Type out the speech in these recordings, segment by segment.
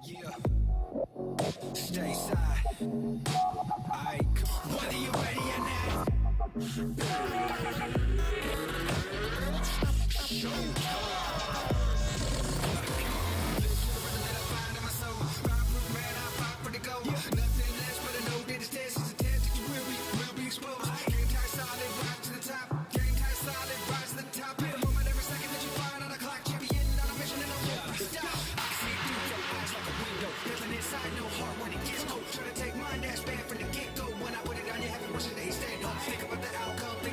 Yeah, stay side. Aight, whether you ready or not. Show. Nothing less but a no that is test. It's a test that you will be exposed. Game tight, solid, rise to the top. Game tight, solid, rise to the top. Every moment, every second that you find on the clock, champion on a mission and I won't stop. I can see through your eyes like a window. Nothing inside, no heart when it gets cold. Try to take mine, that's bad from the get go. When I put it on, you have it wishing that he stand up. Think about the outcome.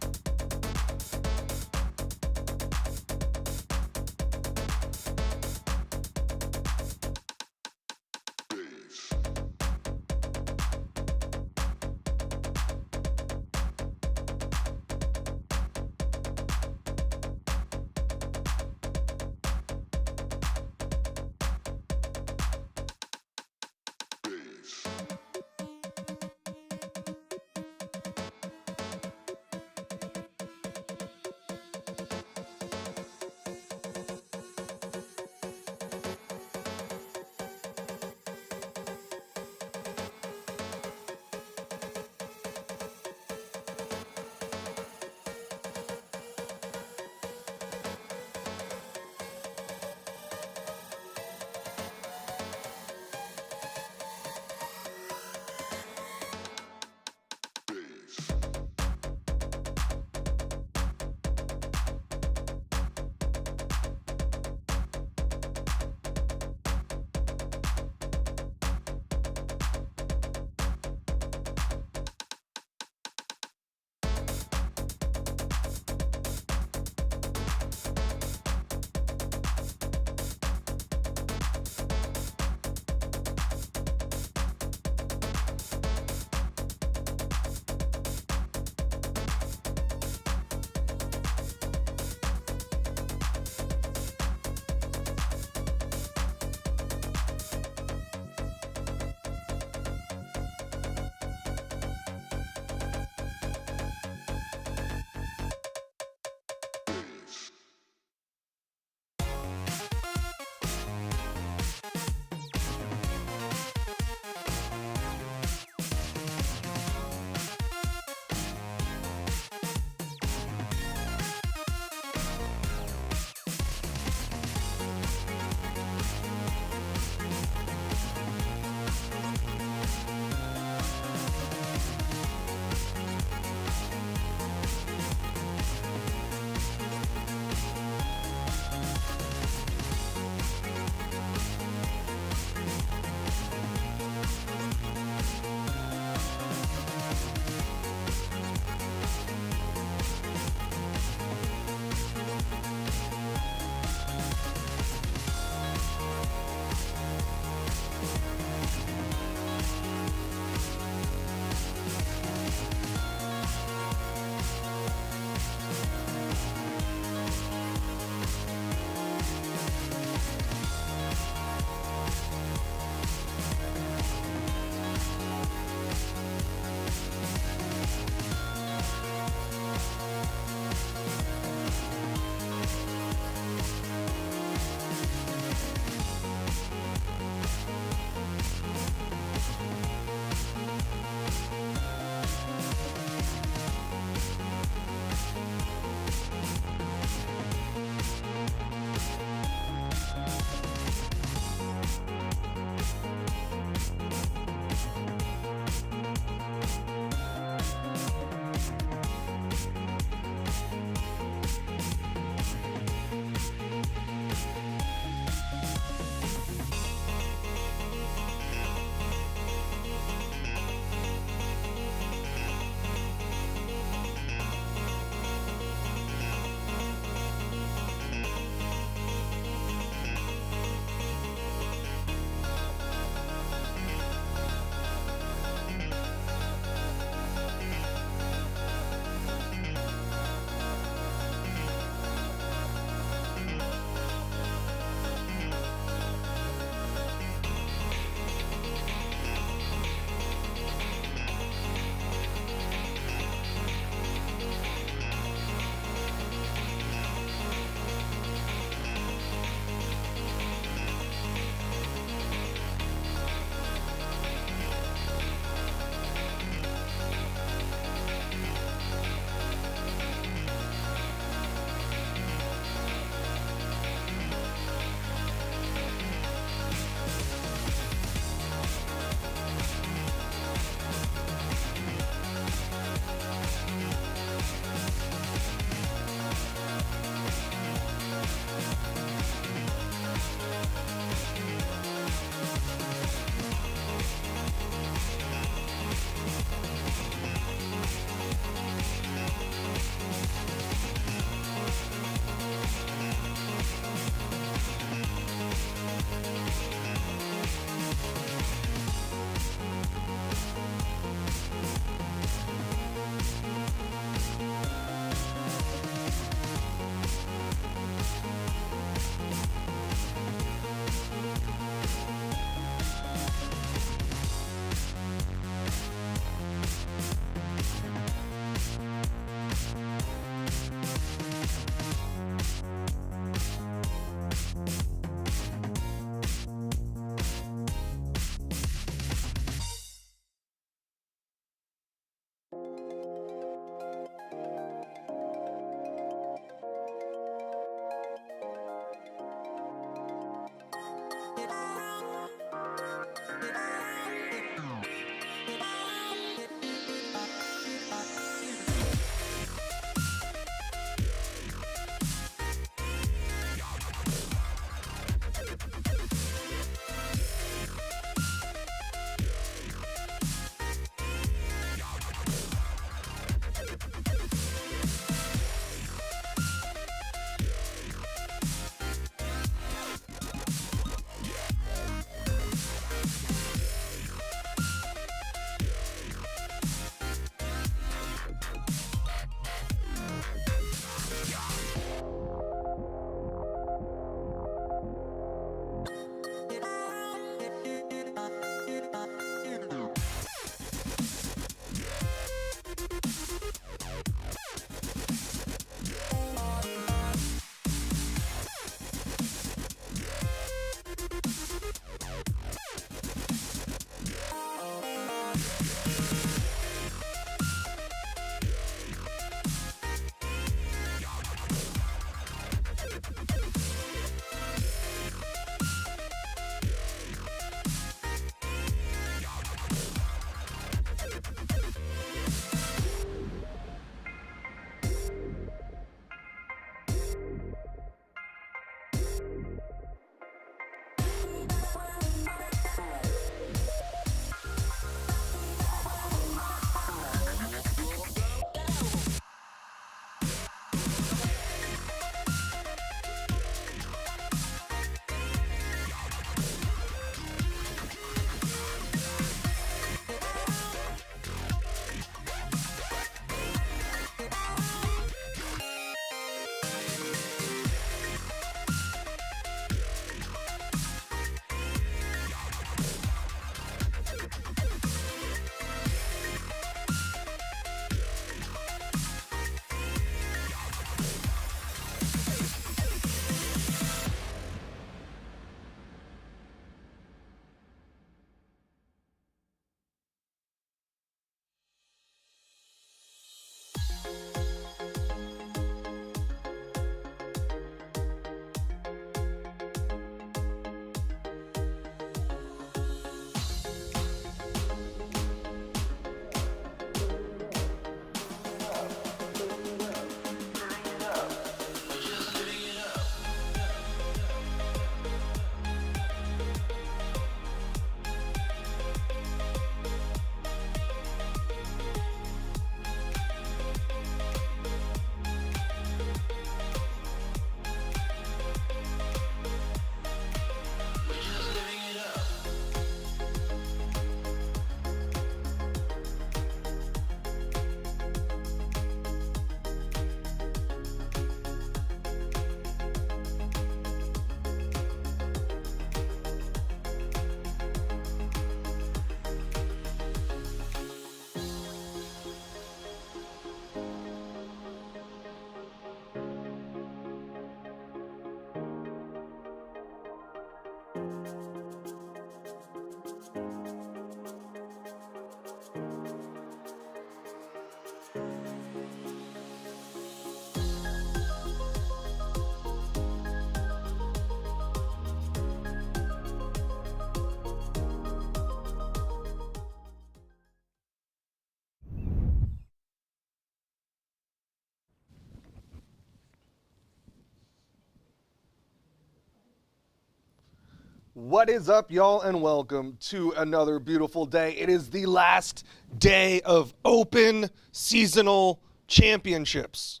What is up, y'all, and welcome to another beautiful day. It is the last day of open seasonal championships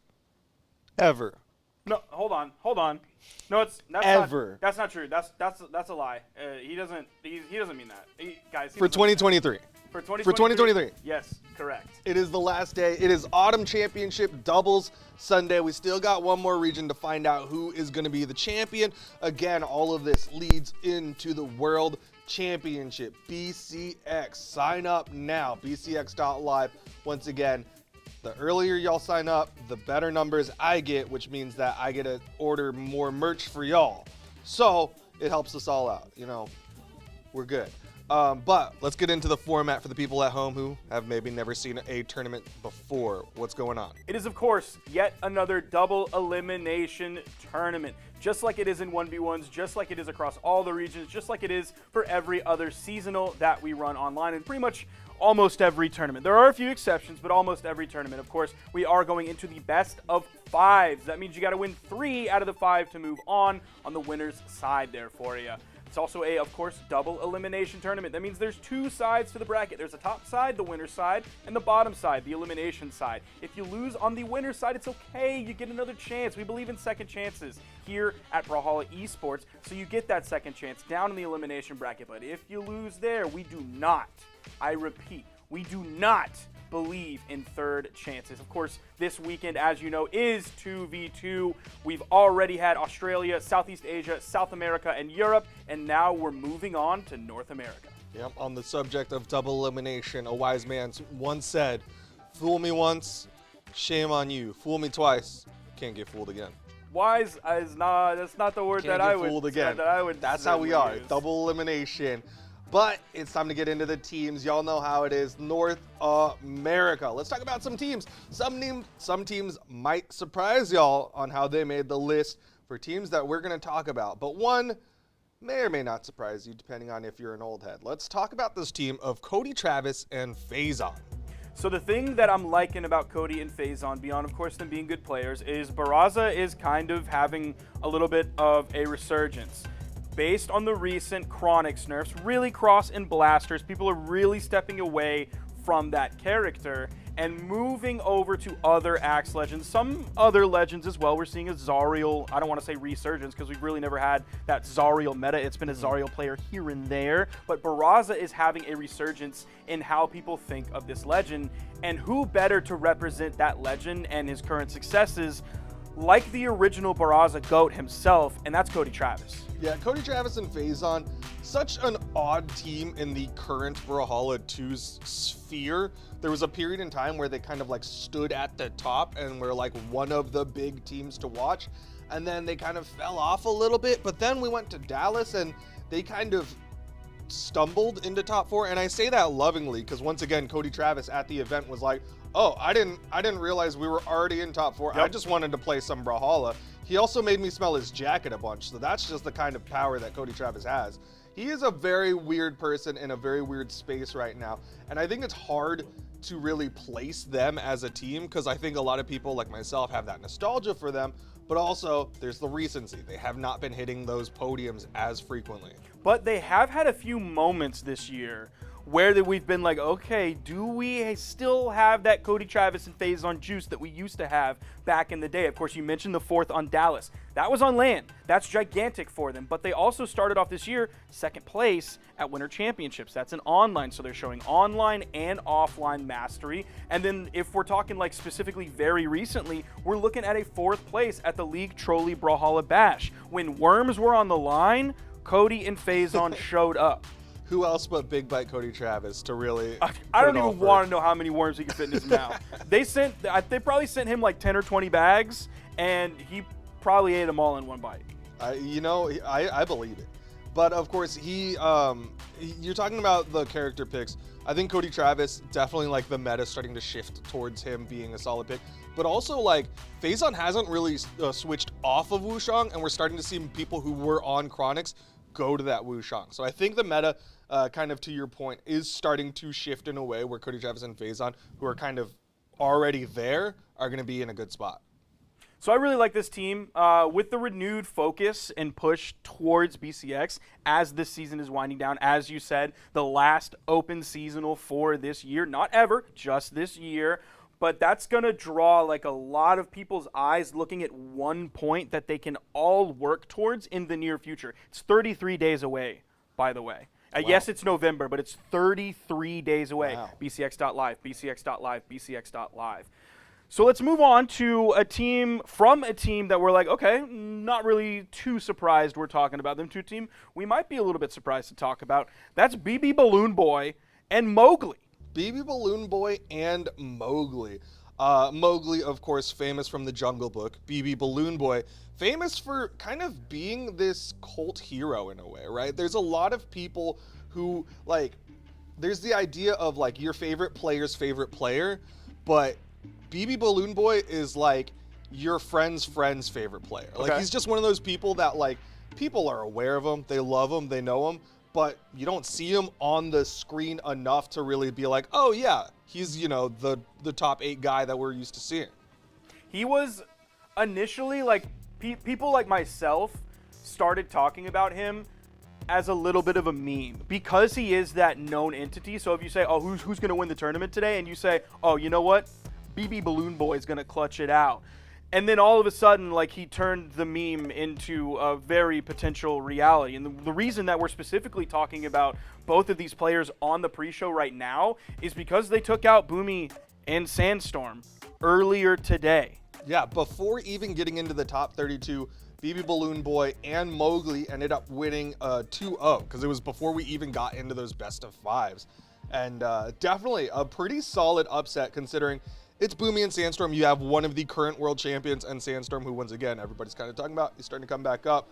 ever. No, hold on. No, that's Ever. not true. That's a lie. He doesn't mean that. Guys, For 2023. For 2023. For 2023. Yes, correct. It is the last day. It is Autumn Championship doubles Sunday. We still got one more region to find out who is going to be the champion. Again, all of this leads into the World Championship. BCX. Sign up now. BCX.live. Once again, the earlier y'all sign up, the better numbers I get, which means that I get to order more merch for y'all. So it helps us all out. You know, we're good. But let's get into the format for the people at home who have maybe never seen a tournament before. What's going on? It is, of course, yet another double elimination tournament. Just like it is in 1v1s, just like it is across all the regions, just like it is for every other seasonal that we run online, and pretty much almost every tournament. There are a few exceptions, but almost every tournament. Of course, we are going into the best of fives. That means you got to win 3 out of the 5 to move on the winner's side there for you. It's also a, of course, double elimination tournament. That means there's 2 sides to the bracket. There's a top side, the winner's side, and the bottom side, the elimination side. If you lose on the winner's side, it's okay. You get another chance. We believe in second chances here at Brawlhalla Esports, so you get that second chance down in the elimination bracket. But if you lose there, we do not, I repeat, we do not believe in third chances. Of course, this weekend, as you know, is 2v2. We've already had Australia, Southeast Asia, South America, and Europe, and now we're moving on to North America. Yep, on the subject of double elimination, a wise man once said, "Fool me once, shame on you. Fool me twice, can't get fooled again." Wise is not, that's not the word Can't that get I would fooled again. that I would That's how we are. use. Double elimination. But it's time to get into the teams. Y'all know how it is. North America. Let's talk about some teams. Some teams might surprise y'all on how they made the list for teams that we're going to talk about. But one may or may not surprise you, depending on if you're an old head. Let's talk about this team of Cody Travis and Faison. So the thing that I'm liking about Cody and Faison, beyond of course them being good players, is Brawlhalla is kind of having a little bit of a resurgence. Based on the recent Chronix nerfs, really Cross and Blasters, people are really stepping away from that character and moving over to other Axe Legends, some other Legends as well. We're seeing a Zariel, I don't want to say resurgence because we've really never had that Zariel meta. It's been a Zariel player here and there, but Brawlhalla is having a resurgence in how people think of this Legend, and who better to represent that Legend and his current successes like the original Brawlhalla GOAT himself, and that's Cody Travis. Yeah, Cody Travis and Faison, such an odd team in the current Brawlhalla 2's sphere. There was a period in time where they kind of like stood at the top and were like one of the big teams to watch. And then they kind of fell off a little bit, but then we went to Dallas and they kind of stumbled into top 4. And I say that lovingly because once again, Cody Travis at the event was like, oh, I didn't realize we were already in top 4. Yep. I just wanted to play some Brawlhalla. He also made me smell his jacket a bunch, so that's just the kind of power that Cody Travis has. He is a very weird person in a very weird space right now, and I think it's hard to really place them as a team because I think a lot of people like myself have that nostalgia for them, but also there's the recency. They have not been hitting those podiums as frequently. But they have had a few moments this year where we've been like, okay, do we still have that Cody Travis and Faison juice that we used to have back in the day? Of course, you mentioned the 4th on Dallas. That was on LAN. That's gigantic for them. But they also started off this year 2nd place at Winter Championships. That's an online, so they're showing online and offline mastery. And then if we're talking like specifically very recently, we're looking at a 4th place at the League Trolley Brawlhalla Bash. When worms were on the line, Cody and Faison showed up. Who else but Big Bite Cody Travis to really I don't even want to know how many worms he could fit in his mouth. They probably sent him like 10 or 20 bags, and he probably ate them all in one bite. I believe it. But of course, you're talking about the character picks. I think Cody Travis, definitely like the meta starting to shift towards him being a solid pick. But also like Faison hasn't really switched off of Wushang, and we're starting to see people who were on Chronix go to that Wushang. So I think the meta, kind of to your point, is starting to shift in a way where Cody Travis and Faison, who are kind of already there, are going to be in a good spot. So I really like this team with the renewed focus and push towards BCX as this season is winding down. As you said, the last open seasonal for this year, not ever, just this year. But that's going to draw like a lot of people's eyes looking at one point that they can all work towards in the near future. It's 33 days away, by the way. Wow. Yes, it's November, but it's 33 days away. Wow. BCX.live, BCX.live, BCX.live. So let's move on to a team that we're like, okay, not really too surprised we're talking about them. To a team we might be a little bit surprised to talk about. That's BB Balloon Boy and Mowgli. BB Balloon Boy and Mowgli. Mowgli, of course, famous from the Jungle Book. BB Balloon Boy, famous for kind of being this cult hero in a way, right? There's a lot of people who, like, there's the idea of, like, your favorite player's favorite player, but BB Balloon Boy is, like, your friend's friend's favorite player. Like, he's just one of those people that, like, people are aware of him, they love him, they know him, but you don't see him on the screen enough to really be like, oh yeah, he's, you know, the top 8 guy that we're used to seeing. He was initially like, people like myself started talking about him as a little bit of a meme because he is that known entity. So if you say, oh, who's going to win the tournament today? And you say, oh, you know what? BB Balloon Boy is going to clutch it out. And then all of a sudden, like, he turned the meme into a very potential reality. And the reason that we're specifically talking about both of these players on the pre-show right now is because they took out Boomy and Sandstorm earlier today. Yeah, before even getting into the top 32, BB Balloon Boy and Mowgli ended up winning 2-0 because it was before we even got into those best of 5s. And definitely a pretty solid upset considering it's Boomy and Sandstorm. You have one of the current world champions and Sandstorm, who once again, everybody's kind of talking about, he's starting to come back up.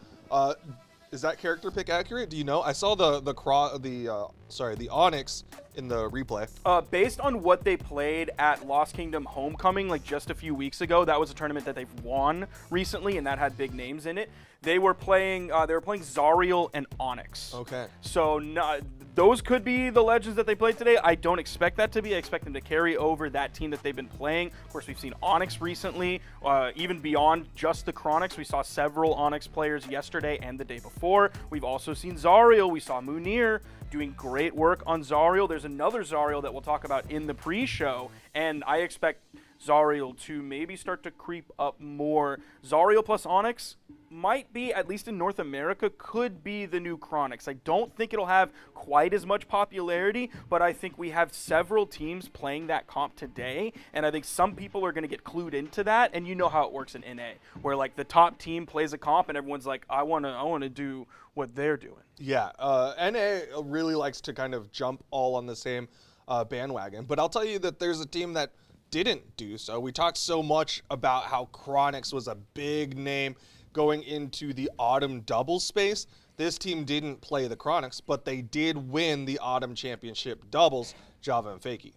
Is that character pick accurate? Do you know? I saw the Onyx in the replay. Based on what they played at Lost Kingdom Homecoming, like just a few weeks ago, that was a tournament that they've won recently, and that had big names in it. They were playing Zariel and Onyx. Okay. So those could be the legends that they played today. I don't expect that to be. I expect them to carry over that team that they've been playing. Of course, we've seen Onyx recently. Even beyond just the Chronics, we saw several Onyx players yesterday and the day before. We've also seen Zariel. We saw Munir doing great work on Zariel. There's another Zariel that we'll talk about in the pre-show, and I expect Zariel to maybe start to creep up more. Zariel plus Onyx might be, at least in North America, could be the new Chronics. I don't think it'll have quite as much popularity, but I think we have several teams playing that comp today, and I think some people are going to get clued into that, and you know how it works in NA, where like the top team plays a comp and everyone's like, I want to do what they're doing. Yeah, NA really likes to kind of jump all on the same bandwagon, but I'll tell you that there's a team that didn't do so. We talked so much about how Chronics was a big name going into the Autumn doubles space. This team didn't play the Chronics, but they did win the Autumn Championship doubles, Java and Fakey.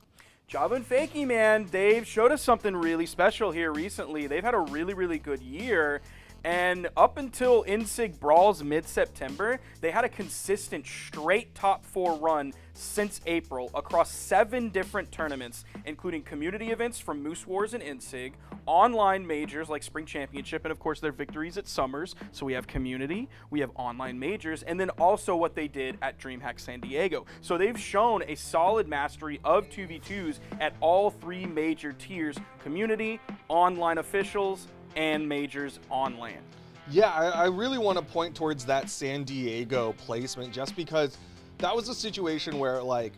Java and Fakey, man, they've showed us something really special here recently. They've had a really, really good year. And up until INSIG Brawls mid-September, they had a consistent straight top 4 run since April across 7 different tournaments, including community events from Moose Wars and INSIG, online majors like Spring Championship, and of course their victories at Summers. So we have community, we have online majors, and then also what they did at DreamHack San Diego. So they've shown a solid mastery of 2v2s at all 3 major tiers: community, online officials, and majors on land. Yeah, I really want to point towards that San Diego placement, just because that was a situation where like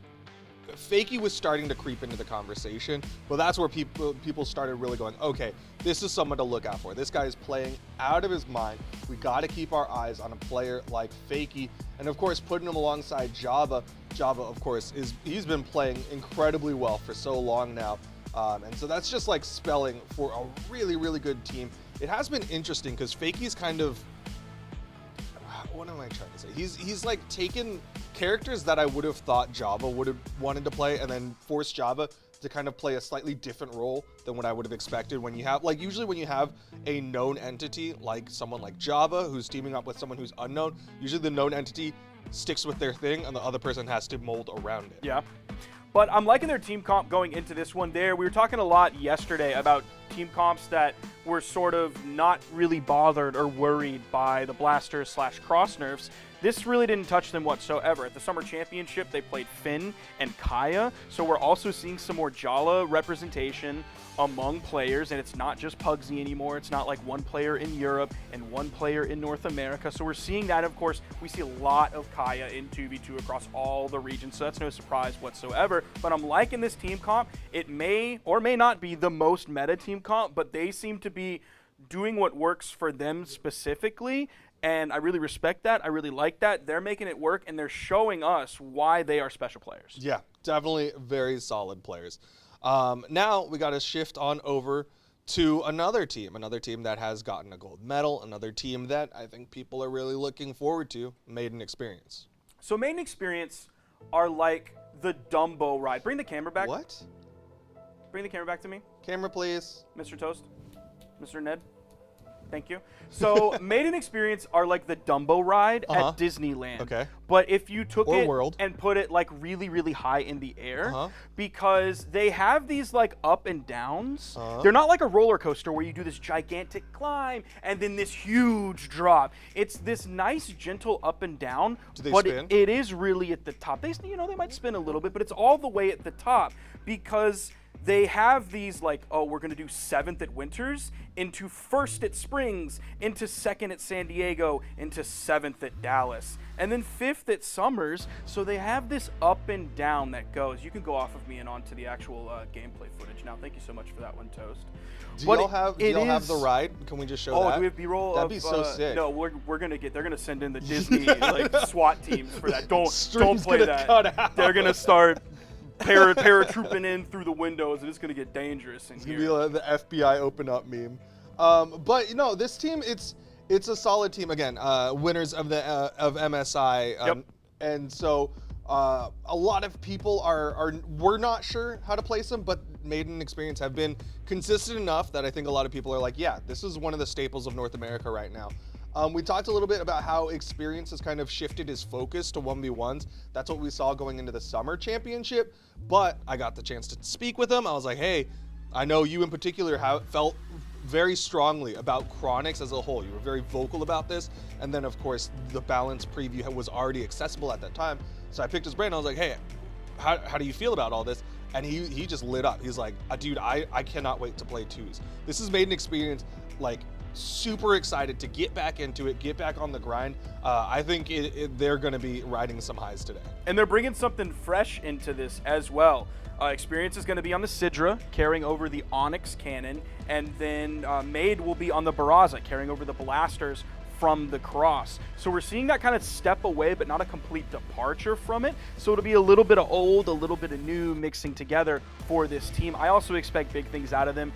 Fakey was starting to creep into the conversation, but that's where people started really going, okay, this is someone to look out for. This guy is playing out of his mind. We got to keep our eyes on a player like Fakey, and of course putting him alongside Java. Java, of course, he's been playing incredibly well for so long now. And so that's just like spelling for a really, really good team. It has been interesting because Fakey's kind of, what am I trying to say? He's like taken characters that I would have thought Java would have wanted to play and then forced Java to kind of play a slightly different role than what I would have expected when you have, like usually when you have a known entity, like someone like Java who's teaming up with someone who's unknown, usually the known entity sticks with their thing and the other person has to mold around it. Yeah. But I'm liking their team comp going into this one there. We were talking a lot yesterday about team comps that were sort of not really bothered or worried by the blasters / cross nerfs. This really didn't touch them whatsoever. At the Summer Championship, they played Finn and Kaya, so we're also seeing some more Jala representation among players, and it's not just Pugsy anymore. It's not like one player in Europe and one player in North America. So we're seeing that, of course. We see a lot of Kaya in 2v2 across all the regions, so that's no surprise whatsoever. But I'm liking this team comp. It may or may not be the most meta team comp, but they seem to be doing what works for them specifically, and I really respect that. I really like that. They're making it work, and they're showing us why they are special players. Yeah, definitely very solid players. Now we got to shift on over to another team that has gotten a gold medal, another team that I think people are really looking forward to, Maiden Experience. So Maiden Experience are like the Dumbo ride. Bring the camera back. What? Bring the camera back to me. Camera, please. Mr. Toast. Mr. Ned. Thank you. So Maiden Experience are like the Dumbo ride at Disneyland. Okay. But if you took Or it World. and put it like really, really high in the air, because they have these like up and downs. They're not like a roller coaster where you do this gigantic climb and then this huge drop. It's this nice, gentle up and down. Do they but spin? It is really at the top. They might spin a little bit, but it's all the way at the top because they have these like, oh, we're going to do 7th at Winters, into 1st at Springs, into 2nd at San Diego, into 7th at Dallas, and then 5th at Summers. So they have this up and down that goes. You can go off of me and onto the actual gameplay footage now. Thank you so much for that one, Toast. Do y'all have the ride? Can we just show that? Oh, do we have B-roll? That'd be so sick. No, they're gonna send in the Disney like SWAT teams for that. Don't Stream's play gonna that. cut out. They're gonna start paratrooping in through the windows, and it's gonna get dangerous in It's here. gonna be like the FBI open up meme. But you know, this team, it's It's a solid team again. Winners of the of MSI, Yep. and so a lot of people we're not sure how to place them, but Maiden Experience have been consistent enough that I think a lot of people are like, yeah, this is one of the staples of North America right now. We talked a little bit about how Experience has kind of shifted his focus to 1v1s. That's what we saw going into the summer championship, but I got the chance to speak with him. I was like, hey, I know you in particular felt very strongly about Chronix as a whole. You were very vocal about this, and then of course the balance preview was already accessible at that time. So I picked his brain. I was like, hey, how do you feel about all this? And he just lit up. He's like, dude, I cannot wait to play twos. This is Maiden Experience, like, super excited to get back into it, get back on the grind. I think they're going to be riding some highs today. And they're bringing something fresh into this as well. Experience is going to be on the Sidra, carrying over the Onyx cannon, and then Made will be on the Barraza, carrying over the blasters from the Cross. So we're seeing that kind of step away, but not a complete departure from it. So it'll be a little bit of old, a little bit of new mixing together for this team. I also expect big things out of them.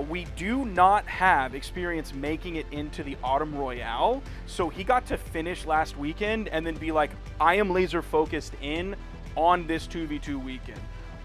We do not have Experience making it into the Autumn Royale, so he got to finish last weekend and then be like, I am laser focused in on this 2v2 weekend.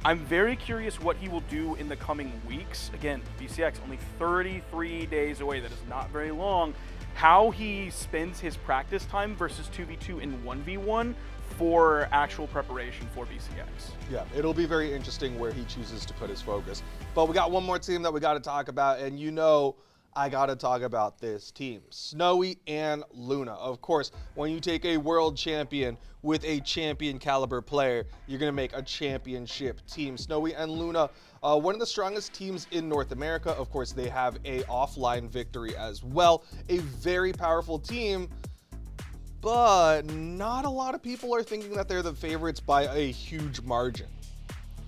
I'm very curious what he will do in the coming weeks. Again, BCX only 33 days away. That is not very long. How he spends his practice time versus 2v2 and 1v1 for actual preparation for BCX. Yeah, it'll be very interesting where he chooses to put his focus. But we got one more team that we got to talk about, and you know I got to talk about this team, Snowy and Luna. Of course, when you take a world champion with a champion caliber player, you're going to make a championship team. Snowy and Luna, one of the strongest teams in North America. Of course, they have a offline victory as well. A very powerful team, but not a lot of people are thinking that they're the favorites by a huge margin.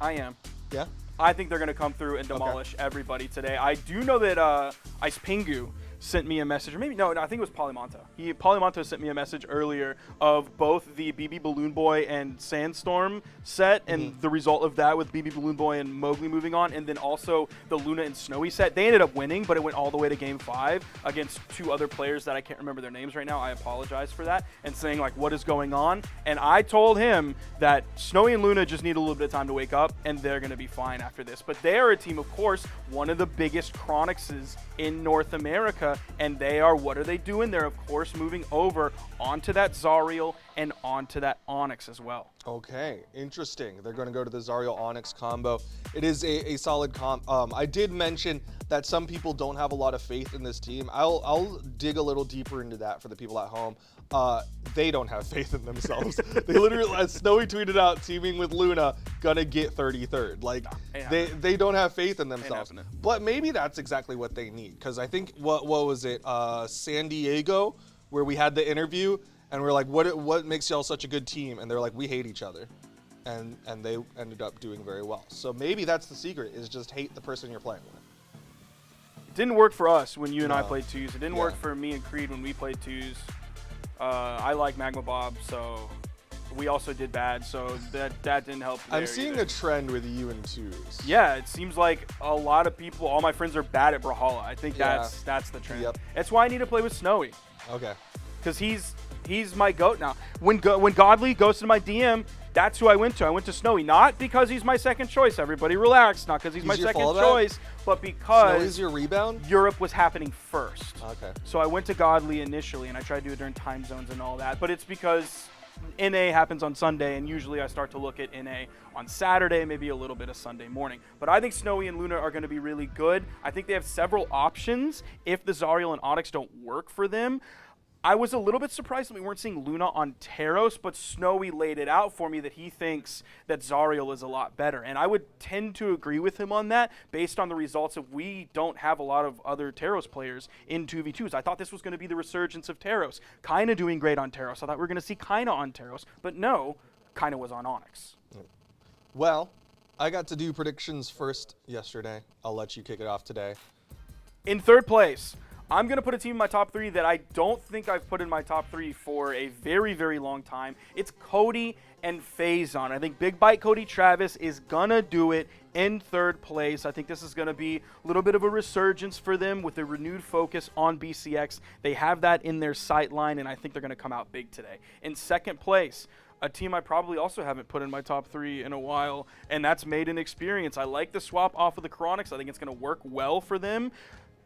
I am. Yeah? I think they're going to come through and demolish everybody today. I do know that Ice Pingu sent me a message, or maybe, no, I think it was Polymonto. Polymonto sent me a message earlier of both the BB Balloon Boy and Sandstorm set, and the result of that with BB Balloon Boy and Mowgli moving on, and then also the Luna and Snowy set. They ended up winning, but it went all the way to Game 5 against two other players that I can't remember their names right now. I apologize for that, and saying, like, what is going on? And I told him that Snowy and Luna just need a little bit of time to wake up, and they're going to be fine after this. But they are a team, of course, one of the biggest Chronixes in North America, and they are, what are they doing? They're, of course, moving over onto that Zariel and onto that Onyx as well. Okay, interesting. They're going to go to the Zariel Onyx combo. It is a solid comp. I did mention that some people don't have a lot of faith in this team. I'll dig a little deeper into that for the people at home. They don't have faith in themselves. They literally, as Snowy tweeted out, teaming with Luna, gonna get 33rd. Like, they don't have faith in themselves. But maybe that's exactly what they need. Because I think, what was it, San Diego, where we had the interview, and we're like, what makes y'all such a good team? And they're like, we hate each other. And they ended up doing very well. So maybe that's the secret, is just hate the person you're playing with. It didn't work for us when you and I played twos. It didn't work for me and Creed when we played twos. I like Magma Bob, so we also did bad, so that didn't help. I'm seeing a trend with you and twos. Yeah, it seems like a lot of people, all my friends are bad at Brawlhalla. I think that's the trend. Yep. That's why I need to play with Snowy. Okay. Because he's my GOAT now. When Godly goes to my DM, that's who I went to. I went to Snowy, not because he's my second choice. Everybody relax. Not because he's my second choice, but because Snowy's your rebound? Europe was happening first. Okay. So I went to Godly initially, and I tried to do it during time zones and all that. But it's because NA happens on Sunday, and usually I start to look at NA on Saturday, maybe a little bit of Sunday morning. But I think Snowy and Luna are going to be really good. I think they have several options if the Zariel and Onyx don't work for them. I was a little bit surprised that we weren't seeing Luna on Taros, but Snowy laid it out for me that he thinks that Zariel is a lot better. And I would tend to agree with him on that based on the results of we don't have a lot of other Taros players in 2v2s. I thought this was going to be the resurgence of Taros. Kaina doing great on Taros. I thought we were going to see Kaina on Taros, but no, Kaina was on Onyx. Well, I got to do predictions first yesterday. I'll let you kick it off today. In third place, I'm going to put a team in my top 3 that I don't think I've put in my top 3 for a very, very long time. It's Cody and Faison. I think Big Bite Cody Travis is going to do it in 3rd place. I think this is going to be a little bit of a resurgence for them with a renewed focus on BCX. They have that in their sight line, and I think they're going to come out big today. In 2nd place, a team I probably also haven't put in my top 3 in a while, and that's Made in Experience. I like the swap off of the Chronics. I think it's going to work well for them.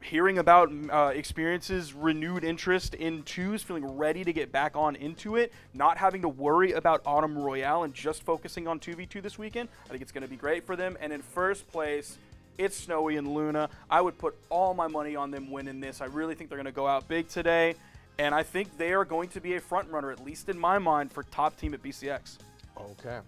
Hearing about Experience's renewed interest in 2s, feeling ready to get back on into it, not having to worry about Autumn Royale and just focusing on 2v2 this weekend, I think it's going to be great for them. And in 1st place, it's Snowy and Luna. I would put all my money on them winning this. I really think they're going to go out big today. And I think they are going to be a front runner, at least in my mind, for top team at BCX. Okay.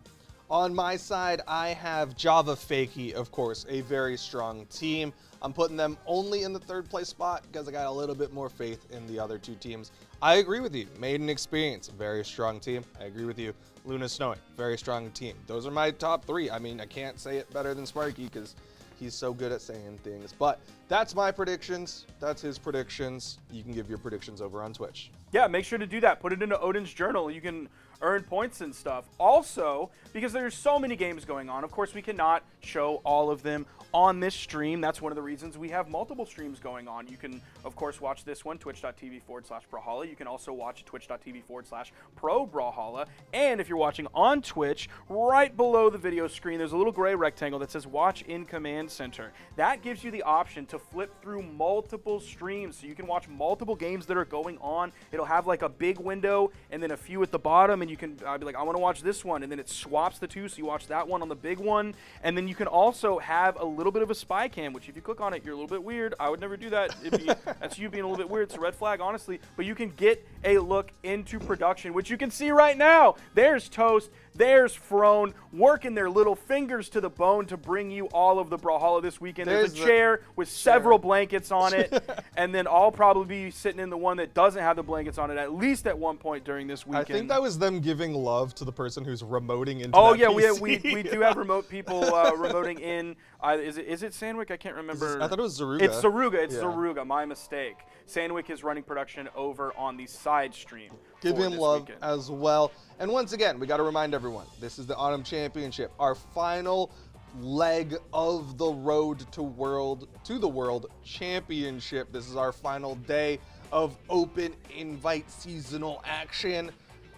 On my side, I have Java Fakey, of course, a very strong team. I'm putting them only in the 3rd place spot because I got a little bit more faith in the other 2 teams. I agree with you. Made in Experience, very strong team. I agree with you. Luna Snowy, very strong team. Those are my top 3. I mean, I can't say it better than Sparky because he's so good at saying things. But that's my predictions. That's his predictions. You can give your predictions over on Twitch. Yeah, make sure to do that. Put it into Odin's journal. You can earn points and stuff. Also, because there's so many games going on, of course, we cannot show all of them on this stream. That's one of the reasons we have multiple streams going on. You can, of course, watch this one, twitch.tv/Brawlhalla. You can also watch twitch.tv/Pro Brawlhalla. And if you're watching on Twitch, right below the video screen, there's a little gray rectangle that says Watch in Command Center. That gives you the option to flip through multiple streams, so you can watch multiple games that are going on. It'll have like a big window and then a few at the bottom, and you can be like, I want to watch this one, and then it swaps the 2, so you watch that one on the big one. And then you can also have a little bit of a spy cam, which if you click on it, you're a little bit weird. I would never do that. That's you being a little bit weird. It's a red flag, honestly. But you can get a look into production, which you can see right now. There's Toast. There's Frone working their little fingers to the bone to bring you all of the Brawlhalla this weekend. There's a chair with several blankets on it, and then I'll probably be sitting in the one that doesn't have the blankets on it, at least at one point during this weekend. I think that was them giving love to the person who's remoting into Oh, that yeah, PC. we do have remote people remoting in. Is it Sandwick? I can't remember. I thought it was Zaruga. It's Zaruga. It's Yeah. Zaruga. My mistake. Sandwick is running production over on the side stream. Give for him this love weekend. as well. And once again, we got to remind everyone, this is the Autumn Championship, our final leg of the road to the World Championship. This is our final day of open invite seasonal action.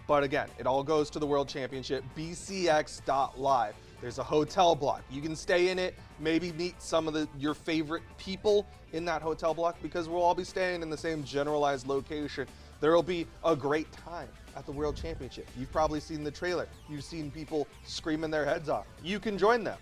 But again, it all goes to the World Championship, bcx.live. There's a hotel block. You can stay in it, maybe meet some of your favorite people in that hotel block because we'll all be staying in the same generalized location. There will be a great time at the World Championship. You've probably seen the trailer. You've seen people screaming their heads off. You can join them.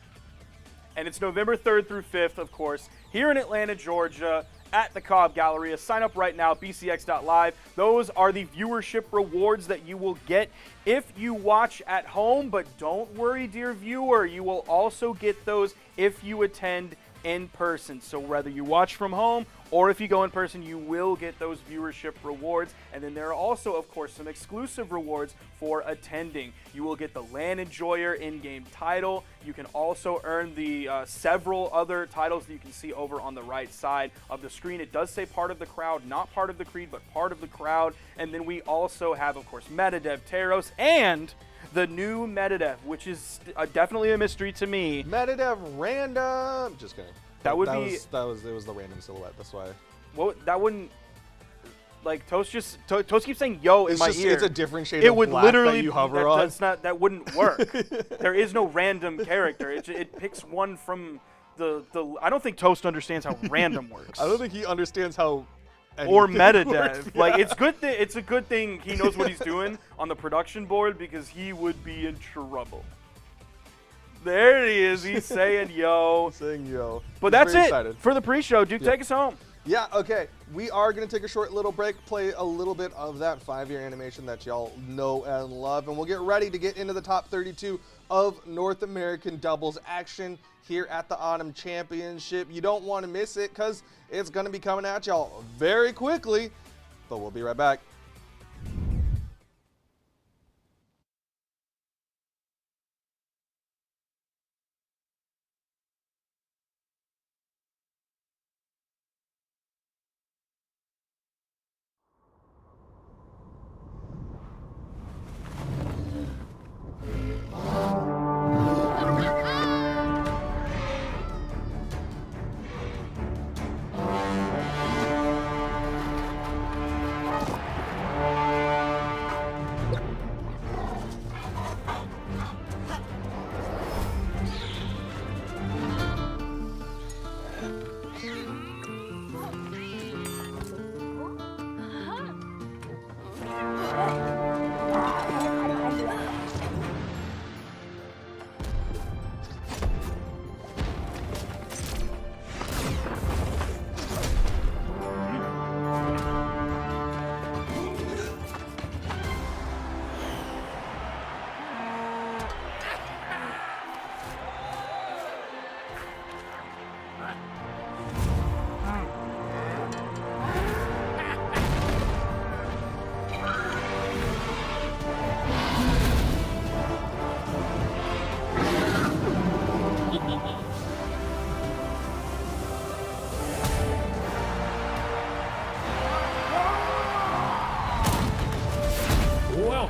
And it's November 3rd through 5th, of course, here in Atlanta, Georgia, at the Cobb Galleria. Sign up right now, bcx.live. Those are the viewership rewards that you will get if you watch at home. But don't worry, dear viewer, you will also get those if you attend in person. So whether you watch from home or if you go in person, you will get those viewership rewards. And then there are also, of course, some exclusive rewards for attending. You will get the LAN Enjoyer in-game title. You can also earn the several other titles that you can see over on the right side of the screen. It does say part of the crowd, not part of the creed, but part of the crowd. And then we also have, of course, Metadev Teros and the new Metadev, which is definitely a mystery to me. Metadev random. Just kidding. That would it be was the random silhouette. That's why. Well, that wouldn't. Like Toast Toast keeps saying "yo" in my ear. It's a different shade it of would black literally that you hover on. That wouldn't work. There is no random character. It picks one from the. I don't think Toast understands how random works. I don't think he understands how. Or anything Metadev. works. Like it's good. It's a good thing he knows what he's doing on the production board because he would be in trouble. There he is. He's saying "yo." Saying yo. But He's that's very it excited. for the pre-show. Duke, take us home. Yeah, okay. We are going to take a short little break, play a little bit of that 5-year animation that y'all know and love, and we'll get ready to get into the top 32 of North American doubles action here at the Autumn Championship. You don't want to miss it because it's going to be coming at y'all very quickly, but we'll be right back.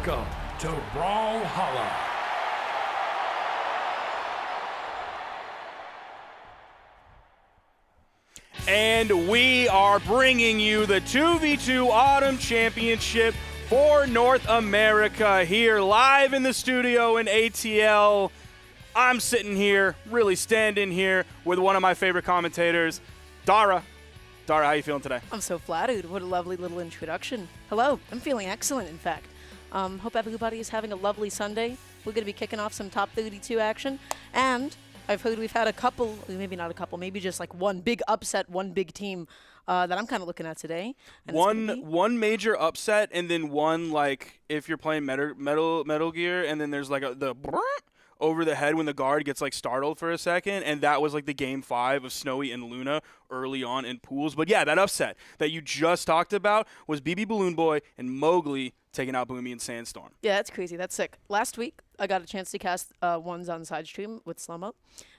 Welcome to Brawlhalla. And we are bringing you the 2v2 Autumn Championship for North America here live in the studio in ATL. I'm sitting here, really standing here with one of my favorite commentators, Dara. Dara, how you feeling today? I'm so flattered. What a lovely little introduction. Hello. I'm feeling excellent, in fact. Hope everybody is having a lovely Sunday. We're going to be kicking off some top 32 action. And I've heard we've had a couple, maybe not a couple, maybe just like one big upset, one big team that I'm kind of looking at today. And one major upset, and then one, like, if you're playing Metal Gear, and then there's like the over the head when the guard gets like startled for a second, and that was like the game 5 of Snowy and Luna early on in pools. But yeah, that upset that you just talked about was BB Balloon Boy and Mowgli taking out Boomy and Sandstorm. Yeah, that's crazy. That's sick. Last week, I got a chance to cast ones on side stream with Slow-Mo,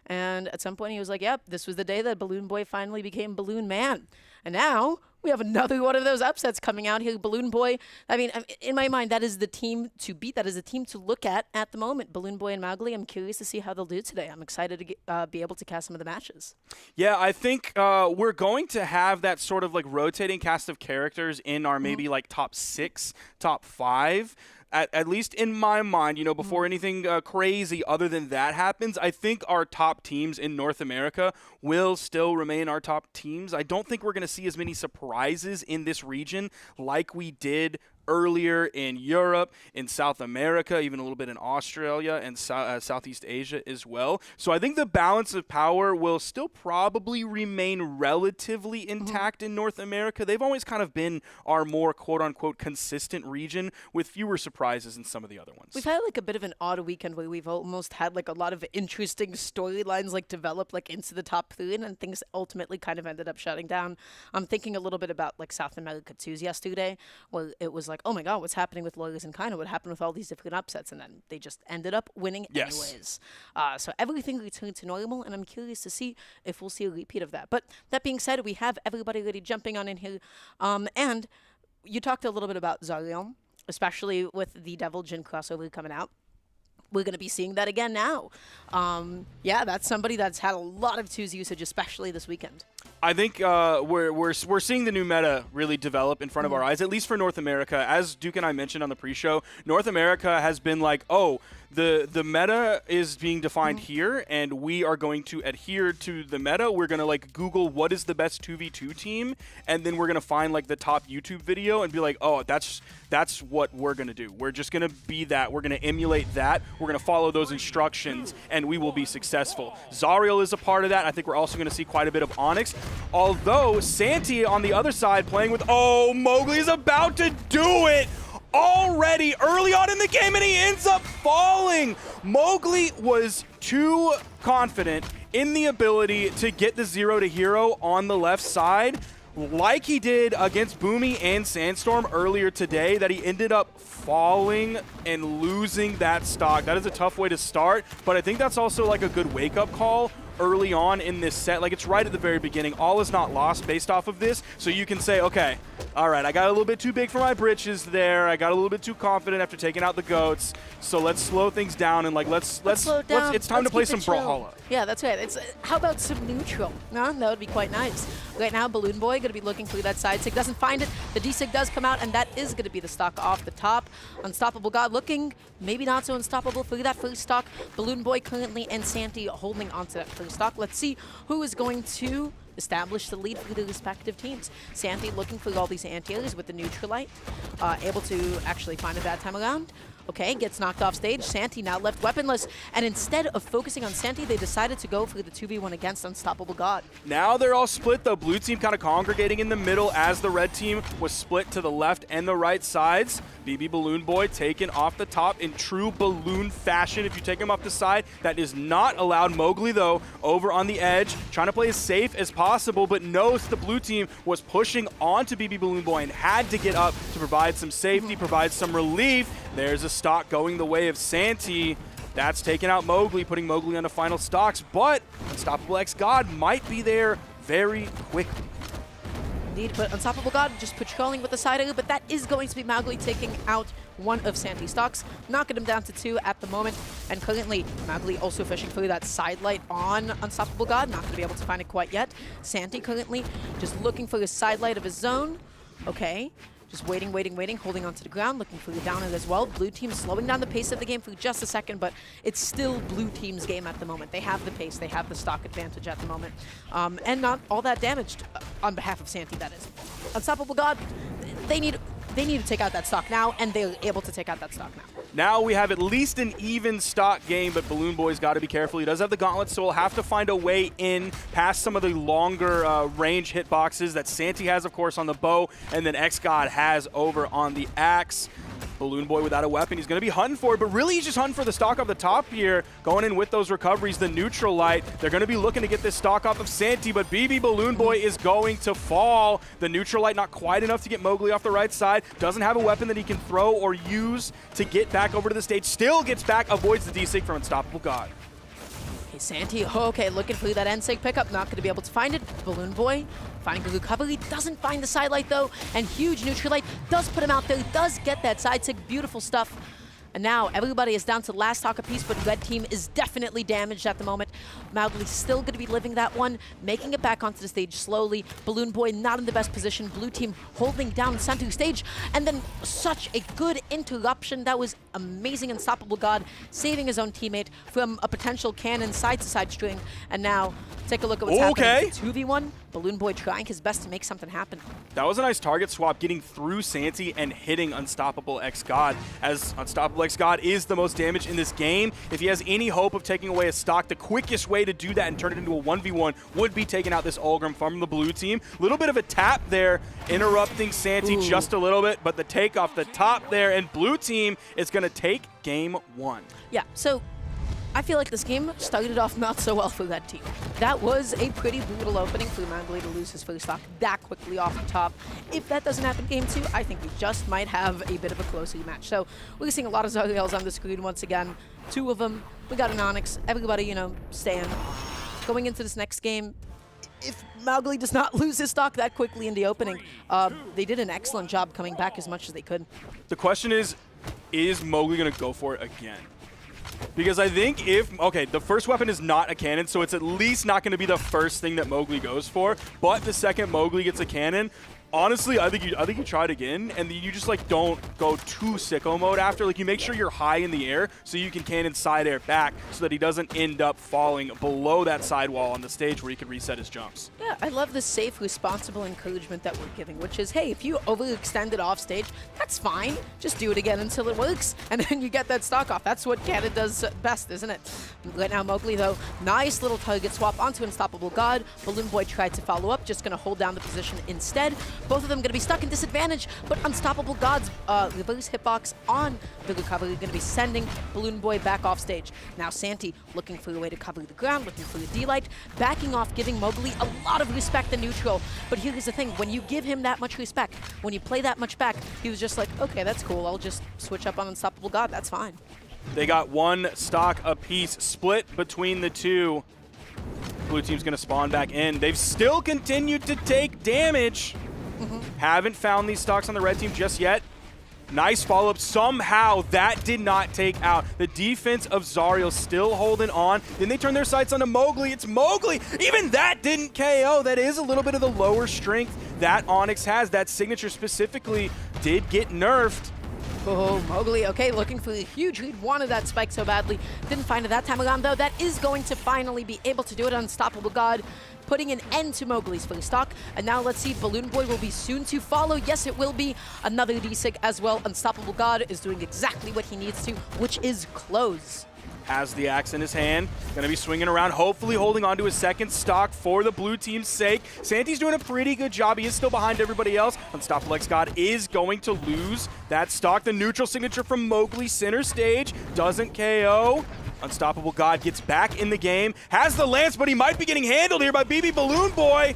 and at some point he was like, yep, this was the day that Balloon Boy finally became Balloon Man. And now we have another one of those upsets coming out here. Balloon Boy, I mean, in my mind, that is the team to beat. That is the team to look at the moment. Balloon Boy and Mowgli, I'm curious to see how they'll do today. I'm excited to be able to cast some of the matches. Yeah, I think we're going to have that sort of like rotating cast of characters in our maybe like top 6, top 5. At least in my mind, you know, before anything crazy other than that happens, I think our top teams in North America will still remain our top teams. I don't think we're going to see as many surprises in this region like we did earlier in Europe, in South America, even a little bit in Australia and Southeast Asia as well. So I think the balance of power will still probably remain relatively intact in North America. They've always kind of been our more quote-unquote consistent region with fewer surprises than some of the other ones. We've had like a bit of an odd weekend where we've almost had like a lot of interesting storylines like develop like into the top 3, and then things ultimately kind of ended up shutting down. I'm thinking a little bit about like South America 2s yesterday, where it was like, oh my god, what's happening with Lawyers and kind of what happened with all these different upsets, and then they just ended up winning anyways. So everything returned to normal, and I'm curious to see if we'll see a repeat of that. But that being said, we have everybody already jumping on in here, and you talked a little bit about Zariel, especially with the Devil Jin crossover coming out. We're going to be seeing that again now. Yeah, that's somebody that's had a lot of 2's usage, especially this weekend. I think we're seeing the new meta really develop in front of our eyes, at least for North America. As Duke and I mentioned on the pre-show, North America has been like, oh, the meta is being defined here, and we are going to adhere to the meta. We're going to like Google what is the best 2v2 team, and then we're going to find like the top YouTube video and be like, oh, that's what we're going to do. We're just going to be that. We're going to emulate that. We're going to follow those instructions, and we will be successful. Zariel is a part of that. I think we're also going to see quite a bit of Onyx. Although Santi on the other side playing with, oh, Mowgli is about to do it already early on in the game, and he ends up falling. Mowgli was too confident in the ability to get the 0 to hero on the left side, like he did against Boomy and Sandstorm earlier today, that he ended up falling and losing that stock. That is a tough way to start, but I think that's also like a good wake-up call early on in this set. Like, it's right at the very beginning. All is not lost based off of this, so you can say, okay, all right, I got a little bit too big for my britches there. I got a little bit too confident after taking out the goats, so let's slow things down and like let's slow down. It's time to play some Brawlhalla. Yeah, that's right. It's how about some neutral? No, that would be quite nice. Right now, Balloon Boy going to be looking through that side sig. Doesn't find it. The D-sig does come out, and that is going to be the stock off the top. Unstoppable God looking maybe not so unstoppable for that first stock. Balloon Boy currently and Santi holding onto that first stock. Let's see who is going to establish the lead for the respective teams. Santi looking for all these anti-airs with the Neutralite, able to actually find it that time around. Okay, gets knocked off stage. Santi now left weaponless, and instead of focusing on Santi, they decided to go for the 2v1 against Unstoppable God. Now they're all split. The blue team kind of congregating in the middle as the red team was split to the left and the right sides. BB Balloon Boy taken off the top in true balloon fashion. If you take him off the side, that is not allowed. Mowgli, though, over on the edge, trying to play as safe as possible, but knows the blue team was pushing onto BB Balloon Boy and had to get up to provide some safety, provide some relief. There's a stock going the way of Santi. That's taking out Mowgli, putting Mowgli on the final stocks, but Unstoppable X God might be there very quickly. Indeed, but Unstoppable God just patrolling with the side A, but that is going to be Mowgli taking out one of Santi's stocks, knocking him down to 2 at the moment. And currently, Mowgli also fishing for that side light on Unstoppable God, not going to be able to find it quite yet. Santi currently just looking for the side light of his zone. Okay. Just waiting, holding onto the ground, looking for the downer as well. Blue team slowing down the pace of the game for just a second, but it's still blue team's game at the moment. They have the pace, they have the stock advantage at the moment. And not all that damaged on behalf of Santi, that is. Unstoppable God, they need to take out that stock now, and they're able to take out that stock now. Now we have at least an even stock game, but Balloon Boy's got to be careful. He does have the gauntlets, so he'll have to find a way in past some of the longer range hitboxes that Santi has, of course, on the bow, and then X-God has over on the axe. Balloon Boy without a weapon, he's going to be hunting for it, but really he's just hunting for the stock off the top here, going in with those recoveries, the neutral light. They're going to be looking to get this stock off of Santi, but BB Balloon Boy is going to fall. The neutral light not quite enough to get Mowgli off the right side, doesn't have a weapon that he can throw or use to get back over to the stage, still gets back, avoids the D-Sig from Unstoppable God. Okay, Santi, okay, looking for that N-Sig pickup, not going to be able to find it. Balloon Boy finding the recovery, doesn't find the side light though, and huge neutral light does put him out there, does get that side sig, beautiful stuff. And now everybody is down to last stock apiece, but red team is definitely damaged at the moment. Mowgli's still going to be living that one, making it back onto the stage slowly. Balloon Boy not in the best position. Blue team holding down center stage, and then such a good interruption. That was amazing. Unstoppable God saving his own teammate from a potential cannon side-to-side string. And now take a look at what's happening. 2v1. Balloon Boy trying his best to make something happen. That was a nice target swap, getting through Santi and hitting Unstoppable X-God, as Unstoppable X-God is the most damage in this game. If he has any hope of taking away a stock, the quickest way to do that and turn it into a 1v1 would be taking out this Ulgrim from the blue team. A little bit of a tap there, interrupting Santi just a little bit, but the take off the top there, and blue team is going to take game 1. Yeah, so I feel like this game started off not so well for that team. That was a pretty brutal opening for Mowgli to lose his first stock that quickly off the top. If that doesn't happen game 2, I think we just might have a bit of a closer match. So we're seeing a lot of Zariels on the screen once again. 2 of them. We got an Onyx. Everybody, you know, staying. Going into this next game, if Mowgli does not lose his stock that quickly in the opening, they did an excellent job coming back as much as they could. The question is Mowgli going to go for it again? Because I think okay, the first weapon is not a cannon, so it's at least not going to be the first thing that Mowgli goes for. But the second Mowgli gets a cannon, honestly, I think you try it again, and you just like don't go too sicko mode after. Like you make sure you're high in the air so you can cannon side air back so that he doesn't end up falling below that sidewall on the stage where he can reset his jumps. Yeah, I love the safe, responsible encouragement that we're giving, which is, hey, if you overextend it off stage, that's fine. Just do it again until it works, and then you get that stock off. That's what cannon does best, isn't it? Right now, Mowgli, though, nice little target swap onto Unstoppable God. Balloon Boy tried to follow up, just going to hold down the position instead. Both of them going to be stuck in disadvantage, but Unstoppable God's reverse hitbox on the recovery going to be sending Balloon Boy back off stage. Now Santi looking for a way to cover the ground, looking for the D-Light, backing off, giving Mowgli a lot of respect and neutral. But here's the thing, when you give him that much respect, when you play that much back, he was just like, okay, that's cool, I'll just switch up on Unstoppable God, that's fine. They got 1 stock apiece, split between the 2. Blue team's going to spawn back in. They've still continued to take damage. Haven't found these stocks on the red team just yet. Nice follow-up. Somehow that did not take out. The defense of Zariel still holding on. Then they turn their sights onto Mowgli. It's Mowgli. Even that didn't KO. That is a little bit of the lower strength that Onyx has. That signature specifically did get nerfed. Oh, Mowgli, okay, looking for a huge lead. Wanted that spike so badly. Didn't find it that time around, though. That is going to finally be able to do it. Unstoppable God, putting an end to Mowgli's first stock. And now let's see, Balloon Boy will be soon to follow. Yes, it will be another D-Sig as well. Unstoppable God is doing exactly what he needs to, which is close. Has the axe in his hand, gonna be swinging around, hopefully holding on to his second stock for the blue team's sake. Santi's doing a pretty good job. He is still behind everybody else. Unstoppable X-God is going to lose that stock. The neutral signature from Mowgli center stage doesn't KO. Unstoppable God gets back in the game, has the lance, but he might be getting handled here by BB Balloon Boy.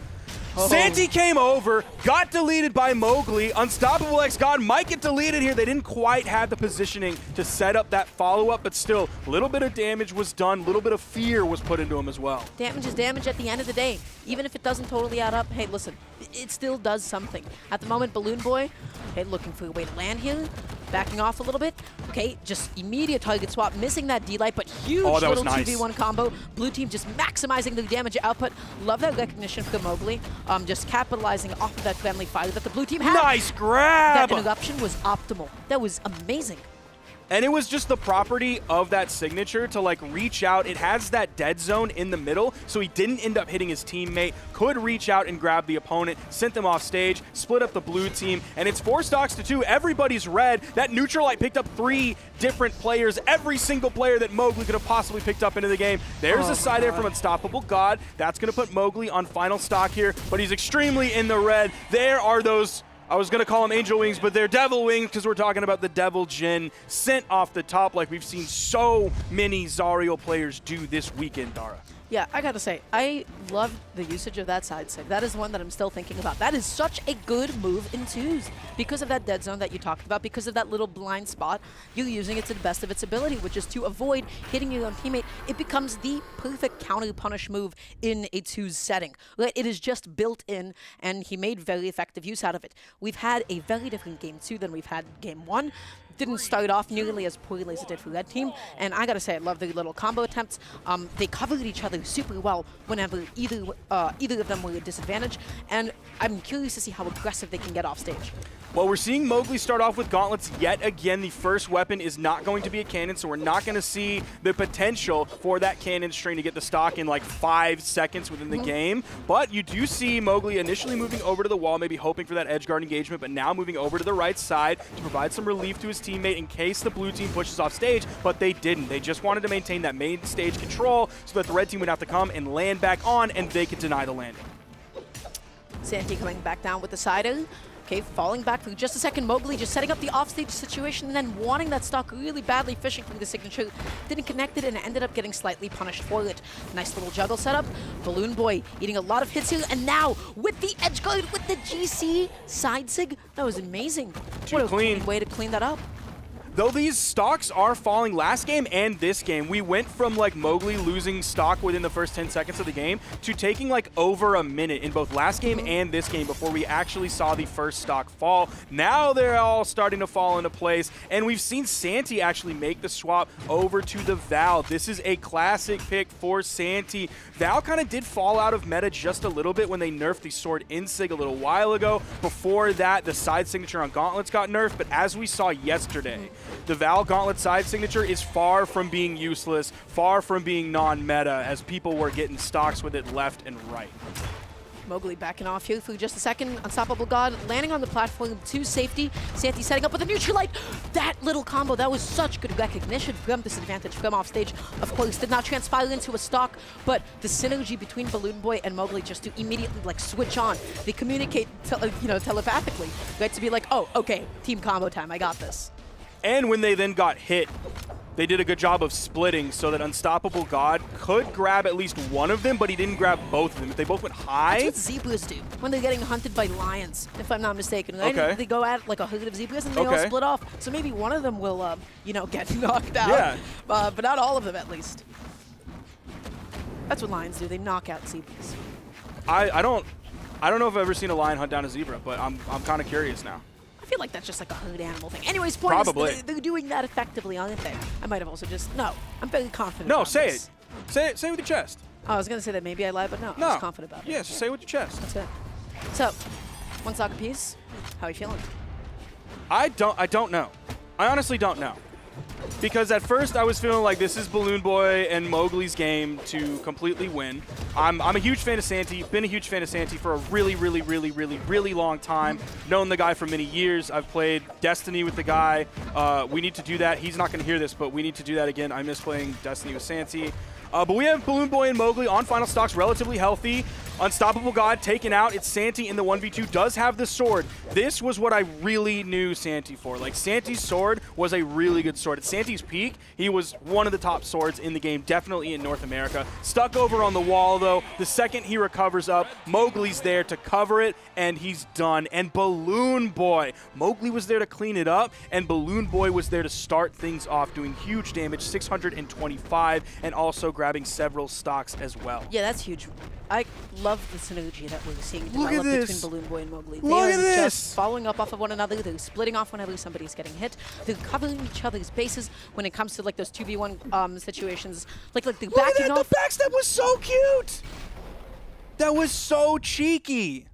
Santi came over, got deleted by Mowgli. Unstoppable X God might get deleted here. They didn't quite have the positioning to set up that follow-up, but still, a little bit of damage was done, a little bit of fear was put into him as well. Damage is damage at the end of the day. Even if it doesn't totally add up, hey, listen, it still does something. At the moment, Balloon Boy, okay, looking for a way to land here, backing off a little bit. Okay, just immediate target swap, missing that D-Light, but huge little nice. 2v1 combo. Blue team just maximizing the damage output. Love that recognition for Mowgli. Just capitalizing off of that friendly fire that the blue team had. Nice grab! That interruption was optimal. That was amazing. And it was just the property of that signature to like reach out. It has that dead zone in the middle, so he didn't end up hitting his teammate, could reach out and grab the opponent, sent them off stage, split up the blue team, and it's 4 stocks to 2. Everybody's red. That neutral light picked up 3 different players, every single player that Mowgli could have possibly picked up into the game. There's a side there from Unstoppable God. That's going to put Mowgli on final stock here, but he's extremely in the red. There are those, I was going to call them angel wings, but they're devil wings because we're talking about the devil Jin sent off the top like we've seen so many Zario players do this weekend, Dara. Yeah, I gotta say, I love the usage of that side sig. That is one that I'm still thinking about. That is such a good move in twos. Because of that dead zone that you talked about, because of that little blind spot, you're using it to the best of its ability, which is to avoid hitting your own teammate. It becomes the perfect counter-punish move in a twos setting. Right? It is just built in, and he made very effective use out of it. We've had a very different game 2 than we've had game 1. Didn't start off nearly as poorly as it did for Red Team, and I gotta say, I love their little combo attempts. They covered each other super well whenever either of them were at disadvantage, and I'm curious to see how aggressive they can get off stage. Well, we're seeing Mowgli start off with gauntlets yet again. The first weapon is not going to be a cannon, so we're not going to see the potential for that cannon string to get the stock in like 5 seconds within the game. But you do see Mowgli initially moving over to the wall, maybe hoping for that edge guard engagement, but now moving over to the right side to provide some relief to his teammate in case the blue team pushes off stage, but they didn't. They just wanted to maintain that main stage control so that the red team would have to come and land back on, and they could deny the landing. Santi coming back down with the sider. Okay, falling back for just a second. Mowgli just setting up the offstage situation and then wanting that stock really badly, fishing for the signature. Didn't connect it and ended up getting slightly punished for it. Nice little juggle setup. Balloon Boy eating a lot of hits here, and now with the edge guard, with the GC side sig, that was amazing. What a clean way to clean that up. Though these stocks are falling last game and this game, we went from like Mowgli losing stock within the first 10 seconds of the game to taking like over a minute in both last game and this game before we actually saw the first stock fall. Now they're all starting to fall into place, and we've seen Santi actually make the swap over to the Val. This is a classic pick for Santi. Val kind of did fall out of meta just a little bit when they nerfed the sword insig a little while ago. Before that, the side signature on gauntlets got nerfed, but as we saw yesterday, the Val Gauntlet side signature is far from being useless, far from being non-meta, as people were getting stocks with it left and right. Mowgli backing off here for just a second. Unstoppable God landing on the platform to safety. Santi setting up with a neutral light. That little combo, that was such good recognition from disadvantage from off stage. Of course, did not transpire into a stock, but the synergy between Balloon Boy and Mowgli just to immediately like switch on. They communicate, telepathically, right? To be like, oh, okay, team combo time. I got this. And when they then got hit, they did a good job of splitting so that Unstoppable God could grab at least one of them, but he didn't grab both of them. If they both went high... That's what zebras do when they're getting hunted by lions, if I'm not mistaken. Right? Okay. They go at like a herd of zebras and they all split off. So maybe one of them will, get knocked out. Yeah. But not all of them, at least. That's what lions do. They knock out zebras. I don't know if I've ever seen a lion hunt down a zebra, but I'm kind of curious now. I feel like that's just like a herd animal thing. Anyways, point Probably. is they're doing that effectively, aren't they? I might have also just... No, I'm very confident No, about say this. it. Say it with your chest. Oh, I was going to say that maybe I lied, but no, I was confident about it. Yeah, just say it with your chest. That's it. So, one stock apiece. How are you feeling? I don't know. I honestly don't know. Because at first I was feeling like this is Balloon Boy and Mowgli's game to completely win. I'm a huge fan of Santi, been a huge fan of Santi for a really, really, really, really, really long time. Known the guy for many years. I've played Destiny with the guy. We need to do that. He's not going to hear this, but we need to do that again. I miss playing Destiny with Santi. But we have Balloon Boy and Mowgli on final stocks, relatively healthy. Unstoppable God taken out. It's Santi in the 1v2. Does have the sword. This was what I really knew Santi for. Like, Santi's sword was a really good sword. At Santi's peak, he was one of the top swords in the game, definitely in North America. Stuck over on the wall, though. The second he recovers up, Mowgli's there to cover it, and he's done. And Balloon Boy. Mowgli was there to clean it up, and Balloon Boy was there to start things off, doing huge damage, 625, and also grabbing several stocks as well. Yeah, that's huge. I love the synergy that we're seeing Look develop at between this. Balloon Boy and Mowgli. Look They at are this. just following up off of one another. They're splitting off whenever somebody's getting hit. They're covering each other's bases when it comes to like those 2v1 situations. Like they're Look at backing that. off. The backstep was so cute. That was so cheeky.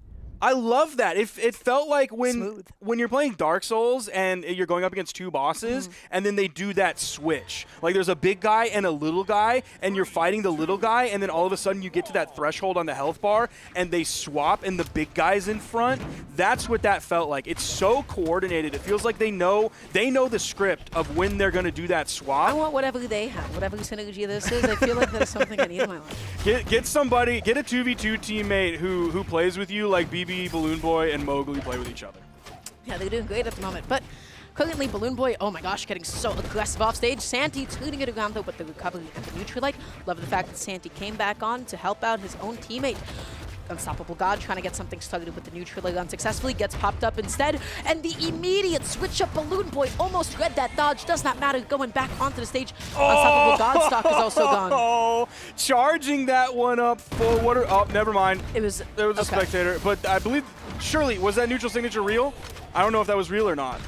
I love that. It felt like Smooth. when you're playing Dark Souls and you're going up against two bosses, and then they do that switch. Like there's a big guy and a little guy, and you're fighting the little guy, and then all of a sudden you get to that threshold on the health bar, and they swap, and the big guy's in front. That's what that felt like. It's so coordinated. It feels like they know the script of when they're going to do that swap. I want whatever they have, whatever synergy this is. I feel like that's something I need in my life. Get somebody, get a 2v2 teammate who plays with you like BB, Balloon Boy, and Mowgli play with each other. Yeah, they're doing great at the moment. But currently, Balloon Boy, oh my gosh, getting so aggressive off stage. Santi turning it around, though, but the recovery and the Neutralite. Love the fact that Santi came back on to help out his own teammate. Unstoppable God trying to get something started with the Neutralite unsuccessfully, gets popped up instead, and the immediate switch up. Balloon Boy almost read that dodge, does not matter, going back onto the stage. Unstoppable God stock is also gone. Oh, charging that one up forward. Oh, never mind. There was a spectator, but I believe, surely, was that neutral signature real? I don't know if that was real or not.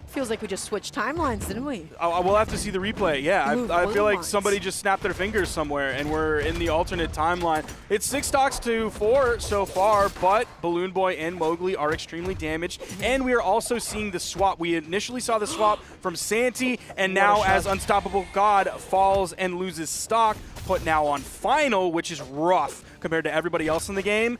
Feels like we just switched timelines, didn't we? We'll have to see the replay. Yeah, I feel like timelines. somebody just snapped their fingers somewhere, and we're in the alternate timeline. It's 6 stocks to 4 so far, but Balloon Boy and Mowgli are extremely damaged, and we are also seeing the swap. We initially saw the swap from Santi, and now as Unstoppable God falls and loses stock, put now on final, which is rough compared to everybody else in the game.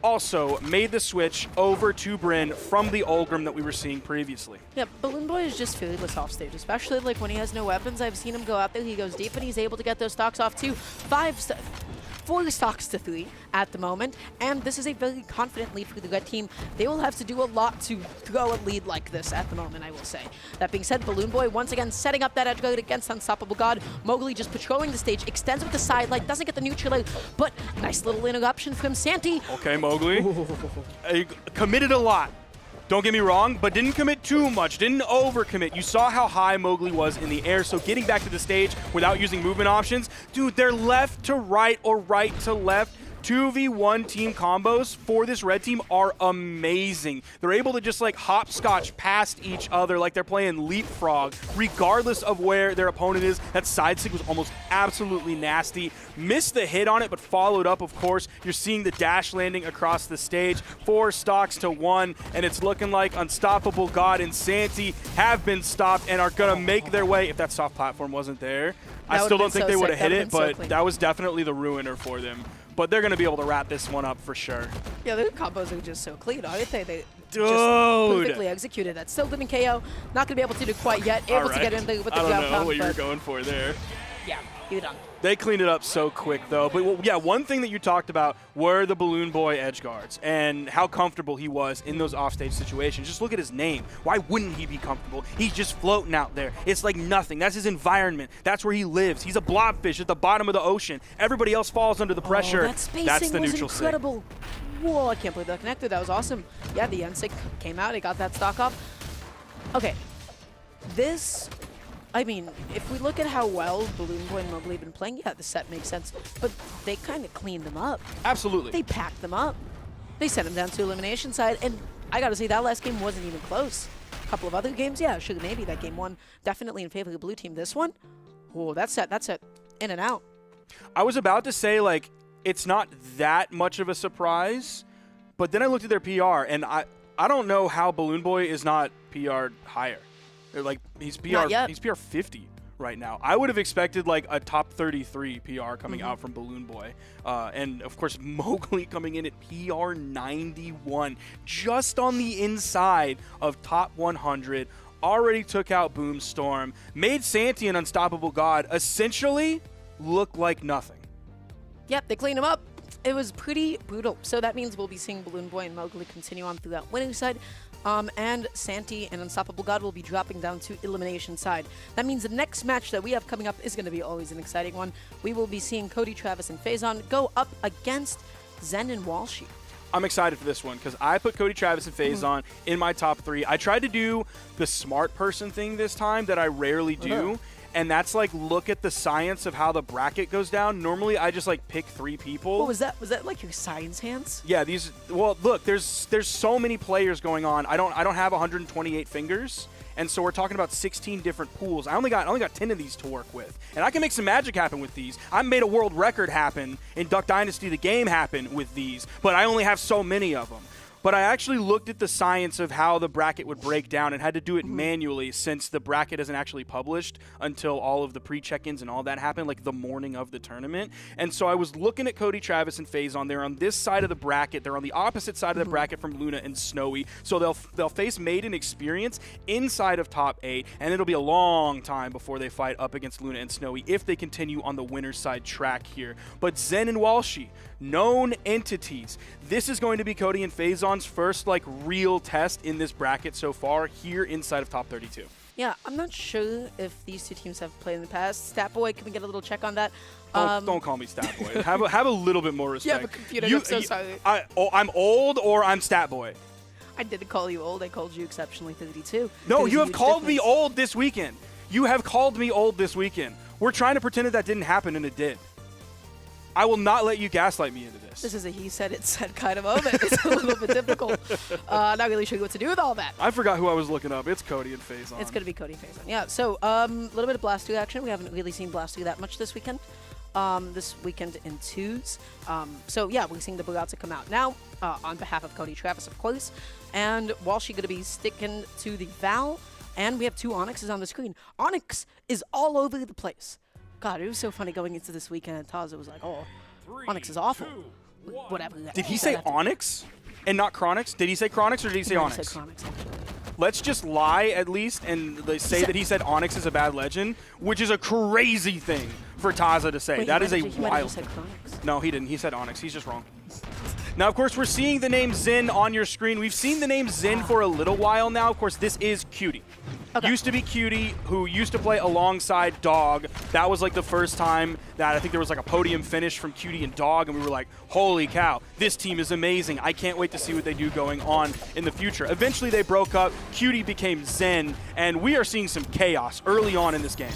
Also made the switch over to Bryn from the Ulgrim that we were seeing previously. Yeah, Balloon Boy is just fearless off stage, especially like when he has no weapons. I've seen him go out there, he goes deep, and he's able to get those stocks off too. 4 stocks to 3 at the moment, and this is a very confident lead for the red team. They will have to do a lot to throw a lead like this at the moment, I will say. That being said, Balloon Boy once again setting up that edge guard against Unstoppable God. Mowgli just patrolling the stage, extends with the side light, doesn't get the neutral, but nice little interruption from Santi. Okay, Mowgli. Committed a lot. Don't get me wrong, but didn't commit too much, didn't overcommit. You saw how high Mowgli was in the air, so getting back to the stage without using movement options, dude, they're left to right or right to left. 2v1 team combos for this red team are amazing. They're able to just like hopscotch past each other like they're playing leapfrog, regardless of where their opponent is. That side stick was almost absolutely nasty. Missed the hit on it, but followed up, of course. You're seeing the dash landing across the stage. 4 stocks to 1, and it's looking like Unstoppable God and Santi have been stopped and are gonna make their way. If that soft platform wasn't there, I still don't think they would have hit it, but that was definitely the ruiner for them. But they're going to be able to wrap this one up for sure. Yeah, their combos are just so clean, aren't they? They Dude. just perfectly executed. That still didn't KO. Not going to be able to do quite yet. Able to get in there with the ground I don't know pound, what you were but going for there. yeah, you're done. They cleaned it up so quick, though. But well, yeah, one thing that you talked about were the Balloon Boy edge guards and how comfortable he was in those offstage situations. Just look at his name. Why wouldn't he be comfortable? He's just floating out there. It's like nothing. That's his environment. That's where he lives. He's a blobfish at the bottom of the ocean. Everybody else falls under the pressure. Oh, that spacing That's the was neutral sig. incredible. Whoa, I can't believe that connected. That was awesome. Yeah, the N-Sig came out. He got that stock off. Okay. This... I mean, if we look at how well Balloon Boy and Mowgli have been playing, yeah, the set makes sense. But they kind of cleaned them up. Absolutely. They packed them up. They sent them down to elimination side, and I gotta say, that last game wasn't even close. A couple of other games, yeah, sure, maybe that game one, definitely in favor of the blue team. This one, oh, that's set in and out. I was about to say, like, it's not that much of a surprise, but then I looked at their PR, and I don't know how Balloon Boy is not PR'd higher. Like, he's PR 50 right now. I would have expected like a top 33 PR coming out from Balloon Boy. And of course, Mowgli coming in at PR 91, just on the inside of top 100. Already took out Boomstorm, made Santi and Unstoppable God essentially look like nothing. Yep, they cleaned him up. it was pretty brutal. So that means we'll be seeing Balloon Boy and Mowgli continue on through that winning side. And Santi and Unstoppable God will be dropping down to elimination side. That means the next match that we have coming up is going to be always an exciting one. We will be seeing Cody, Travis, and Faison go up against Zen and Walshy. I'm excited for this one because I put Cody, Travis, and FaZe in my top 3. I tried to do the smart person thing this time that I rarely do, and that's like look at the science of how the bracket goes down. Normally, I just like pick 3 people. What was that? Was that like your science hands? Yeah, these. Well, look, there's so many players going on. I don't have 128 fingers. And so we're talking about 16 different pools. I only got 10 of these to work with. And I can make some magic happen with these. I made a world record happen in Duck Dynasty, the game happen with these, but I only have so many of them. But I actually looked at the science of how the bracket would break down and had to do it manually since the bracket isn't actually published until all of the pre-check-ins and all that happened, like the morning of the tournament. And so I was looking at Cody, Travis, and FaZe. They're on this side of the bracket. They're on the opposite side of the bracket from Luna and Snowy. So they'll face Maiden Experience inside of top 8, and it'll be a long time before they fight up against Luna and Snowy if they continue on the winner's side track here. But Zen and Walshy, known entities. This is going to be Cody and Faison's first like real test in this bracket so far here inside of top 32. Yeah, I'm not sure if these two teams have played in the past. Statboy, can we get a little check on that? Don't call me Statboy. have a little bit more respect. Yeah, but computer, I'm so sorry. I'm old or I'm Statboy. I didn't call you old. I called you exceptionally 32. No, you have called me old this weekend. You have called me old this weekend. We're trying to pretend that didn't happen, and it did. I will not let you gaslight me into this. This is a he said, it said kind of moment. It's a little bit difficult. Not really sure what to do with all that. I forgot who I was looking up. It's Cody and Faison. It's going to be Cody and Faison. Yeah, so a little bit of Blast 2 action. We haven't really seen Blast 2 that much this weekend. This weekend in 2s. So, yeah, we're seeing the Brawlhalla come out now on behalf of Cody Travis, of course. And Walshy going to be sticking to the Val. And we have 2 Onyxes on the screen. Onyx is all over the place. God, it was so funny going into this weekend, and Taza was like, oh, Onyx is awful. Whatever. Did he say Onyx and not Chronix? Did he say Chronix or did he say Onyx? He said Chronix, actually. Let's just lie at least and say that he said Onyx is a bad legend, which is a crazy thing for Taza to say. Wait, that is a he might have wild just said Chronix. No, he didn't. He said Onyx. He's just wrong. Now, of course, we're seeing the name Zin on your screen. We've seen the name Zin for a little while now. Of course, this is Cutie. Okay. Used to be Cutie, who used to play alongside Dog. That was like the first time that I think there was like a podium finish from Cutie and Dog, and we were like, holy cow, this team is amazing. I can't wait to see what they do going on in the future. Eventually, they broke up. Cutie became Zen, and we are seeing some chaos early on in this game.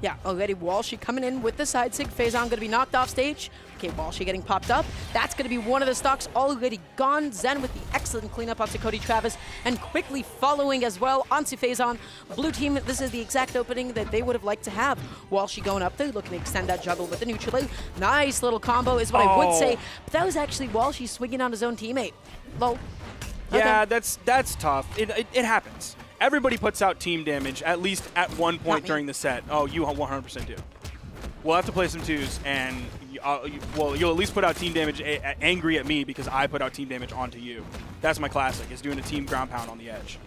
Yeah, already Walshy coming in with the side sig. Faison going to be knocked off stage. Okay, Walshy getting popped up. That's going to be one of the stocks already gone. Zen with the excellent cleanup onto Cody Travis and quickly following as well onto Faison. Blue team, this is the exact opening that they would have liked to have. Walshy going up there, looking to extend that juggle with the neutral A. Nice little combo is what I would say. But that was actually Walshy swinging on his own teammate. Lol. Yeah, Okay. that's tough. It happens. Everybody puts out team damage at least at one point during the set. Oh, you 100% do. We'll have to play some 2s, and you'll at least put out team damage angry at me because I put out team damage onto you. That's my classic, is doing a team ground pound on the edge.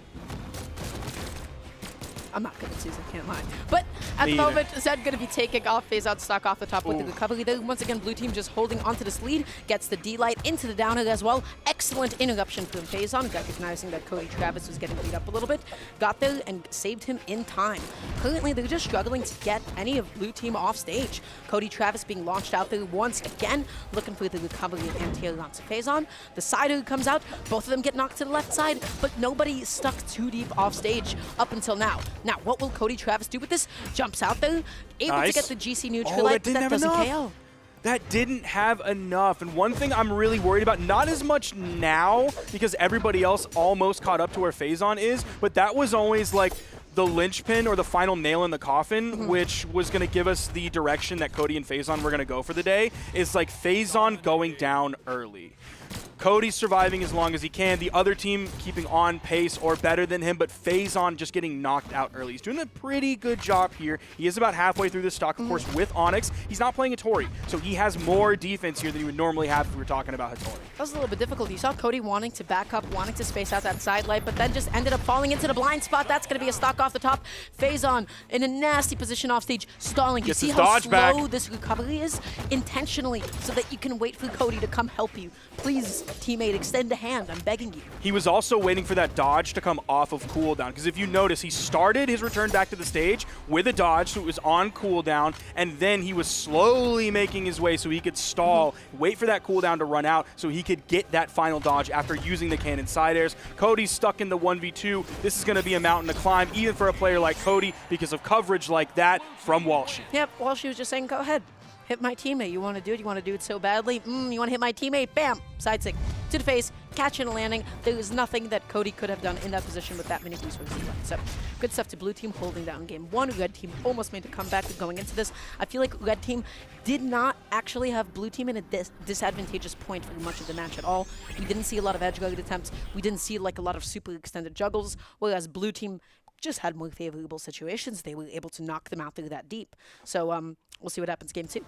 I'm not good at Susan, I can't lie. But at the moment, Zed going to be taking off Faison stock off the top with the recovery there. Once again, blue team just holding onto this lead. Gets the D-Light into the down air as well. Excellent interruption from Faison, recognizing that Cody Travis was getting beat up a little bit. Got there and saved him in time. Currently, they're just struggling to get any of blue team off stage. Cody Travis being launched out there once again, looking for the recovery and anti-air onto Faison. The sider comes out. Both of them get knocked to the left side, but nobody stuck too deep off stage up until now. Now, what will Cody Travis do with this? Jumps out there, able to get the GC neutralized, but that doesn't KO. That didn't have enough. And one thing I'm really worried about, not as much now, because everybody else almost caught up to where Faison is, but that was always like the linchpin or the final nail in the coffin, which was going to give us the direction that Cody and Faison were going to go for the day, is like Faison going down early. Cody's surviving as long as he can. The other team keeping on pace or better than him, but Faison just getting knocked out early. He's doing a pretty good job here. He is about halfway through the stock, of course, with Onyx. He's not playing Hattori, so he has more defense here than he would normally have if we were talking about Hattori. That was a little bit difficult. You saw Cody wanting to back up, wanting to space out that side light, but then just ended up falling into the blind spot. That's going to be a stock off the top. Faison in a nasty position off stage, stalling. You Gets see his how dodge slow back. this recovery is? Intentionally, so that you can wait for Cody to come help you. Please, teammate, extend a hand. I'm begging you. He was also waiting for that dodge to come off of cooldown, because if you notice, he started his return back to the stage with a dodge, so it was on cooldown, and then he was slowly making his way so he could stall, wait for that cooldown to run out so he could get that final dodge after using the cannon side airs. Cody's stuck in the 1v2. This is going to be a mountain to climb, even for a player like Cody, because of coverage like that from Walshy. Yep, Walshy was just saying, go ahead. Hit my teammate. You want to do it? You want to do it so badly? You want to hit my teammate? Bam! Side stick to the face, catch and a landing. There was nothing that Cody could have done in that position with that many resources left. So good stuff to blue team holding down game one. Red team almost made a comeback going into this. I feel like red team did not actually have blue team in a disadvantageous point for much of the match at all. We didn't see a lot of edge guard attempts. We didn't see like a lot of super extended juggles, whereas blue team just had more favorable situations. They were able to knock them out through that deep. So we'll see what happens game two.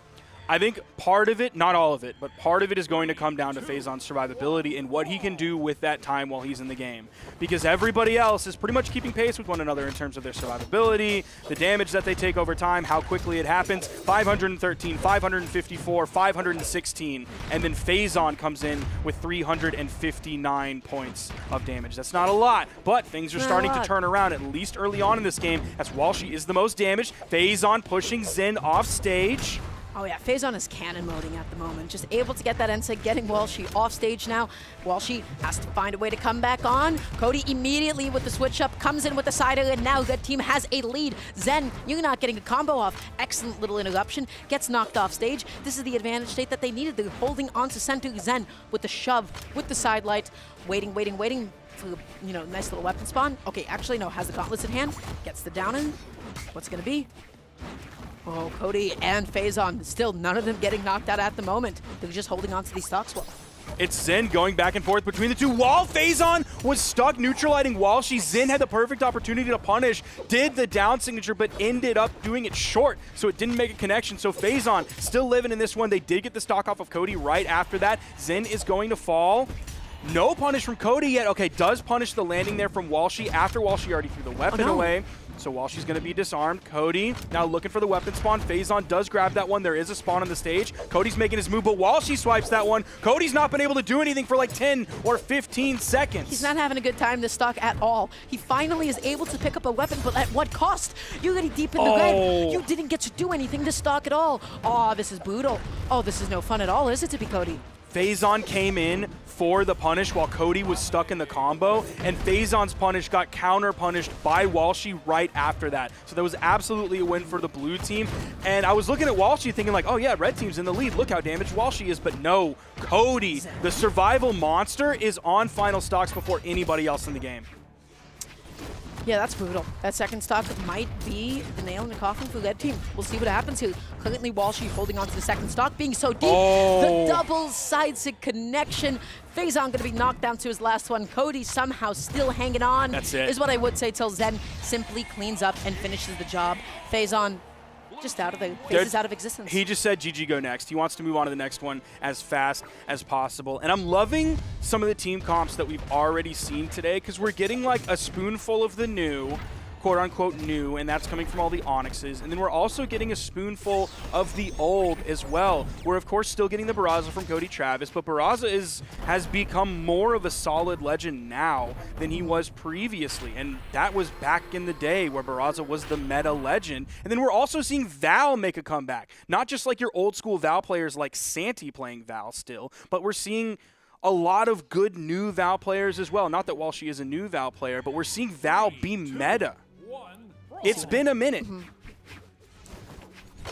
I think part of it, not all of it, but part of it is going to come down to Faison's survivability and what he can do with that time while he's in the game. Because everybody else is pretty much keeping pace with one another in terms of their survivability, the damage that they take over time, how quickly it happens. 513, 554, 516, and then Faison comes in with 359 points of damage. That's not a lot, but things are starting to turn around, at least early on in this game, as Walshy is the most damaged. Faison pushing Zen off stage. Oh yeah, Faison is cannon moding at the moment. Just able to get that inside, getting Walshy off stage now. Walshy has to find a way to come back on. Cody immediately with the switch up, comes in with the sider, and now that team has a lead. Zen, you're not getting a combo off. Excellent little interruption, gets knocked off stage. This is the advantage state that they needed. They're holding on to center. Zen with the shove, with the side light, waiting for, you know, nice little weapon spawn. Okay, actually no, has the gauntlets in hand, gets the down in. What's it gonna be? Oh, Cody and Faison, still none of them getting knocked out at the moment. They're just holding on to these stocks well. It's Zen going back and forth between the two. While Faison was stuck neutralizing Walshy, Zen had the perfect opportunity to punish, did the down signature, but ended up doing it short, so it didn't make a connection. So Faison still living in this one. They did get the stock off of Cody right after that. Zen is going to fall. No punish from Cody yet. Okay, does punish the landing there from Walshy after Walshy already threw the weapon away. So Walshy's going to be disarmed. Cody now looking for the weapon spawn. Faison does grab that one. There is a spawn on the stage. Cody's making his move, but Walshy swipes that one. Cody's not been able to do anything for like 10 or 15 seconds. He's not having a good time this stock at all. He finally is able to pick up a weapon, but at what cost? You're already deep in the red. You didn't get to do anything this stock at all. Oh, this is brutal. Oh, this is no fun at all, is it, to be Cody? Faison came in for the punish while Cody was stuck in the combo, and Faison's punish got counter-punished by Walshy right after that. So that was absolutely a win for the blue team. And I was looking at Walshy thinking like, oh yeah, red team's in the lead. Look how damaged Walshy is. But no, Cody, the survival monster, is on final stocks before anybody else in the game. Yeah, that's brutal. That second stock might be the nail in the coffin for red team. We'll see what happens here. Currently, Walshy holding on to the second stock, being so deep. The double side stick connection. Faison going to be knocked down to his last one. Cody somehow still hanging on. That's it. Is what I would say till Zen simply cleans up and finishes the job. Faison just out of the faces out of existence. He just said GG go next. He wants to move on to the next one as fast as possible. And I'm loving some of the team comps that we've already seen today, because we're getting like a spoonful of the new, quote unquote new, and that's coming from all the Onyxes. And then we're also getting a spoonful of the old as well. We're of course still getting the Barraza from Cody Travis, but Barraza has become more of a solid legend now than he was previously. And that was back in the day where Barraza was the meta legend. And then we're also seeing Val make a comeback. Not just like your old school Val players like Santi playing Val still, but we're seeing a lot of good new Val players as well. Not that Walshy is a new Val player, but we're seeing Val be meta. It's been a minute.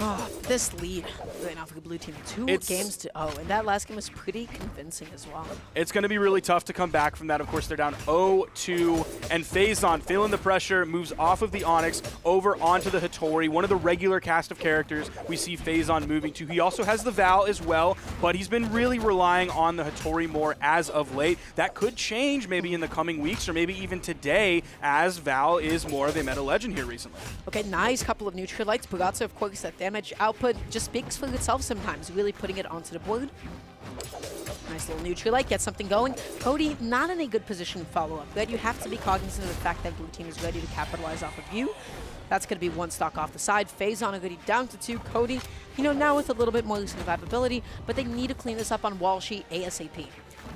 Oh, this lead right now for the blue team. Two games to and that last game was pretty convincing as well. It's going to be really tough to come back from that. Of course, they're down 0-2, and Phazon, feeling the pressure, moves off of the Onyx over onto the Hattori, one of the regular cast of characters we see Phazon moving to. He also has the Val as well, but he's been really relying on the Hattori more as of late. That could change maybe in the coming weeks or maybe even today, as Val is more of a meta legend here recently. Okay, nice couple of neutralites. Pugazzo, of course, that damage output just speaks for itself sometimes, really putting it onto the board. Nice little neutralite, get something going. Cody, not in a good position to follow up. But you have to be cognizant of the fact that blue team is ready to capitalize off of you. That's going to be one stock off the side. Phazon already down to 2. Cody, now with a little bit more survivability, but they need to clean this up on Walshy ASAP.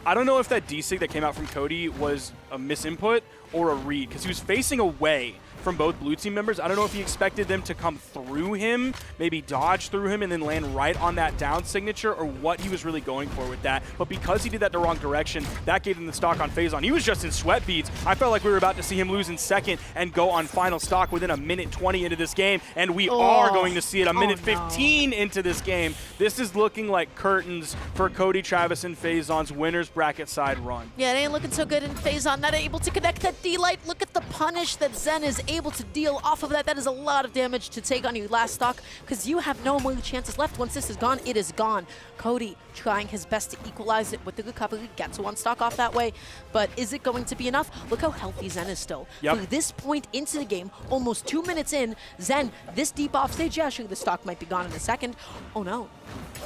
I don't know if that D-Sig that came out from Cody was a misinput or a read, because he was facing away from both blue team members. I don't know if he expected them to come through him, maybe dodge through him and then land right on that down signature, or what he was really going for with that. But because he did that the wrong direction, that gave him the stock on Phazon. He was just in sweat beads. I felt like we were about to see him lose in second and go on final stock within a minute 20 into this game, and we are going to see it a minute 15 into this game. This is looking like curtains for Cody, Travis, and Phazon's winners bracket side run. Yeah, it ain't looking so good in Phazon, not able to connect that D-Light. Look at the punish that Zen is able to deal off of that. That is a lot of damage to take on your last stock, because you have no more chances left. Once this is gone, it is gone. Cody trying his best to equalize it with the recovery, gets one stock off that way, but is it going to be enough? Look how healthy Zen is still. Yep. For this point into the game, almost 2 minutes in, Zen, this deep off stage, yeah, sure, the stock might be gone in a second. Oh no.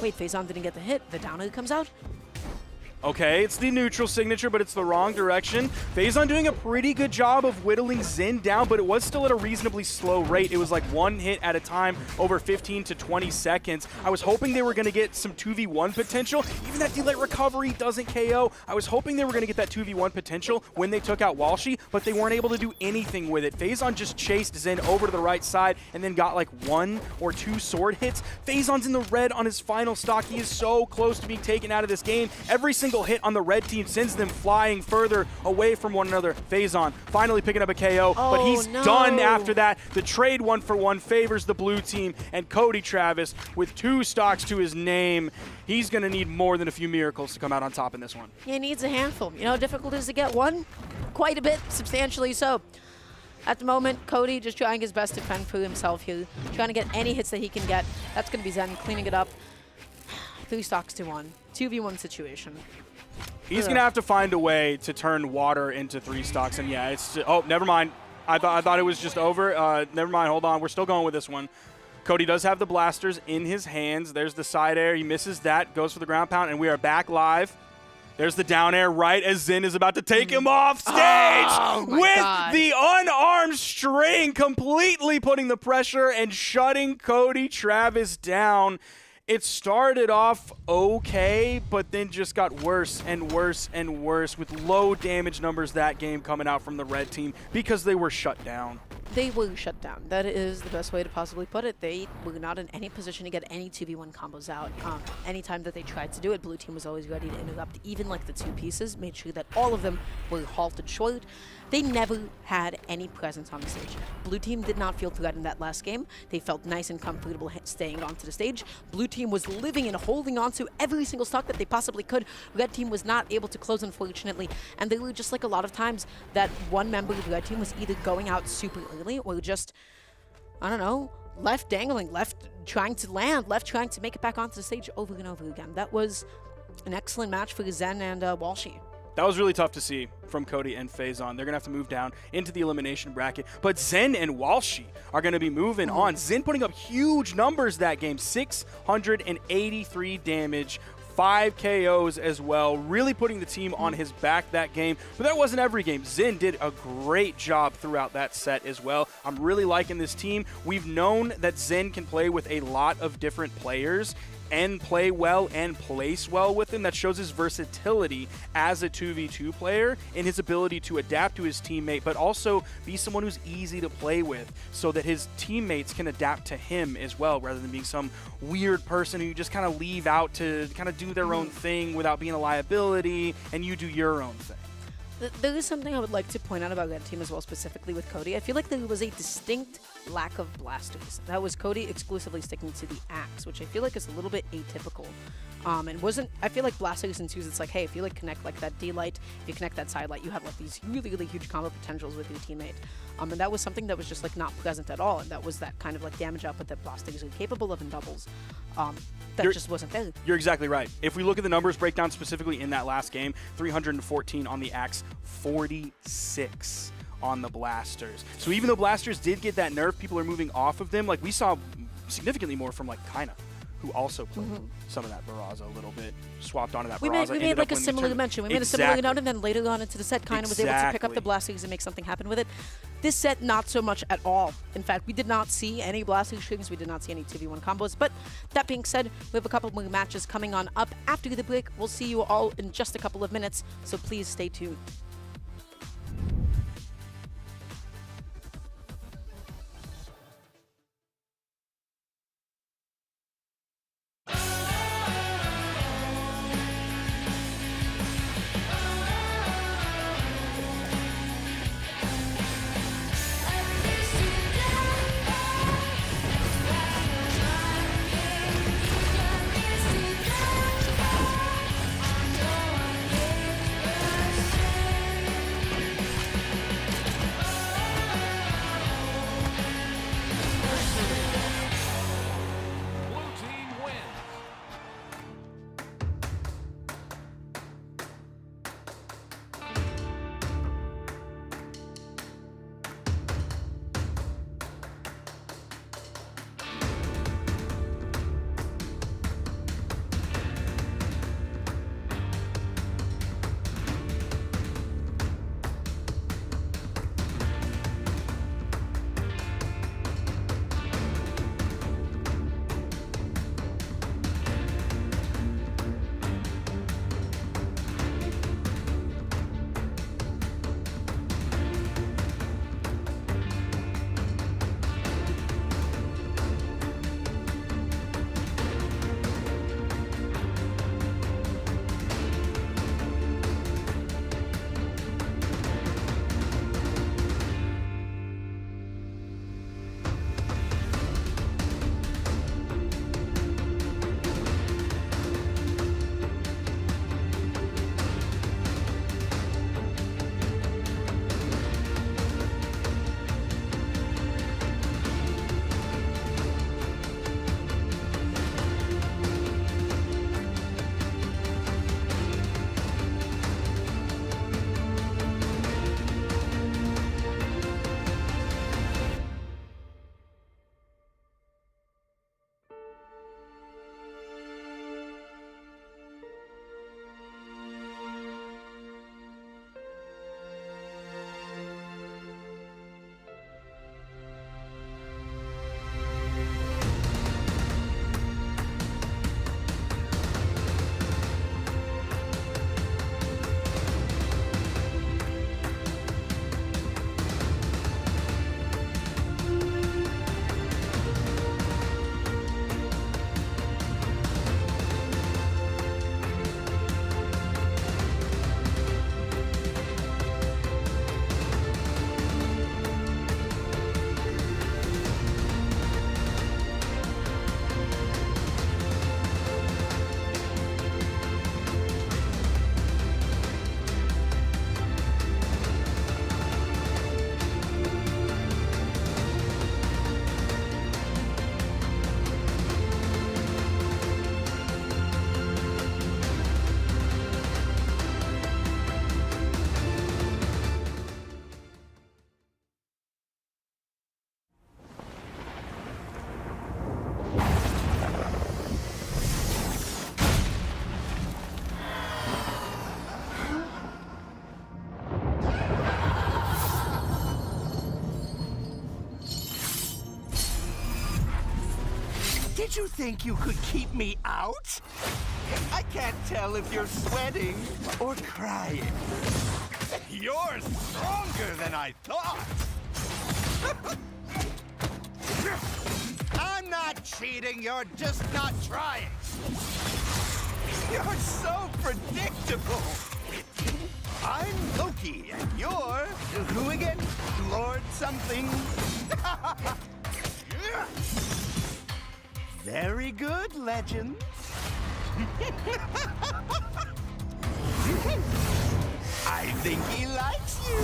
Wait, Phazon didn't get the hit. The downer comes out. Okay, it's the neutral signature, but it's the wrong direction. Phazon doing a pretty good job of whittling Xin down, but it was still at a reasonably slow rate. It was like one hit at a time over 15 to 20 seconds. I was hoping they were going to get some 2v1 potential. Even that delay recovery doesn't KO. I was hoping they were going to get that 2v1 potential when they took out Walshy, but they weren't able to do anything with it. Phazon just chased Xin over to the right side and then got like 1 or 2 sword hits. Phazon's in the red on his final stock. He is so close to being taken out of this game. Every single hit on the red team sends them flying further away from one another. Phazon finally picking up a KO, but he's done after that. The trade 1-for-1 favors the blue team, and Cody Travis with 2 stocks to his name. He's going to need more than a few miracles to come out on top in this one. He needs a handful. You know how difficult it is to get one? Quite a bit, substantially so. At the moment, Cody just trying his best to fend for himself here, trying to get any hits that he can get. That's going to be Zen cleaning it up. 3 stocks to 1. 2v1 situation. He's going to have to find a way to turn water into 3 stocks. And yeah, it's just, oh, never mind. I thought it was just over. Never mind. Hold on. We're still going with this one. Cody does have the blasters in his hands. There's the side air. He misses that. Goes for the ground pound, and we are back live. There's the down air right as Zin is about to take him off stage with the unarmed string, completely putting the pressure and shutting Cody Travis down. It started off okay, but then just got worse and worse and worse with low damage numbers that game coming out from the red team because they were shut down. They were shut down. That is the best way to possibly put it. They were not in any position to get any 2v1 combos out. Anytime that they tried to do it, blue team was always ready to interrupt. Even like the 2 pieces, made sure that all of them were halted short. They never had any presence on the stage. Blue team did not feel threatened that last game. They felt nice and comfortable staying onto the stage. Blue team was living and holding on to every single stock that they possibly could. Red team was not able to close, unfortunately. And they were just like a lot of times that one member of the red team was either going out super early or just, I don't know, left dangling, left trying to land, left trying to make it back onto the stage over and over again. That was an excellent match for Zen and Walshy. That was really tough to see from Cody and Phazon. They're going to have to move down into the elimination bracket. But Zen and Walshy are going to be moving on. Zen putting up huge numbers that game. 683 damage, 5 KOs as well. Really putting the team on his back that game. But that wasn't every game. Zen did a great job throughout that set as well. I'm really liking this team. We've known that Zen can play with a lot of different players and play well and place well with him. That shows his versatility as a 2v2 player and his ability to adapt to his teammate, but also be someone who's easy to play with so that his teammates can adapt to him as well, rather than being some weird person who you just kind of leave out to kind of do their own thing without being a liability, and you do your own thing. There is something I would like to point out about Red Team as well, specifically with Cody. I feel like there was a distinct lack of blasters. That was Cody exclusively sticking to the axe, which I feel like is a little bit atypical. And wasn't, I feel like blasters and twos, it's like, hey, if you like connect like that D-light, if you connect that side light, you have like these really, really huge combo potentials with your teammate. And that was something that was just like not present at all. And that was that kind of like damage output that blasters are capable of in doubles. That just wasn't there. You're exactly right. If we look at the numbers breakdown specifically in that last game, 314 on the axe, 46 on the blasters. So even though blasters did get that nerf, people are moving off of them. Like we saw significantly more from like Kaina, who also played some of that Barraza a little bit, swapped onto that Barraza. We made like a similar dimension. We made a similar note, and then later on into the set, Kaina was able to pick up the blasters and make something happen with it. This set, not so much at all. In fact, we did not see any blaster strings. We did not see any 2v1 combos. But that being said, we have a couple more matches coming on up after the break. We'll see you all in just a couple of minutes, so please stay tuned. Did you think you could keep me out? I can't tell if you're sweating or crying. You're stronger than I thought. I'm not cheating, you're just not trying. You're so predictable. I'm located Lampy, and you're who again? Lord something? Very good, legend. I think he likes you.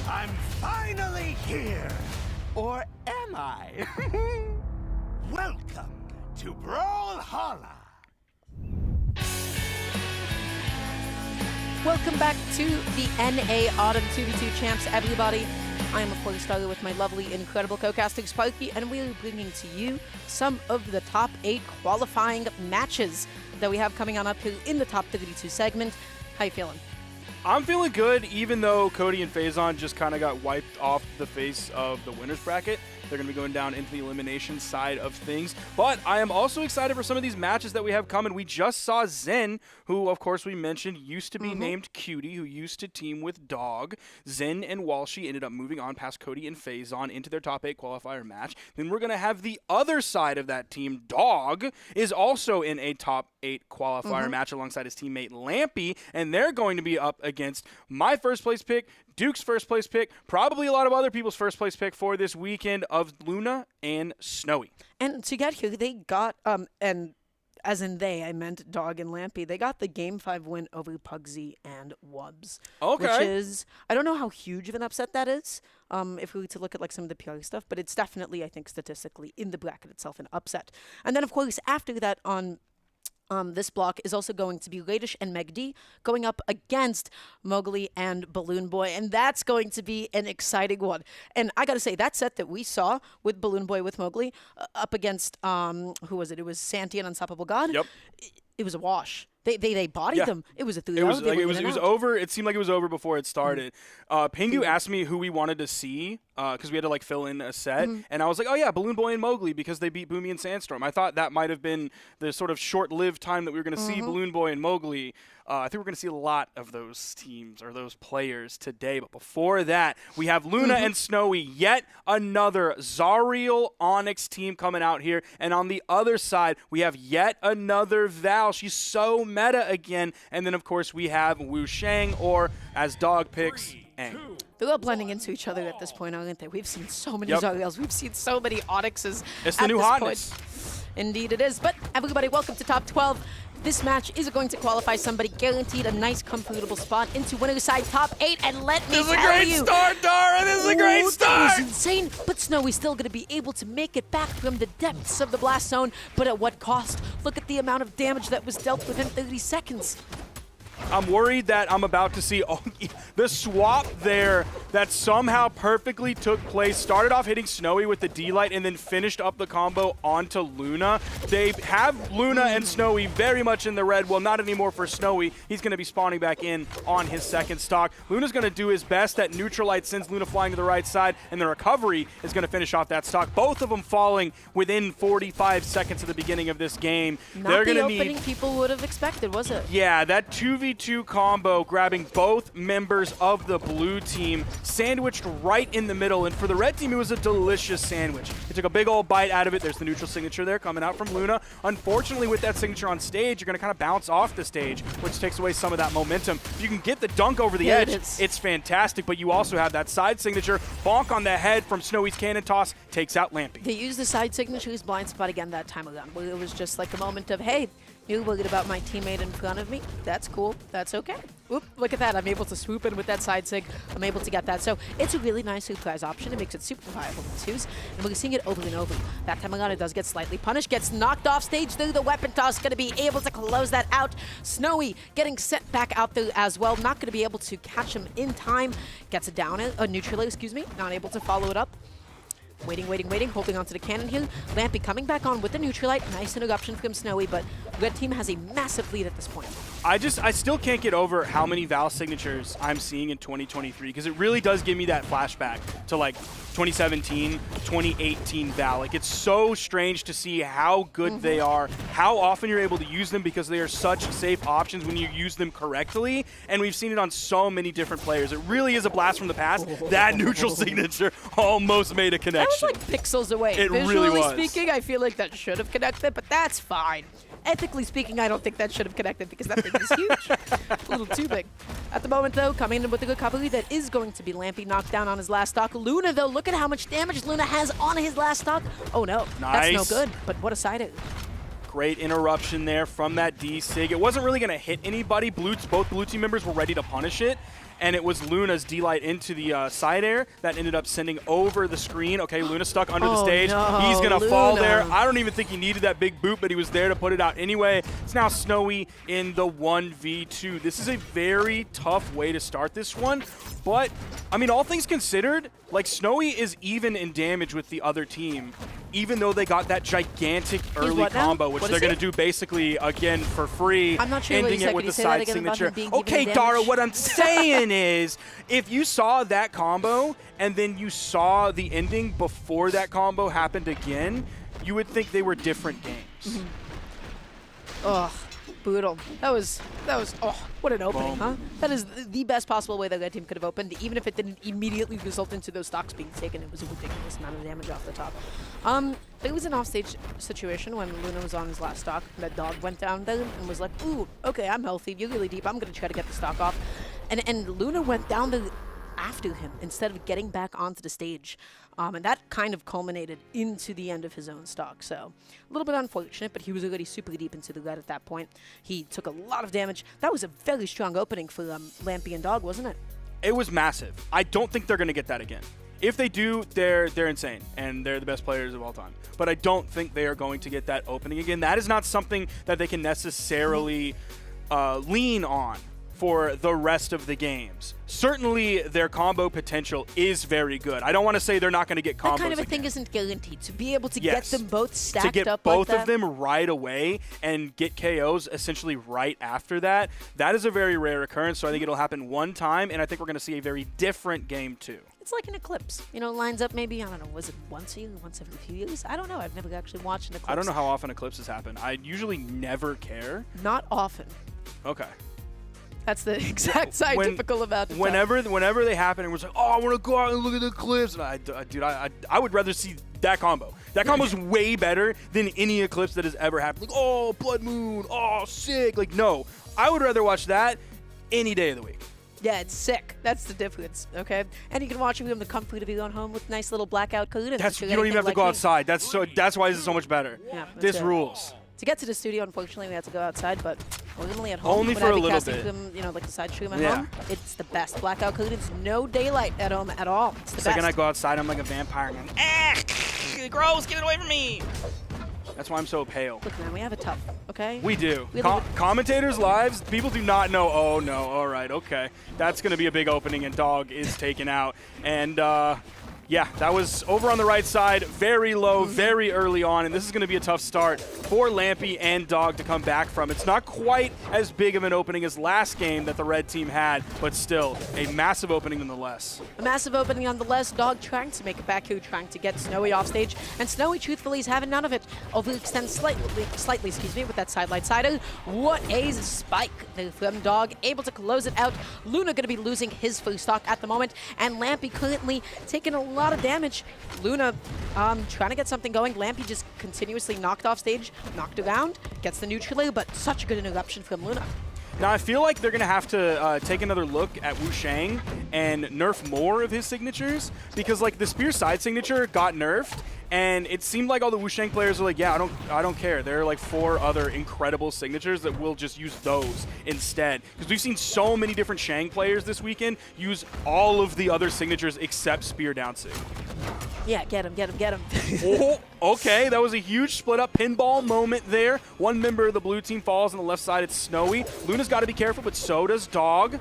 I'm finally here. Or am I? Welcome to Brawlhalla. Welcome back to the NA Autumn 2v2 Champs, everybody. I am, of course, started with my lovely, incredible co-caster, Sparky, and we're bringing to you some of the top 8 qualifying matches that we have coming on up here in the top 32 segment. How you feeling? I'm feeling good, even though Cody and Faison just kind of got wiped off the face of the winner's bracket. They're going to be going down into the elimination side of things. But I am also excited for some of these matches that we have coming. We just saw Zen, who, of course, we mentioned used to be named Cutie, who used to team with Dog. Zen and Walshy ended up moving on past Cody and Faison into their top 8 qualifier match. Then we're going to have the other side of that team. Dog is also in a top 8 qualifier match alongside his teammate Lampy, and they're going to be up against my first place pick, Duke's first place pick, probably a lot of other people's first place pick for this weekend of Luna and Snowy. And to get here, they got, and as in they, I meant Dog and Lampy, they got the Game 5 win over Pugsy and Wubs. Okay. Which is, I don't know how huge of an upset that is, if we were to look at like some of the PR stuff, but it's definitely, I think, statistically in the bracket itself an upset. And then, of course, after that on this block is also going to be Radish and Meg D going up against Mowgli and Balloon Boy, and that's going to be an exciting one. And I gotta say, that set that we saw with Balloon Boy with Mowgli up against, who was it? It was Santi and Unstoppable God. Yep. It was a wash. They bodied them. It was a 3-0. It was over. It seemed like it was over before it started. Pingu asked me who we wanted to see because we had to like fill in a set, and I was like, oh yeah, Balloon Boy and Mowgli because they beat Boomy and Sandstorm. I thought that might have been the sort of short-lived time that we were going to see Balloon Boy and Mowgli. I think we're going to see a lot of those teams or those players today. But before that, we have Luna and Snowy, yet another Zariel Onyx team coming out here. And on the other side, we have yet another Val. She's so meta again. And then, of course, we have Wu Shang, or as Dog picks, Aang. They're all blending into each other at this point, aren't they? We've seen so many Zariels. We've seen so many Onyxes. It's the new hotness. Indeed it is. But everybody, welcome to Top 12. This match is going to qualify somebody guaranteed a nice, comfortable spot into winner's side top 8. And let me tell you, this is a great start, Dara. This is a great start. That was insane. But Snowy's still going to be able to make it back from the depths of the blast zone. But at what cost? Look at the amount of damage that was dealt within 30 seconds. I'm worried that I'm about to see the swap there that somehow perfectly took place. Started off hitting Snowy with the D-Light and then finished up the combo onto Luna. They have Luna and Snowy very much in the red. Well, not anymore for Snowy. He's going to be spawning back in on his second stock. Luna's going to do his best. That neutral light sends Luna flying to the right side, and the recovery is going to finish off that stock. Both of them falling within 45 seconds of the beginning of this game. Not the opening people would have expected, was it? Yeah, that 2v2 combo grabbing both members of the blue team, sandwiched right in the middle, and for the red team it was a delicious sandwich. It took a big old bite out of it. There's the neutral signature there coming out from Luna. Unfortunately, with that signature on stage, you're going to kind of bounce off the stage, which takes away some of that momentum. If you can get the dunk over the edge, it's fantastic, but you also have that side signature. Bonk on the head from Snowy's cannon toss takes out Lampy. They used the side signature's blind spot again that time around, where it was just like a moment of, hey, you're worried about my teammate in front of me. That's cool. That's okay. Oop, look at that. I'm able to swoop in with that side sig. I'm able to get that. So it's a really nice surprise option. It makes it super viable in twos. And we're seeing it over and over. That time around, it does get slightly punished. Gets knocked off stage through the weapon toss. Going to be able to close that out. Snowy getting sent back out there as well. Not going to be able to catch him in time. Gets it down. A neutral, excuse me. Not able to follow it up. Waiting, holding onto the cannon here. Lampy coming back on with the neutral light. Nice interruption from Snowy, but red team has a massive lead at this point. I still can't get over how many Val signatures I'm seeing in 2023 because it really does give me that flashback to like 2017, 2018 Val. Like, it's so strange to see how good they are, how often you're able to use them because they are such safe options when you use them correctly, and we've seen it on so many different players. It really is a blast from the past. That neutral signature almost made a connection. That was like pixels away. It Visually really was. speaking, I feel like that should have connected, but that's fine. Ethically speaking, I don't think that should have connected because that thing is huge. A little too big. At the moment, though, coming in with a good recovery, that is going to be Lampy knocked down on his last stock. Luna, though, look at how much damage Luna has on his last stock. Oh, no. Nice. That's no good, but what a side out. Great interruption there from that D-Sig. It wasn't really going to hit anybody. Both blue team members were ready to punish it, and it was Luna's D-Light into the side air that ended up sending over the screen. Okay, Luna stuck under the stage. No, He's going to fall Luna. there. I don't even think he needed that big boot, but he was there to put it out anyway. It's now Snowy in the 1v2. This is a very tough way to start this one, but, I mean, all things considered, like, Snowy is even in damage with the other team, even though they got that gigantic early combo, which they're going to do basically again for free, I'm not sure ending it with the side signature. Okay, Dara, what I'm saying is, if you saw that combo and then you saw the ending before that combo happened again, you would think they were different games. Ugh, brutal. That was, oh, what an opening, huh? That is the best possible way that team could have opened, even if it didn't immediately result into those stocks being taken. It was a ridiculous amount of damage off the top. It was an offstage situation when Luna was on his last stock. That dog went down there and was like, ooh, okay, I'm healthy, you're really deep, I'm gonna try to get the stock off. And Luna went down there after him instead of getting back onto the stage. And that kind of culminated into the end of his own stock. So a little bit unfortunate, but he was already super deep into the red at that point. He took a lot of damage. That was a very strong opening for Lampy and Dog, wasn't it? It was massive. I don't think they're going to get that again. If they do, they're insane, and they're the best players of all time. But I don't think they are going to get that opening again. That is not something that they can necessarily lean on for the rest of the games. Certainly, their combo potential is very good. I don't want to say they're not going to get combos. That kind of a again. thing isn't guaranteed. To be able to get them both stacked up to get like both that. of them right away and get KOs essentially right after that, that is a very rare occurrence. So I think it'll happen one time, and I think we're going to see a very different game too. It's like an eclipse. You know, lines up maybe, I don't know, was it once a year, once every few years? I don't know. I've never actually watched an eclipse. I don't know how often eclipses happen. I usually never care. Not often. Okay. That's the exact scientific amount of whenever they happen, and we're like, oh, I want to go out and look at the eclipse. And I would rather see that combo. That combo's way better than any eclipse that has ever happened. Like, oh, blood moon, oh, sick. Like, no, I would rather watch that any day of the week. Yeah, it's sick. That's the difference, okay? And you can watch it from the comfort of your own home with nice little blackout curtains. You don't even have to go outside. That's why this is so much better. Yeah, this rules. To get to the studio, unfortunately, we had to go outside, but only at home. Only for a little bit. From, you know, like the side stream at home, it's the best. Blackout curtains, no daylight at home at all. It's the best. Second I go outside, I'm like a vampire. And I'm, gross, get it away from me. That's why I'm so pale. Look, man, we have it tough, okay? We do. Commentators' lives, people do not know, oh, no, all right, okay. That's going to be a big opening, and Dog is taken out. And, yeah, that was over on the right side, very low, very early on, and this is going to be a tough start for Lampy and Dog to come back from. It's not quite as big of an opening as last game that the red team had, but still a massive opening nonetheless. A massive opening nonetheless. Dog trying to make it back here, trying to get Snowy off stage, and Snowy, truthfully, is having none of it. Overextends slightly, with that sidelight sider. What a spike from Dog, able to close it out. Luna going to be losing his free stock at the moment, and Lampy currently taking a lot of damage. Luna trying to get something going. Lampy just continuously knocked off stage, knocked around, gets the neutral, but such a good interruption from Luna. Now, I feel like they're going to have to take another look at Wu Shang and nerf more of his signatures, because like the spear side signature got nerfed, and it seemed like all the Wu Shang players were like, yeah, I don't care. There are like 4 other incredible signatures that we'll just use those instead. Because we've seen so many different Shang players this weekend use all of the other signatures except spear down sig. Yeah, get him, get him, get him. Oh, okay, that was a huge split-up pinball moment there. One member of the blue team falls on the left side. It's Snowy. Luna's got to be careful, but so does Dog.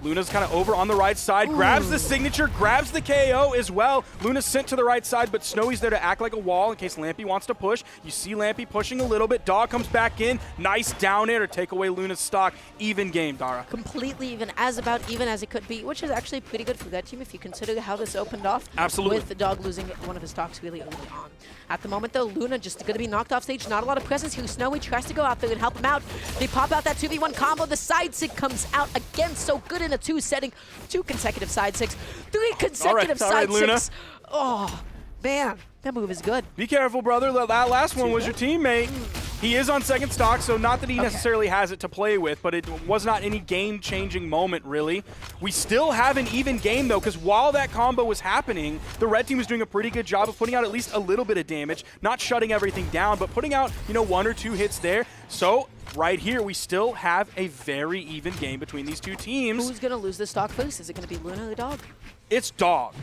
Luna's kind of over on the right side, grabs the signature, grabs the KO as well. Luna's sent to the right side, but Snowy's there to act like a wall in case Lampy wants to push. You see Lampy pushing a little bit. Dog comes back in. Nice down air to take away Luna's stock. Even game, Dara. Completely even, about even as it could be, which is actually pretty good for that team if you consider how this opened off. Absolutely. With the Dog losing one of his stocks really early on. At the moment, though, Luna just going to be knocked off stage. Not a lot of presence here. Snowy tries to go out there and help him out. They pop out that 2v1 combo. The side sig comes out again. So good in a 2 setting. 2 consecutive side sigs. 3 consecutive side sigs. Oh, man. That move is good. Be careful, brother. That last one was your teammate. He is on second stock, so not that he necessarily has it to play with, but it was not any game-changing moment, really. We still have an even game, though, because while that combo was happening, the red team was doing a pretty good job of putting out at least a little bit of damage, not shutting everything down, but putting out, 1 or 2 hits there. So right here, we still have a very even game between these two teams. Who's going to lose this stock first? Is it going to be Luna or the Dog? It's Dog.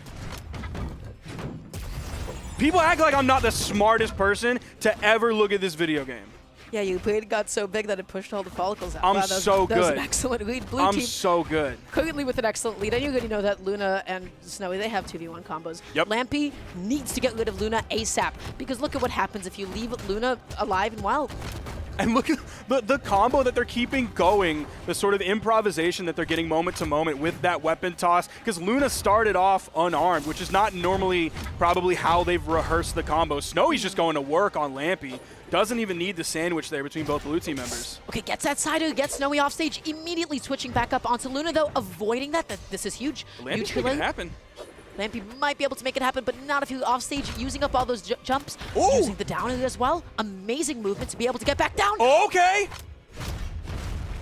People act like I'm not the smartest person to ever look at this video game. Yeah, your brain got so big that it pushed all the follicles out. I'm wow, so that was good. an excellent lead. Blue I'm team so good. currently with an excellent lead. And you already know that Luna and Snowy, they have 2v1 combos. Yep. Lampy needs to get rid of Luna ASAP because look at what happens if you leave Luna alive and well. And look at the combo that they're keeping going, the sort of improvisation that they're getting moment to moment with that weapon toss, because Luna started off unarmed, which is not normally probably how they've rehearsed the combo. Snowy's just going to work on Lampy. Doesn't even need the sandwich there between both blue team members. Okay, gets that side, gets Snowy off stage, immediately switching back up onto Luna, though, avoiding that. This is huge. Lampy's Huge making it delay. happen. Lampy might be able to make it happen, but not if you're off stage, using up all those jumps, Ooh. using the down air as well. Amazing movement to be able to get back down. Okay.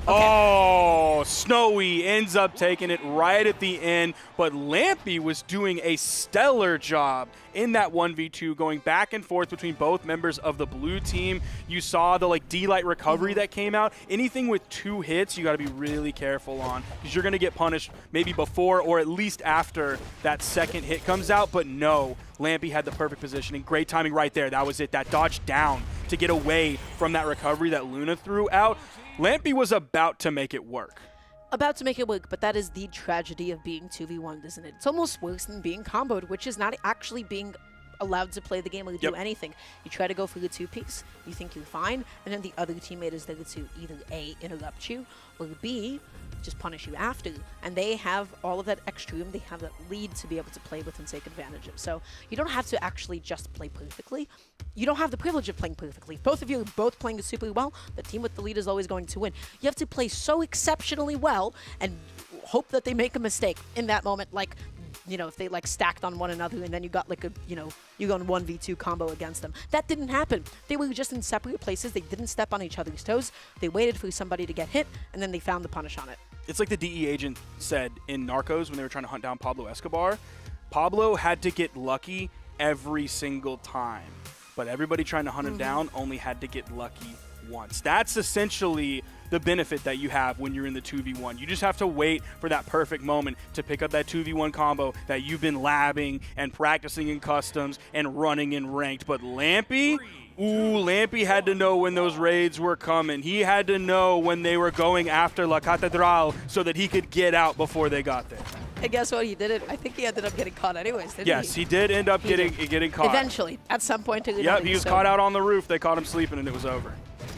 Oh, Snowy ends up taking it right at the end, but Lampy was doing a stellar job in that 1v2, going back and forth between both members of the blue team. You saw the D-Light recovery that came out. Anything with 2 hits, you got to be really careful on, because you're going to get punished maybe before or at least after that second hit comes out, but no. Lampy had the perfect positioning. Great timing right there. That was it. That dodge down to get away from that recovery that Luna threw out. Lampy was about to make it work. About to make it work, but that is the tragedy of being 2v1, isn't it? It's almost worse than being comboed, which is not actually being allowed to play the game or do anything. You try to go for the 2-piece, you think you're fine, and then the other teammate is there to either A, interrupt you, or B, just punish you after. And they have all of that extra room, they have that lead to be able to play with and take advantage of. So you don't have to actually just play perfectly. You don't have the privilege of playing perfectly. If both of you are both playing super well, the team with the lead is always going to win. You have to play so exceptionally well and hope that they make a mistake in that moment, like, if they stacked on one another and then you got you go in 1v2 combo against them. That didn't happen. They were just in separate places. They didn't step on each other's toes. They waited for somebody to get hit and then they found the punish on it. It's like the DE agent said in Narcos when they were trying to hunt down Pablo Escobar. Pablo had to get lucky every single time, but everybody trying to hunt him down only had to get lucky once. That's essentially the benefit that you have when you're in the 2v1. You just have to wait for that perfect moment to pick up that 2v1 combo that you've been labbing and practicing in customs and running in ranked. But Lampy, Lampy had to know when those raids were coming. He had to know when they were going after La Catedral so that he could get out before they got there. And guess what? He did it. I think he ended up getting caught anyways, didn't Yes, he? he did end up getting caught. Eventually, at some point. Yep, he was caught out on the roof. They caught him sleeping and it was over.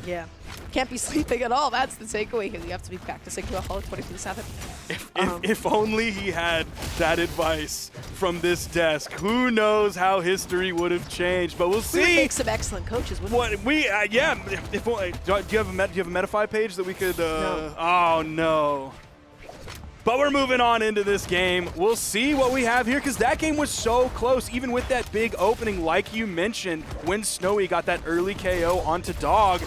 Yeah. Can't be sleeping at all. That's the takeaway here. You have to be practicing Brawlhalla 24/7. If only he had that advice from this desk. Who knows how history would have changed? But we'll We would see. make some excellent coaches, wouldn't we? What we yeah. If only, do you have a Metafy page that we could? No. Oh no. But we're moving on into this game. We'll see what we have here, because that game was so close, even with that big opening, like you mentioned, when Snowy got that early KO onto Dog.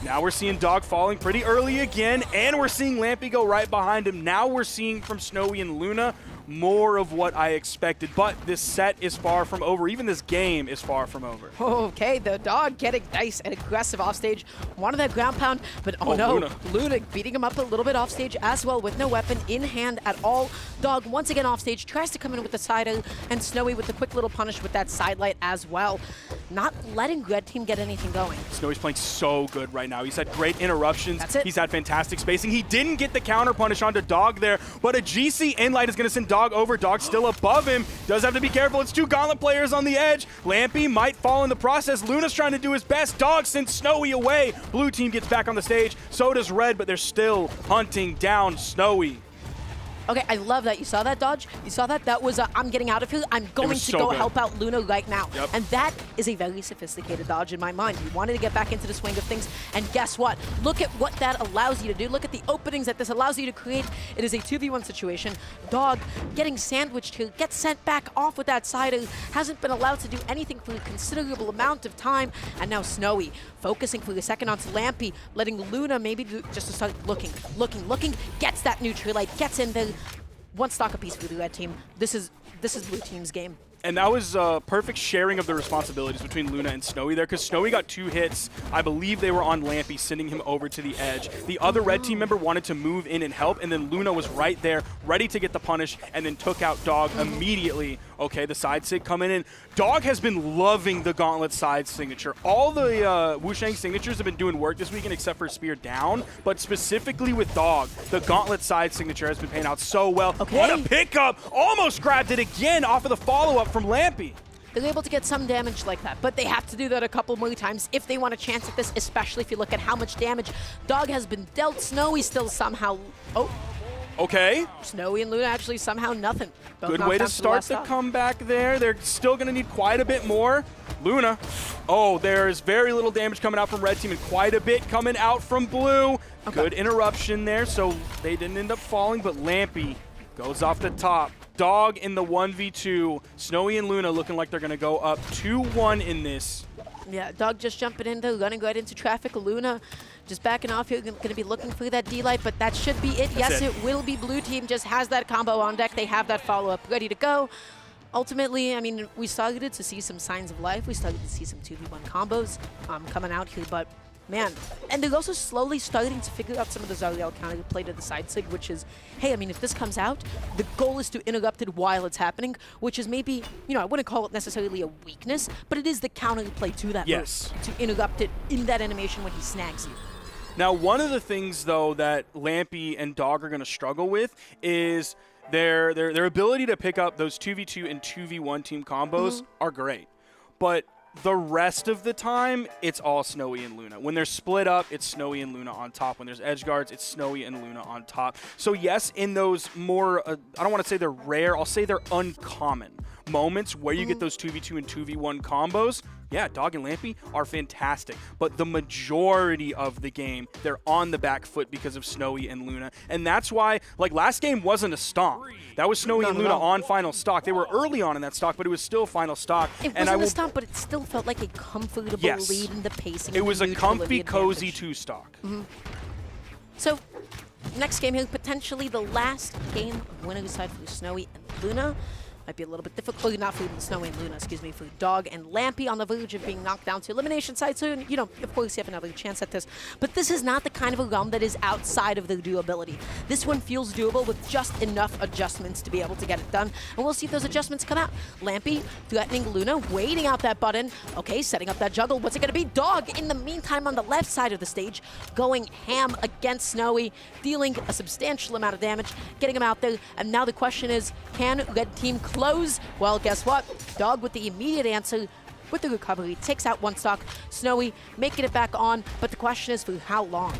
Now we're seeing Dog falling pretty early again, and we're seeing Lampy go right behind him. Now we're seeing from Snowy and Luna more of what I expected, but this set is far from over. Even this game is far from over. Okay, the dog getting nice and aggressive offstage. Wanted that ground pound, but oh no, Luna beating him up a little bit offstage as well with no weapon in hand at all. Dog once again offstage, tries to come in with the side A, and Snowy with the quick little punish with that side light as well. Not letting Red Team get anything going. Snowy's playing so good right now. He's had great interruptions. That's it. He's had fantastic spacing. He didn't get the counter punish onto Dog there, but a GC inlight is going to send Dog over. Dog still above him. Does have to be careful. It's two Gauntlet players on the edge. Lampy might fall in the process. Luna's trying to do his best. Dog sends Snowy away. Blue team gets back on the stage. So does Red, but they're still hunting down Snowy. Okay, I love that. You saw that dodge? You saw that? That was I'm getting out of here. I'm going to go help out Luna right now. Yep. And that is a very sophisticated dodge in my mind. You wanted to get back into the swing of things, and guess what? Look at what that allows you to do. Look at the openings that this allows you to create. It is a 2v1 situation. Dog getting sandwiched here, gets sent back off with that side, hasn't been allowed to do anything for a considerable amount of time, and now Snowy focusing for a second onto Lampy, letting Luna maybe just to start looking, gets that neutral light, gets in there. One stock apiece for the Red Team. This is Blue Team's game. And that was a perfect sharing of the responsibilities between Luna and Snowy there, because Snowy got 2 hits. I believe they were on Lampy, sending him over to the edge. The other Red Team member wanted to move in and help, and then Luna was right there, ready to get the punish, and then took out Dog immediately. Okay, the side sig coming in. Dog has been loving the Gauntlet side signature. All the Wushang signatures have been doing work this weekend except for Spear down, but specifically with Dog, the Gauntlet side signature has been paying out so well. Okay. What a pickup! Almost grabbed it again off of the follow-up from Lampy. They're able to get some damage like that, but they have to do that a couple more times if they want a chance at this, especially if you look at how much damage Dog has been dealt. Snowy still somehow... Oh. Okay. Snowy and Luna actually somehow nothing. Both Good knocked way to down start the stock. comeback there. They're still going to need quite a bit more. Luna. Oh, there's very little damage coming out from Red Team and quite a bit coming out from Blue. Okay. Good interruption there, so they didn't end up falling, but Lampy goes off the top. Dog in the 1v2. Snowy and Luna looking like they're going to go up 2-1 in this. Yeah, Dog just jumping in there, running right into traffic. Luna just backing off here, going to be looking for that D-Light, but that should be it. Yes, it will be Blue Team, just has that combo on deck. They have that follow-up ready to go. Ultimately, I mean, we started to see some signs of life. We started to see some 2v1 combos coming out here, but man, and they're also slowly starting to figure out some of the Zariel counter play to the side sig, which is, hey, I mean, if this comes out, the goal is to interrupt it while it's happening, which is maybe, you know, I wouldn't call it necessarily a weakness, but it is the counter play to that Yes. move, to interrupt it in that animation when he snags you. Now, one of the things, though, that Lampy and Dog are going to struggle with is their ability to pick up those 2v2 and 2v1 team combos are great. But the rest of the time, it's all Snowy and Luna. When they're split up, it's Snowy and Luna on top. When there's edge guards, it's Snowy and Luna on top. So yes, in those more, I don't want to say they're rare, I'll say they're uncommon moments where you get those 2v2 and 2v1 combos, yeah, Dog and Lampy are fantastic. But the majority of the game, they're on the back foot because of Snowy and Luna. And that's why, like, last game wasn't a stomp. That was Snowy and Luna on final stock. They were early on in that stock, but it was still final stock. It wasn't a stomp, but it still felt like a comfortable lead in the pacing. It was a comfy, cozy advantage. 2-stock. So, next game here, potentially the last game winner side for Snowy and Luna. Might be a little bit difficult, not for Snowy and Luna, excuse me, for Dog and Lampy on the verge of being knocked down to elimination side soon. You know, of course you have another chance at this, but this is not the kind of a realm that is outside of their doability. This one feels doable with just enough adjustments to be able to get it done, and we'll see if those adjustments come out. Lampy threatening Luna, waiting out that button. Okay, setting up that juggle. What's it going to be? Dog, in the meantime, on the left side of the stage, going ham against Snowy, dealing a substantial amount of damage, getting him out there, and now the question is, can Red Team close? Well, guess what? Dog with the immediate answer with the recovery takes out one stock. Snowy making it back on, but the question is for how long?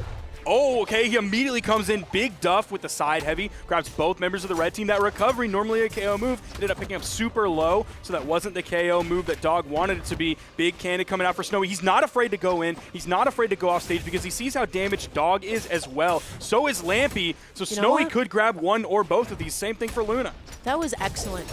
Oh, okay, he immediately comes in. Big Duff with the side heavy, grabs both members of the red team. That recovery, normally a KO move, ended up picking up super low, so that wasn't the KO move that Dog wanted it to be. Big cannon coming out for Snowy. He's not afraid to go in. He's not afraid to go off stage because he sees how damaged Dog is as well. So is Lampy, so Snowy could grab one or both of these. Same thing for Luna. That was excellent.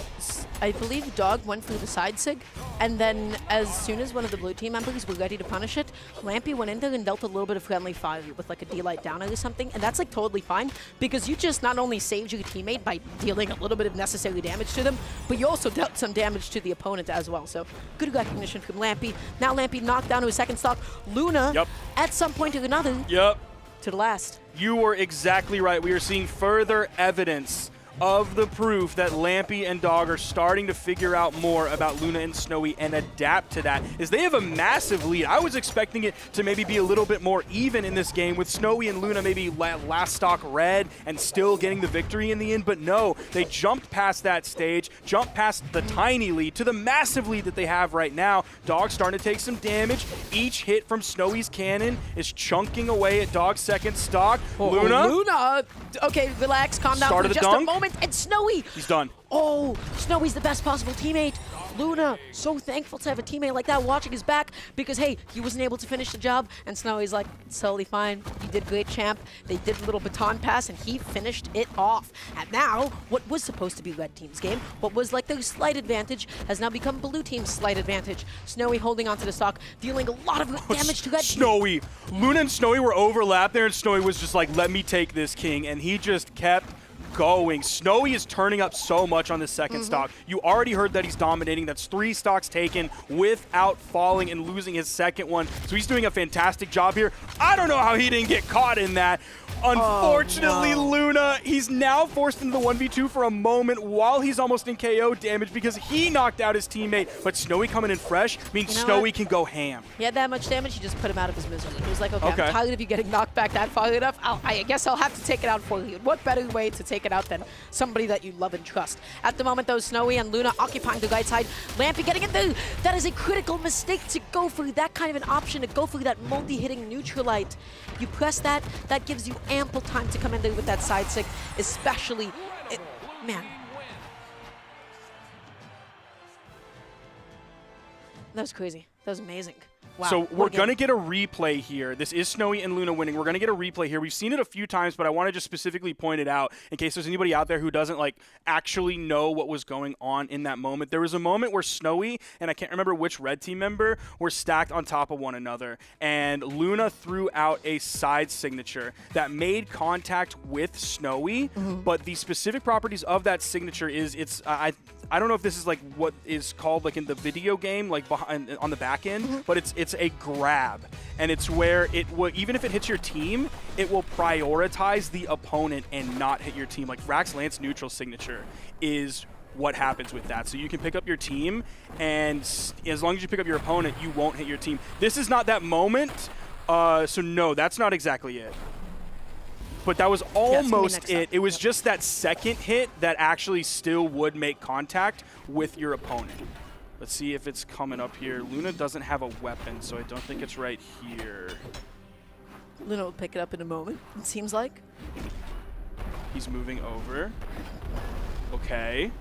I believe Dog went through the side sig, and then as soon as one of the blue team members were ready to punish it, Lampy went in there and dealt a little bit of friendly fire with like a D-light downer or something, and that's like totally fine because you just not only saved your teammate by dealing a little bit of necessary damage to them, but you also dealt some damage to the opponent as well. So good recognition from Lampy. Now Lampy knocked down to his second stock. Luna, at some point or another, to the last. You were exactly right. We are seeing further evidence of the proof that Lampy and Dog are starting to figure out more about Luna and Snowy and adapt to that, is they have a massive lead. I was expecting it to maybe be a little bit more even in this game with Snowy and Luna maybe last stock red and still getting the victory in the end, but no, they jumped past that stage, jumped past the tiny lead to the massive lead that they have right now. Dog's starting to take some damage. Each hit from Snowy's cannon is chunking away at Dog's second stock. Luna! Okay, relax, calm down Started for the just dunk. a moment. And Snowy! He's done. Oh, Snowy's the best possible teammate. Luna, so thankful to have a teammate like that watching his back because, hey, he wasn't able to finish the job, and Snowy's like, it's totally fine. You did great, champ. They did a little baton pass, and he finished it off. And now, what was supposed to be red team's game, what was like their slight advantage, has now become blue team's slight advantage. Snowy holding onto the stock, dealing a lot of damage to red team. Snowy. Luna and Snowy were overlapped there, and Snowy was just like, let me take this king, and he just kept going. Snowy is turning up so much on the second stock. You already heard that he's dominating. That's 3 stocks taken without falling and losing his second one. So he's doing a fantastic job here. I don't know how he didn't get caught in that. Unfortunately, Luna, he's now forced into the 1v2 for a moment while he's almost in KO damage because he knocked out his teammate. But Snowy coming in fresh means Snowy can go ham. He had that much damage, he just put him out of his misery. He was like, okay, I'm tired of you getting knocked back that far enough. I guess I'll have to take it out for you. What better way to take it out than somebody that you love and trust? At the moment, though, Snowy and Luna occupying the right side. Lampy getting in there. That is a critical mistake to go for that kind of an option, to go for that multi-hitting neutralite. You press that, that gives you ample time to come in there with that side sig, especially, man. That was crazy. That was amazing. Wow. So we're going to get a replay here. This is Snowy and Luna winning. We're going to get a replay here. We've seen it a few times, but I want to just specifically point it out in case there's anybody out there who doesn't like actually know what was going on in that moment. There was a moment where Snowy, and I can't remember which red team member, were stacked on top of one another, and Luna threw out a side signature that made contact with Snowy, but the specific properties of that signature is I don't know if this is like what is called like in the video game, like behind, on the back end, but it's a grab, and it's where it will, even if it hits your team, it will prioritize the opponent and not hit your team. Like Rax Lance neutral signature is what happens with that. So you can pick up your team, and as long as you pick up your opponent, you won't hit your team. This is not that moment, so no, that's not exactly it. But that was almost it. It was just that second hit that actually still would make contact with your opponent. Let's see if it's coming up here. Luna doesn't have a weapon, so I don't think it's right here. Luna will pick it up in a moment, it seems like. He's moving over. Okay.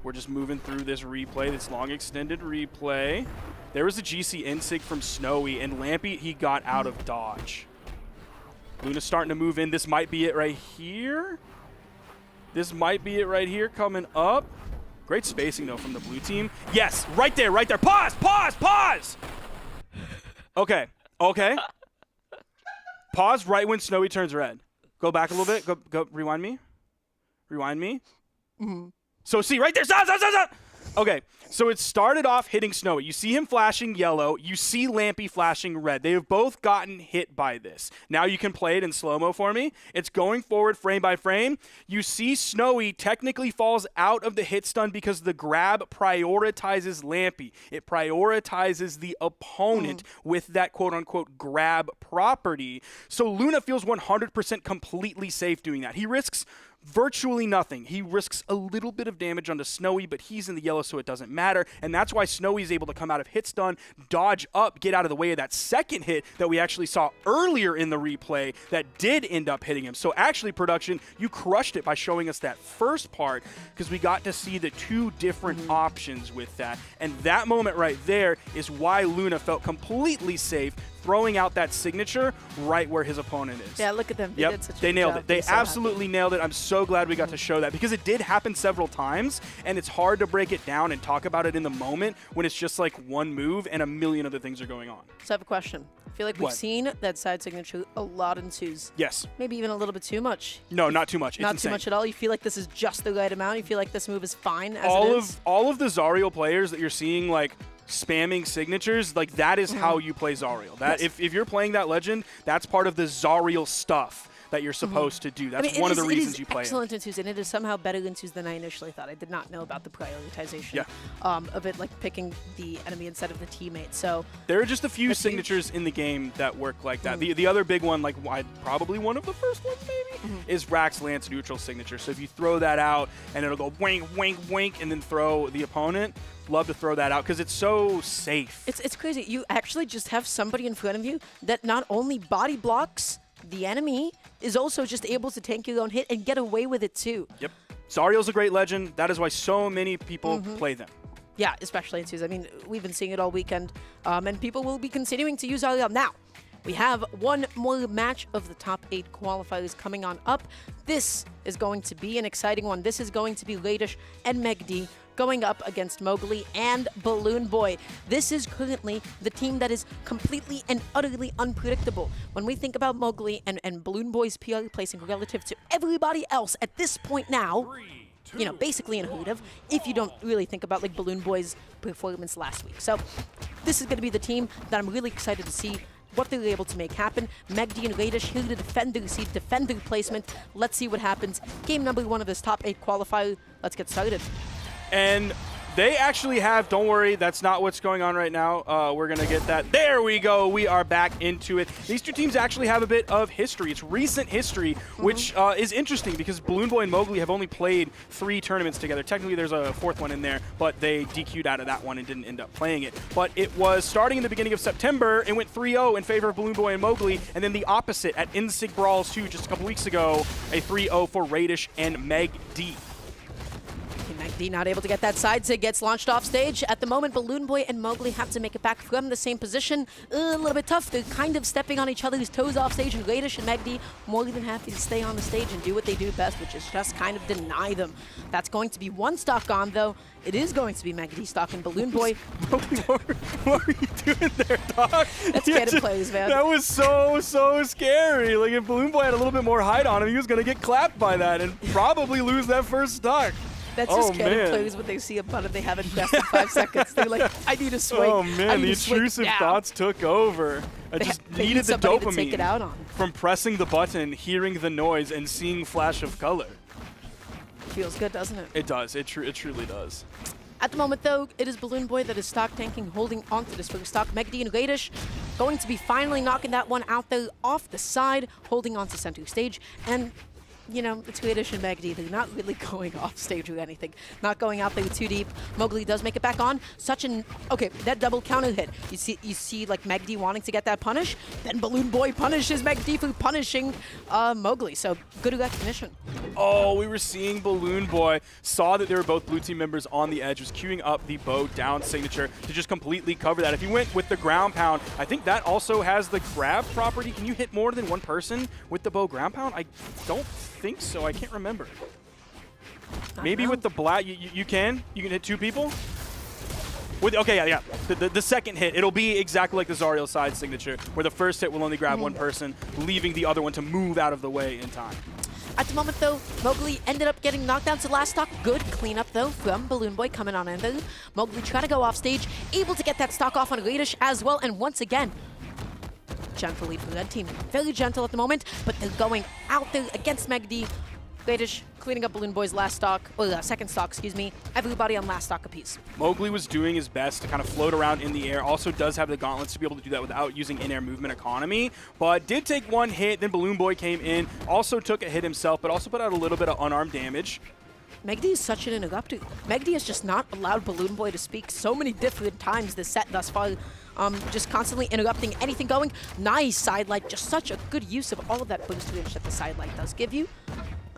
We're just moving through this replay, this long extended replay. There was a GC insig from Snowy, and Lampy, he got out of dodge. Luna's starting to move in. This might be it right here. This might be it right here coming up. Great spacing, though, from the blue team. Yes, right there, right there. Pause, pause, pause. Okay, okay. Pause right when Snowy turns red. Go back a little bit. Go, rewind me. Rewind me. So see, right there. Stop, stop, stop, stop. Okay, so it started off hitting Snowy. You see him flashing yellow. You see Lampy flashing red. They have both gotten hit by this. Now you can play it in slow-mo for me. It's going forward frame by frame. You see Snowy technically falls out of the hit stun because the grab prioritizes Lampy. It prioritizes the opponent with that quote-unquote grab property. So Luna feels 100% completely safe doing that. He risks virtually nothing. He risks a little bit of damage onto Snowy, but he's in the yellow, so it doesn't matter. And that's why Snowy's able to come out of hit stun, dodge up, get out of the way of that second hit that we actually saw earlier in the replay that did end up hitting him. So actually, production, you crushed it by showing us that first part because we got to see the two different options with that. And that moment right there is why Luna felt completely safe throwing out that signature right where his opponent is. Yeah, look at them. They did such a they good nailed job. it. They So absolutely nailed it. I'm so glad we got to show that because it did happen several times, and it's hard to break it down and talk about it in the moment when it's just like one move and a million other things are going on. So I have a question. I feel like we've What? seen that side signature a lot in twos. Yes. Maybe even a little bit too much. No, not too much. It's Not insane. too much at all. You feel like this is just the right amount. You feel like this move is fine as all it is. of the Zariel players that you're seeing like spamming signatures, like that is how you play Zariel. That Yes. if you're playing that legend, that's part of the Zariel stuff that you're supposed to do. That's one of the reasons you play it. Excellent in twos, and it is somehow better in twos than I initially thought. I did not know about the prioritization of it, like picking the enemy instead of the teammate. So There are just a few That's huge. signatures in the game that work like that. The other big one, like probably one of the first ones maybe, is Rax Lance neutral signature. So if you throw that out and it'll go wink, wink, wink, and then throw the opponent, love to throw that out because it's so safe. it's crazy. You actually just have somebody in front of you that not only body blocks the enemy, is also just able to tank your own hit and get away with it too. Yep. Zariel's a great legend. That is why so many people play them. Yeah, especially in twos. I mean, we've been seeing it all weekend, and people will be continuing to use Ariel. Now, we have one more match of the top 8 qualifiers coming on up. This is going to be an exciting one. This is going to be Radish and Megd going up against Mowgli and Balloon Boy. This is currently the team that is completely and utterly unpredictable. When we think about Mowgli and Balloon Boy's PR placing relative to everybody else at this point now, you know, basically unheard of, if you don't really think about like Balloon Boy's performance last week. So this is going to be the team that I'm really excited to see what they're able to make happen. Megd and Radish here to defend their seed, defend their placement. Let's see what happens. Game number 1 of this top 8 qualifier. Let's get started. And they actually have, don't worry, that's not what's going on right now. We're going to get that. There we go. We are back into it. These two teams actually have a bit of history. It's recent history, which is interesting because Balloon Boy and Mowgli have only played 3 tournaments together. Technically, there's a 4th one in there, but they DQ'd out of that one and didn't end up playing it. But it was starting in the beginning of September. It went 3-0 in favor of Balloon Boy and Mowgli, and then the opposite at Insig Brawls 2 just a couple weeks ago, a 3-0 for Radish and Megd. Megd not able to get that side sig, gets launched off stage. At the moment, Balloon Boy and Mowgli have to make it back from the same position. A little bit tough. They're kind of stepping on each other's toes off stage, and Radish and Megd more than happy to stay on the stage and do what they do best, which is just kind of deny them. That's going to be one stock on, though. It is going to be Megd stock and Balloon Boy. What are you doing there, dog? That's canon plays, man. That was so scary. Like, if Balloon Boy had a little bit more height on him, he was going to get clapped by that and probably lose that first stock. That's just canon man. players when they see a button they haven't pressed in 5 seconds. They're like, I need to swing. Oh I man, need the to swing intrusive now. thoughts took over. I just they needed need the somebody to dopamine take it out on. from pressing the button, hearing the noise, and seeing flash of color. Feels good, doesn't it? It does. It truly does. At the moment, though, it is Balloon Boy that is stock tanking, holding onto this first stock. Megd and Radish going to be finally knocking that one out there off the side, holding onto center stage. And, you know, it's Radish and Megd. They're not really going off stage or anything. Not going out there too deep. Mowgli does make it back on. Such an... Okay, that double counter hit. You see like, Megd wanting to get that punish. Then Balloon Boy punishes Megd for punishing Mowgli. So, good recognition. Oh, we were seeing Balloon Boy, saw that they were both blue team members on the edge, was queuing up the bow down signature to just completely cover that. If you went with the ground pound, I think that also has the grab property. Can you hit more than one person with the bow ground pound? I don't think so. I can't remember. Maybe with the black, you can hit 2 people. Okay, yeah. The second hit, it'll be exactly like the Zariel side signature, where the first hit will only grab one person, leaving the other one to move out of the way in time. At the moment, though, Mowgli ended up getting knocked down to last stock. Good cleanup, though, from Balloon Boy coming on in there. Mowgli trying to go off stage, able to get that stock off on Radish as well. And once again, gentle lead for the red team. Very gentle at the moment, but they're going out there against Megd. Radish cleaning up Balloon Boy's last stock, or second stock, excuse me. Everybody on last stock apiece. Mowgli was doing his best to kind of float around in the air. Also does have the gauntlets to be able to do that without using in-air movement economy, but did take one hit. Then Balloon Boy came in, also took a hit himself, but also put out a little bit of unarmed damage. Megd is such an interrupter. Megd has just not allowed Balloon Boy to speak so many different times this set thus far. Just constantly interrupting anything going. Nice sidelight, just such a good use of all of that boost range that the sidelight does give you.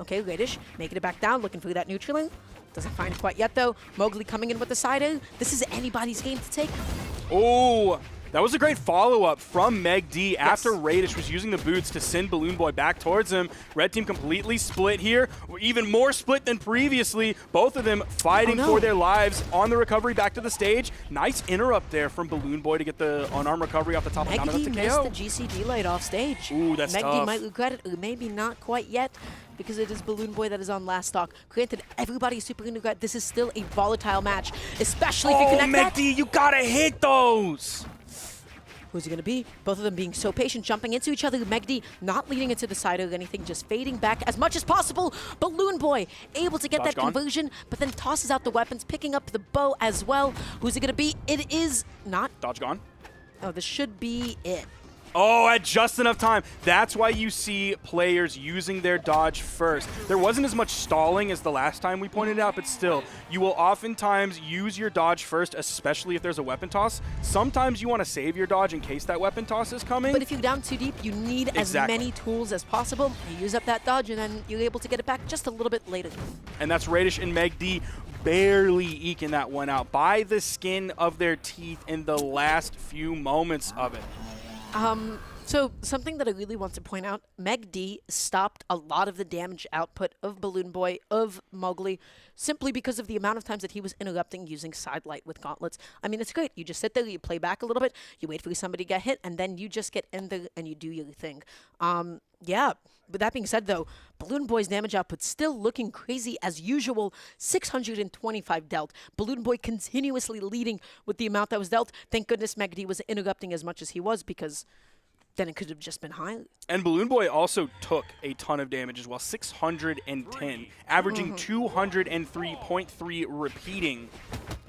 Okay, Radish making it back down, looking for that neutral. Doesn't find it quite yet, though. Mowgli coming in with the side A. This is anybody's game to take. Oh, That was a great follow-up from Meg D after Radish was using the boots to send Balloon Boy back towards him. Red team completely split here, even more split than previously. Both of them fighting for their lives on the recovery back to the stage. Nice interrupt there from Balloon Boy to get the unarmed recovery off the top of Meg D the missed KO. the GCD light off stage. Ooh, that's Meg D tough. might regret it, or maybe not quite yet, because it is Balloon Boy that is on last stock. Granted, everybody's super going to regret this is still a volatile match, especially if you connect Meg that. D, you gotta hit those! Who's it going to be? Both of them being so patient, jumping into each other. Meg D not leading into the side or anything, just fading back as much as possible. Balloon Boy able to get Dodge that gone. conversion, but then tosses out the weapons, picking up the bow as well. Who's it going to be? It is not. Dodge gone. Oh, this should be it. Oh, at just enough time. That's why you see players using their dodge first. There wasn't as much stalling as the last time we pointed out, but still, you will oftentimes use your dodge first, especially if there's a weapon toss. Sometimes you want to save your dodge in case that weapon toss is coming. But if you're down too deep, you need as many tools as possible. You use up that dodge, and then you're able to get it back just a little bit later. And that's Radish and Meg D barely eking that one out by the skin of their teeth in the last few moments of it. So something that I really want to point out, Meg D stopped a lot of the damage output of Balloon Boy, of Mowgli, simply because of the amount of times that he was interrupting using Sidelight with gauntlets. I mean, it's great. You just sit there, you play back a little bit, you wait for somebody to get hit, and then you just get in there and you do your thing. Yeah, but that being said, though, Balloon Boy's damage output still looking crazy as usual, 625 dealt. Balloon Boy continuously leading with the amount that was dealt. Thank goodness Meg D was interrupting as much as he was, because then it could have just been high. And Balloon Boy also took a ton of damage as well, 610, averaging 203.3 repeating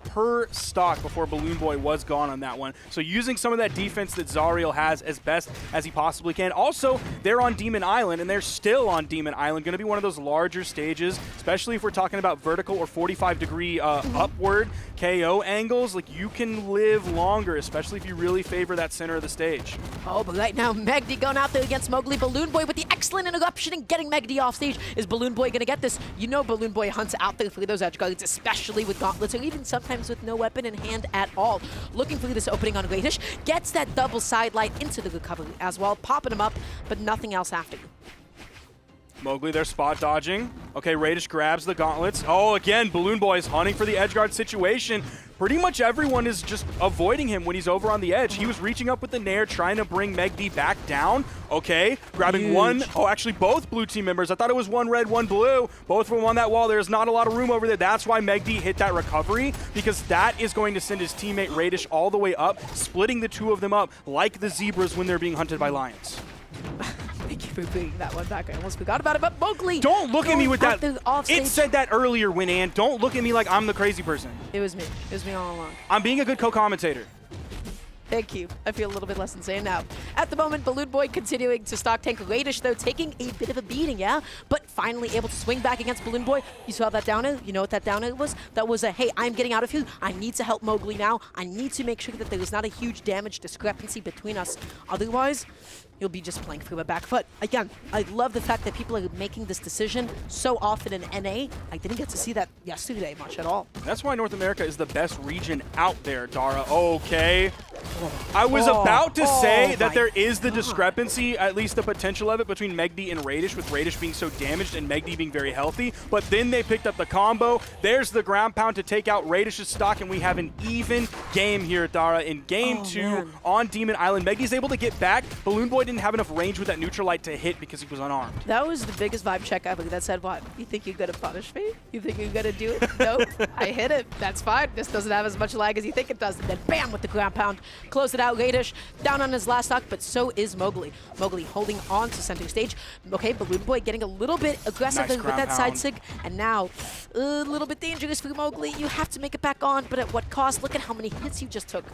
per stock before Balloon Boy was gone on that one. So using some of that defense that Zariel has as best as he possibly can. Also, they're on Demon Island, and they're still on Demon Island. Going to be one of those larger stages, especially if we're talking about vertical or 45-degree upward KO angles. Like, you can live longer, especially if you really favor that center of the stage. Oh, but right now, Meg D going out there against Mowgli. Balloon Boy with the excellent interruption and getting Meg D off stage. Is Balloon Boy going to get this? You know Balloon Boy hunts out there for those edge guards, especially with gauntlets, or even sometimes with no weapon in hand at all. Looking for this opening on Radish. Gets that double side light into the recovery as well, popping him up, but nothing else after. Mowgli, they're spot dodging. Okay, Radish grabs the gauntlets. Oh, again, Balloon Boy is hunting for the edge guard situation. Pretty much everyone is just avoiding him when he's over on the edge. He was reaching up with the Nair, trying to bring Meg D back down. Okay, grabbing one. Oh, actually, both blue team members. I thought it was one red, one blue. Both of them on that wall. There's not a lot of room over there. That's why Meg D hit that recovery, because that is going to send his teammate Radish all the way up, splitting the two of them up like the zebras when they're being hunted by lions. Thank you for bringing that one back. I almost forgot about it, but Mowgli. Don't look at me with that. Off It said that earlier, Winann. Don't look at me like I'm the crazy person. It was me. It was me all along. I'm being a good co-commentator. Thank you. I feel a little bit less insane now. At the moment, Balloon Boy continuing to stock tank Radish, though, taking a bit of a beating, yeah? But finally able to swing back against Balloon Boy. You saw that down air? You know what that down air was? That was a, hey, I'm getting out of here. I need to help Mowgli now. I need to make sure that there is not a huge damage discrepancy between us. Otherwise, you'll be just playing through a back foot. Again, I love the fact that people are making this decision so often in NA. I didn't get to see that yesterday much at all. That's why North America is the best region out there, Dara. Okay. I was about to say that there is the discrepancy, at least the potential of it, between Meg D and Radish, with Radish being so damaged and Meg D being very healthy. But then they picked up the combo. There's the ground pound to take out Radish's stock, and we have an even game here, Dara. In game two on Demon Island, Meg D's able to get back. Balloon Boy didn't have enough range with that neutral light to hit because he was unarmed. That was the biggest vibe check ever. That said, what? You think you're gonna punish me? You think you're gonna do it? Nope. I hit it. That's fine. This doesn't have as much lag as you think it does. And then bam with the ground pound. Close it out. Radish down on his last stock, but so is Mowgli. Mowgli holding on to center stage. Okay, Balloon Boy getting a little bit aggressive with that side sig, and now a little bit dangerous for Mowgli. You have to make it back on, but at what cost? Look at how many hits you just took.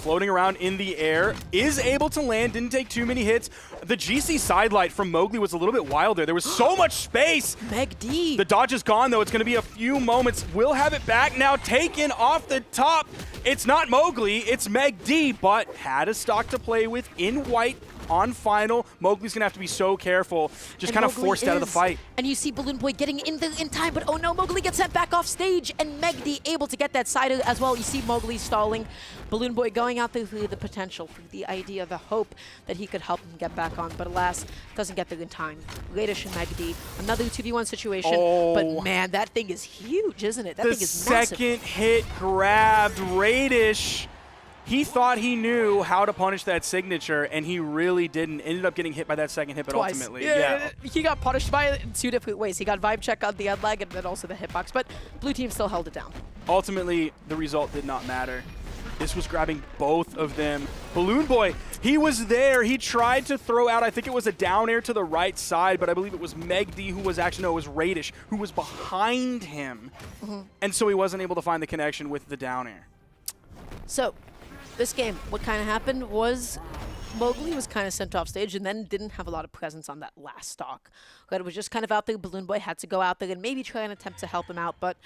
Floating around in the air, is able to land, didn't take too many hits. The GC sidelight from Mowgli was a little bit wild there. There was so much space. Meg D. The dodge is gone, though. It's going to be a few moments. We'll have it back now, taken off the top. It's not Mowgli, it's Meg D, but had a stock to play with in white on final. Mowgli's going to have to be so careful, just kind of forced out of the fight. And you see Balloon Boy getting in there in time, but oh no, Mowgli gets sent back off stage, and Meg D able to get that side as well. You see Mowgli stalling. Balloon Boy going out there for the potential, for the idea, the hope that he could help him get back on, but alas, doesn't get there in time. Radish and Megdi, another 2v1 situation, but man, that thing is huge, isn't it? That thing is massive. The second hit grabbed Radish. He thought he knew how to punish that signature, and he really didn't. Ended up getting hit by that second hit, but Twice. ultimately, He got punished by it in 2 different ways. He got vibe check on the unlag and then also the hitbox, but blue team still held it down. Ultimately, the result did not matter. This was grabbing both of them. Balloon Boy, he was there. He tried to throw out, I think it was a down air to the right side, but I believe it was Megdi who was actually, no, it was Radish who was behind him. And so he wasn't able to find the connection with the down air. So, this game, what kind of happened was Mowgli was kind of sent off stage and then didn't have a lot of presence on that last stock. But it was just kind of out there. Balloon Boy had to go out there and maybe try and attempt to help him out, but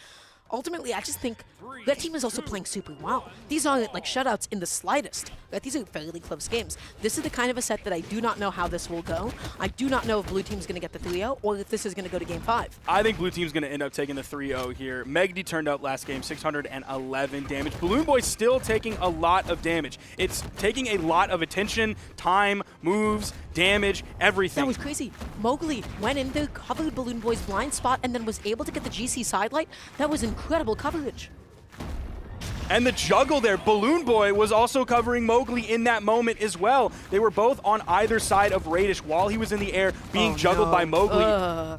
ultimately, I just think that team is also playing super well. These aren't like shutouts in the slightest. Right? These are fairly close games. This is the kind of a set that I do not know how this will go. I do not know if blue team's going to get the 3-0 or if this is going to go to game 5. I think blue team's going to end up taking the 3-0 here. Megdi turned up last game, 611 damage. Balloon Boy still taking a lot of damage. It's taking a lot of attention, time, moves, damage, everything. That was crazy. Mowgli went in there, covered Balloon Boy's blind spot, and then was able to get the GC sidelight. That was incredible coverage. And the juggle there, Balloon Boy was also covering Mowgli in that moment as well. They were both on either side of Radish while he was in the air being juggled by Mowgli.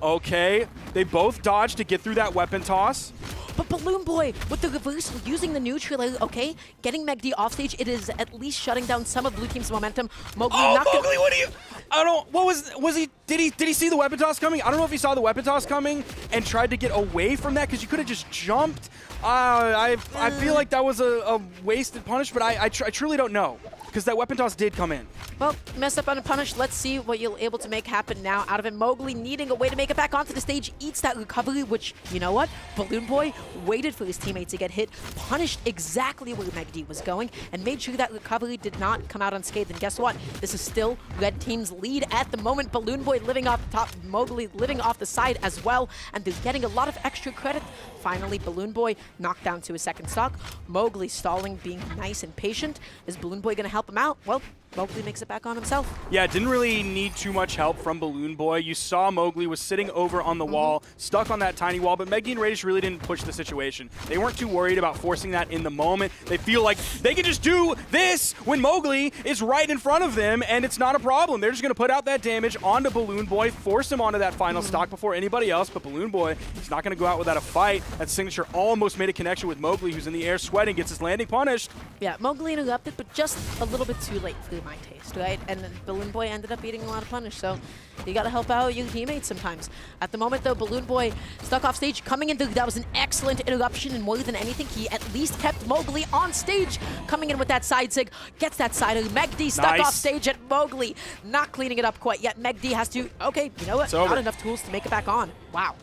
Okay, they both dodged to get through that weapon toss. But Balloon Boy, with the reverse, using the neutral, okay, getting Megdi off stage, it is at least shutting down some of blue team's momentum. Mowgli not Mowgli, what are you? I don't. What was he? Did he see the weapon toss coming? I don't know if he saw the weapon toss coming and tried to get away from that because you could have just jumped. I feel like that was a wasted punish, but I truly don't know because that weapon toss did come in. Well, messed up on a punish. Let's see what you're able to make happen now out of it. Mowgli needing a way to make it back onto the stage, eats that recovery, which, you know what? Balloon Boy waited for his teammate to get hit, punished exactly where Megdi was going, and made sure that recovery did not come out unscathed. And guess what? This is still red team's lead at the moment. Balloon Boy living off the top, Mowgli living off the side as well, and they're getting a lot of extra credit. Finally, Balloon Boy knocked down to his second stock. Mowgli stalling, being nice and patient. Is Balloon Boy going to help him out? Well, Mowgli makes it back on himself. Yeah, didn't really need too much help from Balloon Boy. You saw Mowgli was sitting over on the wall, stuck on that tiny wall, but Megdi and Radish really didn't push the situation. They weren't too worried about forcing that in the moment. They feel like they can just do this when Mowgli is right in front of them, and it's not a problem. They're just going to put out that damage onto Balloon Boy, force him onto that final stock before anybody else, but Balloon Boy, he's not going to go out without a fight. That signature almost made a connection with Mowgli, who's in the air sweating, gets his landing punished. Yeah, Mowgli interrupted, but just a little bit too late for my taste, right? And then Balloon Boy ended up eating a lot of punish, so you gotta help out your teammates sometimes. At the moment, though, Balloon Boy stuck off stage, coming into, that was an excellent interruption, and more than anything, he at least kept Mowgli on stage, coming in with that side sig, gets that side. Megdi stuck off stage at Mowgli, not cleaning it up quite yet. Megdi has to, okay, you know what? Not enough tools to make it back on. Wow.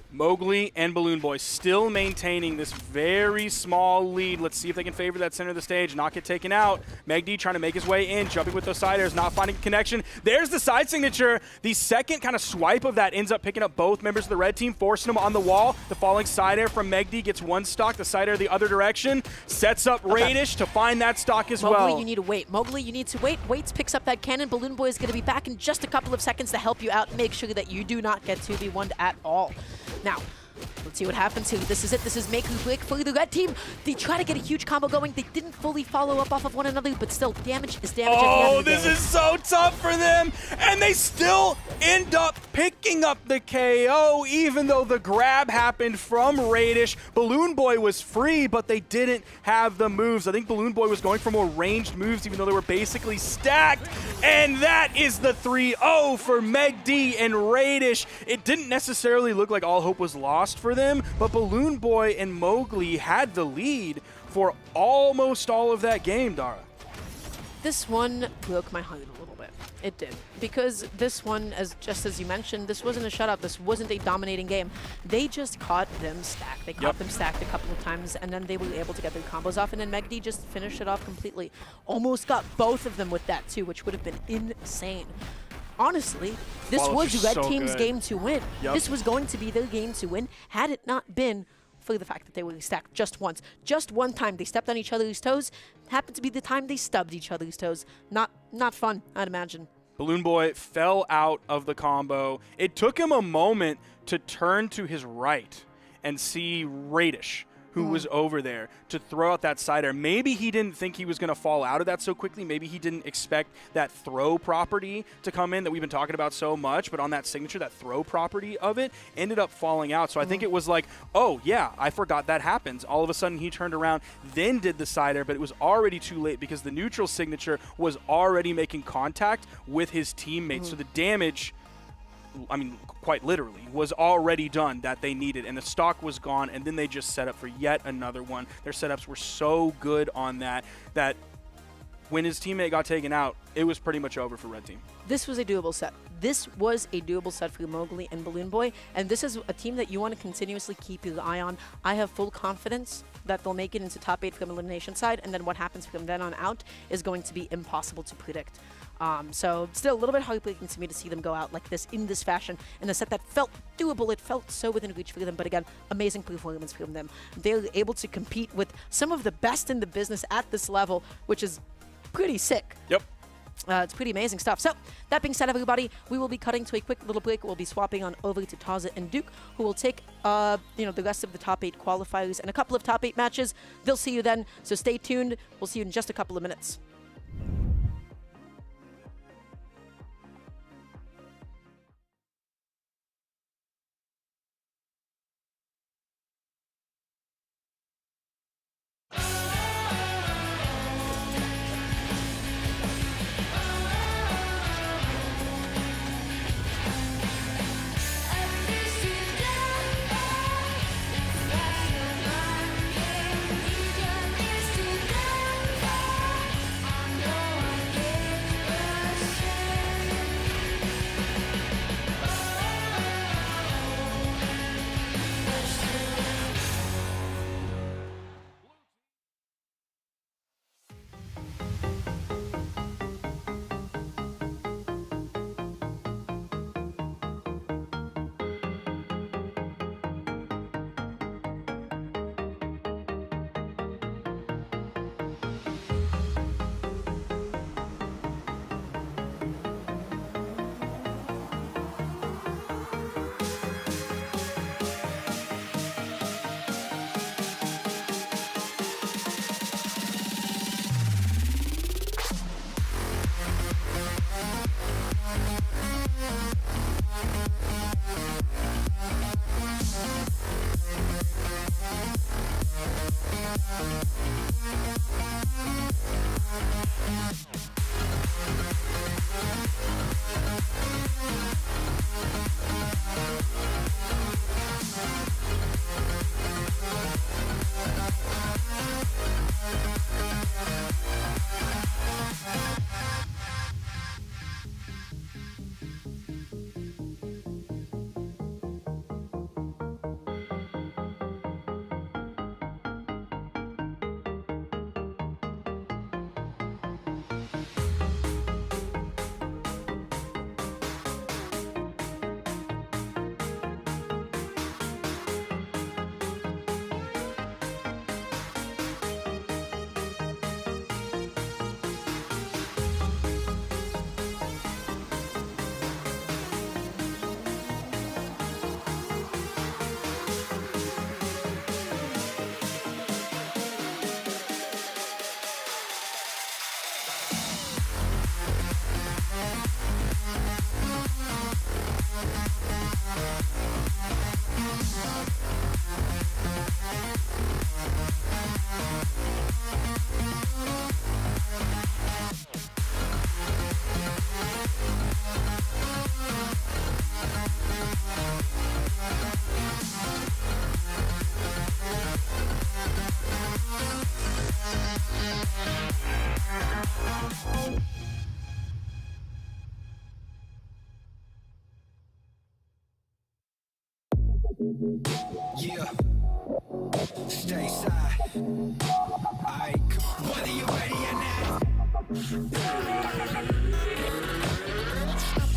Mowgli and Balloon Boy still maintaining this very small lead. Let's see if they can favor that center of the stage, not get taken out. Megdi trying to make his way in, jumping with those side airs, not finding a connection. There's the side signature. The second kind of swipe of that ends up picking up both members of the red team, forcing them on the wall. The falling side air from Megdi gets one stock, the side air the other direction. Sets up Radish to find that stock as well. Mowgli, you need to wait. Mowgli, you need to wait. Waits, picks up that cannon. Balloon Boy is going to be back in just a couple of seconds to help you out. Make sure that you do not get 2v1'd at all. Now, let's see what happens here. This is it. This is make or break for the red team. They try to get a huge combo going. They didn't fully follow up off of one another, but still, damage is damage at the end of the this day. is so tough for them, and they still end up picking up the KO, even though the grab happened from Radish. Balloon Boy was free, but they didn't have the moves. I think Balloon Boy was going for more ranged moves, even though they were basically stacked, and that is the 3-0 for Megdi and Radish. It didn't necessarily look like all hope was lost for them, but Balloon Boy and Mowgli had the lead for almost all of that game, Dara. This one broke my heart a little bit. It did. Because this one, just as you mentioned, this wasn't a shutout. This wasn't a dominating game. They just caught them stacked. They caught them stacked a couple of times, and then they were able to get their combos off, and then Megdi just finished it off completely. Almost got both of them with that, too, which would have been insane. Honestly, this was Red Team's game to win. This was going to be their game to win had it not been for the fact that they were stacked just once. Just one time they stepped on each other's toes. Happened to be the time they stubbed each other's toes. Not fun, I'd imagine. Balloon Boy fell out of the combo. It took him a moment to turn to his right and see Radish, who was over there, to throw out that side air. Maybe he didn't think he was going to fall out of that so quickly. Maybe he didn't expect that throw property to come in that we've been talking about so much, but on that signature, that throw property of it ended up falling out. So I think it was like, oh, yeah, I forgot that happens. All of a sudden, he turned around, then did the side air, but it was already too late because the neutral signature was already making contact with his teammates. So the damage, I mean, quite literally, was already done that they needed, and the stock was gone, and then they just set up for yet another one. Their setups were so good on that when his teammate got taken out, it was pretty much over for Red Team. This was a doable set. This was a doable set for Mowgli and Balloon Boy, and this is a team that you want to continuously keep your eye on. I have full confidence that they'll make it into top 8 from elimination side, and then what happens from then on out is going to be impossible to predict. So still a little bit heartbreaking to me to see them go out like this in this fashion in a set that felt doable. It felt so within reach for them, but again, amazing performance from them. They're able to compete with some of the best in the business at this level, which is pretty sick. Yep. It's pretty amazing stuff. So, that being said, everybody, we will be cutting to a quick little break. We'll be swapping on over to Taza and Duke, who will take, the rest of the top 8 qualifiers and a couple of top 8 matches. They'll see you then, so stay tuned. We'll see you in just a couple of minutes. Yeah. Stay side. Aight, whether you ready or not.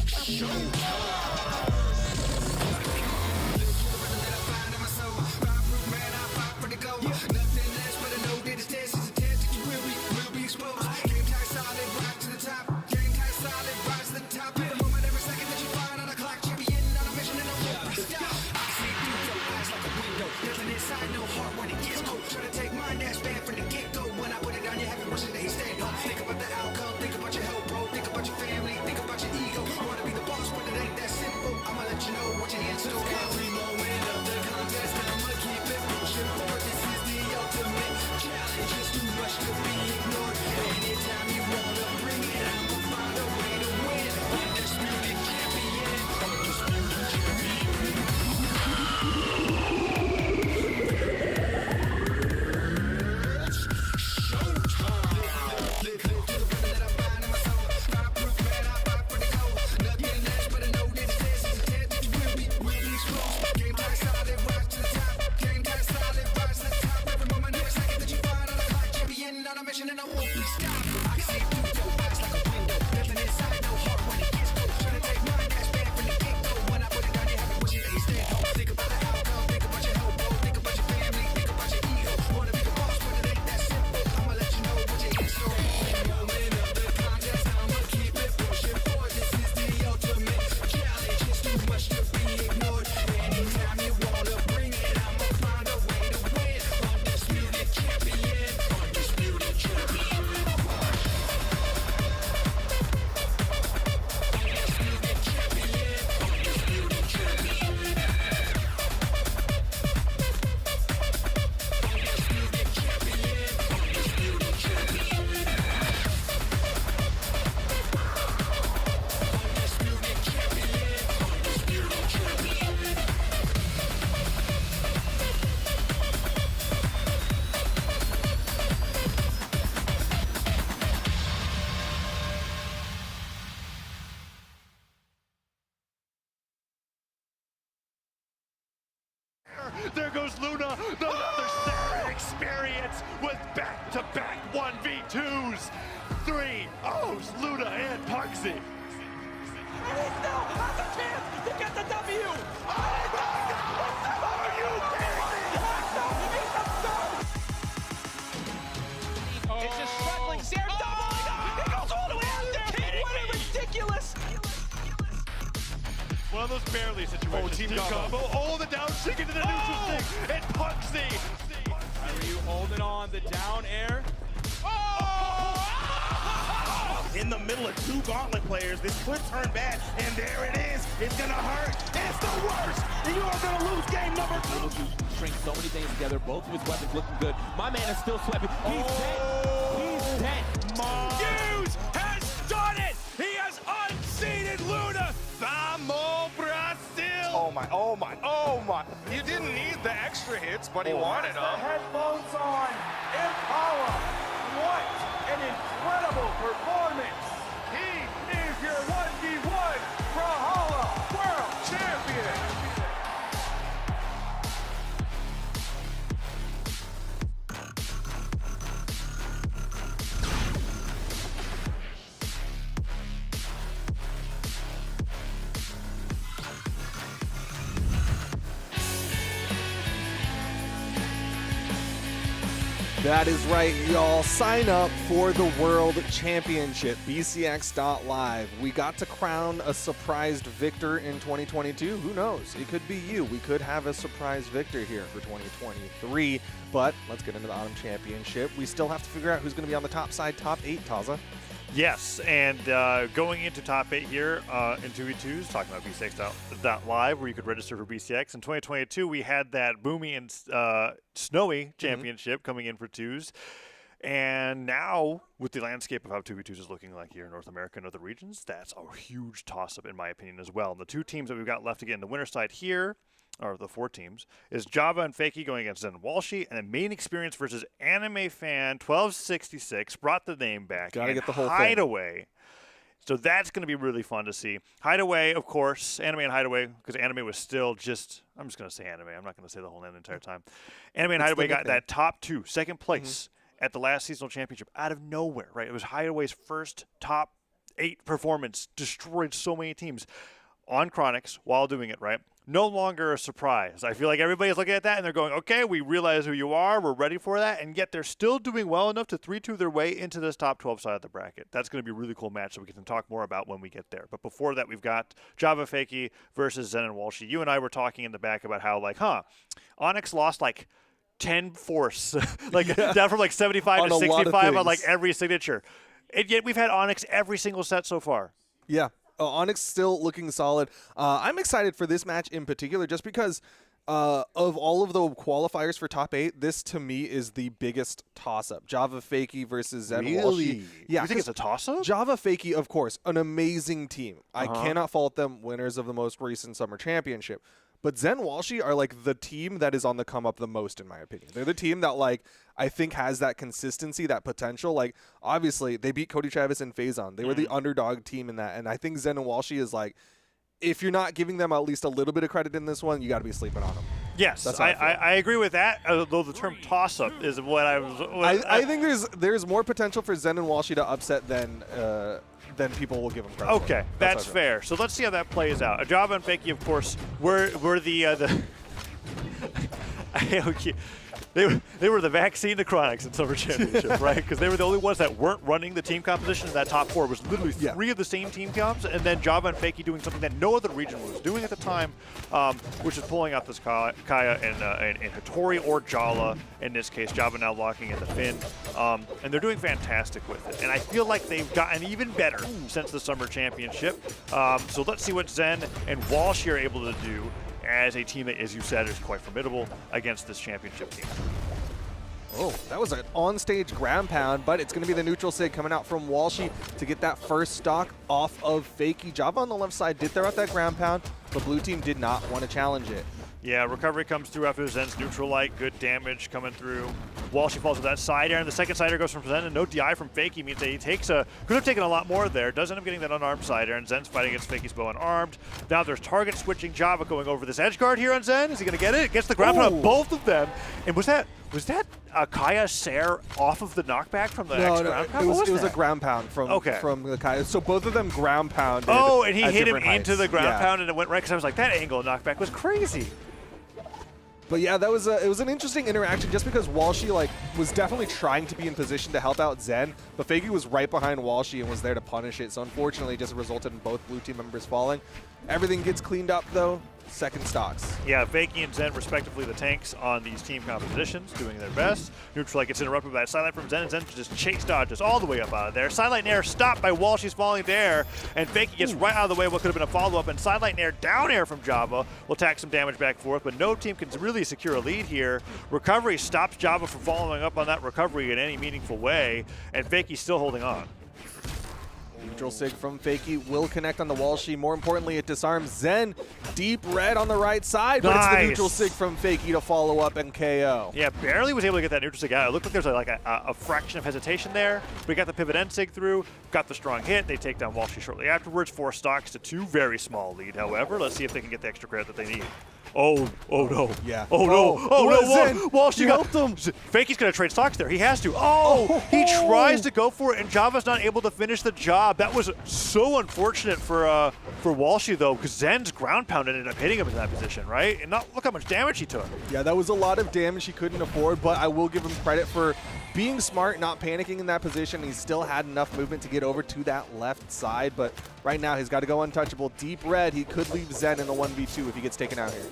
Show. solid, rock to the top. Game tight, solid, rise to the top. Every moment, every second that you find on the clock. Champion on a mission and I won't be stopped. I see through your eyes like a window. Nothing inside, no heart when it gets cold. Try to take mine, that's bad from the get-go. When I put it on you, have you wishing that he stayed home. Think about the outcome, think about your health, bro. Think about your family, think about your ego. Wanna be the boss, but it ain't that simple. I'ma let you know what your hands do. Every moment of the contest, I'ma keep it pushing forward. This is the ultimate challenge. It's too much to be ignored. Anytime you wanna bring it, I'ma find a way to win. Undisputed champion, undisputed champion. There goes Luna, another Saturn experience with back-to-back 1v2s. 3-0s, Luna and Pugsy. And he still has a chance to get the W! Are you kidding me? It's just struggling. Sarah doubling up. He goes all the way out there. What a ridiculous. One of those barely situations. team combo. Oh, the down stick into the neutral stick. And Pugsy. Ryu holding on the down air. In the middle of two gauntlet players, this could turn bad, and there it is. It's gonna hurt. It's the worst. And you are gonna lose game number 2. String so many things together. Both of his weapons looking good. My man is still sweating. He's dead. He's dead. Hughes has done it. He has unseated Luna. Vamos, Brazil. Oh my, oh my, oh my. You didn't need the extra hits, but he wanted them. Headphones on. Impala. What an incredible performance. He is your 1v1 Brawlhalla World Champion. That is right, y'all. Sign up for the World Championship, bcx.live. We got to crown a surprised victor in 2022. Who knows? It could be you. We could have a surprise victor here for 2023. But let's get into the Autumn Championship. We still have to figure out who's going to be on the top side, top 8, Taza. Yes, and going into top 8 here in 2v2s, talking about bcx.live, where you could register for BCX. In 2022, we had that Boomy and Snowy championship coming in for 2s. And now, with the landscape of how 2v2s is looking like here in North America and other regions, that's a huge toss-up, in my opinion, as well. And the two teams that we've got left again, the winner side here, or the 4 teams, is Java and Fakey going against Zen and Walshy, and then Main Experience versus Anime Fan 1266, brought the name back. Gotta get the whole thing. Hideaway. So that's going to be really fun to see. Hideaway, of course, Anime and Hideaway, because Anime was still just, I'm just going to say Anime. I'm not going to say the whole name the entire time. Anime and Hideaway got that top 2, second place at the last seasonal championship out of nowhere, right? It was Hideaway's first top 8 performance, destroyed so many teams on Chronix while doing it, right? no longer a surprise. I feel like everybody's looking at that and they're going, okay, we realize who you are, we're ready for that, and yet they're still doing well enough to 3-2 their way into this top 12 side of the bracket. That's going to be a really cool match that we can talk more about when we get there. But before that, we've got Java Fakey versus Zen and Walshy. You and I were talking in the back about how, like, Onyx lost, like, 10 force, down from, like, 75 to 65 on, like, every signature. And yet we've had Onyx every single set so far. Yeah. Onyx still looking solid. I'm excited for this match in particular just because of all of the qualifiers for top 8, this to me is the biggest toss-up. Java Fakey versus Zen Walshy. Yeah, you think it's a toss-up? Java Fakey, of course, an amazing team. I cannot fault them, winners of the most recent Summer Championship. But Zen Walshy are like the team that is on the come up the most, in my opinion. They're the team that, like, I think has that consistency, that potential. Like, obviously, they beat Cody Travis and Faison. They were the underdog team in that. And I think Zen and Walshy is like, if you're not giving them at least a little bit of credit in this one, you got to be sleeping on them. Yes, I agree with that. Although the term toss-up is what I was. I think there's more potential for Zen and Walshy to upset than people will give them credit. Okay, that's fair. So let's see how that plays out. Java and Fakey, of course, were the they were the vaccine to Chronics in Summer Championship, right? Because they were the only ones that weren't running the team composition in that top 4. It was literally 3 of the same team comps, and then Java and Fakey doing something that no other region was doing at the time, which is pulling out this Kaya and Hattori or Jala. In this case, Java now locking in the Finn, and they're doing fantastic with it. And I feel like they've gotten even better since the Summer Championship. So let's see what Zen and Walshy are able to do as a team that, as you said, is quite formidable against this championship team. Oh, that was an on-stage ground pound, but it's going to be the neutral sig coming out from Walshy to get that first stock off of Fakey. Java on the left side did throw out that ground pound, but blue team did not want to challenge it. Yeah, recovery comes through after Zen's neutral light. Good damage coming through. Walshy falls with that side air, and the second side air goes from Zen, and no DI from Fakey means that he could have taken a lot more there. Does end up getting that unarmed side air, and Zen's fighting against Fakey's bow unarmed. Now there's target switching. Java going over this edge guard here on Zen. Is he going to get it? Gets the ground pound on both of them. And was that Kaya Sair off of the knockback from the X ground pound? It was a ground pound from the Kaya. So both of them ground pounded. Oh, and he hit him into the ground pound, and it went right, because I was like, that angle of knockback was crazy. But yeah, it was an interesting interaction just because Walshy was definitely trying to be in position to help out Zen, but Fakey was right behind Walshy and was there to punish it. So unfortunately, it just resulted in both blue team members falling. Everything gets cleaned up though. Second stocks. Yeah, Fakey and Zen, respectively, the tanks on these team compositions, doing their best. Neutral light gets interrupted by a sidelight from Zen, and Zen just chase dodges all the way up out of there. Sidelight Nair stopped by Walshy's falling to air, and Fakey gets right out of the way of what could have been a follow-up, and Sidelight Nair down air from Java will tack some damage back and forth, but no team can really secure a lead here. Recovery stops Java from following up on that recovery in any meaningful way, and Fakey's still holding on. Neutral sig from Fakey will connect on the Walshy. More importantly, it disarms Zen. Deep red on the right side, but it's the neutral sig from Fakey to follow up and KO. Yeah, barely was able to get that neutral sig out. It looked like there was a fraction of hesitation there, but he got the pivot end sig through, got the strong hit. They take down Walshy shortly afterwards. 4 stocks to 2. Very small lead, however. Let's see if they can get the extra credit that they need. Oh no. Yeah. Oh no. Walshy helped him. Fakey's going to trade stocks there. He has to. He tries to go for it, and Java's not able to finish the job. That was so unfortunate for Walshy, though, because Zen's ground pound ended up hitting him in that position, right? And look how much damage he took. Yeah, that was a lot of damage he couldn't afford, but I will give him credit for being smart, not panicking in that position. He still had enough movement to get over to that left side, but right now he's got to go untouchable. Deep red, he could leave Zen in the 1v2 if he gets taken out here.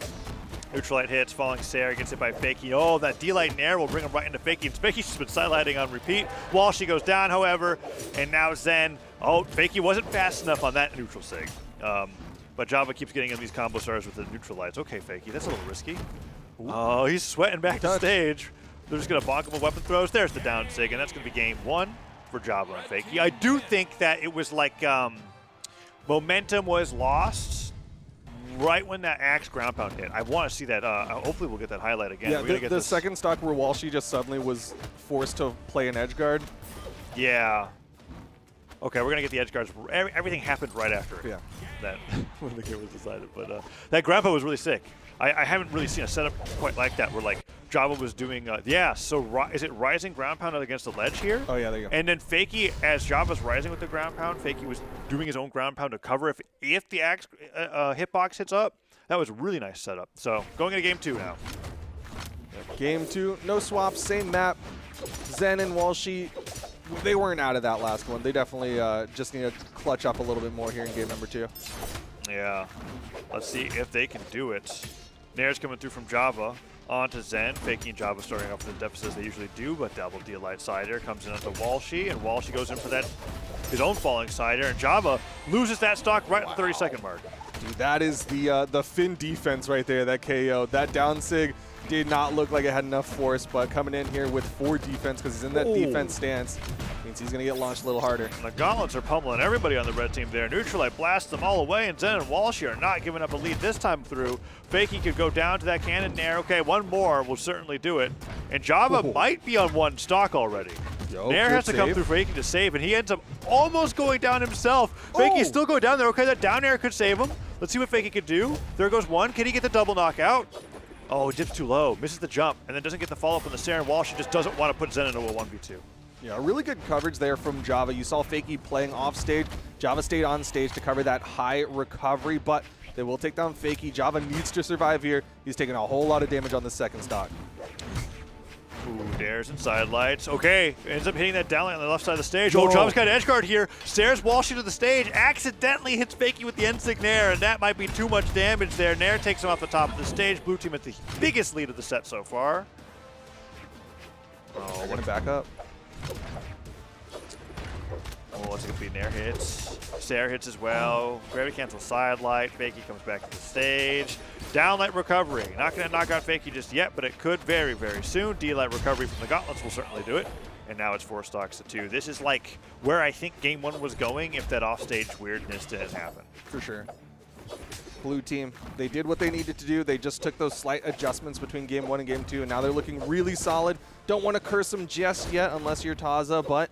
Neutral light hits, falling Sair gets hit by Fakey. Oh, that D-light Nair will bring him right into Fakey. And Fakey's just been sidelighting on repeat. Walshy goes down, however, and now Zen. Oh, Fakey wasn't fast enough on that neutral sig. But Java keeps getting in these combo stars with the neutral lights. Okay, Fakey, that's a little risky. Ooh. Oh, he's sweating back to stage. They're just going to bonk him with weapon throws. There's the down sig, and that's going to be game 1 for Java and Fakey. I do think that it was like momentum was lost right when that axe ground pound hit. I want to see that. Hopefully we'll get that highlight again. Yeah, the second stock where Walshy just suddenly was forced to play an edge guard. Yeah. Okay, we're going to get the edge guards. Everything happened right after that when the game was decided. But that ground pound was really sick. I haven't really seen a setup quite like that where Java was doing, so is it rising ground pound against the ledge here? Oh, yeah, there you go. And then Fakey, as Java's rising with the ground pound, Fakey was doing his own ground pound to cover if the axe hitbox hits up. That was a really nice setup. So going into game 2 now. Game 2, no swaps, same map. Zen and Walshy, they weren't out of that last one. They definitely just need to clutch up a little bit more here in game number 2. Yeah. Let's see if they can do it. Nair's coming through from Java onto Zen. Faking Java starting off with the deficits they usually do, but double D light side air comes in onto Walshy, and Walshy goes in for that his own falling side air, and Java loses that stock right at the 30-second mark. Dude, that is the Finn defense right there, that KO. That down sig did not look like it had enough force, but coming in here with 4 defense because he's in that defense stance means he's going to get launched a little harder. And the Gauntlets are pummeling everybody on the red team there. Neutralite blasts them all away, and Zen and Walshy are not giving up a lead this time through. Fakie could go down to that cannon Nair. Okay, one more will certainly do it. And Java might be on 1 stock already. Nair has to come through Fakie to save, and he ends up almost going down himself. Fakie's still going down there. Okay, that down air could save him. Let's see what Fakie could do. There goes 1. Can he get the double knockout? Oh, dips too low, misses the jump, and then doesn't get the follow-up on the Saren wall. She just doesn't want to put Zen into a 1v2. Yeah, really good coverage there from Java. You saw Fakie playing off stage. Java stayed on stage to cover that high recovery, but they will take down Fakie. Java needs to survive here. He's taking a whole lot of damage on the second stock. Ooh, dares and side lights. Okay, ends up hitting that down line on the left side of the stage. Oh, Java's got edge guard here. Stares Walshy to the stage. Accidentally hits Fakie with the N-Sig Nair, and that might be too much damage there. Nair takes him off the top of the stage. Blue team at the biggest lead of the set so far. Oh, they're going to back up. Oh, what's it going to be? Nair hits. Stair hits as well. Gravity cancel side light. Fakie comes back to the stage. Downlight recovery. Not going to knock out Fakie just yet, but it could very, very soon. D-light recovery from the Gauntlets will certainly do it. And now it's 4 stocks to 2. This is like where I think game 1 was going if that offstage weirdness didn't happen. For sure. Blue team, they did what they needed to do. They just took those slight adjustments between game 1 and game 2, and now they're looking really solid. Don't want to curse them just yet unless you're Taza, but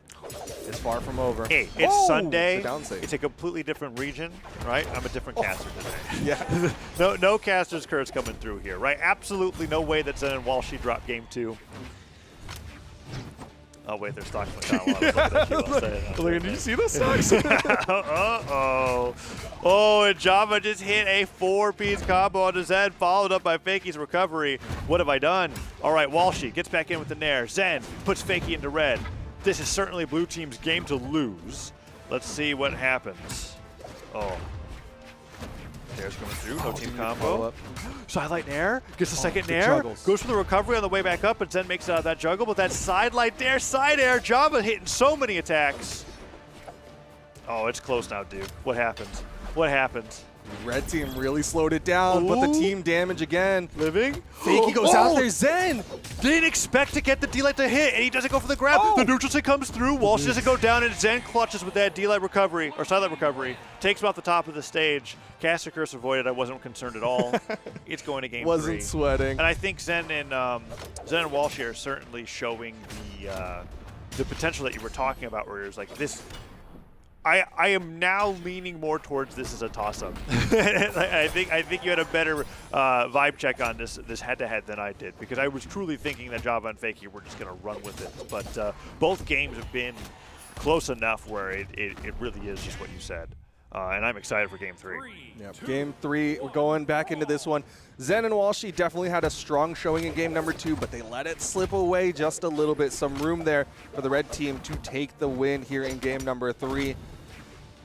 it's far from over. Hey, it's Sunday. It's it's a completely different region, right? I'm a different caster today. Yeah. No caster's curse coming through here, right? Absolutely no way that Zen and Walshy drop game 2. Oh, wait, their stocks went down while I was looking at you. Did you see those stocks? Uh-oh. Oh, and Java just hit a 4-piece combo on his Zen, followed up by Fakie's recovery. What have I done? All right, Walshy gets back in with the Nair. Zen puts Fakie into red. This is certainly blue team's game to lose. Let's see what happens. Oh. Nair's coming through, no team combo. Sidelight Nair, gets the second Nair, goes for the recovery on the way back up, and Zen makes that juggle, but that sidelight Nair, side air, Java hitting so many attacks. Oh, it's close now, dude. What happens? What happens? Red team really slowed it down, but the team damage again. Living? Fakie goes out there, Zen! Didn't expect to get the D-Light to hit, and he doesn't go for the grab. The neutral stick comes through, Walsh doesn't go down, and Zen clutches with that D-Light recovery, or Sidelight recovery. Takes him off the top of the stage. Caster curse avoided, I wasn't concerned at all. It's going to game 3. Wasn't sweating. And I think Zen and Walsh are certainly showing the potential that you were talking about, where it was like this. I am now leaning more towards this as a toss-up. I think you had a better vibe check on this head-to-head than I did, because I was truly thinking that Java and Fakie were just going to run with it. But both games have been close enough where it really is just what you said. And I'm excited for game 3. Yep. Game 3, we're going back into this one. Zen and Walshy definitely had a strong showing in game number 2, but they let it slip away just a little bit. Some room there for the red team to take the win here in game number 3.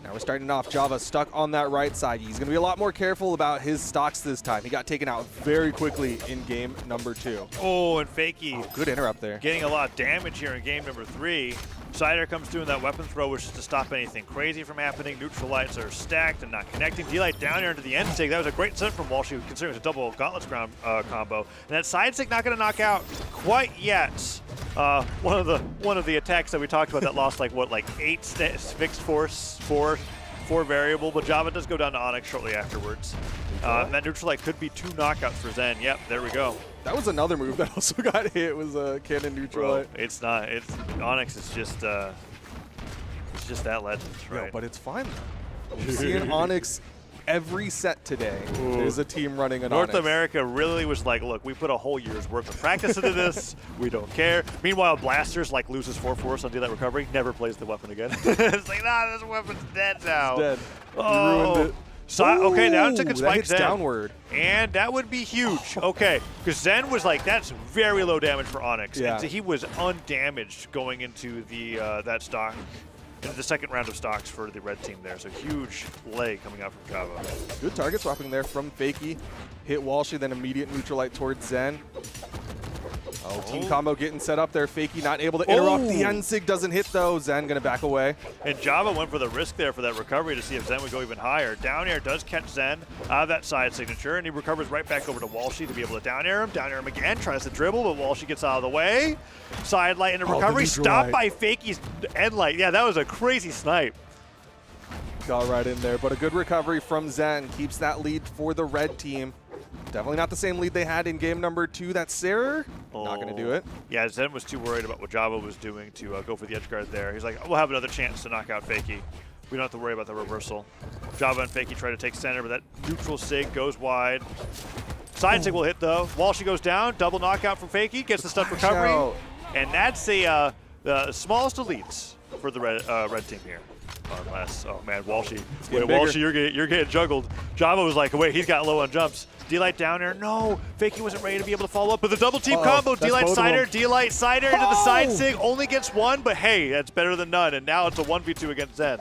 Now we're starting off. Java stuck on that right side. He's going to be a lot more careful about his stocks this time. He got taken out very quickly in game number 2. Oh, and Fakie. Good interrupt there. Getting a lot of damage here in game number 3. Cider comes through in that weapon throw, which is to stop anything crazy from happening. Neutral lights are stacked and not connecting. D-Light down here into the end stick. That was a great set from Walsh, considering it's a double Gauntlets ground combo. And that side stick not going to knock out quite yet. One of the attacks that we talked about that lost like 8 fixed force, 4 variable, but Java does go down to Onyx shortly afterwards. And that neutral light could be 2 knockouts for Zen. Yep, there we go. That was another move that also got hit. Was a cannon neutral light. It's not. It's Onyx is just that legend, right? No, but it's fine though. We're seeing Onyx every set today. There's a team running an North Onyx. America really was like, look, we put a whole year's worth of practice into this. We don't care. Meanwhile, Blasters loses 4 force on D-Light recovery, never plays the weapon again. It's like, nah, this weapon's dead now. It's dead. Oh. You ruined it. Okay, down took a That spike hits Zen. downward. And that would be huge. Okay, because Zen was like, that's very low damage for Onyx. Yeah. And so he was undamaged going into the that stock, into the second round of stocks for the red team there. So huge play coming out from Java. Good target swapping there from Fakey. Hit Walshy, then immediate neutral light towards Zen. Oh, team combo getting set up there. Fakey not able to interrupt. The N-Sig doesn't hit though. Zen gonna back away. And Java went for the risk there for that recovery to see if Zen would go even higher. Down air does catch Zen out of that side signature, and he recovers right back over to Walshy to be able to down air him. Down air him again, tries to dribble, but Walshy gets out of the way. Side light into recovery, stopped by Fakey's end light. Yeah, that was a crazy snipe. Got right in there, but a good recovery from Zen keeps that lead for the red team. Definitely not the same lead they had in game number 2. That's Sarah. Not going to do it. Yeah, Zen was too worried about what Java was doing to go for the edge guard there. He's like, we'll have another chance to knock out Fakey. We don't have to worry about the reversal. Java and Fakey try to take center, but that neutral sig goes wide. Side sig will hit though. Walshy goes down, double knockout from Fakey, gets the stuff recovery. And that's the smallest of leads for the red team here. Oh man, Walshy. Wait, Walshy, you're getting juggled. Java was like, wait, he's got low on jumps. D-Light down there. No, Fakey wasn't ready to be able to follow up. But the double team combo, D-Light Cider, D-Light Cider into the side sig. Only gets one, but hey, that's better than none. And now it's a 1v2 against Zen.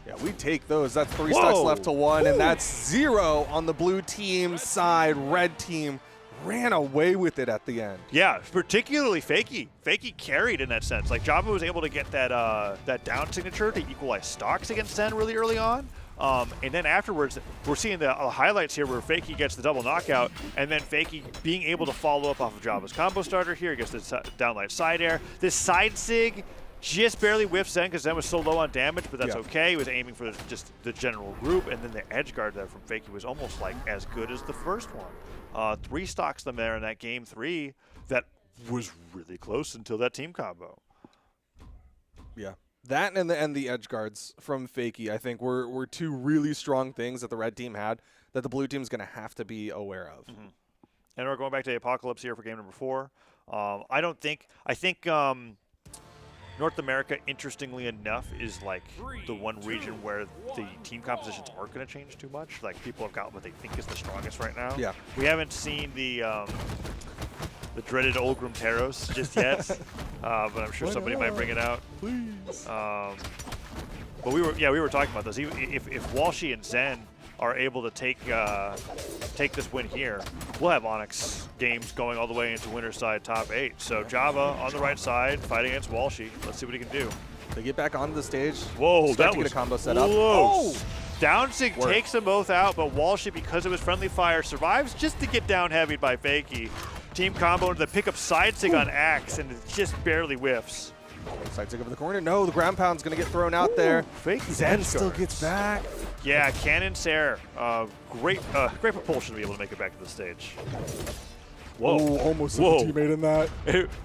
Yeah, we take those. That's 3 stocks left to 1, and that's 0 on the blue team side. Red team ran away with it at the end. Yeah, particularly Fakey. Fakey carried in that sense. Like Java was able to get that that down signature to equalize stocks against Zen really early on. And then afterwards, we're seeing the highlights here where Fakey gets the double knockout, and then Fakey being able to follow up off of Java's combo starter here. He gets the downlight side air. This side sig just barely whiffs Zen because Zen was so low on damage, but that's okay. He was aiming for just the general group, and then the edge guard there from Fakey was almost like as good as the first one. 3 stocks them there in that game 3 that was really close until that team combo. Yeah. That and the edge guards from Fakey, I think, were 2 really strong things that the red team had that the blue team's going to have to be aware of. And we're going back to the Apocalypse here for game number 4. I think North America, interestingly enough, is like the one region where the team compositions aren't going to change too much. Like people have got what they think is the strongest right now. Yeah. We haven't seen the dreaded Olgrim Taros just yet, but I'm sure somebody might bring it out. Please. But we were talking about this. If Walshy and Zen are able to take this win here, we'll have Onyx games going all the way into winner side top 8. So Java on the right side fighting against Walshy. Let's see what he can do. They get back onto the stage. Whoa, that was was get a combo set up. Close. Downsig takes them both out, but Walshy, because it was friendly fire, survives just to get down heavied by Fakey. Team combo into the pickup side sig on Axe, and it just barely whiffs. Side sig over the corner. No, the ground pound's going to get thrown out there. Fakey Zen still gets back. Yeah, Cannon Sarah, great propulsion to be able to make it back to the stage. Whoa, almost a teammate in that.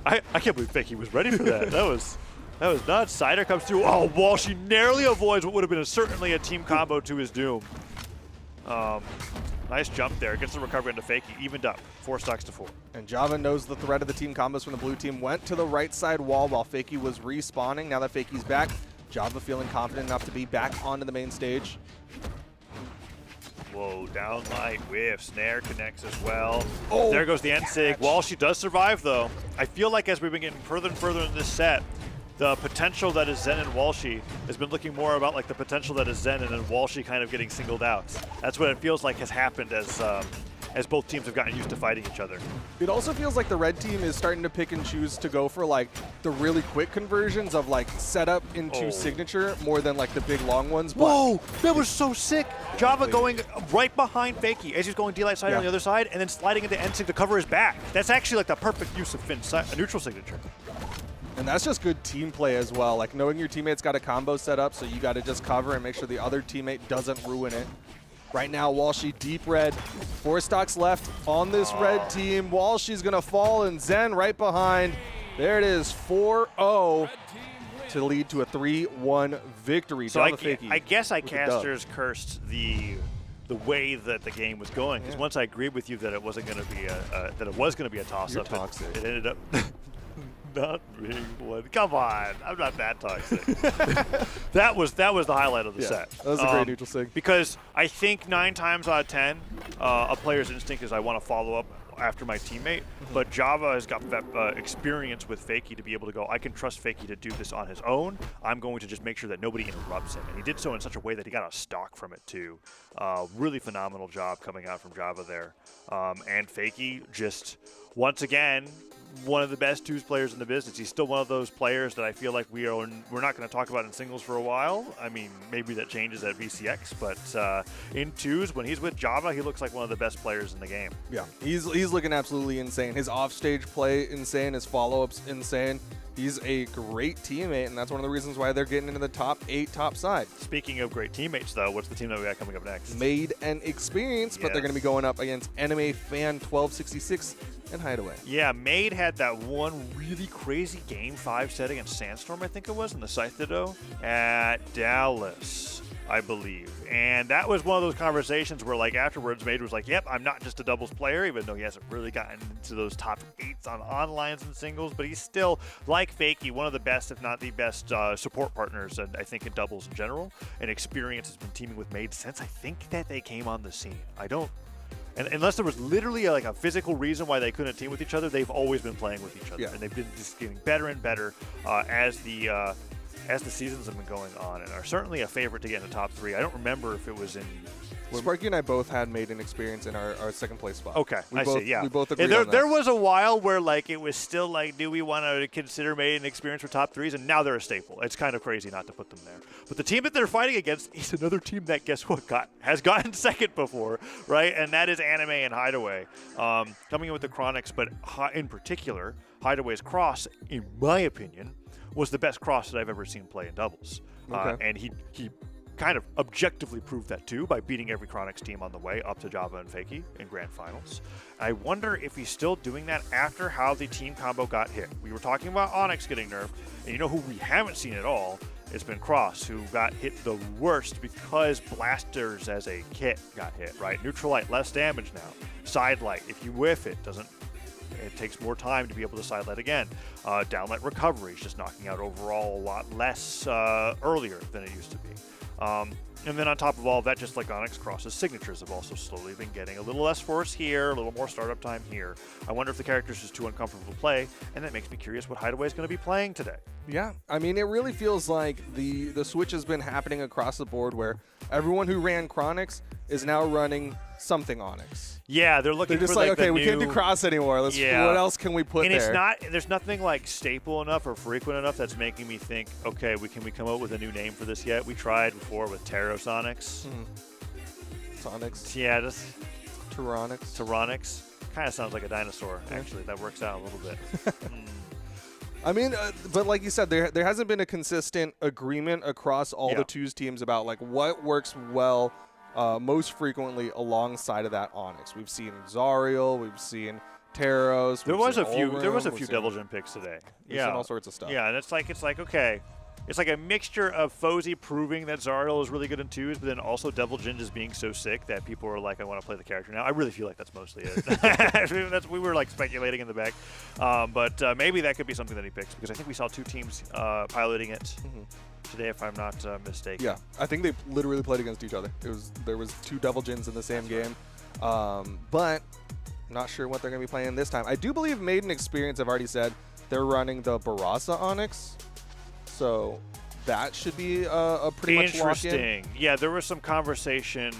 I can't believe Fakey was ready for that. That was nuts. Cider comes through. Oh, Walshy narrowly avoids what would have been certainly a team combo to his doom. Nice jump there. Gets the recovery into Fakey. Evened up. 4 stocks to 4. And Java knows the threat of the team combos from the blue team. Went to the right side wall while Fakey was respawning. Now that Fakey's back, Java feeling confident enough to be back onto the main stage. Whoa, down light whiff. Snare connects as well. Oh, there goes the N-Sig. Walshy does survive, though. I feel like as we've been getting further and further in this set, the potential that is Zen and Walshy has been looking more about like the potential that is Zen and then Walshy kind of getting singled out. That's what it feels like has happened as both teams have gotten used to fighting each other. It also feels like the red team is starting to pick and choose to go for like the really quick conversions of like setup into signature more than like the big long ones. But whoa, that was so sick. Java going right behind Fakey as he's going D-Light side on the other side and then sliding into N-Sig to cover his back. That's actually like the perfect use of Finn's neutral signature. And that's just good team play as well. Like knowing your teammate's got a combo set up, so you got to just cover and make sure the other teammate doesn't ruin it. Right now, Walshy deep red. 4 stocks left on this red team. Walshy's going to fall, and Zen right behind. There it is, 4-0 to lead to a 3-1 victory. So I guess casters cursed the way that the game was going. Because once I agreed with you that it wasn't going to be a toss-up, it ended up. not being one. Come on, I'm not that toxic. that was the highlight of the set. That was a great neutral sig. Because I think 9 times out of 10, a player's instinct is I want to follow up after my teammate, but Java has got that experience with Fakey to be able to go, I can trust Fakey to do this on his own. I'm going to just make sure that nobody interrupts him. And he did so in such a way that he got a stock from it too. Really phenomenal job coming out from Java there. And Fakey just, once again, one of the best twos players in the business. He's still one of those players that I feel like we're not going to talk about in singles for a while. I mean, maybe that changes at VCX, but in twos, when he's with Java, he looks like one of the best players in the game. Yeah, he's looking absolutely insane. His offstage play insane. His follow-ups insane. He's a great teammate, and that's one of the reasons why they're getting into the top 8 top side. Speaking of great teammates, though, what's the team that we got coming up next? Made and Experience, but they're going to be going up against Anime Fan 1266 and Hideaway. Yeah, Made had that one really crazy Game 5 set against Sandstorm, I think it was, in the Scythe at Dallas, I believe. And that was one of those conversations where, like, afterwards, Made was like, yep, I'm not just a doubles player, even though he hasn't really gotten into those top 8s on onlines and singles, but he's still, like Fakey, one of the best, if not the best, support partners, and I think in doubles in general. And Experience has been teaming with Made since I think that they came on the scene. And unless there was literally a physical reason why they couldn't team with each other, they've always been playing with each other. Yeah. And they've been just getting better and better as the seasons have been going on, and are certainly a favorite to get in the top 3. I don't remember if it was in... Sparky and I both had Made an Experience in our second place spot. Okay, I see, yeah. We both agreed there, on that. there was a while where it was still do we want to consider Made an Experience for top 3s, and now they're a staple. It's kind of crazy not to put them there. But the team that they're fighting against is another team that, guess what, has gotten second before, right? And that is Anime and Hideaway. Coming in with the Chronics, but in particular, Hideaway's cross, in my opinion, was the best cross that I've ever seen play in doubles. Okay. And he kind of objectively proved that too by beating every Chronics team on the way up to Java and Fakey in grand finals. I wonder if he's still doing that after how the team combo got hit. We were talking about Onyx getting nerfed, and you know who we haven't seen at all? It's been Cross, who got hit the worst because Blasters as a kit got hit, right? Neutral Light, less damage now. Side Light, if you whiff it takes more time to be able to sidelight again. Downlight recovery is just knocking out overall a lot less earlier than it used to be. And then on top of all of that, just like Onyx, Cross's signatures have also slowly been getting a little less force here, a little more startup time here. I wonder if the character's just too uncomfortable to play, and that makes me curious what Hideaway is going to be playing today. Yeah, I mean, it really feels like the switch has been happening across the board where everyone who ran Chronics is now running something Onyx. Yeah, they're looking just for like, okay, the we new... can't do Cross anymore. What else can we put there? And there's nothing staple enough or frequent enough that's making me think, okay, can we come up with a new name for this yet? We tried before with Pterosonics. Sonics. Yeah, just Pteronics. Pteronics. Kind of sounds like a dinosaur, actually. That works out a little bit. I mean, but like you said, there hasn't been a consistent agreement across all the twos teams about what works well most frequently alongside of that Onyx. We've seen Zariel, we've seen Taros. There was a few Devil Jin picks today. We've seen all sorts of stuff. Yeah, and it's like okay. It's like a mixture of Fozy proving that Zariel is really good in twos, but then also Devil Jin just being so sick that people are like, I want to play the character now. I really feel like that's mostly it. We were speculating in the back. But maybe that could be something that he picks, because I think we saw 2 teams piloting it today, if I'm not mistaken. Yeah, I think they literally played against each other. There was 2 Devil Jins in the same game. But not sure what they're going to be playing this time. I do believe Made an Experience have already said they're running the Barasa Onyx. So that should be a pretty much lock-in. Interesting. Yeah, there was some conversation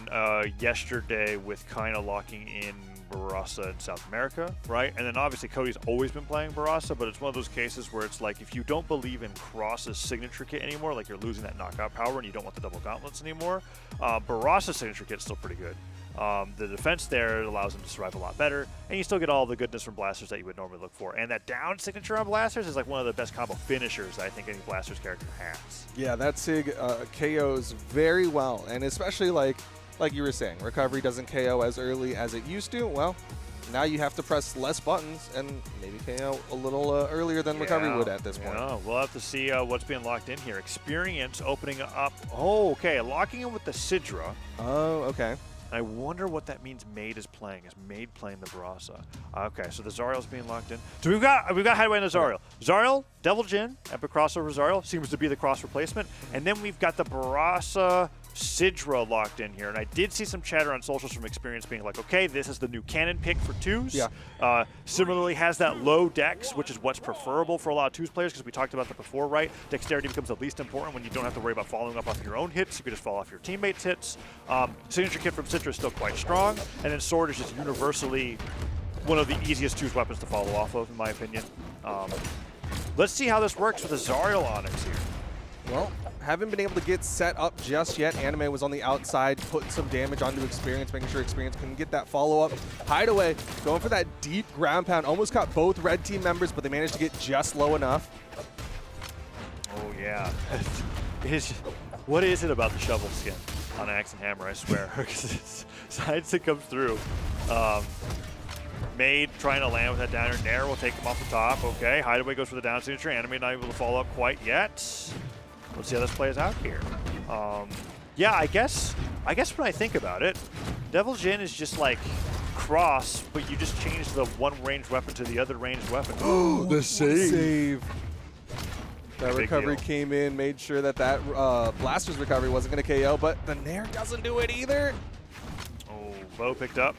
yesterday with kind of locking in Barasa in South America, right? And then obviously Cody's always been playing Barasa, but it's one of those cases where it's like if you don't believe in Cross's signature kit anymore, like you're losing that knockout power and you don't want the double gauntlets anymore, Barasa's signature kit's still pretty good. The defense there allows him to survive a lot better, and you still get all the goodness from Blasters that you would normally look for. And that down signature on Blasters is one of the best combo finishers that I think any Blasters character has. Yeah, that sig KOs very well, and especially like you were saying, recovery doesn't KO as early as it used to. Well, now you have to press less buttons and maybe KO a little earlier than recovery would at this point. Yeah, we'll have to see what's being locked in here. Experience opening up. Oh, okay, locking in with the Sidra. Oh, okay. I wonder what that means Made is playing. Is Made playing the Barasa? Okay, so the Zariel's being locked in. So we've got Hideaway and the Zariel. Zariel, Devil Jin, Epic Crossover Zariel seems to be the cross replacement. And then we've got the Barasa Sidra locked in here. And I did see some chatter on socials from Experience being like, okay, this is the new canon pick for twos. Yeah. Similarly has that low dex, which is what's preferable for a lot of twos players, because we talked about that before, right? Dexterity becomes the least important when you don't have to worry about following up off your own hits. You can just fall off your teammates' hits. Signature kit from Citra is still quite strong. And then Sword is just universally one of the easiest twos weapons to follow off of, in my opinion. Let's see how this works with the Zariel Onyx here. Well, haven't been able to get set up just yet. Anime was on the outside, putting some damage onto Experience, making sure Experience couldn't get that follow-up. Hideaway going for that deep ground pound. Almost got both red team members, but they managed to get just low enough. Oh, yeah. What is it about the shovel skin on Axe and Hammer, I swear? Because sides that comes through. Made trying to land with that downer. Nair will take him off the top. Okay, Hideaway goes for the down signature. Anime not able to follow up quite yet. Let's see how this plays out here. Yeah, I guess when I think about it, Devil Jin is just like cross, but you just change the one ranged weapon to the other ranged weapon. Oh, the save. That Big recovery deal. came in, made sure that Blaster's recovery wasn't going to KO, but the Nair doesn't do it either. Oh, Bow picked up.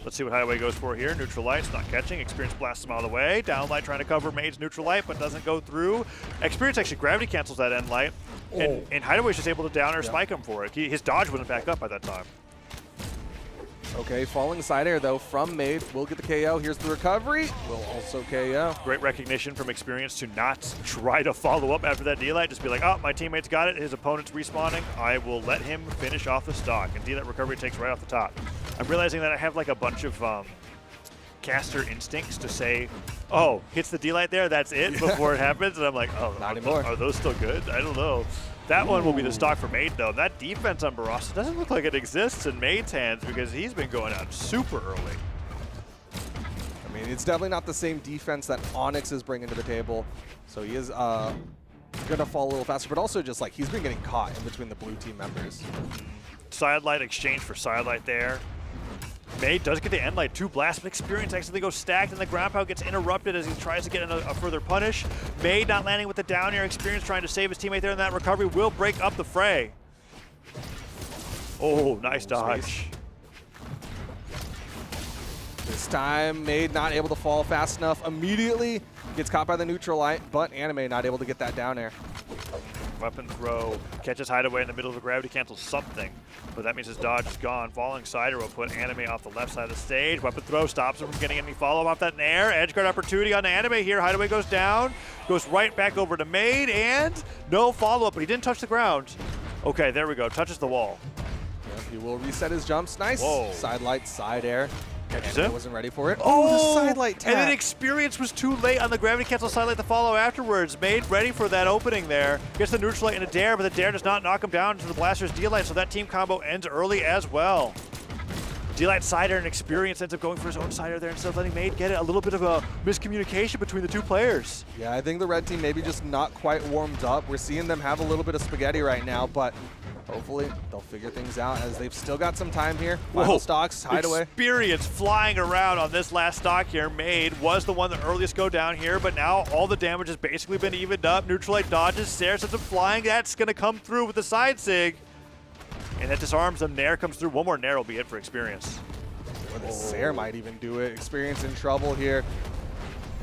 Let's see what Hideaway goes for here. Neutral Light's not catching. Experience blasts him out of the way. Down Light trying to cover Made's Neutral Light, but doesn't go through. Experience actually gravity cancels that End Light, and Hideaway's just able to down or spike him for it. His dodge wasn't back up by that time. Okay, falling side air though from Made. Will get the KO. Here's the recovery. Will also KO. Great recognition from Experience to not try to follow up after that D-Light. Just be like, oh, my teammate's got it. His opponent's respawning. I will let him finish off the stock. And D-Light recovery takes right off the top. I'm realizing that I have like a bunch of caster instincts to say, oh, hits the D-Light there, that's it before it happens. And I'm like, oh, Not anymore. Are those still good? I don't know. That one will be the stock for Made, though. That defense on Barasa doesn't look like it exists in Made's hands because he's been going out super early. I mean, it's definitely not the same defense that Onyx is bringing to the table. So he is going to fall a little faster, but also just like he's been getting caught in between the blue team members. Sidelight exchange for Sidelight there. Made does get the End Light, 2 blasts, but Experience actually goes stacked, and the ground pound gets interrupted as he tries to get a further punish. Made not landing with the down air. Experience trying to save his teammate there, and that recovery will break up the fray. Oh, nice dodge. This time, Made not able to fall fast enough. Immediately gets caught by the neutral light, but Anime not able to get that down air. Weapon throw, catches Hideaway in the middle of a gravity cancel something, but that means his dodge is gone. Falling Cider will put Anime off the left side of the stage. Weapon throw stops him from getting any follow off that Nair. Edge guard opportunity on Anime here. Hideaway goes down, goes right back over to Made, and no follow up, but he didn't touch the ground. Okay, there we go. Touches the wall. Yep, he will reset his jumps. Nice. Whoa. Side light, side air. Catches Anime him. wasn't ready for it. Oh, the side light tap. And then Experience was too late on the gravity cancel side light to follow afterwards. Made ready for that opening there. Gets the neutral light and a dare, but the dare does not knock him down to the Blaster's D-Light, so that team combo ends early as well. D-Light Cider and Experience ends up going for his own Cider there instead of letting Made get it. A little bit of a miscommunication between the two players. Yeah, I think the red team maybe just not quite warmed up. We're seeing them have a little bit of spaghetti right now, but hopefully they'll figure things out as they've still got some time here. Final stocks, Hideaway. Experience flying around on this last stock here. Made was the one that earliest go down here, but now all the damage has basically been evened up. Neutral light dodges, Sarah sends him flying. That's going to come through with the side sig. And that disarms them. Nair comes through. One more Nair will be it for Experience. Or the Sarah might even do it. Experience in trouble here.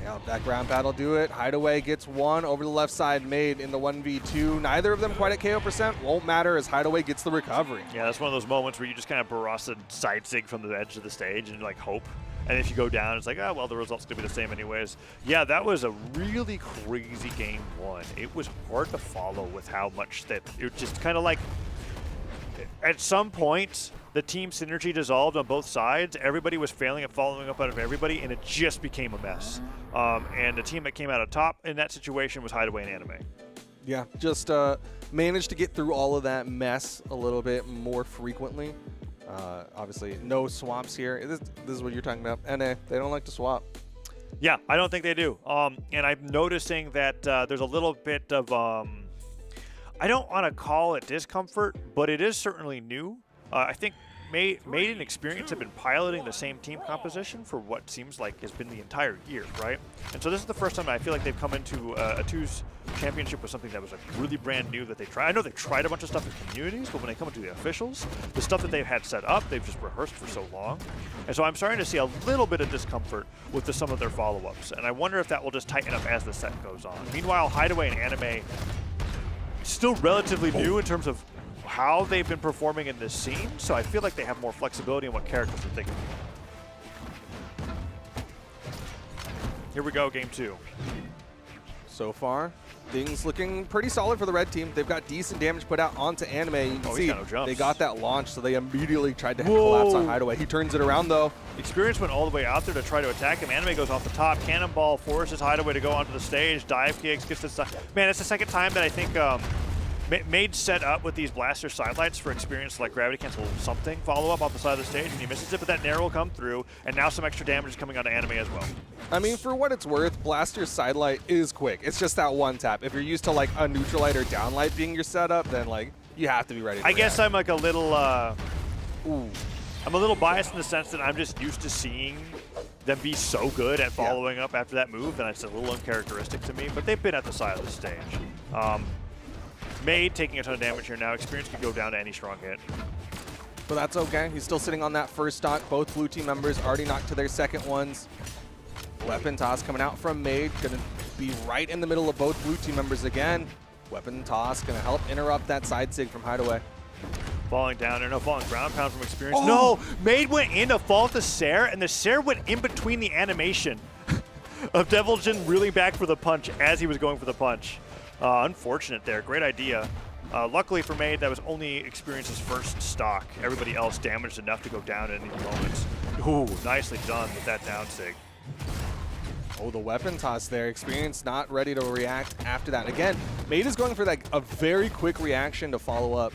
Yeah, that ground battle do it. Hideaway gets one over the left side, Made in the 1v2. Neither of them quite at KO percent. Won't matter as Hideaway gets the recovery. Yeah, that's one of those moments where you just kind of Barasa side sig from the edge of the stage and like hope. And if you go down, it's like, oh, well, the result's going to be the same anyways. Yeah, that was a really crazy game one. It was hard to follow with how much that it just kind of like at some point, the team synergy dissolved on both sides. Everybody was failing at following up out of everybody, and it just became a mess. And the team that came out on top in that situation was Hideaway and Anime. Yeah, just managed to get through all of that mess a little bit more frequently. Obviously, no swaps here. This is what you're talking about. NA, they don't like to swap. Yeah, I don't think they do. And I'm noticing that there's a little bit of, I don't want to call it discomfort, but it is certainly new. I think Made and Experience have been piloting the same team composition for what seems like has been the entire year, right? And so this is the first time I feel like they've come into a twos championship with something that was like really brand new that they tried. I know they've tried a bunch of stuff in communities, but when they come into the officials, the stuff that they've had set up, they've just rehearsed for so long. And so I'm starting to see a little bit of discomfort with some of their follow-ups, and I wonder if that will just tighten up as the set goes on. Meanwhile, Hideaway and Anime still relatively new in terms of how they've been performing in this scene, so I feel like they have more flexibility in what characters they're thinking. Here we go, game 2. So far, things looking pretty solid for the red team. They've got decent damage put out onto Anime. You can see no jumps. they got that launch, so they immediately tried to collapse on Hideaway. He turns it around, though. Experience went all the way out there to try to attack him. Anime goes off the top. Cannonball forces Hideaway to go onto the stage. Dive kicks, gets this. Man, it's the second time that I think Made set up with these blaster sidelights for Experience like gravity cancel something follow-up off the side of the stage, and he misses it, but that Nair will come through, and now some extra damage is coming onto Anime as well. I mean, for what it's worth, Blaster's sidelight is quick. It's just that one tap. If you're used to like a neutral light or downlight being your setup, then like you have to be ready to I guess react. I'm like a little I'm a little biased in the sense that I'm just used to seeing them be so good at following up after that move, and it's a little uncharacteristic to me, but they've been at the side of the stage. Made taking a ton of damage here now. Experience could go down to any strong hit. But that's okay. He's still sitting on that first stock. Both blue team members already knocked to their second ones. Weapon toss coming out from Made. Going to be right in the middle of both blue team members again. Weapon toss going to help interrupt that side sig from Hideaway. Falling down there. No, falling ground pound from Experience. Oh. No! Made went in to fall with the Sair, and the Sair went in between the animation of Deviljin reeling back for the punch as he was going for the punch. Unfortunate there. Great idea. Luckily for Made, that was only Experience's first stock. Everybody else damaged enough to go down at any moment. Ooh, nicely done with that down sig. Oh, the weapon toss there. Experience not ready to react after that. Again, Made is going for like a very quick reaction to follow up.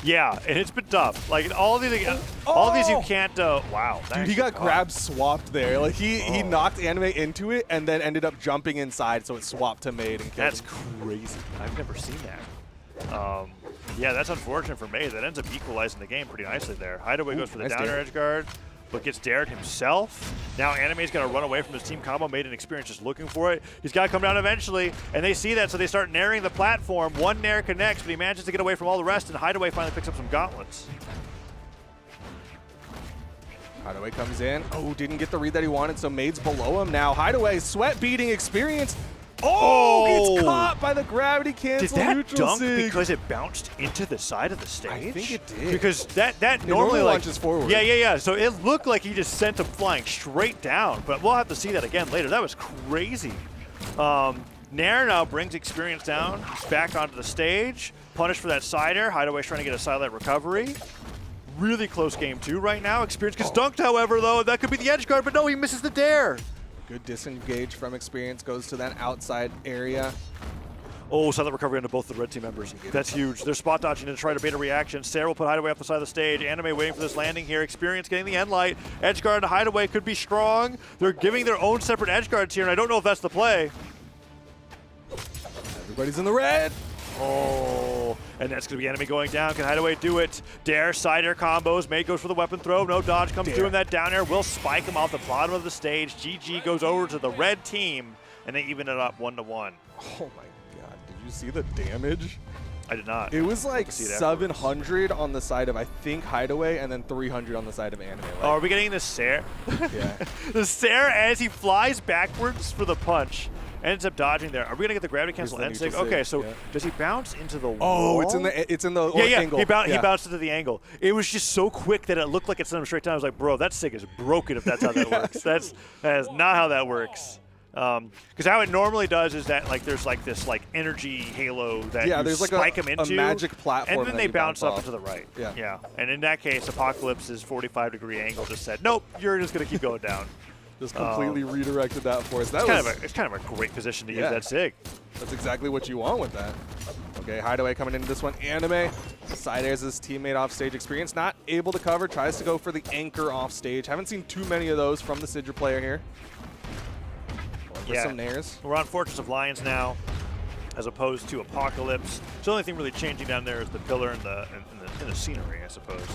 Yeah, and it's been tough. Like all these you can't. Wow, dude, he got grab swapped there. Like he knocked Anime into it and then ended up jumping inside, so it swapped to Made and killed That's him. crazy. I've never seen that. Yeah, that's unfortunate for Made. That ends up equalizing the game pretty nicely there. Hideaway goes for the nice downer dare. edge guard, but gets dared himself. Now Anime's going to run away from his team combo. Made an Experience just looking for it. He's got to come down eventually, and they see that, so they start nairing the platform. One nair connects, but he manages to get away from all the rest, and Hideaway finally picks up some gauntlets. Hideaway comes in. Oh, didn't get the read that he wanted, so Made's below him now. Hideaway, sweat beating Experience. Oh, gets caught by the gravity cancel. Did that neutral dunk sig. because it bounced into the side of the stage? I think it did. Because that normally normally like, launches forward. Yeah. So it looked like he just sent him flying straight down, but we'll have to see that again later. That was crazy. Nair now brings Experience down, back onto the stage, punished for that side air. Hideaway's trying to get a sidelight recovery. Really close game 2 right now. Experience gets dunked, however, though. That could be the edge guard, but no, he misses the dare. Good disengage from Experience, goes to that outside area. Oh, solid recovery onto both the red team members. That's huge. They're spot dodging to try to bait a reaction. Sarah will put Hideaway off the side of the stage. Anime waiting for this landing here. Experience getting the end light. Edge guard to Hideaway could be strong. They're giving their own separate edge guards here, and I don't know if that's the play. Everybody's in the red. Oh, and that's going to be Enemy going down. Can Hideaway do it? Dare, side air combos. Made goes for the weapon throw. No dodge comes through, and that down air will spike him off the bottom of the stage. GG goes over to the red team, and they even it up 1-1. Oh my god, did you see the damage? I did not. It was like 700 on the side of, I think, Hideaway, and then 300 on the side of Anime. Like, oh, are we getting the Sair? Yeah. The Sair as he flies backwards for the punch. Ends up dodging there. Are we going to get the gravity cancel end sig? Okay, so does he bounce into the wall? Oh, it's in the angle. He bounced into the angle. It was just so quick that it looked like it sent him straight down. I was like, bro, that sig is broken if that's how that works. That is not how that works. Because how it normally does is that like there's like this like energy halo that you there's like spike them into, a magic platform, and then they bounce up off. and to the right. Yeah. And in that case, Apocalypse's 45-degree angle just said, nope, you're just going to keep going down. Just completely redirected that for us. It's kind of a great position to use that sig. That's exactly what you want with that. Okay, Hideaway coming into this one. Anime side airs his teammate off stage. Experience not able to cover. Tries to go for the anchor off stage. Haven't seen too many of those from the Sidra player here. Going for some nairs. We're on Fortress of Lions now. as opposed to Apocalypse. So the only thing really changing down there is the pillar and the scenery, I suppose.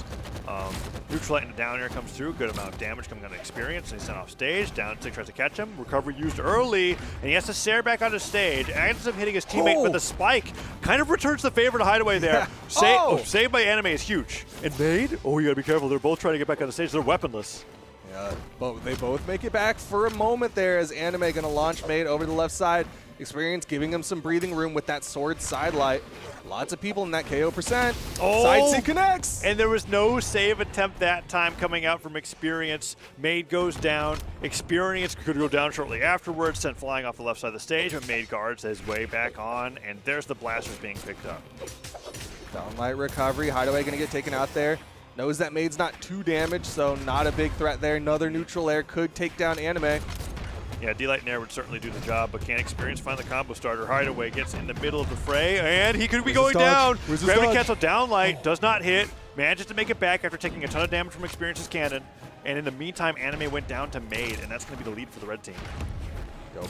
Neutral Light in the down air comes through, good amount of damage coming on experience, and he's sent off stage. Down 6 tries to catch him. Recovery used early, and he has to stare back onto stage. Ends up hitting his teammate, but the spike kind of returns the favor to Hideaway there. Saved by Anime is huge. And Made? Oh, you gotta be careful. They're both trying to get back on the stage. They're weaponless. Yeah, but they both make it back for a moment there as Anime gonna launch Made over the left side. Experience giving him some breathing room with that sword sidelight. Lots of people in that KO percent. Side C connects. And there was no save attempt that time coming out from Experience. Made goes down. Experience could go down shortly afterwards, sent flying off the left side of the stage, but Made guards his way back on, and there's the blasters being picked up. Downlight recovery. Hideaway gonna get taken out there. Knows that Made's not too damaged, so not a big threat there. Another neutral air could take down Anime. Yeah, D-Light and Air would certainly do the job, but can't Experience find the combo starter. Hideaway gets in the middle of the fray, and he could be going down. Gravity cancel downlight, does not hit, manages to make it back after taking a ton of damage from Experience's cannon. And in the meantime, Anime went down to Made, and that's going to be the lead for the red team.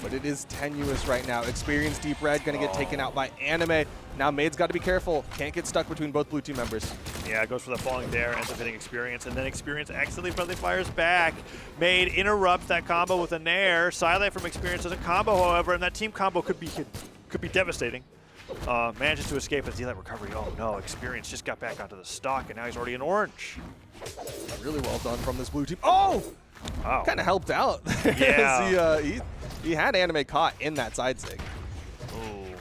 But it is tenuous right now. Experience Deep Red going to get taken out by Anime. Now Made's got to be careful. Can't get stuck between both blue team members. Yeah, goes for the falling there, ends up hitting Experience, and then Experience accidentally friendly fires back. Made interrupts that combo with a Nair. Silent from Experience doesn't combo, however, and that team combo could be devastating. Manages to escape as D-Light recovery. Oh no, Experience just got back onto the stock, and now he's already in orange. Really well done from this blue team. Oh! Wow. Kind of helped out. Yeah. he had Anime caught in that side sig. Ooh.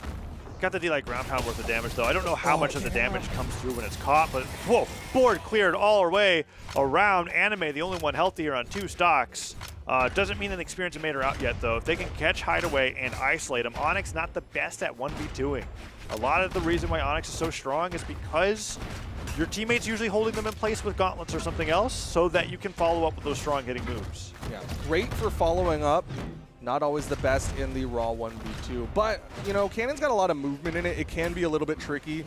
Got the D-Light ground pound worth of damage, though. I don't know how much of the damage comes through when it's caught, but whoa, board cleared all the way around. Anime, the only one healthy here on 2 stocks. Doesn't mean that Experience and Made are out yet, though. If they can catch Hideaway and isolate him, Onyx not the best at 1v2ing. A lot of the reason why Onyx is so strong is because your teammate's usually holding them in place with gauntlets or something else so that you can follow up with those strong hitting moves. Yeah, great for following up. Not always the best in the raw 1v2, but, you know, Cannon's got a lot of movement in it. It can be a little bit tricky.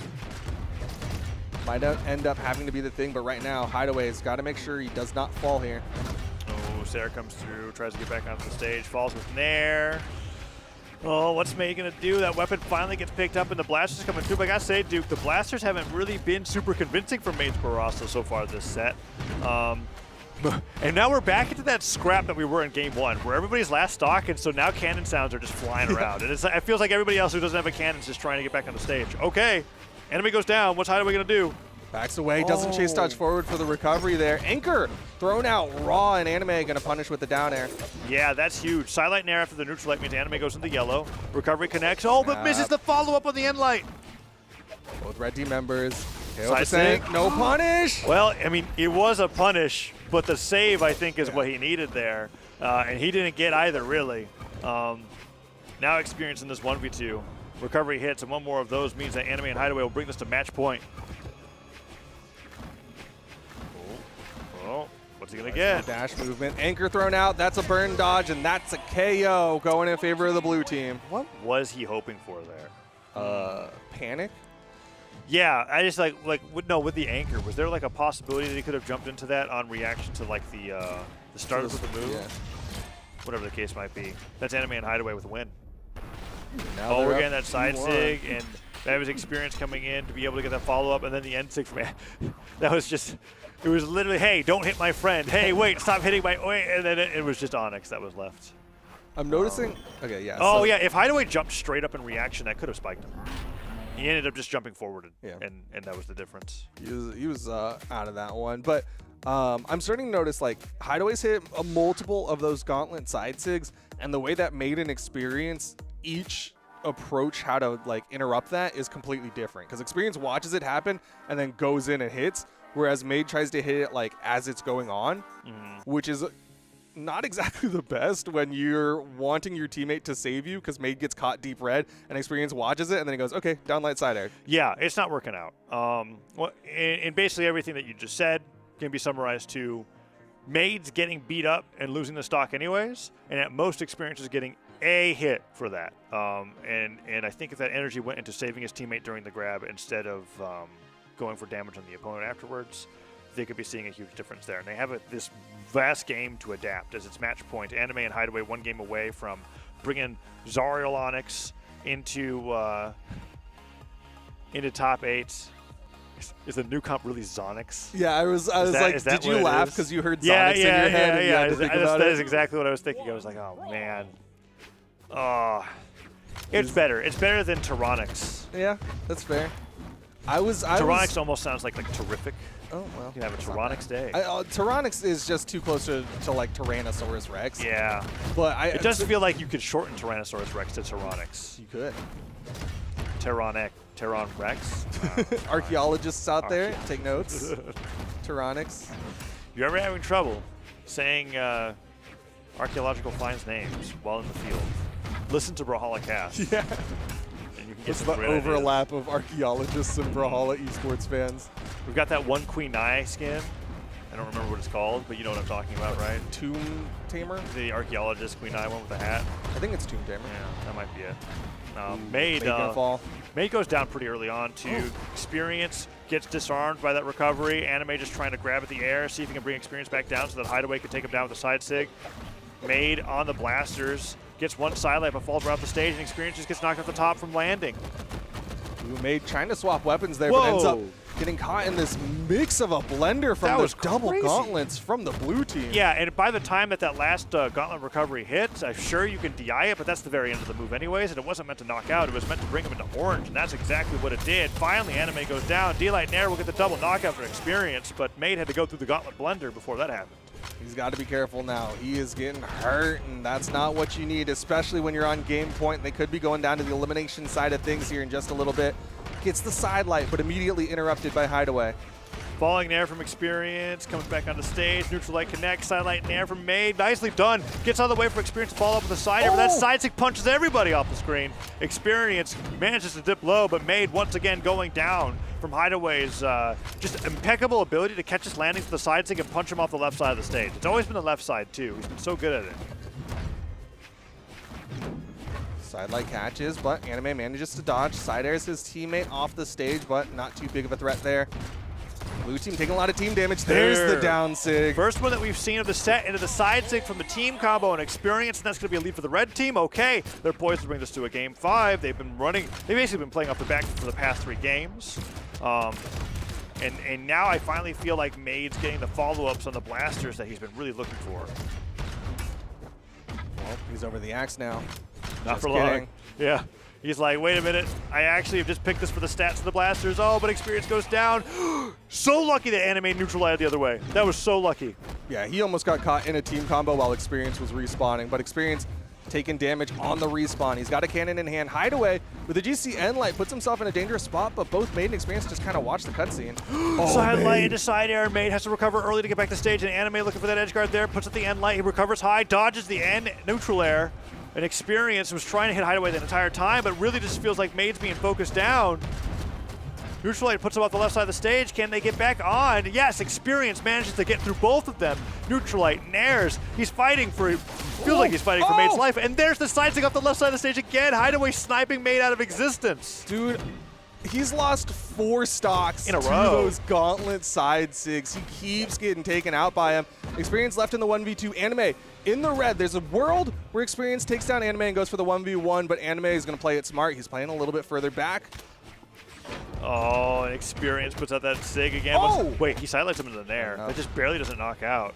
Might end up having to be the thing, but right now, Hideaway's got to make sure he does not fall here. Oh, Sarah comes through, tries to get back onto the stage, falls with Nair. Oh, what's May gonna do? That weapon finally gets picked up and the blasters coming through. But I gotta say, Duke, the blasters haven't really been super convincing for Made's Barroso so far this set. And now we're back into that scrap that we were in game 1, where everybody's last stock, and so now cannon sounds are just flying around. And it feels like everybody else who doesn't have a cannon is just trying to get back on the stage. Okay, enemy goes down. What's Hideaway gonna do? Backs away, doesn't chase dodge forward for the recovery there. Anchor thrown out raw, and Anime gonna punish with the down air. Yeah, that's huge. Sidelight Nair after the neutral light means Anime goes into yellow. Recovery connects. Oh, but misses the follow-up on the end light. Both red team members. Side sig. No punish. Well, I mean, it was a punish, but the save, I think, is what he needed there. And he didn't get either, really. Now experiencing this 1v2. Recovery hits, and one more of those means that Anime and Hideaway will bring this to match point. Oh, what's he going to get? Dash movement. Anchor thrown out. That's a burn dodge, and that's a KO going in favor of the blue team. What was he hoping for there? Panic? Yeah, I just with the anchor, was there like a possibility that he could have jumped into that on reaction to like the start of the move? Yeah. Whatever the case might be. That's Anime and Hideaway with a win. Now we're getting that side sig, and that was experience coming in to be able to get that follow-up, and then the end sig from that was just, it was literally, hey, don't hit my friend. Hey, wait, stop hitting my, wait, and then it was just Onyx that was left. I'm noticing, okay, yeah. Oh, yeah, if Hideaway jumped straight up in reaction, that could have spiked him. He ended up just jumping forward, and that was the difference. He was out of that one, but I'm starting to notice like Hideaway's hit a multiple of those gauntlet side sigs, and the way that Made an experience each approach how to like interrupt that is completely different, because experience watches it happen and then goes in and hits, whereas Made tries to hit it like as it's going on, which is not exactly the best when you're wanting your teammate to save you, because Made gets caught deep red and experience watches it and then he goes, okay, downlight side air. Yeah, it's not working out. Well, and basically everything that you just said can be summarized to Made's getting beat up and losing the stock anyways, and at most experience is getting a hit for that. And I think if that energy went into saving his teammate during the grab instead of going for damage on the opponent afterwards, they could be seeing a huge difference there. And they have this vast game to adapt as it's match point. Anime and Hideaway 1 game away from bringing Zariel Onyx into top 8. Is the new comp really Zonix? Yeah, I was like, did you laugh because you heard Zonix in your head and you had to think about that it? is exactly what I was thinking. I was like, oh man. Oh, it's better. It's better than Tyranics. Yeah, that's fair. Tyranics almost sounds like terrific. Oh well. You can have a Tyranics day. Tyranics is just too close to like Tyrannosaurus Rex. Yeah. But it does feel like you could shorten Tyrannosaurus Rex to Tyranics. You could. Tyron Rex. Archaeologists out there, take notes. Tyranics. You're ever having trouble saying archaeological finds names while in the field? Listen to Brawlhalla Cast. Yeah. And you can get It's some the great overlap of archaeologists and Brawlhalla esports fans. We've got that one Queen Nai skin. I don't remember what it's called, but you know what I'm talking about, right? Tomb Tamer? The archaeologist Queen Nai one with the hat. I think it's Tomb Tamer. Yeah, that might be it. Made gonna fall. Made goes down pretty early on to Experience, gets disarmed by that recovery. Anime just trying to grab at the air, see if he can bring Experience back down so that Hideaway could take him down with a side sig. Made on the blasters, gets one sidelight but falls right off the stage, and Experience just gets knocked off the top from landing. Made trying to swap weapons there, Whoa. but ends up getting caught in this mix of a blender from That was the double crazy. gauntlets from the blue team. Yeah, and by the time that last gauntlet recovery hits, I'm sure you can DI it, but that's the very end of the move anyways, and it wasn't meant to knock out. It was meant to bring him into orange, and that's exactly what it did. Finally, Anime goes down. D-Light Nair will get the double knockout for Experience, but Made had to go through the gauntlet blender before that happened. He's got to be careful now. He is getting hurt, and that's not what you need, especially when you're on game point. They could be going down to the elimination side of things here in just a little bit. Gets the sidelight, but immediately interrupted by Hideaway. Falling Nair from Experience, comes back on the stage, neutral light connects, sidelight Nair from Made, nicely done. Gets out of the way for Experience to follow up with a side air, but that side stick punches everybody off the screen. Experience manages to dip low, but Made once again going down from Hideaway's just impeccable ability to catch his landings with the side stick and punch him off the left side of the stage. It's always been the left side too. He's been so good at it. Sidelight catches, but Anime manages to dodge. Side airs his teammate off the stage, but not too big of a threat there. Blue team taking a lot of team damage. There's the down sig. First one that we've seen of the set into the side sig from the team combo and Experience, and that's going to be a lead for the red team. Okay, they're poised to bring this to a game 5. They've basically been playing off the back for the past 3 games. And now I finally feel like Made's getting the follow-ups on the blasters that he's been really looking for. Well, he's over the axe now. Not for long. Yeah. He's like, wait a minute, I actually have just picked this for the stats of the blasters. Oh, but Experience goes down. So lucky that Anime neutralized the other way. That was so lucky. Yeah, he almost got caught in a team combo while Experience was respawning, but Experience taking damage on the respawn. He's got a cannon in hand. Hideaway with the GCN light puts himself in a dangerous spot, but both Made and Experience just kind of watch the cutscene. Side light into side air. Made has to recover early to get back to stage, and Anime looking for that edge guard there. Puts up the end light. He recovers high, dodges the end neutral air. And Experience was trying to hit Hideaway the entire time, but really just feels like Made's being focused down. Neutral light puts him off the left side of the stage. Can they get back on? Yes, Experience manages to get through both of them. Neutral light nairs. He's fighting for, feels like he's fighting for Made's life. And there's the side stick off the left side of the stage again. Hideaway sniping Made out of existence. Dude, he's lost 4 stocks in a to row. Those gauntlet side sigs. He keeps getting taken out by him. Experience left in the 1v2. Anime in the red. There's a world where Experience takes down Anime and goes for the 1v1, but Anime is going to play it smart. He's playing a little bit further back. Oh, and Experience puts out that sig again. Oh! Wait, he sidelights him into the Nair. That just barely doesn't knock out.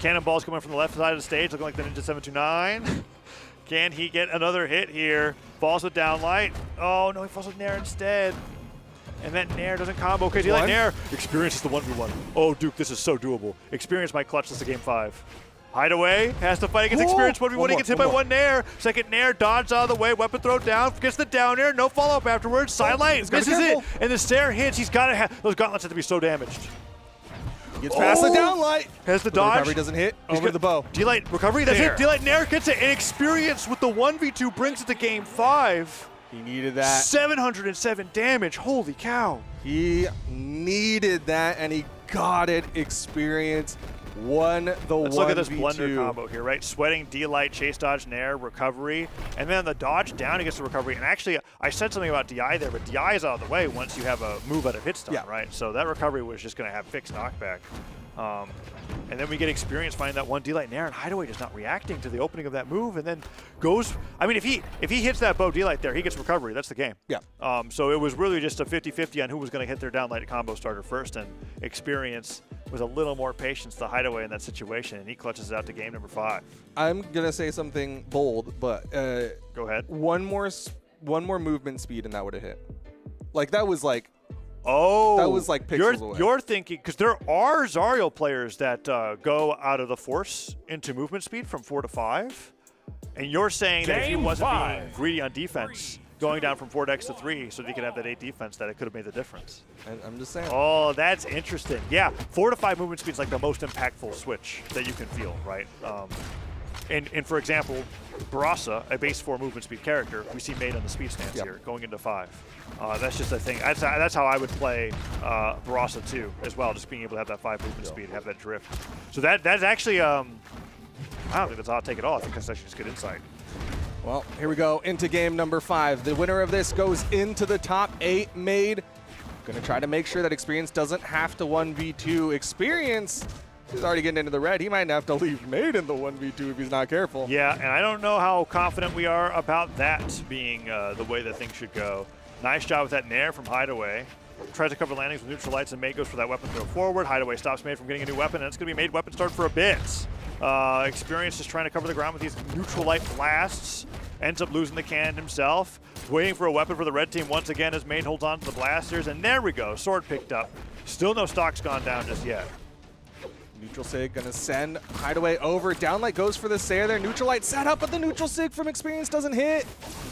Cannonball's coming from the left side of the stage, looking like the Ninja 729. Can he get another hit here? Falls with downlight. Oh, no, he falls with Nair instead. And that Nair doesn't combo. Okay, D-Light Nair. Experience is the 1v1. Oh, Duke, this is so doable. Experience might clutch this to game 5. Hideaway has to fight against Experience 1v1. He gets hit by one Nair. Second Nair, dodge out of the way. Weapon throw down. Gets the down air. No follow-up afterwards. Sidelight misses it. And the Stair hits. He's got to have those gauntlets have to be so damaged. Gets past the downlight. Has the But dodge. recovery doesn't hit. Over the bow. D-Light recovery. That's it. D-Light Nair gets it. And Experience with the 1v2 brings it to game 5. He needed that. 707 damage. Holy cow. He needed that, and he got it. Experience won the 1v2. Let's look at this blender combo here, right? Sweating, D-Light, chase dodge, Nair, recovery. And then the dodge down, he gets the recovery. And actually, I said something about DI there, but DI is out of the way once you have a move out of hit stun, right? So that recovery was just going to have fixed knockback. And then we get experience finding that one D-Light Nair, and Hideaway just not reacting to the opening of that move, and then goes. I mean, if he hits that bow D-Light there, he gets recovery. That's the game. Yeah. So it was really just a 50-50 on who was going to hit their down light combo starter first, and experience with a little more patience to Hideaway in that situation, and he clutches it out to game number 5. I'm gonna say something bold, but Go ahead. one more movement speed, and that would have hit. Like that was like. Oh, that was like pixels away. You're thinking, because there are Zariel players that go out of the force into movement speed from 4 to 5, and you're saying that if he Game wasn't being 5. greedy on defense, going down from 4x to 3 so that he could have that 8 defense, that it could have made the difference. I'm just saying. Oh, that's interesting. Yeah, 4 to 5 movement speed is like the most impactful switch that you can feel, right? And for example, Barasa, a base 4 movement speed character, we see made on the speed stance here, going into 5. That's just a thing. That's how I would play Barasa too, as well, just being able to have that 5 movement speed, have that drift. So that's actually, I don't think that's a hot take at all. I think that's actually just good insight. Well, here we go into game number 5. The winner of this goes into the top 8 made. Gonna try to make sure that Experience doesn't have to 1v2. Experience is already getting into the red. He might have to leave made in the 1v2 if he's not careful. Yeah, and I don't know how confident we are about that being the way that things should go. Nice job with that Nair from Hideaway. Tries to cover landings with neutral lights, and Made goes for that weapon throw forward. Hideaway stops Made from getting a new weapon, and it's going to be Made weapon start for a bit. Experience just trying to cover the ground with these neutral light blasts. Ends up losing the cannon himself. Waiting for a weapon for the red team once again as Made holds on to the blasters, and there we go. Sword picked up. Still no stocks gone down just yet. Neutral Sig gonna send Hideaway over. Downlight goes for the Sayer there. Neutral Light set up, but the Neutral Sig from Experience doesn't hit.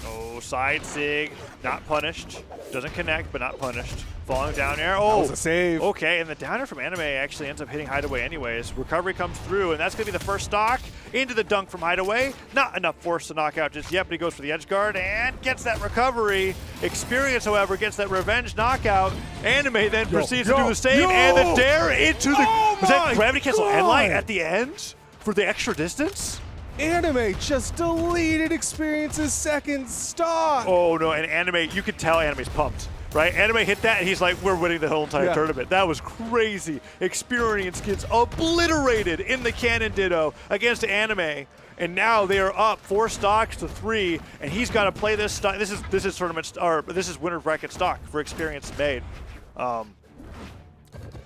Oh, side Sig, not punished. Doesn't connect, but not punished. Falling down air. That Oh, was a save. Okay, and the downer from Anime actually ends up hitting Hideaway anyways. Recovery comes through, and that's going to be the first stock into the dunk from Hideaway. Not enough force to knock out just yet, but he goes for the edge guard and gets that recovery. Experience, however, gets that revenge knockout. Anime then proceeds to do the same, and the dare into the... was that gravity cancel end light at the end for the extra distance? Anime just deleted Experience's second stock. Oh, no, and Anime, you could tell Anime's pumped. Right? Anime hit that, and he's like, we're winning the whole entire tournament. That was crazy. Experience gets obliterated in the Cannon Ditto against Anime, and now they are up 4 stocks to 3, and he's got to play this stock. This is tournament, or this is winner bracket stock for Experience Made.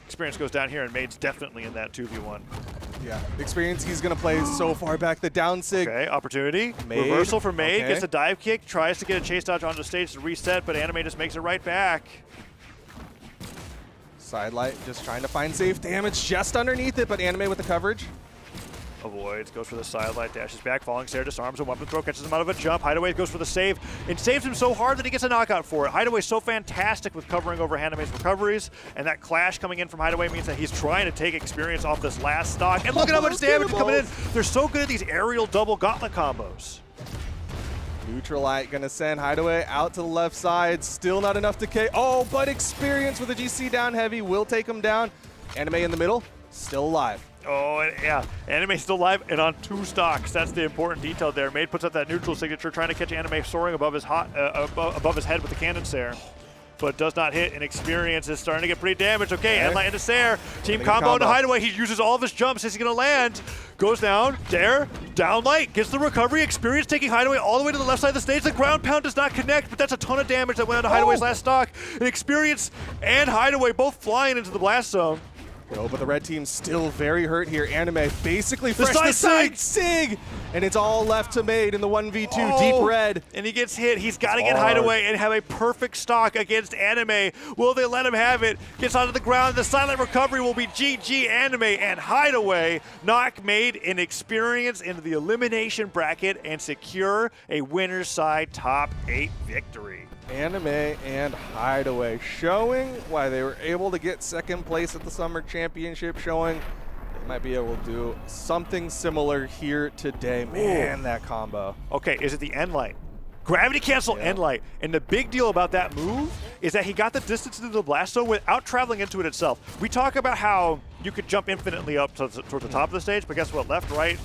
Experience goes down here, and Made's definitely in that 2v1. Yeah, Experience, he's going to play so far back. The down Sig. Okay, opportunity. Made. Reversal for Made. Okay. Gets a dive kick. Tries to get a chase dodge onto the stage to reset, but Anime just makes it right back. Sidelight just trying to find safe damage just underneath it, but Anime with the coverage. Avoids, goes for the sidelight, dashes back, falling Sarah disarms a weapon throw, catches him out of a jump. Hideaway goes for the save, and saves him so hard that he gets a knockout for it. Hideaway's so fantastic with covering over Anime's recoveries, and that clash coming in from Hideaway means that he's trying to take Experience off this last stock. And look at how much damage is coming in. They're so good at these aerial double gauntlet combos. Neutral Light gonna send Hideaway out to the left side. Still not enough to K. Oh, but Experience with a GC down heavy will take him down. Anime in the middle, still alive. Oh, and yeah, Anime still alive and on 2 stocks. That's the important detail there. Made puts up that neutral signature, trying to catch Anime soaring above his above his head with the cannon Sayer, but does not hit. And Experience is starting to get pretty damaged. Okay, Endlight into Sayer. Team combo into Hideaway. He uses all of his jumps. Is he going to land? Goes down. Dare. Downlight. Gets the recovery. Experience taking Hideaway all the way to the left side of the stage. The ground pound does not connect, but that's a ton of damage that went onto Hideaway's last stock. And Experience and Hideaway both flying into the blast zone. Oh, but the red team's still very hurt here. Anime basically fresh the side Sig! And it's all left to Made in the 1v2, deep red. And he gets hit. He's got to get Hideaway and have a perfect stock against Anime. Will they let him have it? Gets onto the ground. The silent recovery will be GG. Anime and Hideaway knock Made and Experience into the elimination bracket and secure a winner's side top 8 victory. Anime and Hideaway showing why they were able to get second place at the Summer Championship, showing they might be able to do something similar here today. Man, that combo. Okay, is it the end light? Gravity cancel end light. And the big deal about that move is that he got the distance into the blast zone without traveling into it itself. We talk about how you could jump infinitely up toward the top of the stage, but guess what? Left, right,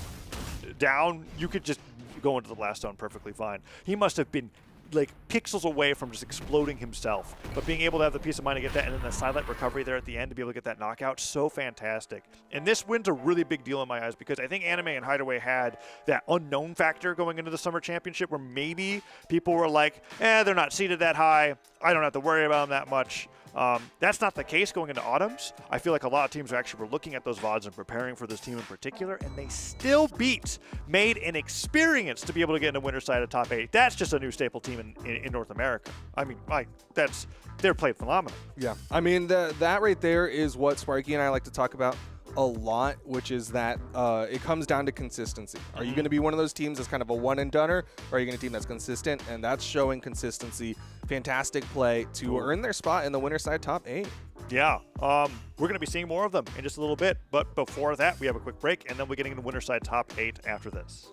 down, you could just go into the blast zone perfectly fine. He must have been like pixels away from just exploding himself. But being able to have the peace of mind to get that, and then the silent recovery there at the end to be able to get that knockout, so fantastic. And this win's a really big deal in my eyes because I think Anime and Hideaway had that unknown factor going into the Summer Championship where maybe people were like, they're not seated that high. I don't have to worry about them that much. That's not the case going into Autumns. I feel like a lot of teams actually were looking at those VODs and preparing for this team in particular, and they still beat Made an experience to be able to get into winner's side of top 8. That's just a new staple team in North America. I mean, they're played phenomenal. Yeah, I mean, that right there is what Sparky and I like to talk about a lot, which is that it comes down to consistency. Are you going to be one of those teams that's kind of a one and doneer, or are you going to team that's consistent? And that's showing consistency. Fantastic play to earn their spot in the winner's side top 8. Yeah, we're going to be seeing more of them in just a little bit, but before that, we have a quick break, and then we're getting into winner's side top 8 after this.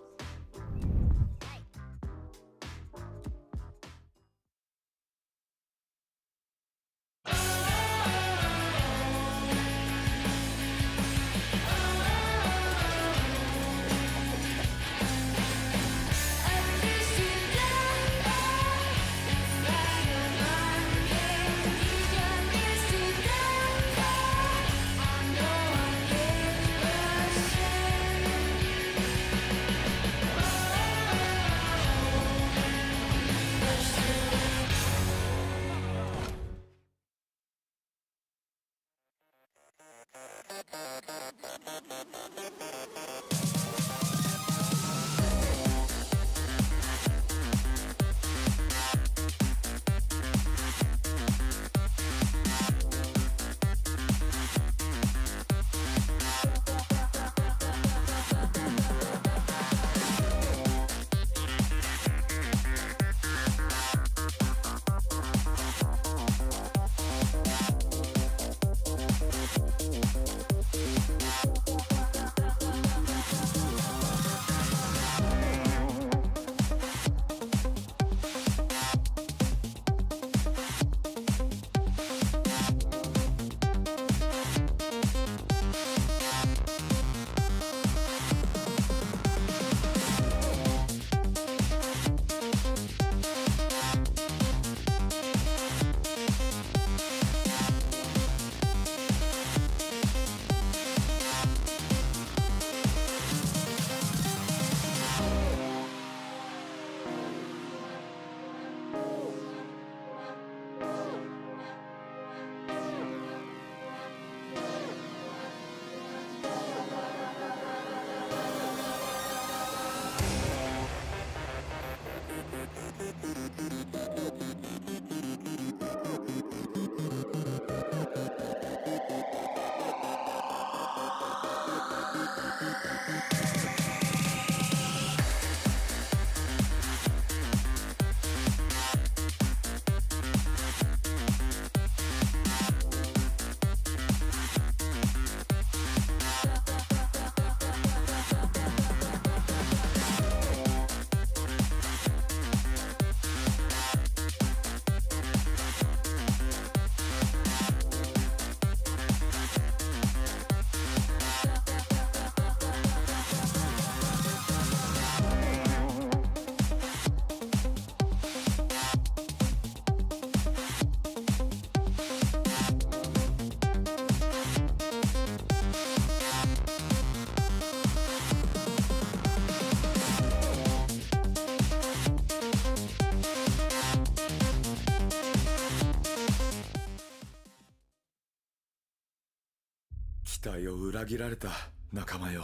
期待を裏切られた仲間よ。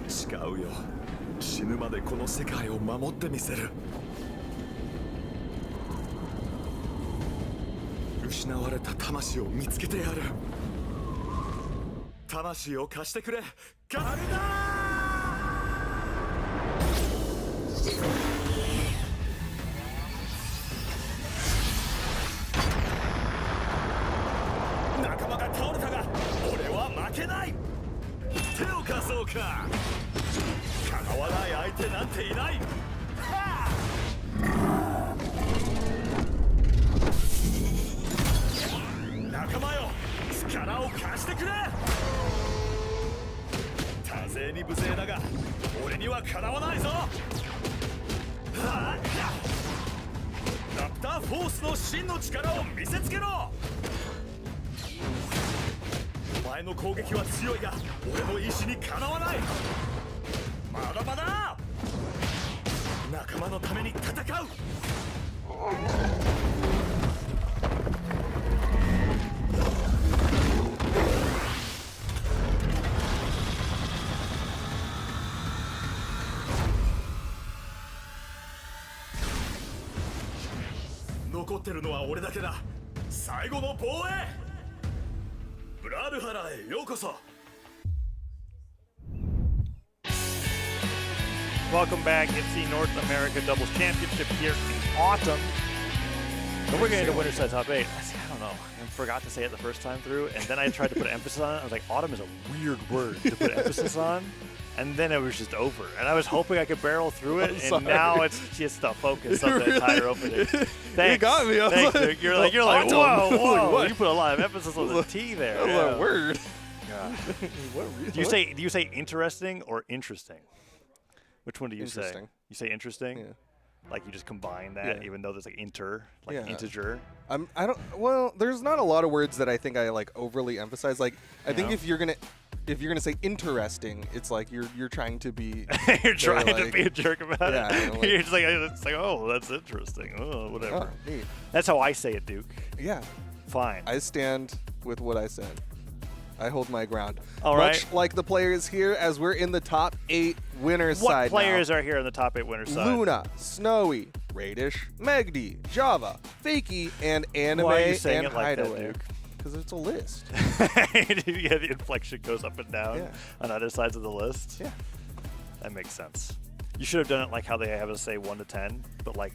誓うよ、死ぬまでこの世界を守ってみせる。失われた魂を見つけてやる。魂を貸してくれ、ガルダー！仲間が倒れたが俺は負けない。手を貸そうか。かなわない相手なんていない。仲間よ、力を貸してくれ。勢に無勢だが俺にはかなわないぞ。ラプターフォースの真の力を見せつけろ。お前の攻撃は強いが俺の意志にかなわない。まだまだ仲間のために戦う。残ってるのは俺だけだ。最後の防衛。ブラルハラへようこそ。 Welcome back. It's the North America Doubles Championship here in autumn. And we're getting to winter side top 8. I don't know. I forgot to say it the first time through, and then I tried to put an emphasis on it. I was like, autumn is a weird word to put emphasis on. And then it was just over. And I was hoping I could barrel through it, and now it's just the focus of the entire opening. Thanks. You got me. Thanks, Duke. You're like, whoa. You put a lot of emphasis on the T there. That was a word. Do you say interesting or interesting? Which one do you say? You say interesting? Yeah. Like you just combine that, even though there's like integer. Well, there's not a lot of words that I think I like overly emphasize. Like I think if you're gonna say interesting, it's like you're trying to be you're trying to be a jerk about it. Like, you're just like it's like, oh, that's interesting. Oh, whatever. Oh, neat. That's how I say it, Duke. Yeah. Fine. I stand with what I said. I hold my ground. All Much right. like the players here, as we're in the top 8 winners side. What players are here in the top 8 winners side? Luna, Snowy, Radish, Megdi, Java, Fakey, and Anime Why are you saying and it like Hideaway. that, Duke? Because it's a list. Yeah, the inflection goes up and down on either sides of the list. Yeah. That makes sense. You should have done it like how they have us say 1 to 10, but like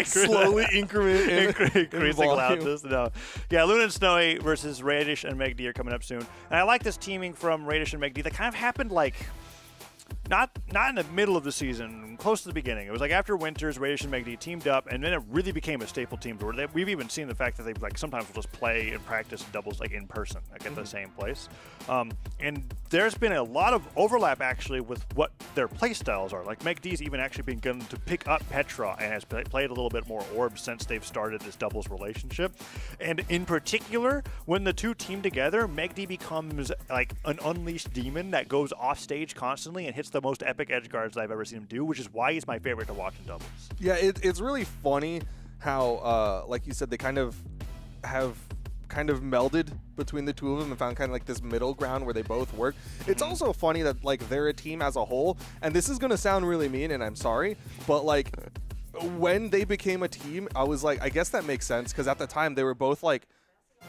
slowly increasing loudness. No, yeah, Luna and Snowy versus Radish and Megdi are coming up soon, and I like this teaming from Radish and Megdi. That kind of happened like not in the middle of the season, close to the beginning. It was like after Winters, Radish and Megdi teamed up, and then it really became a staple team. Where we've even seen the fact that they like sometimes will just play and practice doubles like in person, like at the same place. And there's been a lot of overlap actually with what their play styles are. Like Megdi's even actually begun to pick up Petra and has played a little bit more Orb since they've started this doubles relationship. And in particular, when the two team together, Megdi becomes like an unleashed demon that goes off stage constantly and hits the most epic edge guards I've ever seen him do, which is why he's my favorite to watch in doubles. Yeah, it's really funny how, like you said, they kind of have melded between the two of them and found kind of like this middle ground where they both work. It's also funny that like they're a team as a whole, and this is gonna sound really mean, and I'm sorry, but like when they became a team, I was like, I guess that makes sense because at the time they were both like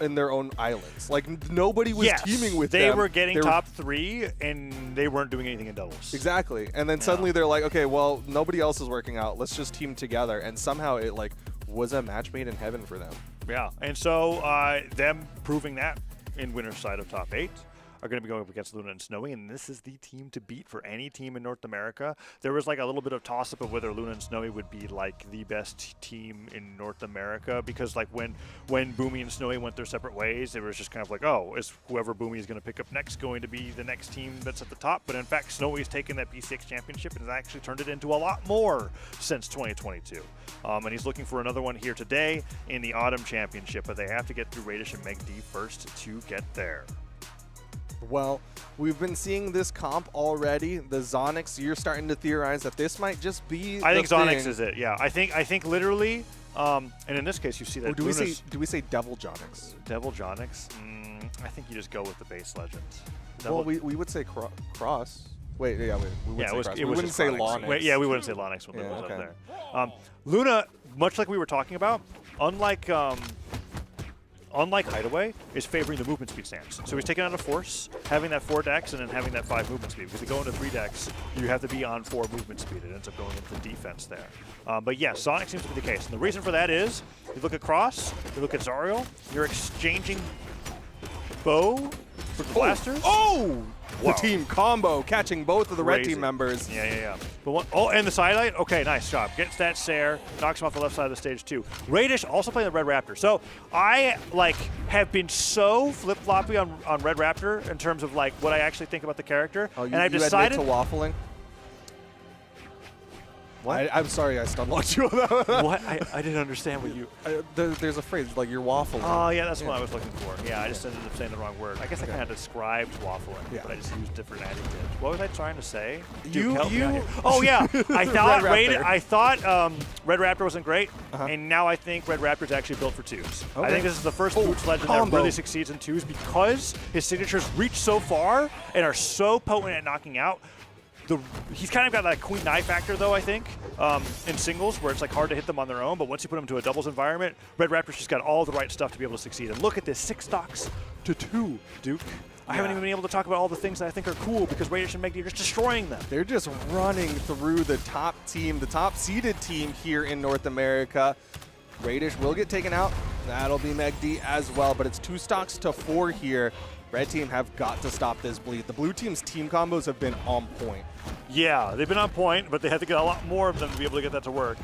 in their own islands. Like nobody was teaming with them. They were getting top 3 and they weren't doing anything in doubles. Exactly. And then suddenly they're like, okay, well, nobody else is working out. Let's just team together. And somehow it like was a match made in heaven for them. Yeah. And so them proving that in winner's side of top 8 are going to be going up against Luna and Snowy, and this is the team to beat for any team in North America. There was like a little bit of toss-up of whether Luna and Snowy would be like the best team in North America, because like when Boomy and Snowy went their separate ways, it was just kind of like, oh, is whoever Boomy is going to pick up next going to be the next team that's at the top? But in fact, Snowy's taken that BCX championship and has actually turned it into a lot more since 2022. And he's looking for another one here today in the Autumn Championship, but they have to get through Radish and Megdi first to get there. Well, we've been seeing this comp already. The Zonix, you're starting to theorize that this might just be I think Zonix is it, yeah. I think literally, and in this case you see that do we say Devil Jonix? Devil Jonix? I think you just go with the base legend. Well, we would say Cross. Wait, yeah, we would say Cross. We wouldn't say Lonix. Wait, yeah, we wouldn't say Lonix when Luna was up there. Luna, much like we were talking about, unlike Hideaway, is favoring the movement speed stance. So he's taking out a force, having that 4 dex, and then having that 5 movement speed. Because if you go into 3 dex, you have to be on 4 movement speed. It ends up going into defense there. But yeah, Sonic seems to be the case. And the reason for that is, you look at Cross, you look at Zariel, you're exchanging bow for blasters. Oh! the Whoa. team combo, catching both of the red Crazy. team members. Yeah. But and the sidelight? Okay, nice job. Gets that Sair, knocks him off the left side of the stage too. Radish also playing the Red Raptor. So I have been so flip-floppy on Red Raptor in terms of like what I actually think about the character. Oh, and I've you decided admit to waffling? What? I'm sorry, I stunlocked you on that one. What? I didn't understand what you. There's a phrase like you're waffling. Oh yeah, that's what I was looking for. Yeah, I just ended up saying the wrong word. I guess I kind of described waffling, Yeah. but I just used different adjectives. What was I trying to say? You- help me out you- here. Oh yeah, I thought Red Raptor. Red Raptor wasn't great, Uh-huh. and now I think Red Raptor's actually built for twos. I Okay. think this is the first Oh, Boots legend that combo. really succeeds in twos because his signatures reach so far and are so potent at knocking out. He's kind of got that queen eye factor, though, I think, in singles, where it's like hard to hit them on their own. But once you put them to a doubles environment, Red Raptor's just got all the right stuff to be able to succeed. And look at this, 6 stocks to 2, Duke. I haven't even been able to talk about all the things that I think are cool because Radish and Megdi are just destroying them. They're just running through the top team, the top seeded team here in North America. Radish will get taken out. That'll be Megdi as well, but it's 2 stocks to 4 here. Red team have got to stop this bleed. The blue team's team combos have been on point. Yeah, they've been on point, but they have to get a lot more of them to be able to get that to work.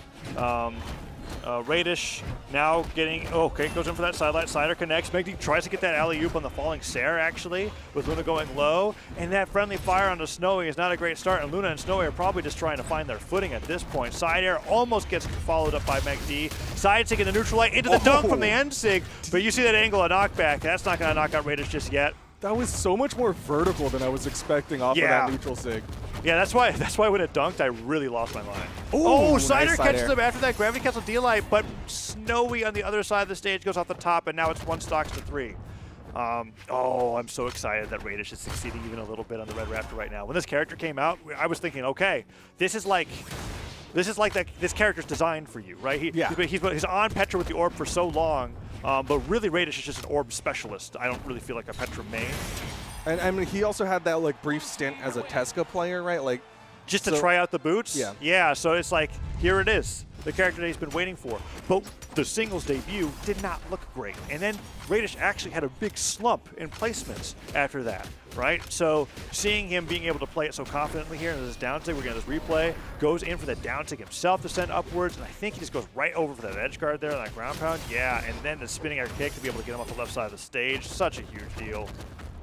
Radish now getting, okay, goes in for that sidelight. Sider connects. Megdi tries to get that alley-oop on the falling Sair, actually, with Luna going low. And that friendly fire onto Snowy is not a great start, and Luna and Snowy are probably just trying to find their footing at this point. Side air almost gets followed up by Megdi. Side sig in the neutral light into the dunk from the end sig, but you see that angle of knockback. That's not going to knock out Radish just yet. That was so much more vertical than I was expecting off of that neutral sig. Yeah, that's why when it dunked, I really lost my mind. Ooh, Sider nice side catches air. him after that gravity cancel D-light, but Snowy on the other side of the stage goes off the top, and now it's 1 stocks to 3. I'm so excited that Radish is succeeding even a little bit on the Red Raptor right now. When this character came out, I was thinking, okay, this is like this character's designed for you, right? He's on Petra with the orb for so long, but really Radish is just an orb specialist. I don't really feel like a Petra main. And I mean, he also had that like brief stint as a Tesca player, right? Like just to try out the boots? Yeah. Yeah, so it's like, here it is, the character that he's been waiting for. But the singles debut did not look great. And then Radish actually had a big slump in placements after that, right? So seeing him being able to play it so confidently here in this down tick, we're getting this replay, goes in for the down tick himself to send upwards, and I think he just goes right over for that edge guard there on that ground pound. Yeah, and then the spinning air kick to be able to get him off the left side of the stage. Such a huge deal.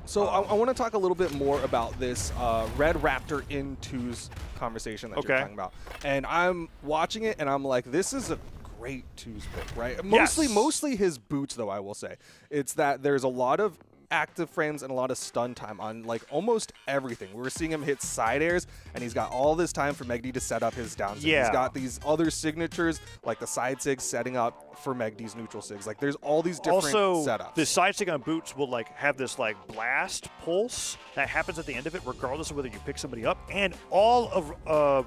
So I want to talk a little bit more about this Red Raptor in 2's conversation that you're talking about. And I'm watching it, and I'm like, this is a great 2's pick, right? Mostly his boots, though, I will say. It's that there's a lot of active frames and a lot of stun time on like almost everything. We're seeing him hit side airs, and he's got all this time for Megdi to set up his down sig. He's got these other signatures like the side sig setting up for Megdi's neutral sigs. Like there's all these different setups. The side sig on boots will like have this like blast pulse that happens at the end of it regardless of whether you pick somebody up, and all of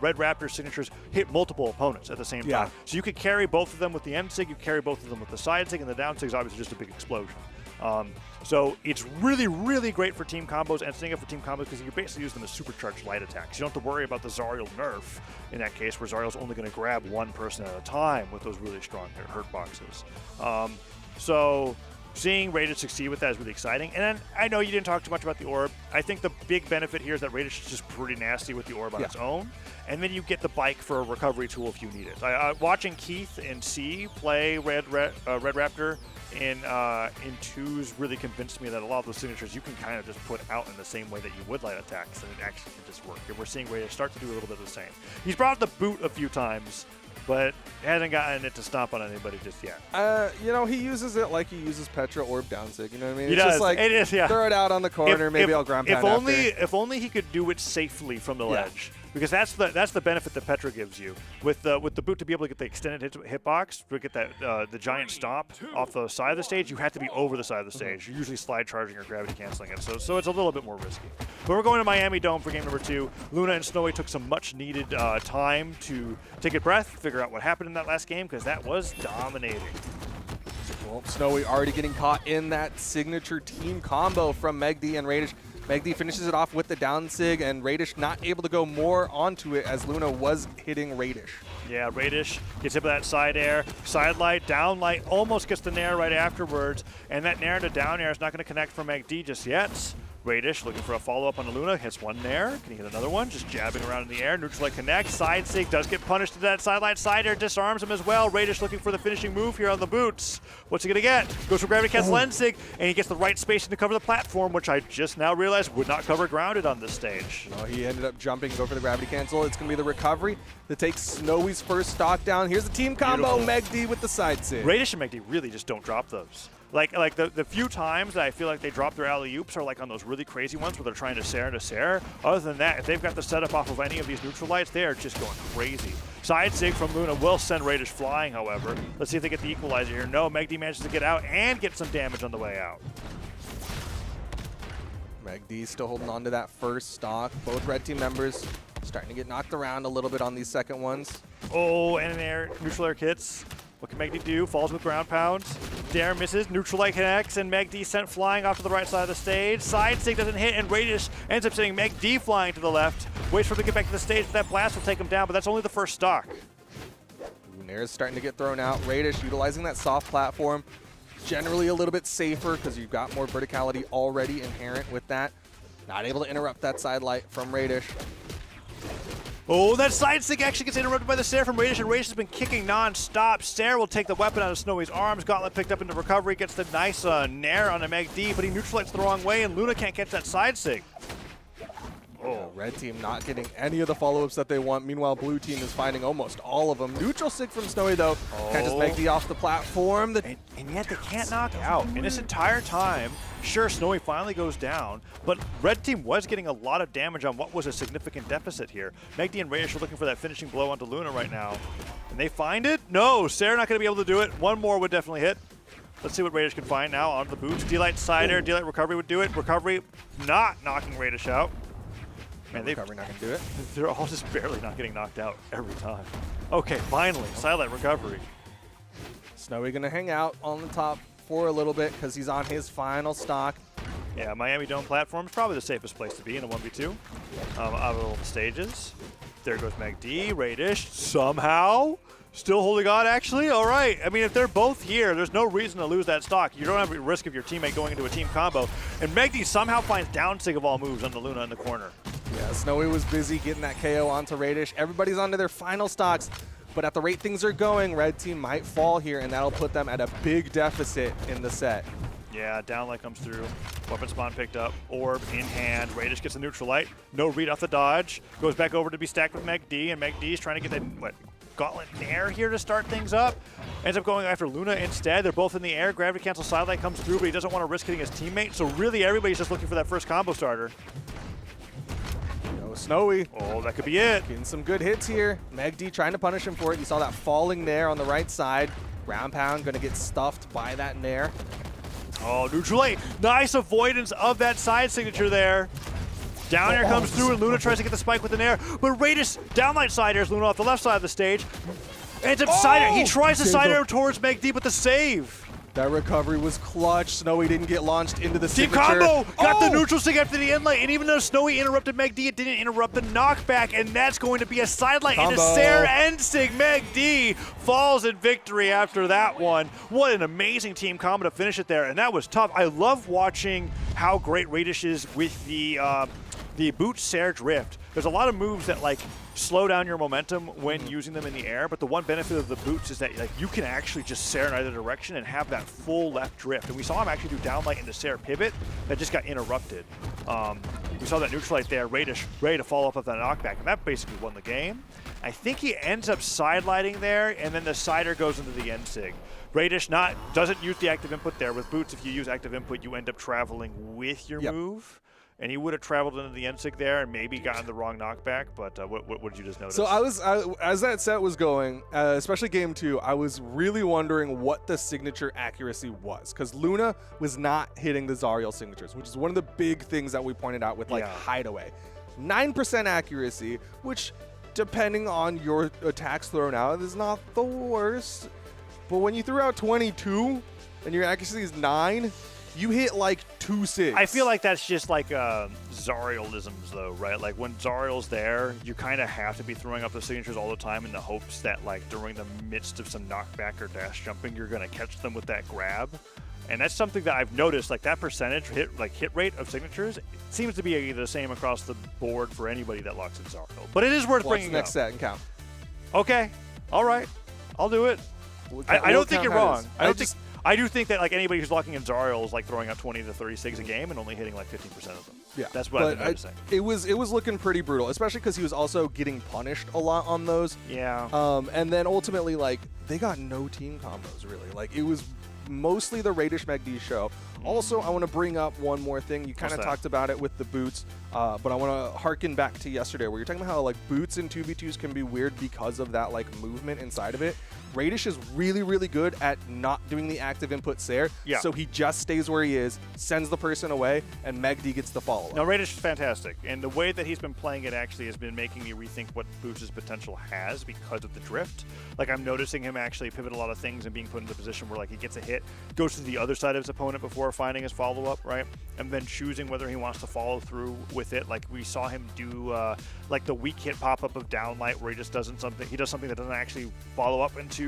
Red Raptor's signatures hit multiple opponents at the same time. So you could carry both of them with the end sig, you carry both of them with the side sig, and the down sig is obviously just a big explosion. So it's really, really great for team combos and setting up for team combos because you can basically use them as supercharged light attacks. You don't have to worry about the Zariel nerf in that case, where Zariel's only going to grab one person at a time with those really strong hurt boxes. So seeing Radish succeed with that is really exciting. And then I know you didn't talk too much about the orb. I think the big benefit here is that Radish is just pretty nasty with the orb on its own. And then you get the bike for a recovery tool if you need it. Watching Keith and C play Red Raptor in 2's really convinced me that a lot of those signatures you can kind of just put out in the same way that you would light attacks, and it actually can just work. And we're seeing Radish start to do a little bit of the same. He's brought the boot a few times, but hasn't gotten it to stomp on anybody just yet. You know, he uses it like he uses Petra Orb down sig. You know what I mean? He It's does. just like, It is, yeah. throw it out on the corner, maybe I'll ground pound after. If only he could do it safely from the ledge. Because that's the benefit that Petra gives you. With the boot to be able to get the extended hitbox, to get that the giant stomp off the side of the stage, you have to be over the side of the stage. You're usually slide charging or gravity canceling it, so it's a little bit more risky. But we're going to Miami Dome for game number 2. Luna and Snowy took some much needed time to take a breath, figure out what happened in that last game, because that was dominating. Well, Snowy already getting caught in that signature team combo from Megdi and Radish. Megdi finishes it off with the down sig, and Radish not able to go more onto it as Luna was hitting Radish. Yeah, Radish gets hit by that side air. Side light, down light, almost gets the nair right afterwards. And that nair to down air is not going to connect for Megdi just yet. Radish looking for a follow-up on Luna, hits one there. Can he hit another one? Just jabbing around in the air. Neutral light connects. Side sig does get punished to that sideline. Side air disarms him as well. Radish looking for the finishing move here on the boots. What's he going to get? Goes for gravity cancel end sig, and he gets the right spacing to cover the platform, which I just now realized would not cover grounded on this stage. No, he ended up jumping, go for the gravity cancel. It's going to be the recovery that takes Snowy's first stock down. Here's the team combo. Beautiful. Megd with the side sig. Radish and Megd really just don't drop those. Like the few times that I feel like they drop their alley-oops are like on those really crazy ones where they're trying to Sair into Sair. Other than that, if they've got the setup off of any of these neutral lights, they are just going crazy. Side sig from Luna will send Radish flying, however. Let's see if they get the equalizer here. No, Megd manages to get out and get some damage on the way out. Megd still holding on to that first stock. Both red team members starting to get knocked around a little bit on these second ones. Oh, and an air neutral air kits. What can Megd do? Falls with ground pounds. Dare misses. Neutral light connects, and Megd sent flying off to the right side of the stage. Side sig doesn't hit, and Radish ends up sending Megd flying to the left. Waits for him to get back to the stage, but that blast will take him down, but that's only the first stock. Nair's starting to get thrown out. Radish utilizing that soft platform. Generally a little bit safer because you've got more verticality already inherent with that. Not able to interrupt that side light from Radish. Oh, that side stick actually gets interrupted by the Sair from Radish, and Radish has been kicking non-stop. Sair will take the weapon out of Snowy's arms. Gauntlet picked up into recovery, gets the nice nair on a Megd, but he neutralizes the wrong way, and Luna can't catch that side sig. Oh, red team not getting any of the follow-ups that they want. Meanwhile, blue team is finding almost all of them. Neutral sig from Snowy, though. Catches Megd off the platform. And yet they can't knock out. In this entire time, sure, Snowy finally goes down, but red team was getting a lot of damage on what was a significant deficit here. Megd and Radish are looking for that finishing blow onto Luna right now. And they find it? No, Sair not going to be able to do it. One more would definitely hit. Let's see what Radish can find now onto the boots. D-Light side air, D-Light recovery would do it. Recovery not knocking Radish out. Man, Recovery not going to do it. They're all just barely not getting knocked out every time. Okay, finally, Silent recovery. Snowy going to hang out on the top for a little bit because he's on his final stock. Yeah, Miami Dome platform is probably the safest place to be in a 1v2 out of all the stages. There goes Megd, Radish, somehow. Still holding on, actually? All right. I mean, if they're both here, there's no reason to lose that stock. You don't have a risk of your teammate going into a team combo. And Megd somehow finds down sig of all moves on the Luna in the corner. Yeah, Snowy was busy getting that KO onto Radish. Everybody's onto their final stocks. But at the rate things are going, red team might fall here, and that'll put them at a big deficit in the set. Yeah, downlight comes through. Weapon spawn picked up. Orb in hand. Radish gets a neutral light. No read off the dodge. Goes back over to be stacked with Megd, and Megd is trying to get that, Gauntlet Nair here to start things up. Ends up going after Luna instead. They're both in the air. Gravity cancel sidelight comes through, but he doesn't want to risk hitting his teammate. So really everybody's just looking for that first combo starter. No, Snowy. Oh, that could be it. Getting some good hits here. Megd trying to punish him for it. You saw that falling Nair on the right side. Ground pound going to get stuffed by that Nair. Oh, neutral light. Nice avoidance of that side signature there. Down air comes through, and Luna tries to get the spike with an air, but Radish downlight side airs Luna off the left side of the stage. Ends up side air. He tries to side air towards Megd, but the save. That recovery was clutch. Snowy didn't get launched into the Team signature. combo! Got the neutral sig after the end light, and even though Snowy interrupted Megd, it didn't interrupt the knockback, and that's going to be a side light into Sair end sig. Megd falls in victory after that one. What an amazing team combo to finish it there, and that was tough. I love watching how great Radish is with the boot Sair drift. There's a lot of moves that slow down your momentum when using them in the air, but the one benefit of the boots is that you can actually just Sair in either direction and have that full left drift. And we saw him actually do downlight into Sair pivot that just got interrupted. We saw that neutral light there, Radish ready to follow up with that knockback, and that basically won the game. I think he ends up sidelighting there, and then the sider goes into the end sig. Radish doesn't use the active input there. With boots, if you use active input, you end up traveling with your move. And he would have traveled into the end sig there and maybe gotten the wrong knockback, but what did you just notice? So as that set was going, especially game 2, I was really wondering what the signature accuracy was, because Luna was not hitting the Zariel signatures, which is one of the big things that we pointed out with Hideaway. 9% accuracy, which depending on your attacks thrown out is not the worst, but when you threw out 22 and your accuracy is 9, you hit like 2 SIGs. I feel like that's just like Zariel-isms, though, right? Like when Zariel's there, you kind of have to be throwing up the signatures all the time in the hopes that, like, during the midst of some knockback or dash jumping, you're going to catch them with that grab. And that's something that I've noticed, like that percentage hit rate of signatures seems to be the same across the board for anybody that locks in Zariel. But it is worth bringing next up. set and count. Okay, all right, I'll do it. I don't think you're wrong. I do think that like anybody who's locking in Zariel is like throwing up 20 to 30 SIGs a game and only hitting like 15% of them. Yeah, that's what I've been noticing. It was looking pretty brutal, especially because he was also getting punished a lot on those. Yeah. And then ultimately, like, they got no team combos really. Like, it was mostly the Radish MacD show. Also, I want to bring up one more thing. You kind of talked about it with the boots, but I want to harken back to yesterday where you're talking about how like boots in 2v2s can be weird because of that like movement inside of it. Radish is really, really good at not doing the active input Sair, so he just stays where he is, sends the person away, and MacD gets the follow-up. No, Radish is fantastic, and the way that he's been playing it actually has been making me rethink what Boots' potential has because of the drift. Like, I'm noticing him actually pivot a lot of things and being put into a position where, like, he gets a hit, goes to the other side of his opponent before finding his follow-up, right? And then choosing whether he wants to follow through with it. Like, we saw him do, like, the weak hit pop-up of Downlight where he just does something that doesn't actually follow up into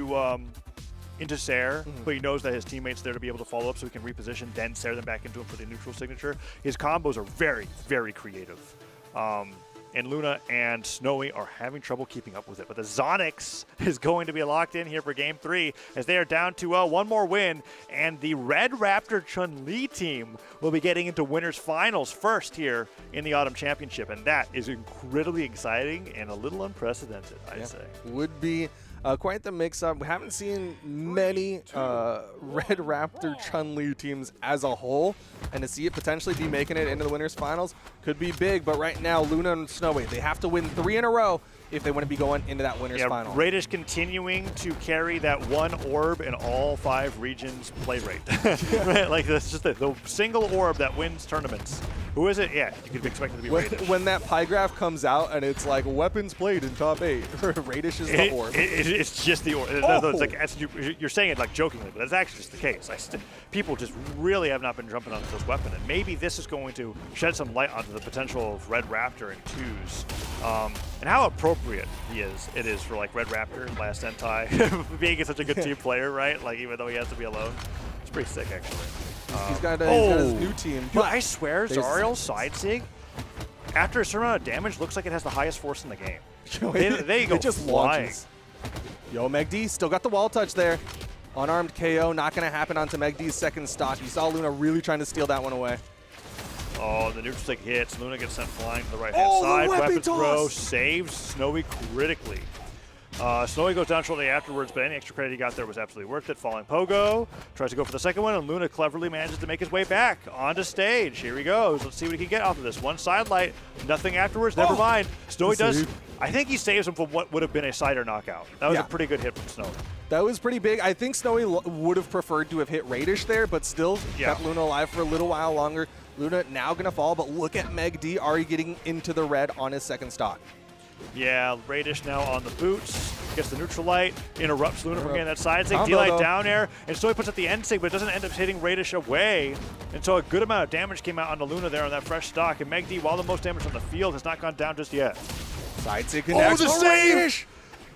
Sair, but he knows that his teammate's there to be able to follow up so he can reposition, then Sair them back into him for the neutral signature. His combos are very, very creative. And Luna and Snowy are having trouble keeping up with it. But the Zonix is going to be locked in here for Game 3 as they are down 2-0. One more win, and the Red Raptor Chun-Li team will be getting into winners finals first here in the Autumn Championship. And that is incredibly exciting and a little unprecedented, I'd say. Would be quite the mix-up. We haven't seen many Red Raptor Chun-Li teams as a whole, and to see it potentially be making it into the winners finals could be big. But right now, Luna and Snowy, they have to win 3 in a row if they want to be going into that winners final. Radish continuing to carry that one orb in all 5 regions play rate. Right? Like, that's just the single orb that wins tournaments. Who is it? Yeah, you could be expected to be Radish. When that pie graph comes out and it's like weapons played in top 8, Radish is the orb. It's just the orb. It's like, you're saying it like jokingly, but that's actually just the case. People just really have not been jumping onto this weapon, and maybe this is going to shed some light onto the potential of Red Raptor in 2s. And how appropriate it is for like Red Raptor, last Sentai, being such a good team player, right? Like, even though he has to be alone. It's pretty sick, actually. He's got his new team. Dude, I swear, Zariel's side sig, after a certain amount of damage, looks like it has the highest force in the game. They go just flying. Launches. Yo, MacD still got the wall touch there. Unarmed KO, not going to happen onto MacD's second stock. You saw Luna really trying to steal that one away. Oh, the neutral stick hits. Luna gets sent flying to the right-hand side. Weapon throw saves Snowy critically. Snowy goes down shortly afterwards, but any extra credit he got there was absolutely worth it. Falling Pogo, tries to go for the second one, and Luna cleverly manages to make his way back onto stage. Here he goes. Let's see what he can get off of this. One side light, nothing afterwards. Never mind. Snowy does. I think he saves him from what would have been a cider knockout. That was a pretty good hit from Snowy. That was pretty big. I think Snowy would have preferred to have hit Radish there, but still kept Luna alive for a little while longer. Luna now going to fall, but look at MacD already getting into the red on his second stock. Yeah, Radish now on the boots, gets the neutral light, interrupts Luna from getting that side sig, D-light down air, and Snowy puts up the end sig, but it doesn't end up hitting Radish away. And so a good amount of damage came out onto Luna there on that fresh stock, and MacD, while the most damage on the field, has not gone down just yet. Side sig connects. Oh, the save!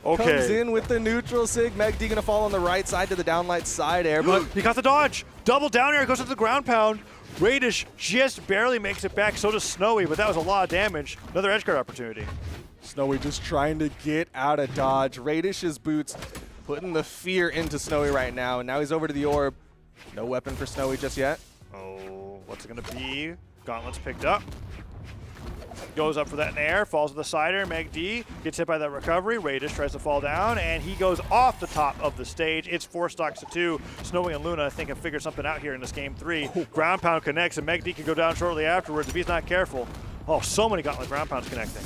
Okay. Comes in with the neutral sig. MacD going to fall on the right side to the downlight side air, but he got the dodge. Double down air, goes into the ground pound. Radish just barely makes it back, so does Snowy, but that was a lot of damage. Another edge guard opportunity. Snowy just trying to get out of dodge. Radish's boots putting the fear into Snowy right now, and now he's over to the orb. No weapon for Snowy just yet. Oh, what's it going to be? Gauntlet's picked up. Goes up for that in air, falls to the sider. MacD gets hit by that recovery. Radish tries to fall down, and he goes off the top of the stage. It's 4 stocks to 2. Snowy and Luna, I think, have figured something out here in this game 3. Ground pound connects, and MacD can go down shortly afterwards if he's not careful. Oh, so many Gauntlet ground pounds connecting.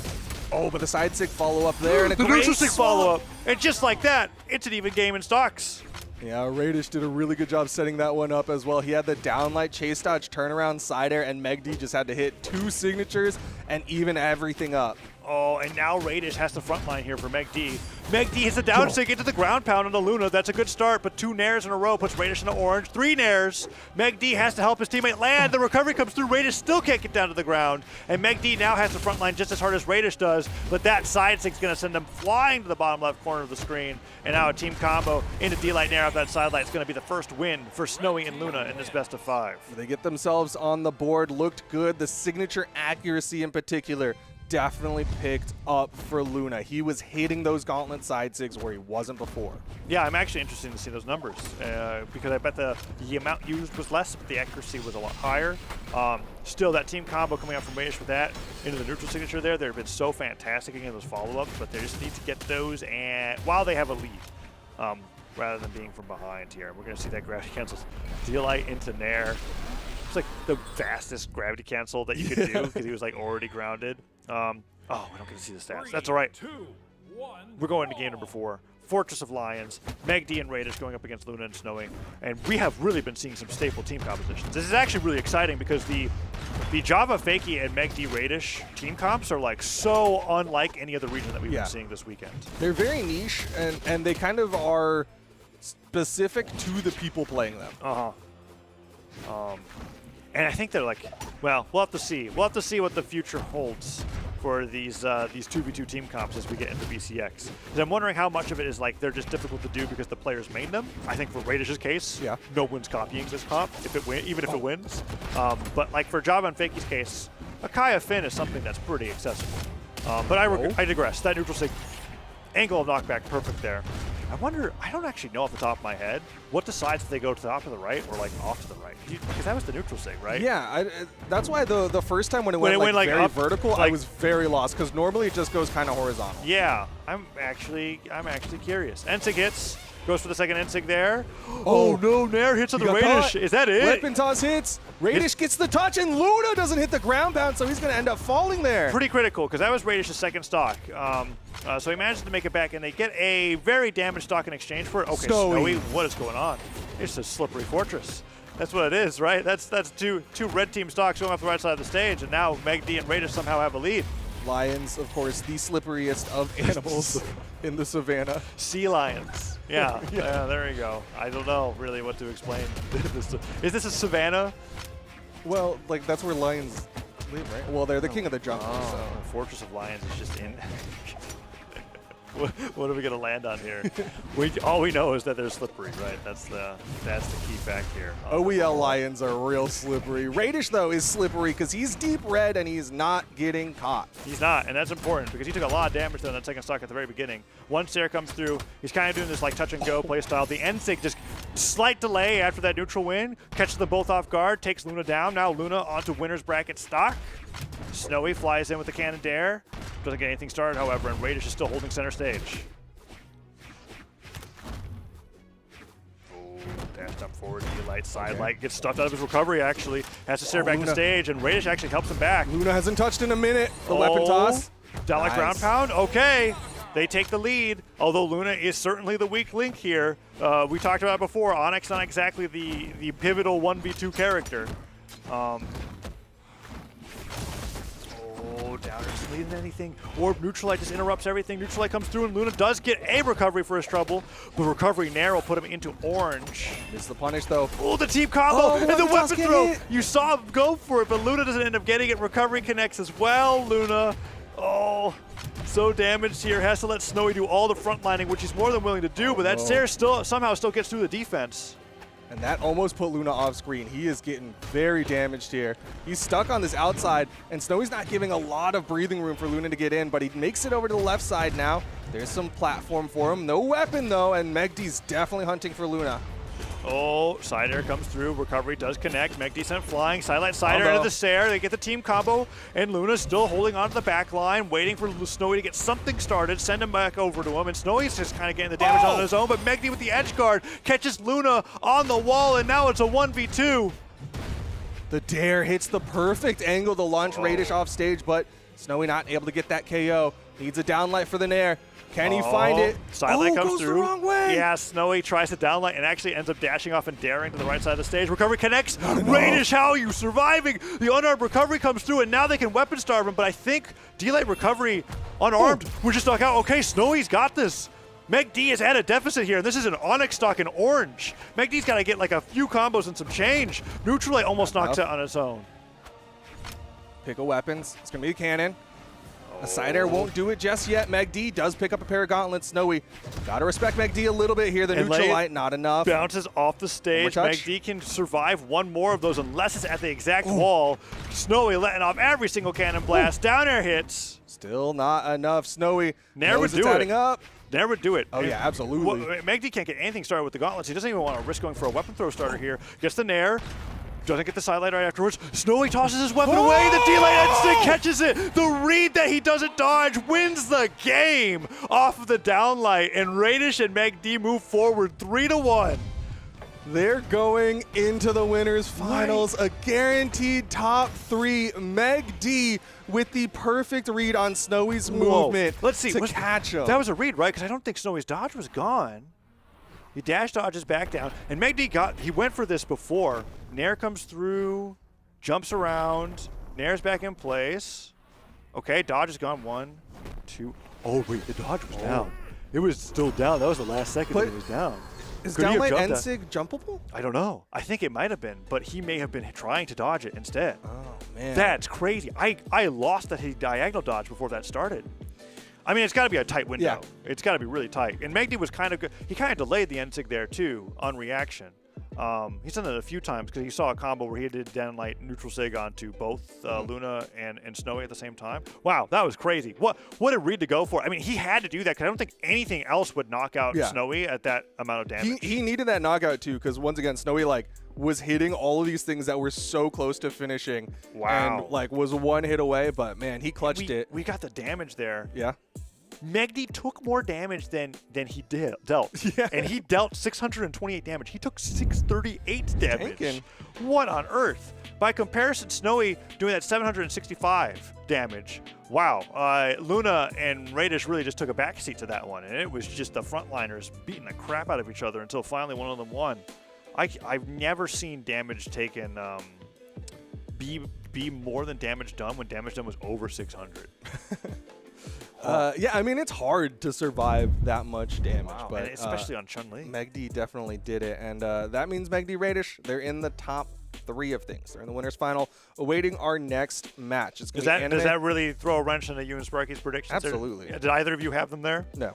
Oh, but the side sig follow-up there. And the neutral sig follow-up. And just like that, it's an even game in stocks. Yeah, Radish did a really good job setting that one up as well. He had the downlight, chase dodge, turnaround, side air, and MacD just had to hit 2 signatures and even everything up. Oh, and now Radish has the front line here for Meg D. Meg D hits a down stick into the ground pound on the Luna. That's a good start, but 2 nairs in a row puts Radish into orange. 3 nairs. Meg D has to help his teammate land. The recovery comes through. Radish still can't get down to the ground. And Meg D now has the front line just as hard as Radish does, but that side stick's going to send them flying to the bottom left corner of the screen. And now a team combo into D-Light Nair off that side light. It's going to be the first win for Snowy and Luna in this best of 5. They get themselves on the board. Looked good. The signature accuracy in particular definitely picked up for Luna. He was hitting those gauntlet side sigs where he wasn't before. Yeah, I'm actually interested to see those numbers because I bet the amount used was less, but the accuracy was a lot higher. Still, that team combo coming out from Radish with that into the neutral signature there, they've been so fantastic against those follow-ups, but they just need to get those and while they have a lead, rather than being from behind here. We're going to see that gravity cancels. D-Light into Nair. It's like the fastest gravity cancel that you could do because he was like already grounded. Oh, we don't get to see the stats. That's all right. 2, 1, We're going to game number 4. Fortress of Lions, Meg D and Radish going up against Luna and Snowy. And we have really been seeing some staple team compositions. This is actually really exciting because the Java Fakey and Meg D Radish team comps are like so unlike any other region that we've been seeing this weekend. They're very niche, and they kind of are specific to the people playing them. And I think they're like, well, we'll have to see. We'll have to see what the future holds for these 2v2 team comps as we get into BCX. Because I'm wondering how much of it is like they're just difficult to do because the players made them. I think for Radish's case, no one's copying this comp even if it wins. But like for Java and Fakey's case, a Kaya Finn is something that's pretty accessible. But I digress. That neutral sig angle of knockback, perfect there. I wonder, I don't actually know off the top of my head, what decides if they go to the top of the right or like off to the right? Because that was the neutral sig, right? Yeah, that's why the first time when it went like very vertical, I was very lost because normally it just goes kind of horizontal. Yeah, I'm actually curious. Ensig hits, goes for the second Ensig there. Oh no, Nair hits on the Radish. Is that it? Weapon toss hits. Radish gets the touch, and Luna doesn't hit the ground pound, so he's going to end up falling there. Pretty critical, because that was Radish's second stock. So he manages to make it back, and they get a very damaged stock in exchange for it. Okay, Snowy, what is going on? It's a slippery fortress. That's what it is, right? That's two red team stocks going off the right side of the stage, and now Meg D and Radish somehow have a lead. Lions, of course, the slipperiest of animals in the savannah. Sea lions. Yeah, yeah, there you go. I don't know really what to explain. Is this a savannah? Well, like that's where lions live, right? Well, they're the king of the jungle. So. Fortress of Lions is just in. What are we gonna land on here? All we know is that they're slippery, right? That's the key fact here. OEL Lions are real slippery. Radish though is slippery because he's deep red and he's not getting caught. He's not, and that's important because he took a lot of damage on that second stock at the very beginning. One Stair comes through, he's kind of doing this like touch and go play style. The Ensig just slight delay after that neutral win, catches them both off guard, takes Luna down. Now Luna onto winner's bracket stock. Snowy flies in with the cannon dare. Doesn't get anything started, however, and Radish is still holding center stage. Dash jump forward, D-Light, side light, gets stuffed out of his recovery actually. Has to stare back to stage, and Radish actually helps him back. Luna hasn't touched in a minute. The weapon toss. Down like ground pound, okay. They take the lead, although Luna is certainly the weak link here. We talked about it before, Onyx not exactly the pivotal 1v2 character. Down isn't leading anything. Orb Neutralite just interrupts everything. Neutralite comes through, and Luna does get a recovery for his trouble. The recovery Nair will put him into orange. Missed the punish, though. Oh, the team combo and the weapon throw. You saw him go for it, but Luna doesn't end up getting it. Recovery connects as well. Luna, oh, so damaged here. Has to let Snowy do all the front lining, which he's more than willing to do, but that Stair somehow still gets through the defense. And that almost put Luna off screen. He is getting very damaged here. He's stuck on this outside, and Snowy's not giving a lot of breathing room for Luna to get in, but he makes it over to the left side now. There's some platform for him. No weapon, though, and Meg D's definitely hunting for Luna. Oh, side air comes through. Recovery does connect. Meg D sent flying. Sidelight side air into the Stair. They get the team combo, and Luna's still holding on to the back line, waiting for Snowy to get something started, send him back over to him, and Snowy's just kind of getting the damage on his own, but Meg D with the edge guard catches Luna on the wall, and now it's a 1v2. The dare hits the perfect angle to launch Radish off stage, but Snowy not able to get that KO. Needs a downlight for the Nair. Can he find it? Silent comes goes through. the wrong way. Yeah, Snowy tries to downlight and actually ends up dashing off and daring to the right side of the stage. Recovery connects. Radish, how are you surviving? The unarmed recovery comes through, and now they can weapon starve him, but I think D-Light recovery unarmed would just knock out. Okay, Snowy's got this. Meg D is at a deficit here, and this is an Onyx stock in orange. Meg D's got to get like a few combos and some change. Neutral Light almost knocks it on its own. Pick a weapons. It's going to be a cannon. A side air won't do it just yet. Meg D does pick up a pair of gauntlets. Snowy, got to respect Meg D a little bit here. The And neutral light, not enough. Bounces off the stage. Meg D can survive one more of those unless it's at the exact wall. Snowy letting off every single cannon blast. Down air hits. Still not enough. Snowy Never knows do it's it. adding up. Never do it. Oh, yeah, absolutely. Meg D can't get anything started with the gauntlets. He doesn't even want to risk going for a weapon throw starter here. Gets the nair. Doesn't get the sidelight right afterwards. Snowy tosses his weapon away. The D-Light instant catches it. The read that he doesn't dodge wins the game off of the downlight. And Radish and Meg D move forward 3-1. They're going into the winners finals. A guaranteed top 3. Meg D with the perfect read on Snowy's movement. Let's see. To catch him. That was a read, right? Because I don't think Snowy's dodge was gone. He dash dodges back down. And Meg D he went for this before. Nair comes through, jumps around, Nair's back in place. Okay, dodge is gone. 1, 2. Oh, wait, the dodge was down. It was still down. That was the last second that it was down. Is Could he have downlight jumped NSIG jumpable? I don't know. I think it might have been, but he may have been trying to dodge it instead. Oh, man. That's crazy. I lost that he diagonal dodge before that started. I mean, it's got to be a tight window. Yeah. It's got to be really tight. And Meg D was kind of good. He kind of delayed the NSIG there, too, on reaction. He's done it a few times because he saw a combo where he did downlight neutral sig onto both Luna and Snowy at the same time. Wow, that was crazy. What a read to go for. I mean, he had to do that because I don't think anything else would knock out Snowy at that amount of damage. He needed that knockout, too, because once again, Snowy, was hitting all of these things that were so close to finishing. Wow. And, was one hit away, but, man, he clutched it. We got the damage there. Yeah. Meg D took more damage than he dealt. Yeah. And he dealt 628 damage. He took 638 damage. Tanking. What on earth? By comparison, Snowy doing that 765 damage. Wow. Luna and Radish really just took a backseat to that one. And it was just the frontliners beating the crap out of each other until finally one of them won. I've never seen damage taken be more than damage done when damage done was over 600. Yeah, I mean, it's hard to survive that much damage. Wow, but and especially on Chun-Li. Meg D definitely did it, and that means Meg D Radish, they're in the top 3 of things. They're in the winners final, awaiting our next match. It's Does that really throw a wrench into you and Sparky's predictions? Absolutely. Did either of you have them there? No.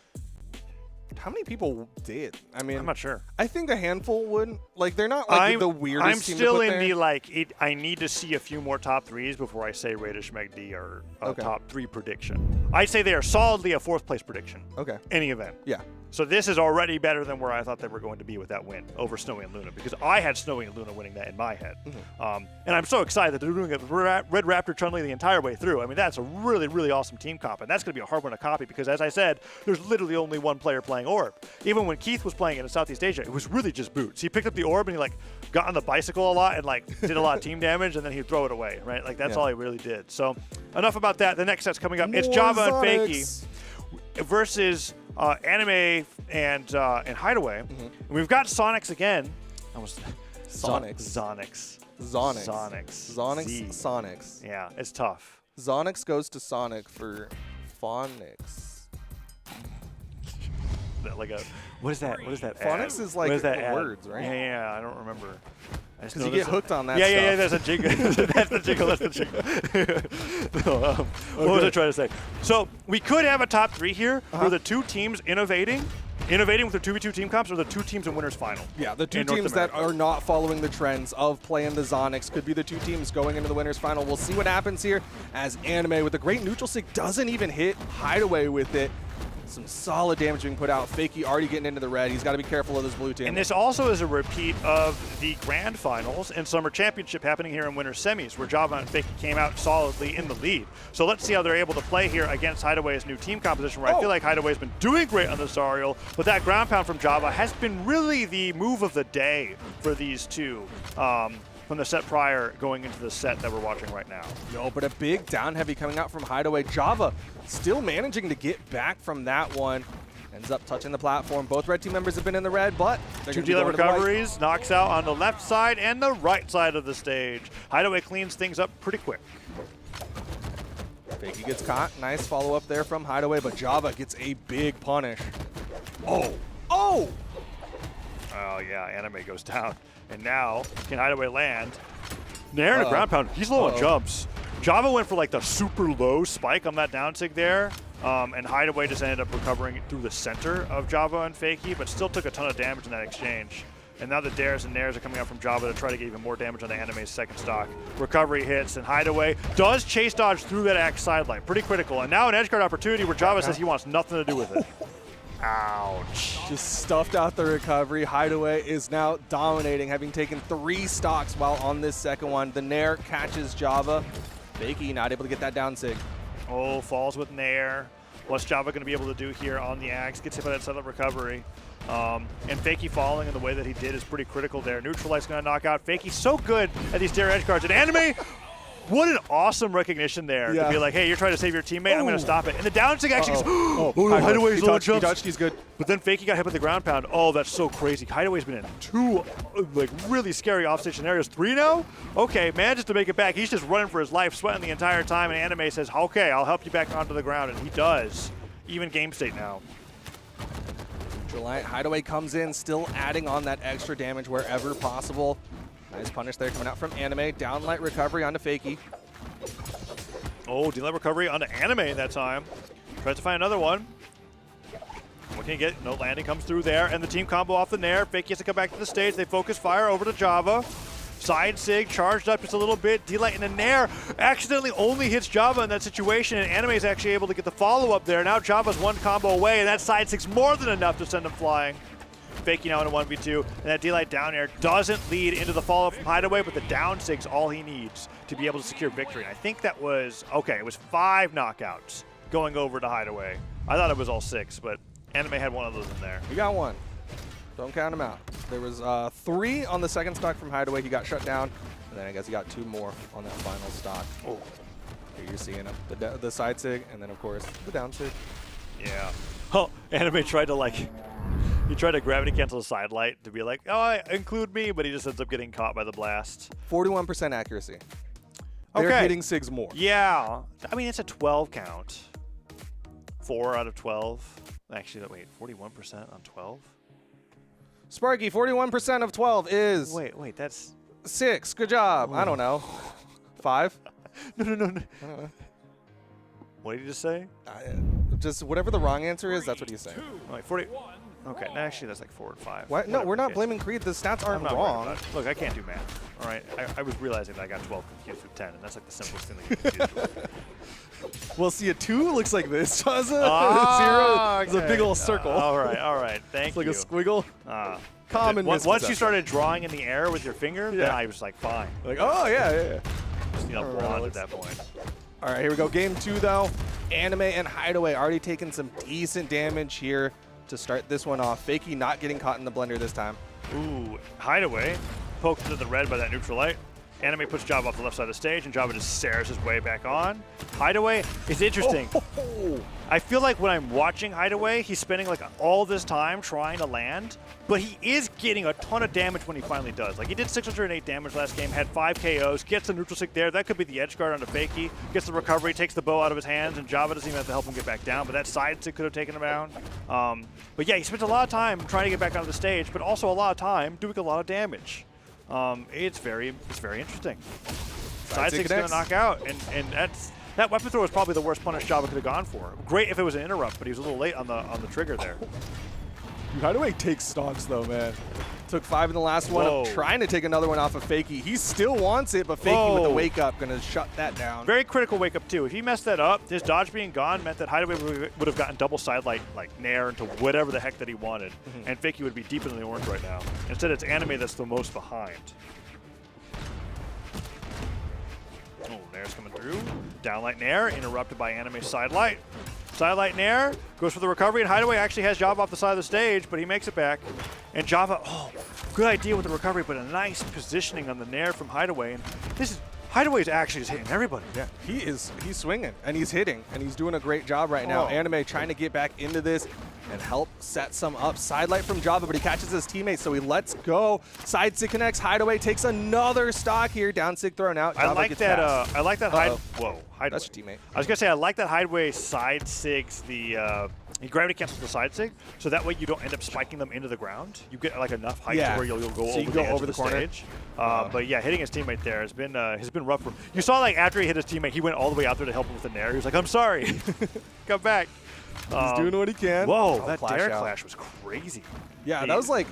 How many people did? I mean, I'm not sure. I think a handful would. They're not the weirdest I'm team still to put in there. the I need to see a few more top 3s before I say Radish Meg D are a top 3 prediction. I'd say they are solidly a 4th place prediction. Okay. Any event. Yeah. So this is already better than where I thought they were going to be with that win over Snowy and Luna, because I had Snowy and Luna winning that in my head. And I'm so excited that they're doing it with Red Raptor Chun-Li the entire way through. I mean, that's a really, really awesome team comp, and that's going to be a hard one to copy because, as I said, there's literally only one player playing Orb. Even when Keith was playing it in Southeast Asia, it was really just Boots. He picked up the Orb and he got on the bicycle a lot and did a lot of team damage, and then he'd throw it away, right? That's all he really did. So enough about that. The next set's coming up. It's Java and Fakey versus Anime and Hideaway. And we've got Sonics again. Sonics. Yeah, it's tough. Zonix goes to Sonic for phonics. What is that? Phonics is words, right? Yeah, I don't remember. Because you get hooked on that stuff. Yeah, there's a jingle. That's the jingle. What was I trying to say? So we could have a top 3 here where the 2 teams innovating with the 2v2 team comps, or the 2 teams in winners final. Yeah, the 2 teams that are not following the trends of playing the Zonix could be the 2 teams going into the winners final. We'll see what happens here as Anime with a great neutral stick doesn't even hit Hideaway with it. Some solid damage being put out. Fakey already getting into the red. He's got to be careful of this blue team. And this also is a repeat of the Grand Finals and Summer Championship happening here in Winter Semis, where Java and Fakey came out solidly in the lead. So let's see how they're able to play here against Hideaway's new team composition, where I feel like Hideaway's been doing great on this Zariel, but that ground pound from Java has been really the move of the day for these two. from the set prior going into the set that we're watching right now. No, but a big down heavy coming out from Hideaway. Java still managing to get back from that one. Ends up touching the platform. Both red team members have been in the red, but they're Two gonna be going to the white. recoveries, knocks out on the left side and the right side of the stage. Hideaway cleans things up pretty quick. Fakey gets caught. Nice follow up there from Hideaway, but Java gets a big punish. Oh! Oh! Oh yeah, Anime goes down. And now, can Hideaway land? Nair and a ground pound. He's low on jumps. Java went for like the super low spike on that down sig there. And Hideaway just ended up recovering through the center of Java and Fakey, but still took a ton of damage in that exchange. And now the dares and nairs are coming out from Java to try to get even more damage on the Anime's second stock. Recovery hits, and Hideaway does chase dodge through that Axe sidelight. Pretty critical. And now an edge guard opportunity where Java says he wants nothing to do with it. Ouch. Just stuffed out the recovery. Hideaway is now dominating, having taken 3 stocks while on this second one. The Nair catches Java. Fakey not able to get that down sig. Oh, falls with Nair. What's Java going to be able to do here on the Axe? Gets hit by that setup recovery. And Fakey falling in the way that he did is pretty critical there. Neutralize going to knock out Fakey. So good at these dare edge guards. And Anime, what an awesome recognition there to be like, hey, you're trying to save your teammate. I'm going to stop it. And the down sig actually goes, oh, no, Hideaway's low jumps. He touched, he's good. But then Fakey got hit with the ground pound. Oh, that's so crazy. Hideaway's been in 2 like really scary offstage scenarios. 3 now? Okay, manages to make it back. He's just running for his life, sweating the entire time. And Anime says, okay, I'll help you back onto the ground. And he does. Even game state now. Hideaway comes in, still adding on that extra damage wherever possible. Nice punish there coming out from Anime. Downlight recovery onto Fakey. Oh, delay recovery onto Anime that time. Tries to find another one. What can he get? No landing comes through there, and the team combo off the Nair. Fakey has to come back to the stage. They focus fire over to Java. Side sig charged up just a little bit. D-Light in the Nair accidentally only hits Java in that situation, and Anime is actually able to get the follow-up there. Now Java's 1 combo away, and that side sig's more than enough to send him flying. Fakey now in a 1v2, and that D-Light down air doesn't lead into the follow-up from Hideaway, but the down sig's all he needs to be able to secure victory. And I think that was, okay, it was 5 knockouts going over to Hideaway. I thought it was all 6, but Anime had one of those in there. He got 1. Don't count him out. There was 3 on the second stock from Hideaway. He got shut down, and then I guess he got 2 more on that final stock. Oh, here you're seeing him. The side sig, and then of course the down sig. Yeah. Oh, Anime tried to he tried to gravity cancel the side light to be like, oh, include me, but he just ends up getting caught by the blast. 41% accuracy. They're hitting SIGs more. Yeah. I mean, it's a 12 count. 4 out of 12. Actually, wait, 41% on 12? Sparky, 41% of 12 is... Wait, that's... 6. Good job. I don't know. 5? No. What did you just say? Just whatever the wrong answer is, that's what he's saying. Like 40... Okay, actually that's like 4 and 5. What? No, we're not blaming Creed. The stats aren't wrong. Look, I can't do math. All right, I was realizing that I got 12 confused with 10, and that's like the simplest thing that you can confuse with. Well, see, a 2 looks like this. A 0 is a big old circle. All right. Thank you. It's like a squiggle. Common Once you started drawing in the air with your finger, then I was like, fine. Like, oh, yeah. Just need a wand at that point. All right, here we go. Game 2, though. Anime and Hideaway already taking some decent damage here to start this one off. Fakey not getting caught in the blender this time. Ooh, Hideaway poked into the red by that neutral light. Anime puts Java off the left side of the stage, and Java just stares his way back on. Hideaway is interesting. I feel like when I'm watching Hideaway, he's spending like all this time trying to land, but he is getting a ton of damage when he finally does. Like he did 608 damage last game, had 5 KOs, gets the neutral stick there. That could be the edge guard onto Fakey, gets the recovery, takes the bow out of his hands, and Java doesn't even have to help him get back down, but that side stick could have taken him down. But yeah, he spends a lot of time trying to get back onto the stage, but also a lot of time doing a lot of damage. It's very interesting. Side stick's going to knock out, and that weapon throw was probably the worst punish Java could have gone for. Great if it was an interrupt, but he was a little late on the trigger there. Hideaway takes stocks though, man. Took 5 in the last one. I'm trying to take another one off of Fakey. He still wants it, but Fakey with the wake up gonna shut that down. Very critical wake up too. If he messed that up, his dodge being gone meant that Hideaway would have gotten double sidelight like Nair into whatever the heck that he wanted, and Fakey would be deep in the orange right now. Instead, it's Anime that's the most behind. Oh, Nair's coming through. Downlight Nair, interrupted by Anime's sidelight. Sidelight Nair goes for the recovery, and Hideaway actually has Java off the side of the stage, but he makes it back. And Java, good idea with the recovery, but a nice positioning on the nair from Hideaway. And Hideaway is actually just hitting everybody. Yeah, he's swinging and he's hitting and he's doing a great job right now. Anime trying to get back into this and help set some up. Sidelight from Java, but he catches his teammate, so he lets go. Side sig connects. Hideaway takes another stock here. Down sig thrown out. Java I like gets that. passed. I like that. Whoa, Hideaway. That's your teammate. I was gonna say I like that Hideaway side sigs the. He gravity cancels the side sig, so that way you don't end up spiking them into the ground. You get like enough height to where you'll go, so over, the edge of the corner. stage. But yeah, hitting his teammate there has been rough for him. You saw like after he hit his teammate, he went all the way out there to help him with the nair. He was like, "I'm sorry, come back." He's doing what he can. Whoa, that clash dare out. clash was crazy. Yeah, that was like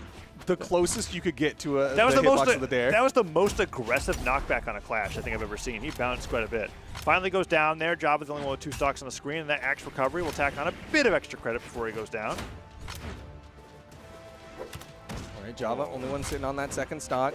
the closest you could get to a That was the the hitbox most. of the dare. That was the most aggressive knockback on a clash I think I've ever seen. He bounced quite a bit. Finally goes down there. Java's the only one with 2 stocks on the screen, and that axe recovery will tack on a bit of extra credit before he goes down. All right, Java, only one sitting on that second stock.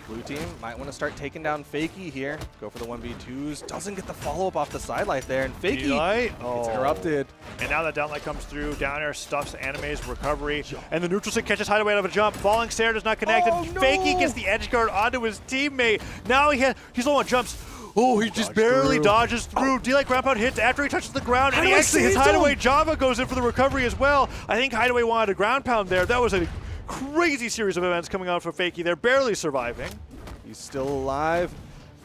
Blue team might want to start taking down Fakey here. Go for the 1v2s. Doesn't get the follow-up off the sidelight there, and Fakey gets interrupted. And now that downlight comes through, down air stuffs Anime's recovery, and the neutral stick catches Hideaway out of a jump. Falling Stair does not connect, and Fakey gets the edge guard onto his teammate. Now he's low on jumps. Oh, he just barely dodges through. D-like ground pound hits after he touches the ground, and he actually hits Hideaway. Java goes in for the recovery as well. I think Hideaway wanted a ground pound there. That was a crazy series of events coming out for Fakey. They're barely surviving. He's still alive.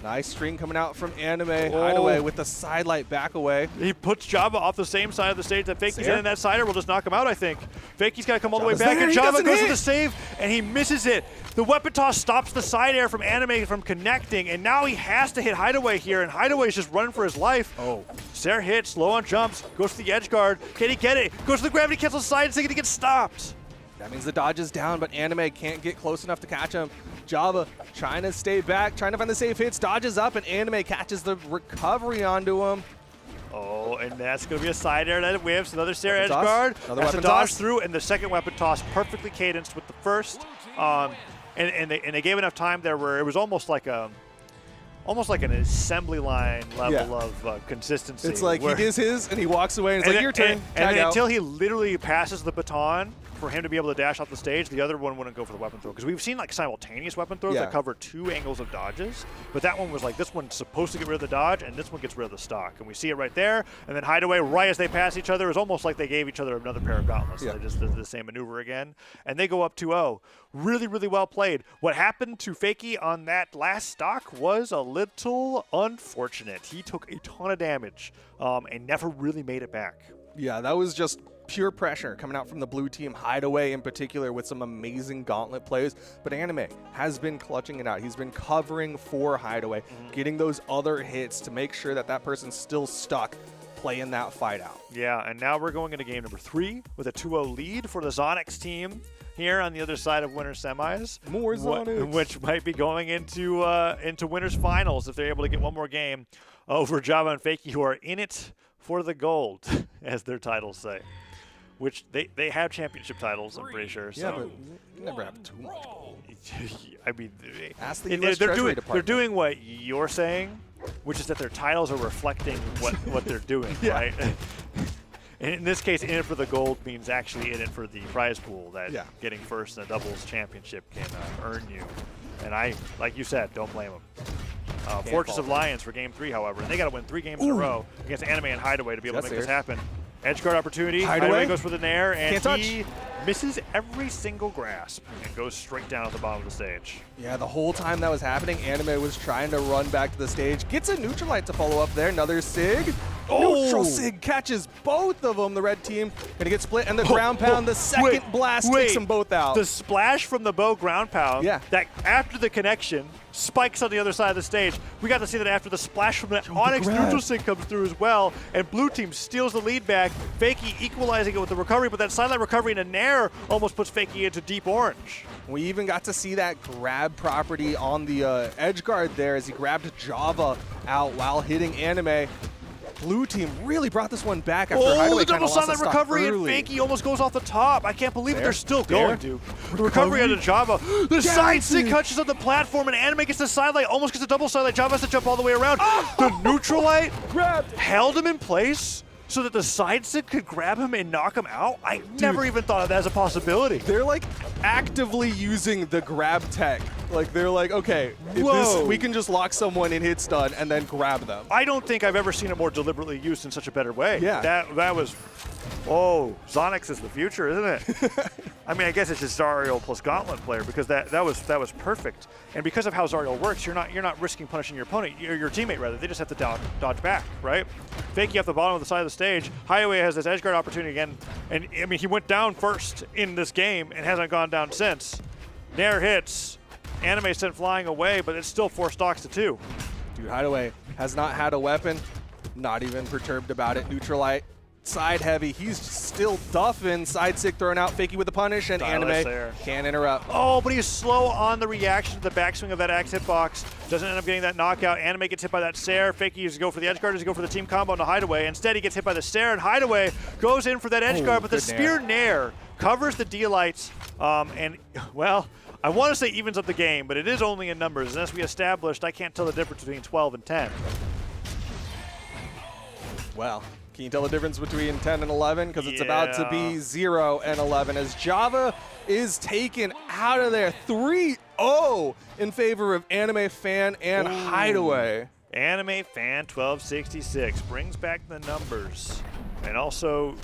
Nice string coming out from Anime. Hideaway with the sidelight back away. He puts Java off the same side of the stage that Fakey's in, and that sider will just knock him out, I think. Fakey's got to come all the way back, and Java goes for the save, and he misses it. The weapon toss stops the side air from Anime from connecting, and now he has to hit Hideaway here, and Hideaway's just running for his life. Sair hits, low on jumps, goes for the edge guard. Can he get it? Goes for the gravity cancel side, and he gets stopped. That means the dodge is down, but Anime can't get close enough to catch him. Java trying to stay back, trying to find the safe hits, dodges up, and Anime catches the recovery onto him. Oh, and that's going to be a side air that whips. Another Sair edge guard. Another that's weapon a dodge toss. through, and the second weapon toss perfectly cadenced with the first. And they gave enough time there where it was almost like an assembly line level of consistency. It's like he does his, and he walks away, and it's like, your turn, and tag out. until he literally passes the baton for him to be able to dash off the stage, the other one wouldn't go for the weapon throw. Because we've seen like simultaneous weapon throws that cover 2 angles of dodges, but that one was like, this one's supposed to get rid of the dodge, and this one gets rid of the stock. And we see it right there, and then Hideaway, right as they pass each other, is almost like they gave each other another pair of gauntlets. They just did the same maneuver again, and they go up 2-0. Really, really well played. What happened to Fakey on that last stock was a little unfortunate. He took a ton of damage and never really made it back. Yeah, that was just pure pressure coming out from the blue team. Hideaway in particular with some amazing gauntlet plays, but Anime has been clutching it out. He's been covering for Hideaway, getting those other hits to make sure that that person's still stuck playing that fight out. Yeah, and now we're going into game number 3 with a 2-0 lead for the Zonix team here on the other side of winter semis. More Zonix. Which might be going into winners finals if they're able to get one more game over Java and Fakey, who are in it for the gold, as their titles say. Which they have championship titles, I'm pretty sure. Yeah, So. but you never have too much gold. I mean, Ask the US Treasury Department. they're doing what you're saying, which is that their titles are reflecting what they're doing, right? And in this case, in it for the gold means actually in it for the prize pool that getting first in a doubles championship can earn you. And I, like you said, don't blame them. Fortress of Lions for game 3, however, and they got to win 3 games in a row against Anime and Hideaway to be able to make this happen. Edge guard opportunity. Hideaway goes for the nair, and he misses every single grasp and goes straight down at the bottom of the stage. Yeah, the whole time that was happening, Anime was trying to run back to the stage. Gets a neutral light to follow up there. Another Sig. Neutral Sig catches both of them. The red team gonna get split, and the ground pound, the second blast takes them both out. The splash from the bow ground pound, that after the connection, spikes on the other side of the stage. We got to see that after the splash from the Onyx neutral Sig comes through as well, and blue team steals the lead back. Fakey equalizing it with the recovery, but that sideline recovery in a nair almost puts Fakey into deep orange. We even got to see that grab property on the edge guard there as he grabbed Java out while hitting Anime. Blue team really brought this one back after Hideaway the double sideline recovery, and Fakey almost goes off the top. I can't believe it. They're still going, dude. The recovery onto Java. The side stick touches on the platform, and Anime gets the sidelight, almost gets a double sidelight. Java has to jump all the way around. The neutral light held him in place, so that the side stick could grab him and knock him out? I never even thought of that as a possibility. They're like actively using the grab tech. Like they're like, okay, if Whoa. we can just lock someone in hit stun and then grab them. I don't think I've ever seen it more deliberately used in such a better way. Yeah. That was, oh, Zonix is the future, isn't it? I mean, I guess it's just Zariel plus Gauntlet player because that was perfect. And because of how Zariel works, you're not risking punishing your opponent, your teammate rather. They just have to dodge back, right? Fakey off the bottom of the side of the stage. Highway has this edge guard opportunity again, and I mean he went down first in this game and hasn't gone down since. Nair hits. Anime sent flying away, but it's still 4 stocks to 2. Dude, Hideaway has not had a weapon, not even perturbed about it. Neutralite, side heavy, he's still duffing. Side stick thrown out, Fakey with the punish, and Dial Anime there. can't interrupt. Oh, but he's slow on the reaction to the backswing of that axe hitbox. Doesn't end up getting that knockout. Anime gets hit by that Sair. Fakey used to go for the edge guard, does go for the team combo on the Hideaway. Instead, he gets hit by the Sair, and Hideaway goes in for that edge guard, but the spear Nair covers the D-Lights, and, well, I want to say evens up the game, but it is only in numbers. And as we established, I can't tell the difference between 12 and 10. Well, can you tell the difference between 10 and 11? Because it's about to be 0 and 11 as Java is taken out of there. 3-0 in favor of Anime Fan and Hideaway. Anime Fan 1266 brings back the numbers and also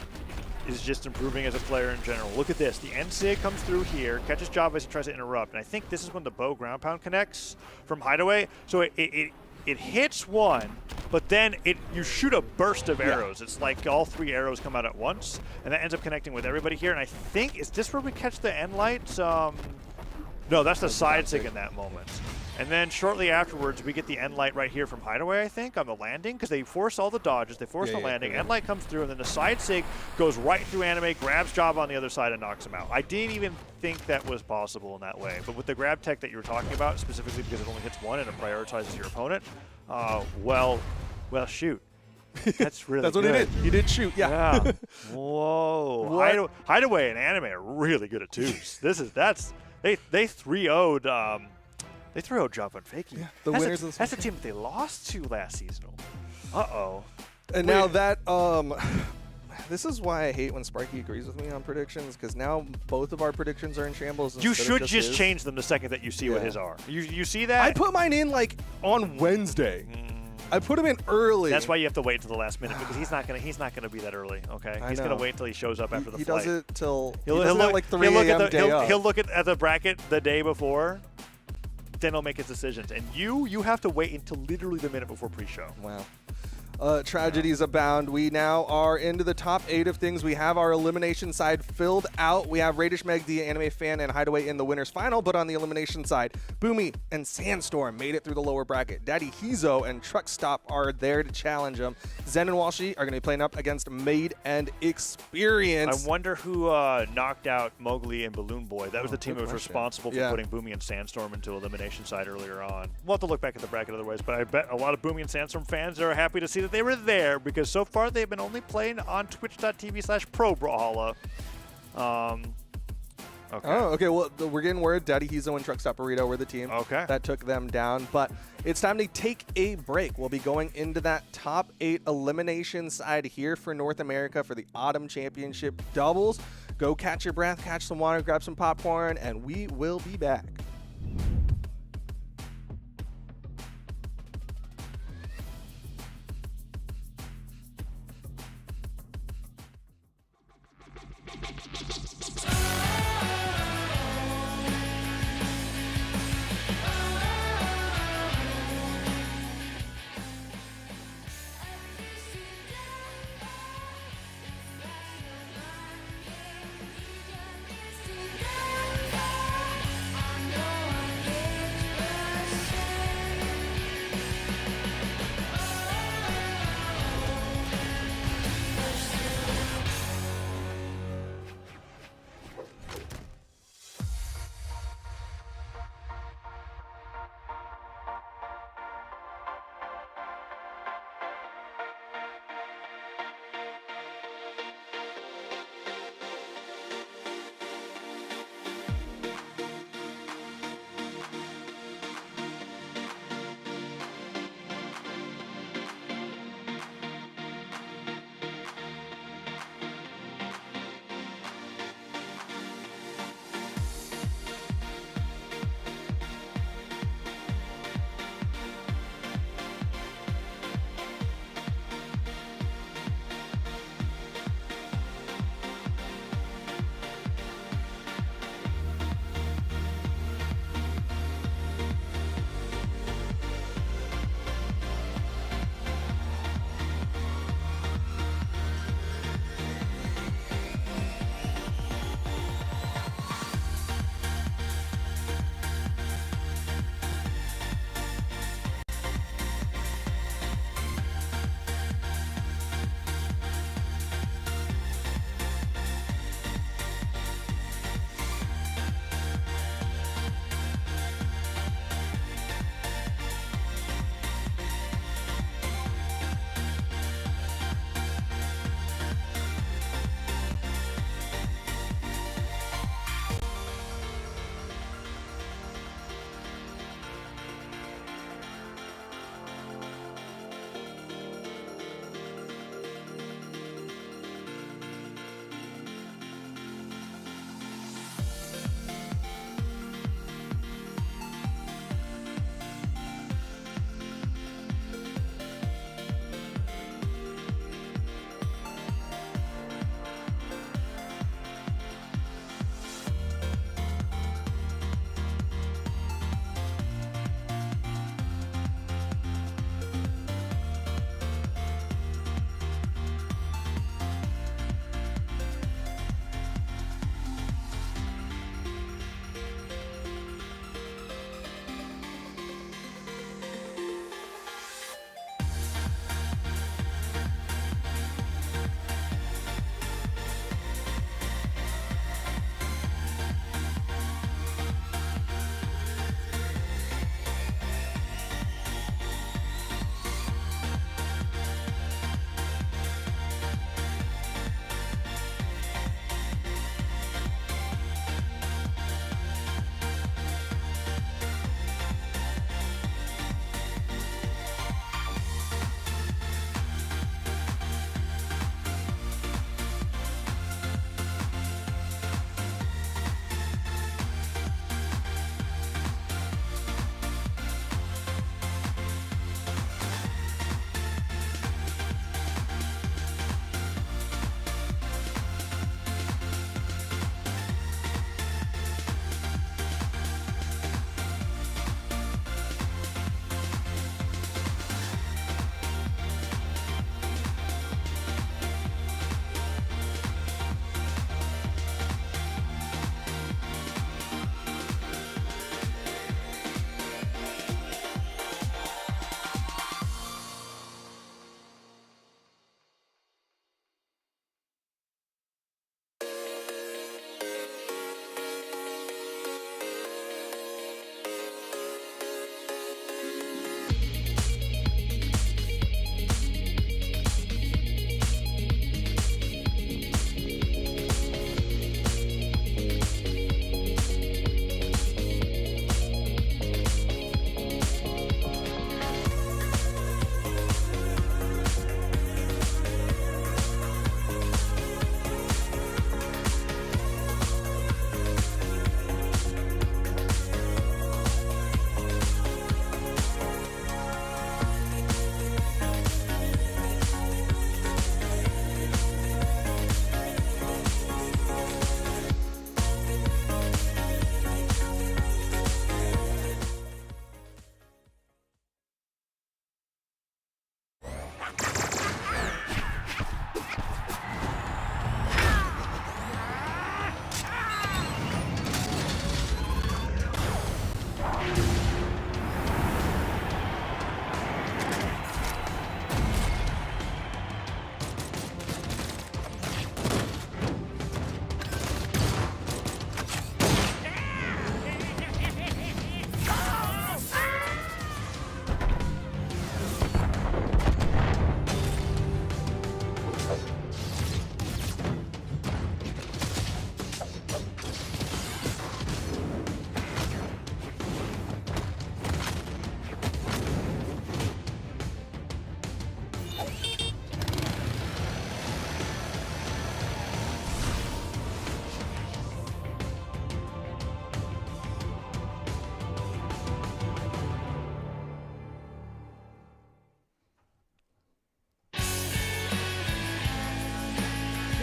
is just improving as a player in general. Look at this. The NCA comes through here, catches Java as he tries to interrupt, and I think this is when the bow ground pound connects from Hideaway. So it hits one, but then you shoot a burst of arrows. It's like all 3 arrows come out at once, and that ends up connecting with everybody here. And I think, is this where we catch the end lights? No, that's the side stick in that moment. And then shortly afterwards, we get the end light right here from Hideaway, I think, on the landing, because they force all the dodges, they force the landing, end light comes through, and then the side stick goes right through Anime, grabs Java on the other side, and knocks him out. I didn't even think that was possible in that way, but with the grab tech that you were talking about, specifically because it only hits one and it prioritizes your opponent, well, shoot. That's really That's what good. he did. He did shoot, yeah. Whoa. Hideaway and Anime are really good at twos. They 3-0'd They threw out Java and Fakey. Yeah, the winners of the That's a team that they lost to last seasonal. Uh-oh. And now that, this is why I hate when Sparky agrees with me on predictions, because now both of our predictions are in shambles. You instead should of just his. change them the second that you see what his are. You see that? I put mine in like on Wednesday. I put him in early. That's why you have to wait until the last minute because he's not gonna be that early. Okay, he's gonna wait until he shows up after the flight. He does it till he'll look at like 3 a.m. He'll look at the bracket the day before. Then he'll make his decisions, and you have to wait until literally the minute before pre-show. Wow. Tragedies abound. We now are into the top 8 of things. We have our elimination side filled out. We have Radish Meg, the Anime Fan, and Hideaway in the winner's final, but on the elimination side, Boomy and Sandstorm made it through the lower bracket. Daddy Hizo and Truck Stop are there to challenge them. Zen and Walshy are going to be playing up against Made and Experience. I wonder who knocked out Mowgli and Balloon Boy. That was the team that was responsible for putting Boomy and Sandstorm into elimination side earlier on. We'll have to look back at the bracket otherwise, but I bet a lot of Boomy and Sandstorm fans are happy to see that they were there because so far they've been only playing on twitch.tv/pro Brawlhalla. Okay. Oh, okay. Well, we're getting word Daddy Hizo and Truck Stop Burrito were the team that took them down. But it's time to take a break. We'll be going into that top 8 elimination side here for North America for the Autumn Championship doubles. Go catch your breath, catch some water, grab some popcorn, and we will be back.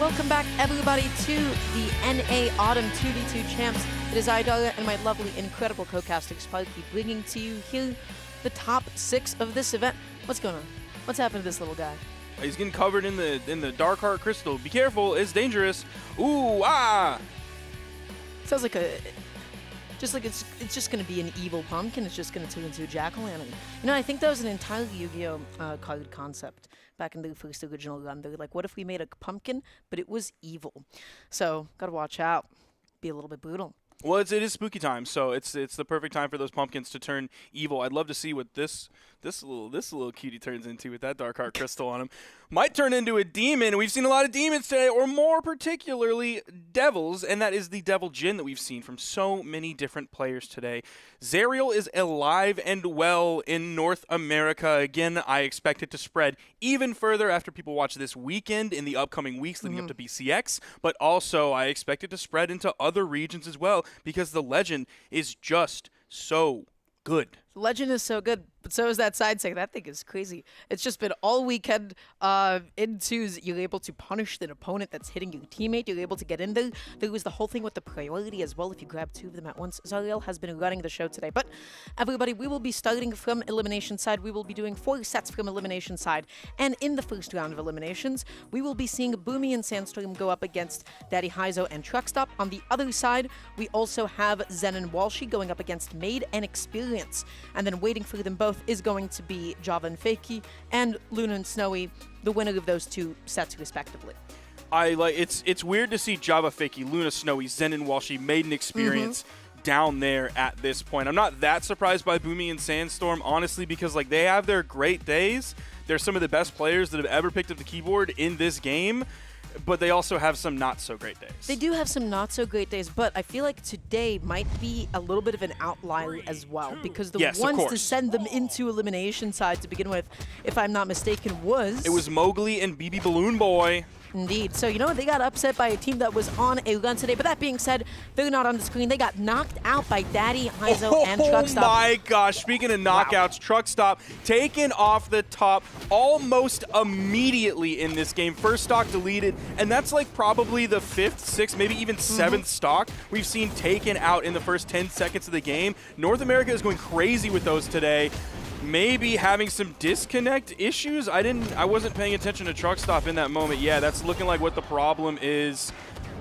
welcome back everybody to the NA Autumn 2v2 Champs. It is Idara and my lovely, incredible co-caster Sparky bringing to you here the top 6 of this event. What's going on? What's happened to this little guy? He's getting covered in the Dark Heart Crystal. Be careful, it's dangerous. Ooh, ah! Sounds like a... Just like it's just going to be an evil pumpkin. It's just going to turn into a jack-o'-lantern. You know, I think that was an entirely Yu-Gi-Oh! Card concept back in the first original run. They're like, what if we made a pumpkin, but it was evil? So, gotta watch out. Be a little bit brutal. Well, it is spooky time, so it's the perfect time for those pumpkins to turn evil. I'd love to see what this little cutie turns into with that Dark Heart Crystal on him. Might turn into a demon. We've seen a lot of demons today, or more particularly devils, and that is the Devil Jin that we've seen from so many different players today. Zariel is alive and well in North America. Again, I expect it to spread even further after people watch this weekend in the upcoming weeks leading up to BCX, but also I expect it to spread into other regions as well because the legend is just so good. Legend is so good, but so is that side second. That thing is crazy. It's just been all weekend into you're able to punish an opponent that's hitting your teammate. You're able to get in there. There was the whole thing with the priority as well if you grab 2 of them at once. Zariel has been running the show today. But everybody, we will be starting from elimination side. We will be doing 4 sets from elimination side. And in the first round of eliminations, we will be seeing Boomy and Sandstorm go up against Daddy Heizo and Truckstop. On the other side, we also have Zen and Walshy going up against Made and Experience. And then waiting for them both is going to be Java and Fakey and Luna and Snowy, the winner of those 2 sets respectively. It's weird to see Java, Fakey, Luna, Snowy, Zen and Walshy, Maiden Experience down there at this point. I'm not that surprised by Boomy and Sandstorm, honestly, because like they have their great days. They're some of the best players that have ever picked up the keyboard in this game. But they also have some not-so-great days. They do have some not-so-great days, but I feel like today might be a little bit of an outlier as well, because the ones to send them into elimination side to begin with, if I'm not mistaken, was... It was Mowgli and BB Balloon Boy. Indeed. So, you know, they got upset by a team that was on a run today. But that being said, they're not on the screen. They got knocked out by Daddy, Heizo, and Truckstop. Oh my gosh. Speaking of knockouts, Truckstop taken off the top almost immediately in this game. First stock deleted, and that's like probably the 5th, 6th, maybe even 7th stock we've seen taken out in the first 10 seconds of the game. North America is going crazy with those today. Maybe having some disconnect issues. I wasn't paying attention to Truckstop in that moment. Yeah, that's looking like what the problem is.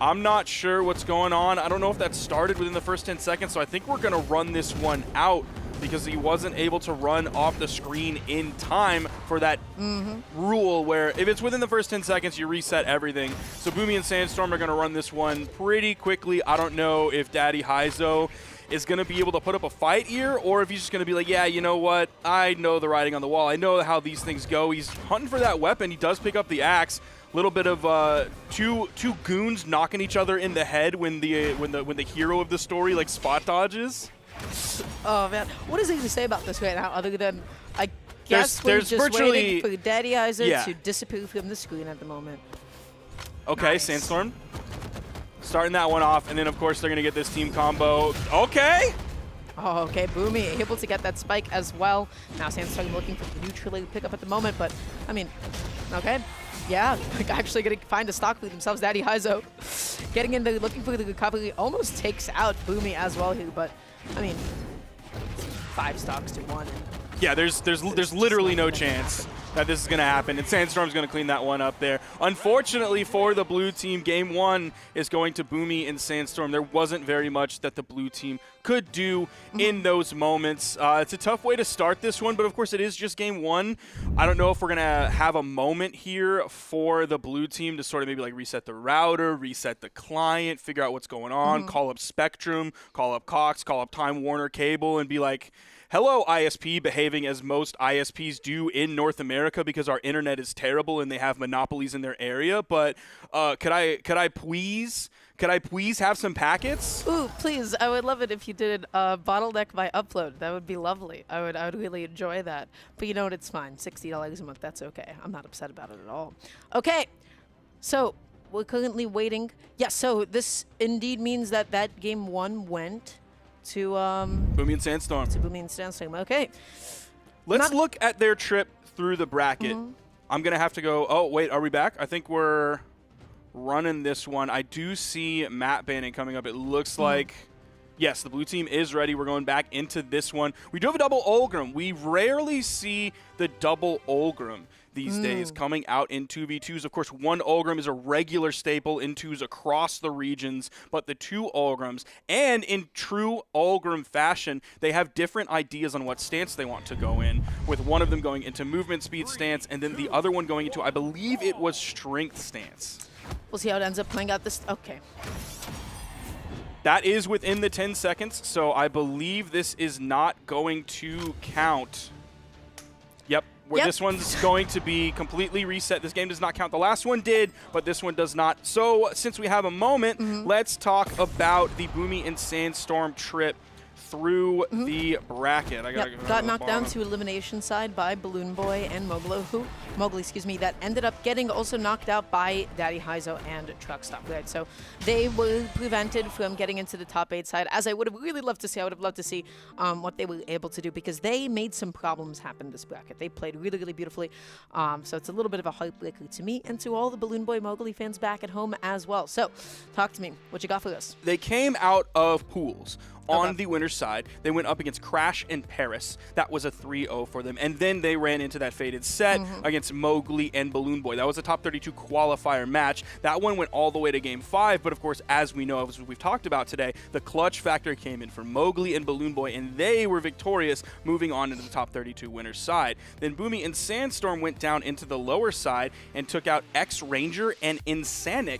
I'm not sure what's going on. I don't know if that started within the first 10 seconds, so I think we're going to run this one out because he wasn't able to run off the screen in time for that rule where if it's within the first 10 seconds, you reset everything. So Boomy and Sandstorm are going to run this one pretty quickly. I don't know if Daddy Heizo is going to be able to put up a fight here, or if he's just going to be like, yeah, you know what? I know the writing on the wall. I know how these things go. He's hunting for that weapon. He does pick up the axe. Little bit of two goons knocking each other in the head when the hero of the story like spot dodges. Oh man, what does he say about this right now? Other than I guess there's we're just virtually waiting for Daddy Heizo to disappear from the screen at the moment. Okay, nice. Sandstorm starting that one off, and then of course they're gonna get this team combo. Okay. Oh, okay, Boomy able to get that spike as well. Now Sandstorm looking for the neutral pick up at the moment, but I mean, okay. Yeah, actually going to find a stock for themselves. Daddy Heizo getting in there, looking for the recovery. Almost takes out Boomy as well here, but I mean, 5 stocks to 1. Yeah, there's literally no chance that this is going to happen, and Sandstorm's going to clean that one up there. Unfortunately for the blue team, game 1 is going to Boomy and Sandstorm. There wasn't very much that the blue team could do in those moments. It's a tough way to start this one, but of course it is just game 1. I don't know if we're going to have a moment here for the blue team to sort of maybe like reset the router, reset the client, figure out what's going on, call up Spectrum, call up Cox, call up Time Warner Cable, and be like, hello, ISP, behaving as most ISPs do in North America because our internet is terrible and they have monopolies in their area. But could I please have some packets? Ooh, please! I would love it if you did bottleneck by upload. That would be lovely. I would really enjoy that. But you know what? It's fine. $60 a month. That's okay. I'm not upset about it at all. Okay, so we're currently waiting. Yeah. So this indeed means that game 1 went to Boomy and Sandstorm. To Boomy and Sandstorm. Okay. Let's look at their trip through the bracket. I'm gonna have to go. Oh wait, are we back? I think we're running this one. I do see Matt banning coming up. It looks like, yes, the blue team is ready. We're going back into this one. We do have a double Ulgrim. We rarely see the double Ulgrim these days coming out in 2v2s. Of course, one Ulgrim is a regular staple in 2s across the regions, but the two Ulgrims, and in true Ulgrim fashion, they have different ideas on what stance they want to go in, with one of them going into movement speed stance, and then the other one going into, I believe it was strength stance. We'll see how it ends up playing out this. Okay. That is within the 10 seconds, so I believe this is not going to count. Yep. This one's going to be completely reset. This game does not count. The last one did, but this one does not. So since we have a moment, let's talk about the Boomy and Sandstorm trip through the bracket. I got knocked down to elimination side by Balloon Boy and Mowgli, that ended up getting also knocked out by Daddy Heizo and Truckstop. Right? So they were prevented from getting into the top 8 side, as I would have really loved to see. I would have loved to see what they were able to do, because they made some problems happen this bracket. They played really, really beautifully. So it's a little bit of a heartbreaker to me and to all the Balloon Boy Mowgli fans back at home as well. So talk to me. What you got for us? They came out of pools. On the winner's side, they went up against Crash and Paris. That was a 3-0 for them. And then they ran into that fated set against Mowgli and Balloon Boy. That was a top 32 qualifier match. That one went all the way to Game 5. But, of course, as we know, as we've talked about today, the clutch factor came in for Mowgli and Balloon Boy, and they were victorious, moving on into the top 32 winner's side. Then Boomy and Sandstorm went down into the lower side and took out X-Ranger and Insanic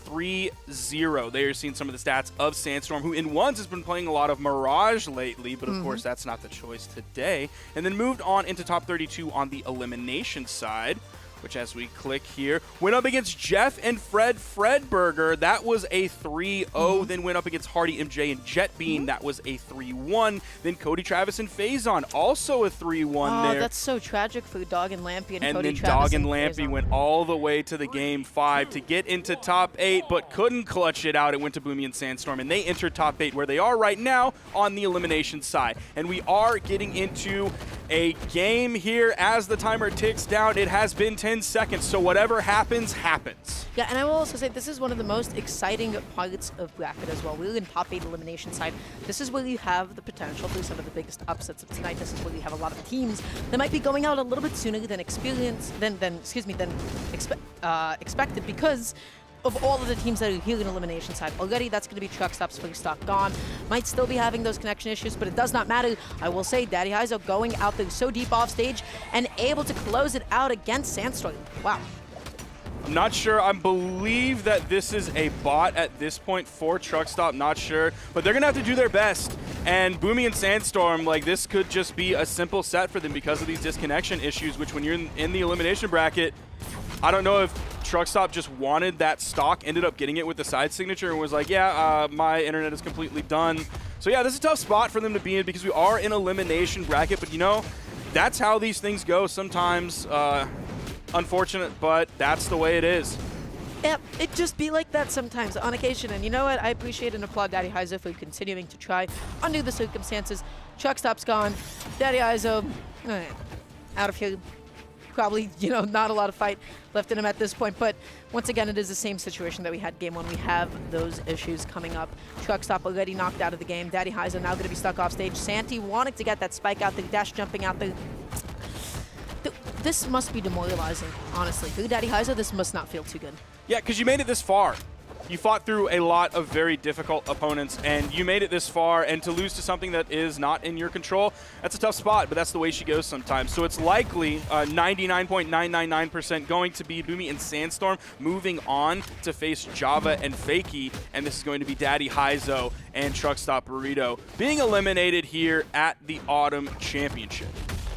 3-0. There you're seeing some of the stats of Sandstorm, who in ones has been playing a lot of Mirage lately, but of course that's not the choice today. And then moved on into top 32 on the elimination side, which as we click here, went up against Jeff and Fredburger. That was a 3-0. Then went up against Hardy MJ and Jetbean. That was a 3-1. Then Cody Travis and Phazon, also a 3-1 there. That's so tragic for Dog and Lampy and Cody then Travis. Dog and Lampy went all the way to the Game 5 to get into top 8, but couldn't clutch it out. It went to Boomy and Sandstorm, and they entered top 8, where they are right now on the elimination side. And we are getting into a game here as the timer ticks down. It has been 10 seconds, so whatever happens, happens. Yeah, and I will also say this is one of the most exciting parts of bracket as well. We're in top 8 elimination side. This is where you have the potential for some of the biggest upsets of tonight. This is where you have a lot of teams that might be going out a little bit sooner than expected, because of all of the teams that are here in elimination side. Already, that's going to be Truckstop's first stock gone. Might still be having those connection issues, but it does not matter. I will say Daddy Heizo going out there so deep off stage and able to close it out against Sandstorm. Wow. I'm not sure. I believe that this is a bot at this point for Truckstop. Not sure. But they're going to have to do their best. And Boomy and Sandstorm, like, this could just be a simple set for them because of these disconnection issues, which when you're in the elimination bracket, I don't know if Truckstop just wanted that stock, ended up getting it with the side signature, and was like, yeah, my internet is completely done. So yeah, this is a tough spot for them to be in because we are in elimination bracket, but you know, that's how these things go sometimes. Unfortunate, but that's the way it is. Yeah, it just be like that sometimes on occasion. And you know what? I appreciate and applaud Daddy Heizo for continuing to try under the circumstances. Truckstop's gone. Daddy Heizo, out of here. Probably, not a lot of fight left in him at this point. But once again, it is the same situation that we had game 1. We have those issues coming up. Truckstop already knocked out of the game. Daddy Heizo now going to be stuck off stage. Santi wanting to get that spike out there, dash jumping out there. This must be demoralizing, honestly. For Daddy Heizo, this must not feel too good. Yeah, because you made it this far. You fought through a lot of very difficult opponents, and you made it this far, and to lose to something that is not in your control, that's a tough spot, but that's the way she goes sometimes. So it's likely 99.999% going to be Boomy and Sandstorm moving on to face Java and Fakey, and this is going to be Daddy Heizo and Truckstop Burrito being eliminated here at the Autumn Championship.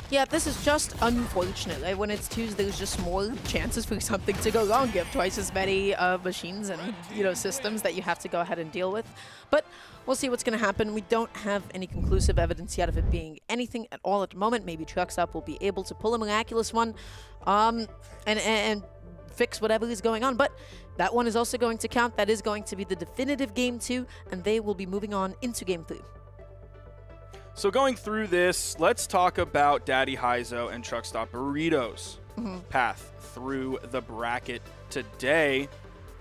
Yeah, this is just unfortunate. Right? When it's twos, there's just more chances for something to go wrong. You have twice as many machines and systems that you have to go ahead and deal with. But we'll see what's going to happen. We don't have any conclusive evidence yet of it being anything at all at the moment. Maybe Truckstop will be able to pull a miraculous one and fix whatever is going on. But that one is also going to count. That is going to be the definitive Game 2, and they will be moving on into Game 3. So going through this, let's talk about Daddy Heizo and Truckstop Burrito's path through the bracket today.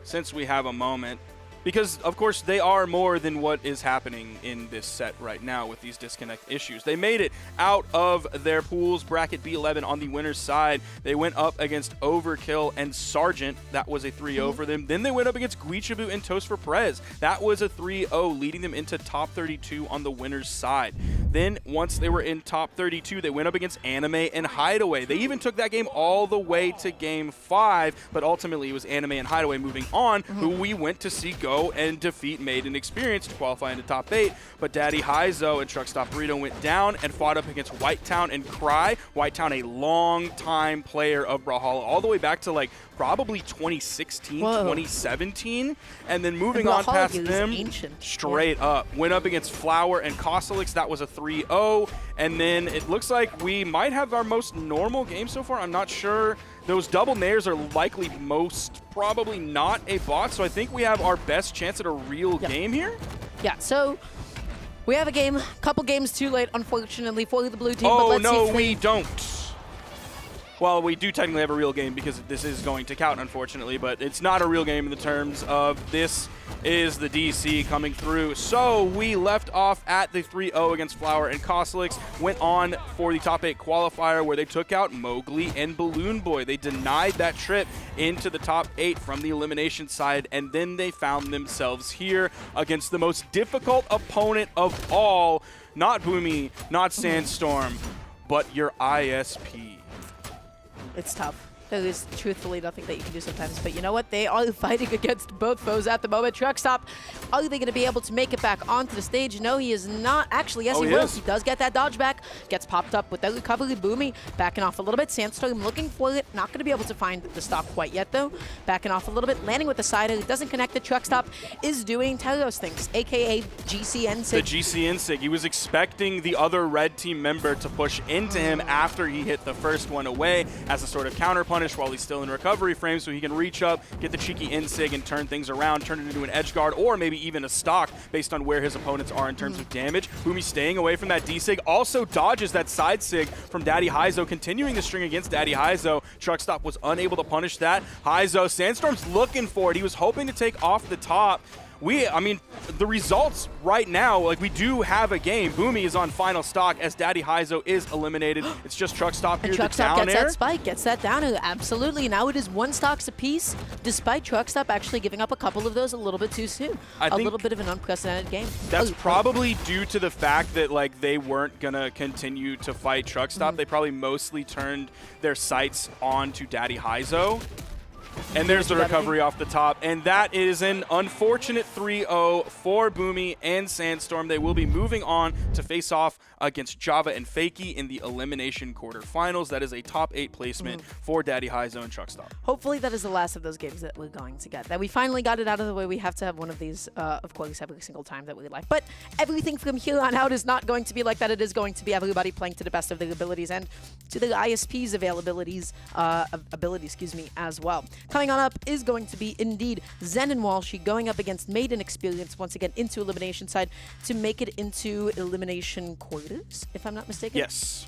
since we have a moment, because, of course, they are more than what is happening in this set right now with these disconnect issues. They made it out of their pools, bracket B11 on the winner's side. They went up against Overkill and Sargent. That was a 3-0 for them. Then they went up against Guichabu and Toast for Prez. That was a 3-0, leading them into top 32 on the winner's side. Then, once they were in top 32, they went up against Anime and Hideaway. They even took that game all the way to game 5, but ultimately it was Anime and Hideaway moving on, who we went to see go and defeat Maiden Experience to qualify into top 8. But Daddy Heizo and Truckstop Burrito went down and fought up against Whitetown and Cry. Whitetown, a long-time player of Brawlhalla, all the way back to like probably 2016, 2017. And then moving on past them, straight up. Went up against Flower and Kosalix. That was a 3-0. And then it looks like we might have our most normal game so far. I'm not sure. Those double nairs are likely most probably not a bot, so I think we have our best chance at a real game here. Yeah, so we have a game, couple games too late, unfortunately, for the blue team. Oh, but let's no, see if we don't. Well, we do technically have a real game because this is going to count, unfortunately, but it's not a real game in the terms of this is the DC coming through. So we left off at the 3-0 against Flower and Kosalix, went on for the top 8 qualifier where they took out Mowgli and Balloon Boy. They denied that trip into the top 8 from the elimination side, and then they found themselves here against the most difficult opponent of all, not Boomy, not Sandstorm, but your ISP. It's tough. There is truthfully nothing that you can do sometimes. But you know what? They are fighting against both foes at the moment. Truckstop, are they going to be able to make it back onto the stage? No, he is not. Actually, yes, he will. He does get that dodge back. Gets popped up with that recovery. Boomy backing off a little bit. Sandstorm looking for it. Not going to be able to find the stock quite yet, though. Backing off a little bit. Landing with the side. It doesn't connect. The Truckstop is doing Telos things, a.k.a. GCN Sig. The GCN Sig. He was expecting the other red team member to push into him after he hit the first one away as a sort of counter punish while he's still in recovery frame, so he can reach up, get the cheeky in-sig, and turn things around, turn it into an edge guard, or maybe even a stock based on where his opponents are in terms of damage. Boomy staying away from that D-sig, also dodges that side sig from Daddy Heizo, continuing the string against Daddy Heizo. Truckstop was unable to punish that. Heizo, Sandstorm's looking for it. He was hoping to take off the top. I mean, the results right now, like, we do have a game. Boomy is on final stock as Daddy Heizo is eliminated. It's just Truckstop here. And Truckstop gets that spike, gets that down air. Absolutely. Now it is 1 stocks apiece, despite Truckstop actually giving up a couple of those a little bit too soon. A little bit of an unprecedented game. That's probably due to the fact that, like, they weren't going to continue to fight Truckstop. They probably mostly turned their sights on to Daddy Heizo. And there's the recovery off the top. And that is an unfortunate 3-0 for Boomy and Sandstorm. They will be moving on to face off against Java and Fakey in the elimination quarterfinals. That is a top 8 placement for Daddy Heizo and Truckstop. Hopefully that is the last of those games that we're going to get. That we finally got it out of the way. We have to have one of these, of course, every single time that we like. But everything from here on out is not going to be like that. It is going to be everybody playing to the best of their abilities and to the ISP's abilities, as well. Coming on up is going to be, indeed, Zen and Walshy going up against Maiden Experience once again into elimination side to make it into elimination quarters, if I'm not mistaken. Yes.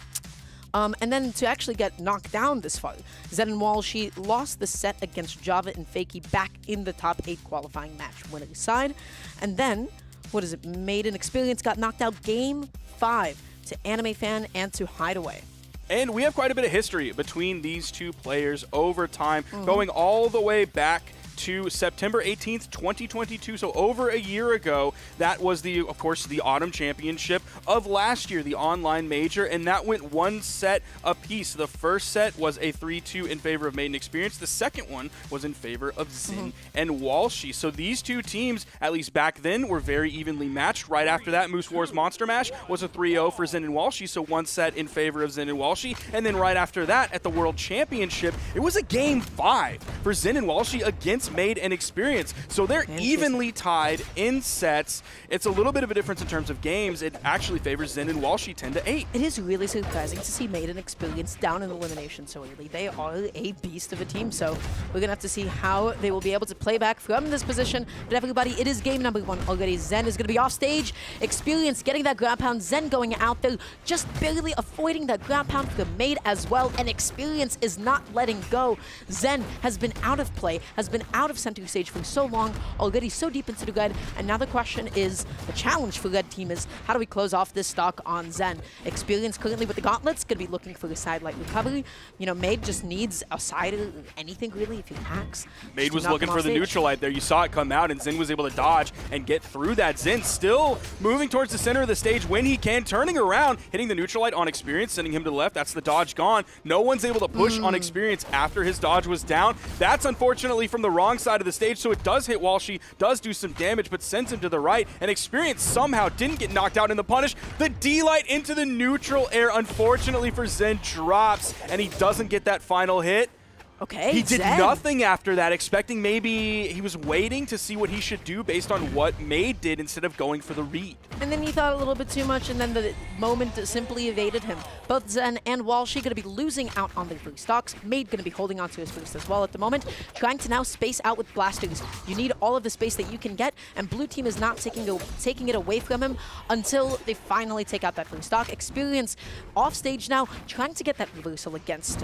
And then to actually get knocked down this far, Zen and Walshy lost the set against Java and Fakey back in the top 8 qualifying match winning side. And then, Maiden Experience got knocked out game 5 to Anime Fan and to Hideaway. And we have quite a bit of history between these two players over time, going all the way back to September 18th, 2022, so over a year ago. That was, of course, the Autumn Championship of last year, the online major, and that went 1 set apiece. The first set was a 3-2 in favor of Maiden Experience. The second one was in favor of Zin and Walshy. So these two teams, at least back then, were very evenly matched. Right after that, Moose Wars Monster Mash was a 3-0 for Zin and Walshy, so 1 set in favor of Zin and Walshy. And then right after that, at the World Championship, it was a game 5 for Zin and Walshy against Made and Experience. So they're evenly tied in sets. It's a little bit of a difference in terms of games. It actually favors Zen and Walshy 10-8. It is really surprising to see Made and Experience down in elimination so early. They are a beast of a team, so we're going to have to see how they will be able to play back from this position. But everybody, it is game number 1 already. Zen is going to be off stage. Experience getting that ground pound. Zen going out there, just barely avoiding that ground pound for Made as well. And Experience is not letting go. Zen has been out of play, has been out of center stage for so long, already so deep into the red, and now the question is, the challenge for red team is, how do we close off this stock on Zen? Experience currently with the gauntlets, going to be looking for a side light recovery. You know, Made just needs a side or anything really if he hacks. Made was looking for the neutral light there. You saw it come out, and Zen was able to dodge and get through that. Zen still moving towards the center of the stage when he can, turning around, hitting the neutral light on Experience, sending him to the left. That's the dodge gone. No one's able to push on Experience after his dodge was down. That's unfortunately from the wrong side of the stage, so it does hit Walshy, does do some damage, but sends him to the right, and Experience somehow didn't get knocked out in the punish. The D-light into the neutral air, unfortunately for Zen, drops, and he doesn't get that final hit. Okay, he did Zen. nothing after that, expecting maybe he was waiting to see what he should do based on what Made did instead of going for the read. And then he thought a little bit too much, and then the moment simply evaded him. Both Zen and Walshy going to be losing out on their free stocks. Made going to be holding on to his first as well at the moment, trying to now space out with blasters. You need all of the space that you can get, and blue team is not taking it away from him until they finally take out that free stock. Experience off stage now, trying to get that reversal against,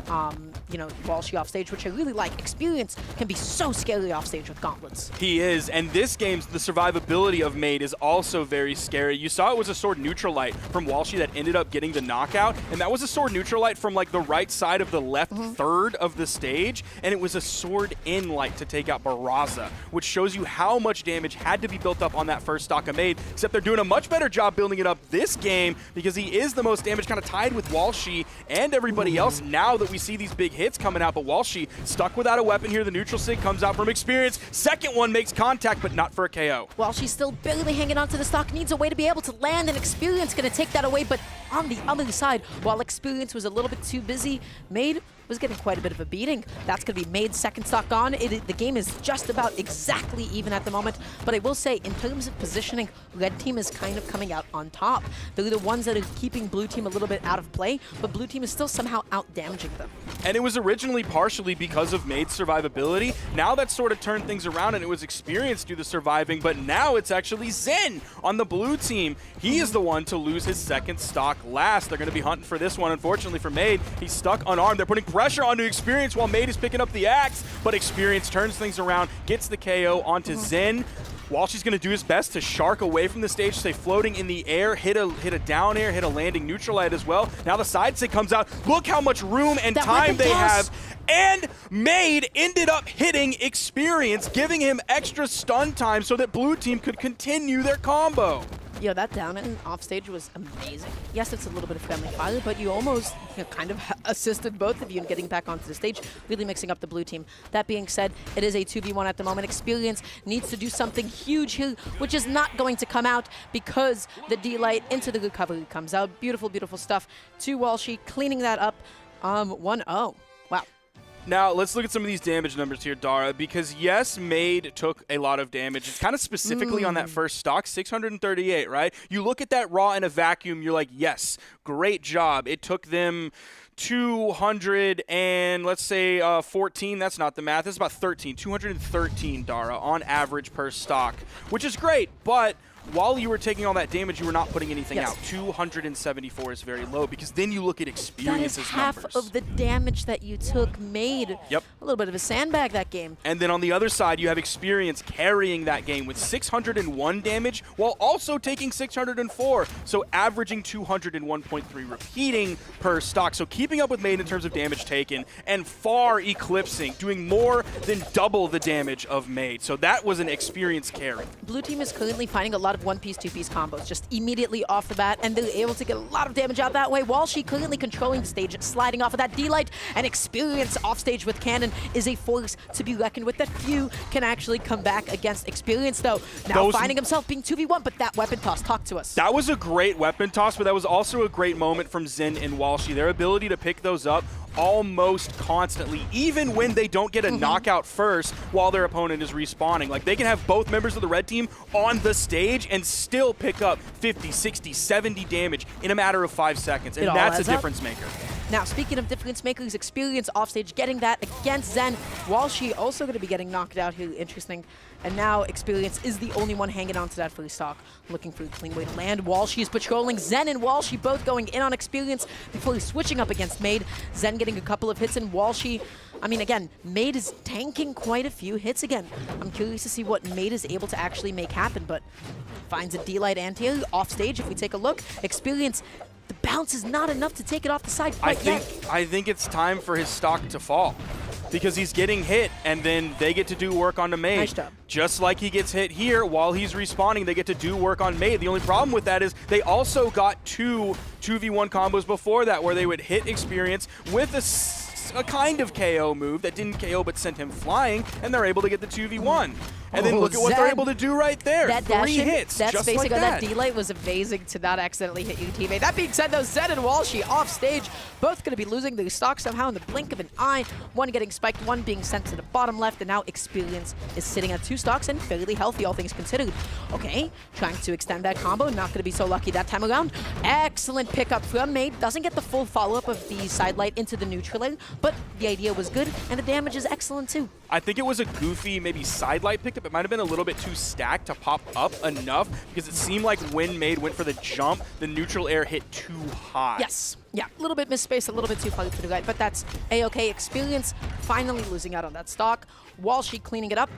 you know, Walshy off stage, which I really like. Experience can be so scary off stage with gauntlets. He is, and this game's the survivability of Made is also very scary. You saw it was a sword neutral light from Walshy that ended up getting the knockout, and that was a sword neutral light from like the right side of the left third of the stage, and it was a sword in light to take out Barraza, which shows you how much damage had to be built up on that first stock of Made, except they're doing a much better job building it up this game because he is the most damage, kind of tied with Walshy and everybody else now that we see these big hits coming out, but Walshy stuck without a weapon here. The neutral sig comes out from Experience. Second one makes contact, but not for a KO. Walshy's still barely hanging on to the stock, needs a way to be able to land, and Experience going to take that away, but on the other side, while Experience was a little bit too busy, Made was getting quite a bit of a beating. That's going to be Made's second stock gone. The game is just about exactly even at the moment, but I will say, in terms of positioning, red team is kind of coming out on top. They're the ones that are keeping blue team a little bit out of play, but blue team is still somehow out-damaging them. And it was originally partially because of Made's survivability. Now that's sort of turned things around, and it was Experience do the surviving, but now it's actually Zen on the blue team. He is the one to lose his second stock last. They're going to be hunting for this one, unfortunately for Made. He's stuck unarmed. They're putting pressure onto Experience while Made is picking up the axe, but Experience turns things around, gets the KO onto Zen. Walshy's going to do his best to shark away from the stage, stay floating in the air, hit a down air, hit a landing neutral light as well. Now the side sig comes out. Look how much room and time they have. And Made ended up hitting Experience, giving him extra stun time so that blue team could continue their combo. Yo, that down and off stage was amazing. Yes, it's a little bit of friendly fire, but you almost kind of assisted both of you in getting back onto the stage, really mixing up the blue team. That being said, it is a 2v1 at the moment. Experience needs to do something huge here, which is not going to come out because the D-light into the recovery comes out. Beautiful, beautiful stuff to Walshy, cleaning that up. 1-0. Wow. Now, let's look at some of these damage numbers here, Dara, because yes, Made took a lot of damage. It's kind of specifically on that first stock, 638, right? You look at that raw in a vacuum, you're like, yes, great job. It took them 200 and let's say 14, that's not the math, it's about 213, Dara, on average per stock, which is great, but while you were taking all that damage, you were not putting anything out. 274 is very low because then you look at Experience's numbers. That is half of the damage that you took. Made a little bit of a sandbag that game. And then on the other side, you have Experience carrying that game with 601 damage while also taking 604, so averaging 201.3 repeating per stock. So keeping up with Made in terms of damage taken and far eclipsing, doing more than double the damage of Made. So that was an Experience carry. Blue team is currently finding a lot of one-piece, two-piece combos just immediately off the bat, and they're able to get a lot of damage out that way. Walshy currently controlling the stage, sliding off of that D-light, and Experience off stage with Cannon is a force to be reckoned with that few can actually come back against. Experience, though, now finding himself being 2v1, but that weapon toss, talk to us. That was a great weapon toss, but that was also a great moment from Zen and Walshy. Their ability to pick those up almost constantly, even when they don't get a knockout first while their opponent is respawning. Like, they can have both members of the red team on the stage and still pick up 50, 60, 70 damage in a matter of 5 seconds, and that's a difference maker. Now, speaking of difference makers, Experience offstage getting that against Zen. Walshy also going to be getting knocked out here. Interesting. And now Experience is the only one hanging on to that free stock, looking for a clean way to land. Walshy is patrolling. Zen and Walshy both going in on Experience before switching up against Made. Zen getting a couple of hits, and Walshy I mean, again, Made is tanking quite a few hits again. I'm curious to see what Made is able to actually make happen, but finds a D-Light anti off stage. If we take a look, Experience, the bounce is not enough to take it off the side quite yet. I think it's time for his stock to fall, because he's getting hit, and then they get to do work on the Made. Nice job. Just like he gets hit here, while he's respawning, they get to do work on Made. The only problem with that is they also got 2v1 combos before that, where they would hit Experience with a kind of KO move that didn't KO but sent him flying, and they're able to get the 2v1. And then look at what they're able to do right there. That 3 hits, that's just basically like that. That D-Light was amazing to not accidentally hit your teammate. That being said, though, Zen and Walshy off stage, both going to be losing their stock somehow in the blink of an eye. One getting spiked, one being sent to the bottom left, and now Experience is sitting at 2 stocks and fairly healthy, all things considered. Okay, trying to extend that combo, not going to be so lucky that time around. Excellent pickup from Made. Doesn't get the full follow-up of the side light into the neutral lane, but the idea was good, and the damage is excellent too. I think it was a goofy, maybe side light pickup. It might have been a little bit too stacked to pop up enough, because it seemed like when Made went for the jump, the neutral air hit too high. Yes. Yeah, a little bit misspaced, a little bit too far to the right, but that's A-okay. Experience finally losing out on that stock. Walshy cleaning it up.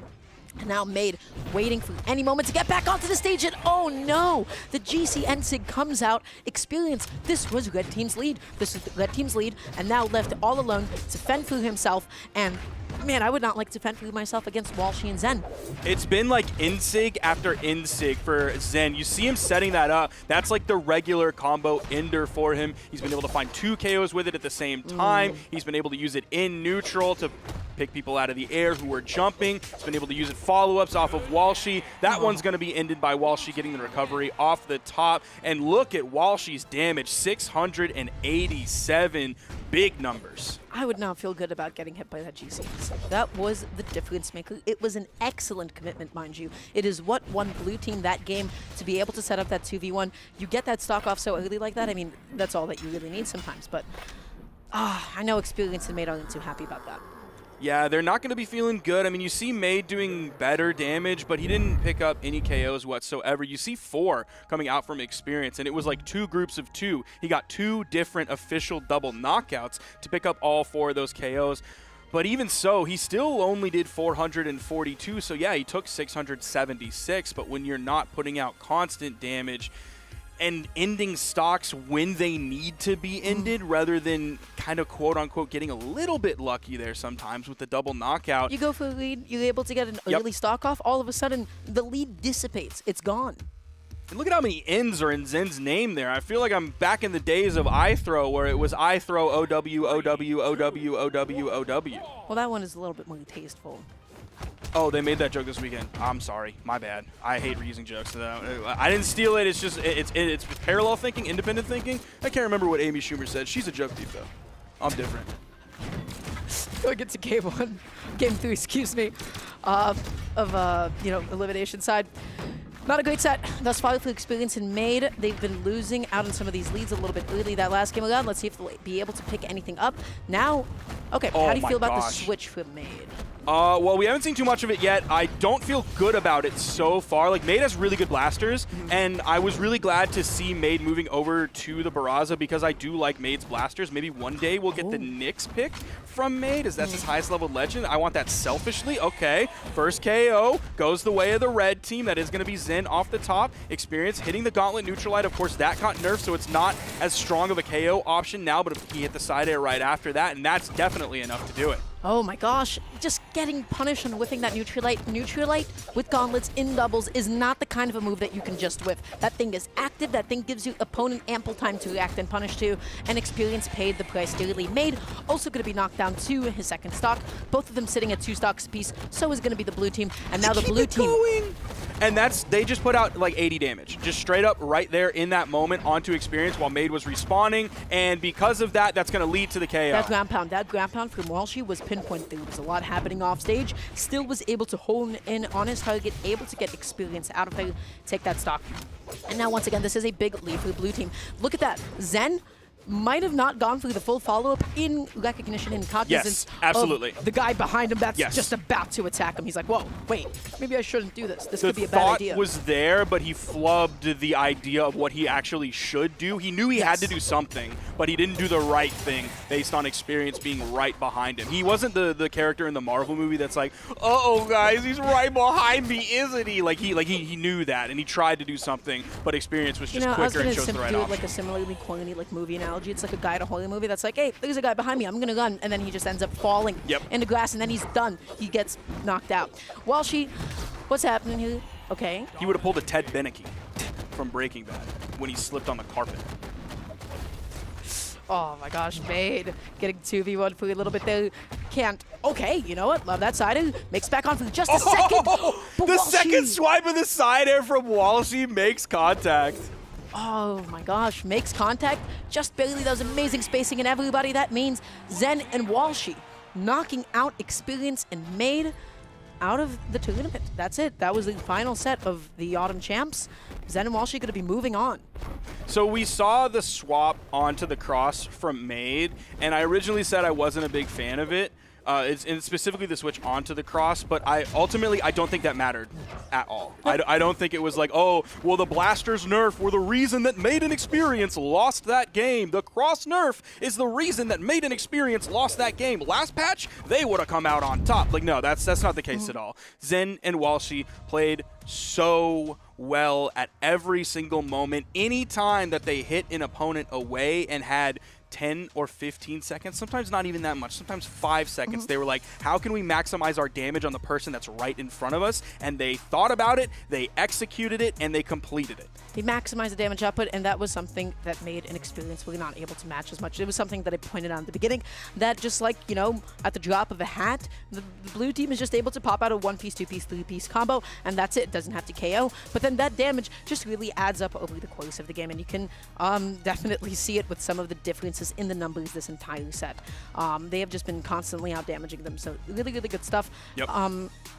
And now Made waiting for any moment to get back onto the stage, and oh no! The GC Ensig comes out. Experience, this was Red Team's lead. This was Red Team's lead, and now left all alone to fend for himself. And man, I would not like to fend for myself against Walshy and Zen. It's been like Insig after Insig for Zen. You see him setting that up. That's like the regular combo ender for him. He's been able to find 2 KOs with it at the same time. He's been able to use it in neutral to pick people out of the air who were jumping. He's been able to use it follow-ups off of Walshy. That one's going to be ended by Walshy getting the recovery off the top. And look at Walshy's damage, 687. Big numbers. I would not feel good about getting hit by that GC. That was the difference maker. It was an excellent commitment, mind you. It is what won Blue Team that game, to be able to set up that 2v1. You get that stock off so early like that. I mean, that's all that you really need sometimes. But I know Experience and Made aren't too happy about that. Yeah, they're not going to be feeling good. I mean, you see Made doing better damage, but he didn't pick up any KOs whatsoever. You see 4 coming out from Experience, and it was like 2 groups of 2. He got 2 different official double knockouts to pick up all 4 of those KOs. But even so, he still only did 442. So yeah, he took 676. But when you're not putting out constant damage and ending stocks when they need to be ended, rather than kind of quote-unquote getting a little bit lucky there sometimes with the double knockout. You go for a lead, you're able to get an early stock off, all of a sudden the lead dissipates. It's gone. And look at how many N's are in Zen's name there. I feel like I'm back in the days of iThrow, where it was iThrow, OW, OW, OW, OW, OW. Well, that one is a little bit more tasteful. Oh, they made that joke this weekend. I'm sorry. My bad. I hate reusing jokes. I didn't steal it. It's just, it's parallel thinking, independent thinking. I can't remember what Amy Schumer said. She's a joke thief, though. I'm different. Going into game 3, excuse me, elimination side. Not a great set thus far for Experience and Made. They've been losing out on some of these leads a little bit early that last game around. Let's see if they'll be able to pick anything up. Now, okay, how do you feel about the switch for Made? Well, we haven't seen too much of it yet. I don't feel good about it so far. Like, Made has really good blasters, and I was really glad to see Made moving over to the Barraza, because I do like Made's blasters. Maybe one day we'll get the Nyx pick from Made, as that's his highest level legend. I want that selfishly. Okay, first KO goes the way of the red team. That is going to be Zen off the top. Experience hitting the Gauntlet Neutralite. Of course, that got nerfed, so it's not as strong of a KO option now, but he hit the side air right after that, and that's definitely enough to do it. Oh my gosh, just getting punished and whiffing that Neutralite. Neutralite with gauntlets in doubles is not the kind of a move that you can just whiff. That thing is active, that thing gives your opponent ample time to react and punish to, and Experience paid the price dearly. Made also going to be knocked down to his second stock. Both of them sitting at 2 stocks apiece, so is going to be the blue team, and now the blue team. And they just put out like 80 damage, just straight up right there in that moment onto Experience while Made was respawning, and because of that, that's going to lead to the KO. That ground pound from Walshy was pinpoint. There was a lot happening off stage. Still was able to hone in on his target, able to get Experience out of there, take that stock. And now once again, this is a big lead for the blue team. Look at that. Zen might have not gone through the full follow-up in recognition and cognizance absolutely. of the guy behind him that's Yes. just about to attack him. He's like, whoa, wait, maybe I shouldn't do this. This The could be a bad thought idea. was there, but he flubbed the idea of what he actually should do. He knew he had to do something, but he didn't do the right thing based on experience being right behind him. He wasn't the character in the Marvel movie that's like, uh-oh, guys, he's right behind me, isn't he? Like he knew that, and he tried to do something, but experience was just I was quicker gonna and chose the right do it option. like a similarly corny like movie analogy. It's like a guy in a horror movie that's like, hey, there's a guy behind me, I'm gonna run, and then he just ends up falling in the grass, and then he's done. He gets knocked out. What's happening here? Okay. He would have pulled a Ted Beneke from Breaking Bad when he slipped on the carpet. Oh my gosh, Made getting 2v1 for a little bit there. Can't. Okay, you know what? Love that side air. Makes back on for just a second. But The Walshy- second swipe of the side air from Walshy makes contact. Oh my gosh, makes contact. Just barely. That was amazing spacing and everybody. That means Zen and Walshy knocking out Experience and Made out of the tournament. That's it. That was the final set of the Autumn Champs. Zen and Walshy going to be moving on. So we saw the swap onto the cross from Made, and I originally said I wasn't a big fan of it. And specifically the switch onto the cross, but I don't think that mattered at all. I don't think it was like, oh, well, the blasters nerf were the reason that Made and Experience lost that game. The cross nerf is the reason that Made and Experience lost that game. Last patch, they would have come out on top. Like, no, that's not the case at all. Zen and Walshy played so well at every single moment. Any time that they hit an opponent away and had 10 or 15 seconds, sometimes not even that much, sometimes 5 seconds. They were like, how can we maximize our damage on the person that's right in front of us? And they thought about it, they executed it, and they completed it. They maximized the damage output, and that was something that Made an Experience really not able to match as much. It was something that I pointed out at the beginning, that just like, you know, at the drop of a hat, the blue team is just able to pop out a 1-piece, 2-piece, 3-piece combo, and that's it. Doesn't have to KO. But then that damage just really adds up over the course of the game, and you can definitely see it with some of the differences in the numbers this entire set. They have just been constantly out-damaging them, so really, really good stuff. Yep.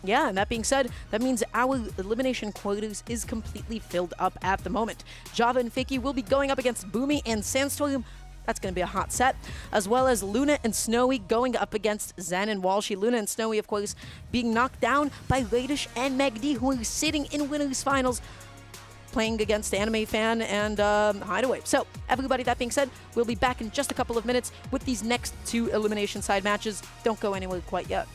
Yeah, and that being said, that means our elimination quotas is completely filled up at the moment. Java and Fakey will be going up against Boomy and Sandstorm. That's going to be a hot set, as well as Luna and Snowy going up against Zen and Walshy. Luna and Snowy, of course, being knocked down by Radish and Magdi, who are sitting in winners finals, playing against Anime Fan and Hideaway. So, everybody, that being said, we'll be back in just a couple of minutes with these next 2 elimination side matches. Don't go anywhere quite yet.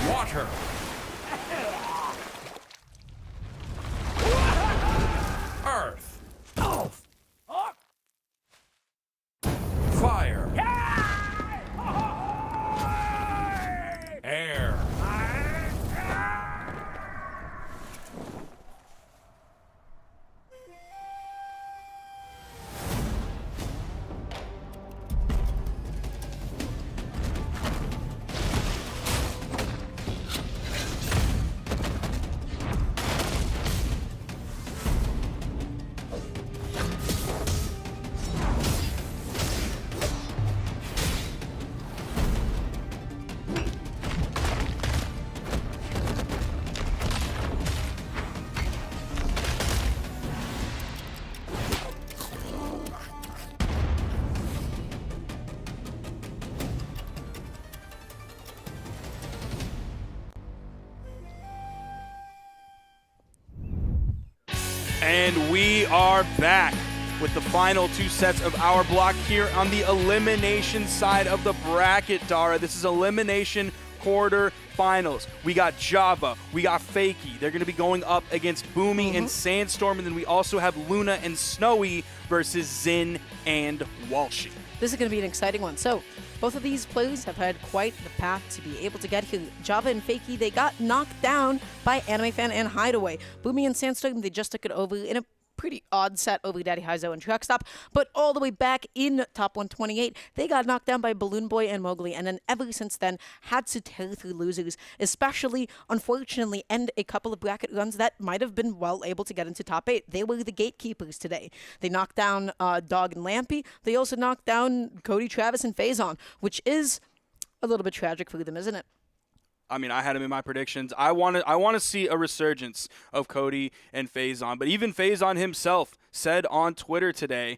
Water. Earth. Fire. Air. And we are back with the final 2 sets of our block here on the elimination side of the bracket, Dara. This is elimination quarterfinals. We got Java, we got Fakey. They're going to be going up against Boomy and Sandstorm, and then we also have Luna and Snowy versus Zin and Walshy. This is going to be an exciting one. So, both of these players have had quite the path to be able to get here. Java and Fakey, they got knocked down by Anime Fan and Hideaway. Boomy and Sandstorm, they just took it over in a pretty odd set over Daddy Heizo and Truckstop, but all the way back in top 128, they got knocked down by Balloon Boy and Mowgli, and then ever since then had to tear through losers, especially, unfortunately, end a couple of bracket runs that might have been well able to get into top 8. They were the gatekeepers today. They knocked down Dog and Lampy. They also knocked down Cody, Travis, and Phazon, which is a little bit tragic for them, isn't it? I mean, I had him in my predictions. I want to see a resurgence of Cody and Phazon. But even Phazon himself said on Twitter today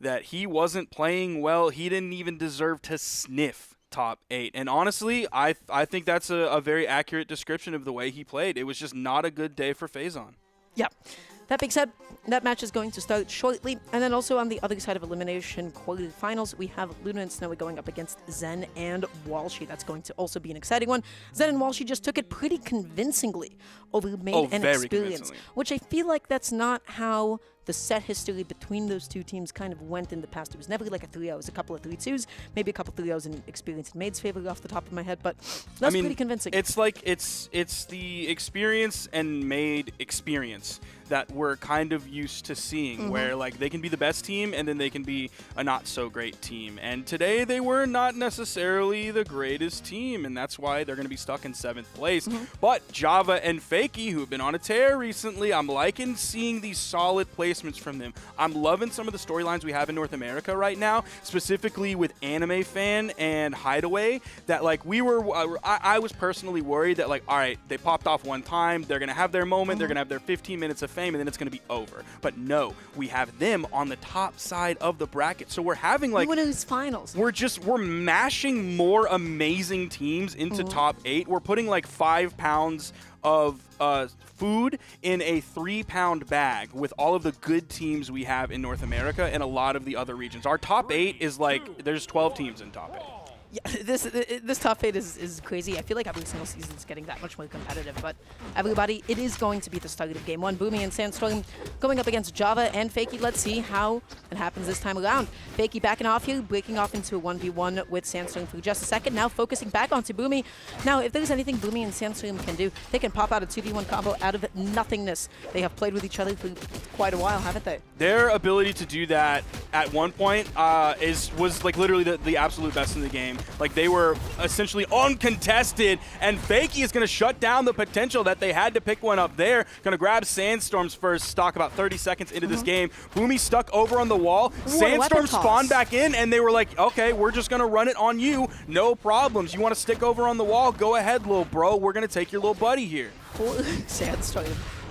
that he wasn't playing well. He didn't even deserve to sniff top 8. And honestly, I think that's a very accurate description of the way he played. It was just not a good day for Phazon. Yeah. That being said, that match is going to start shortly. And then also on the other side of elimination quarterfinals, we have Luna and Snowy going up against Zen and Walshy. That's going to also be an exciting one. Zen and Walshy just took it pretty convincingly over Made and Experience, which I feel like that's not how the set history between those two teams kind of went in the past. It was never like a 3-0. It was a couple of 3-2s, maybe a couple of 3-0s in Experience in Made's favor off the top of my head, but that's pretty convincing. It's like it's the Experience and Made experience that we're kind of used to seeing, where like they can be the best team and then they can be a not so great team. And today they were not necessarily the greatest team, and that's why they're going to be stuck in 7th place. But Java and Fakey, who have been on a tear recently, I'm liking seeing these solid placements from them. I'm loving some of the storylines we have in North America right now, specifically with Anime Fan and Hideaway, that like I was personally worried that like, all right, they popped off one time, they're going to have their moment, they're going to have their 15 minutes of fame, and then it's going to be over. But no, we have them on the top side of the bracket. So we're having like winners finals. We're mashing more amazing teams into top 8. We're putting like 5 pounds of food in a 3-pound bag with all of the good teams we have in North America and a lot of the other regions. Our top 8 is like there's 12 teams in top 8. Yeah, this top 8 is crazy. I feel like every single season is getting that much more competitive. But everybody, it is going to be the start of Game 1. Boomy and Sandstorm going up against Java and Fakey. Let's see how it happens this time around. Fakey backing off here, breaking off into a 1v1 with Sandstorm for just a second. Now focusing back onto Boomy. Now, if there's anything Boomy and Sandstorm can do, they can pop out a 2v1 combo out of nothingness. They have played with each other for quite a while, haven't they? Their ability to do that at one point was like literally the absolute best in the game. Like they were essentially uncontested, and Fakey is going to shut down the potential that they had to pick one up there. Going to grab Sandstorm's first stock about 30 seconds into this game. Boomy stuck over on the wall. Sandstorm spawned back in, and they were like, okay, we're just going to run it on you. No problems. You want to stick over on the wall? Go ahead, little bro. We're going to take your little buddy here. Sandstorm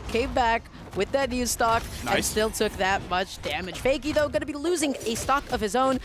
came back with that new stock and still took that much damage. Fakey, though, going to be losing a stock of his own.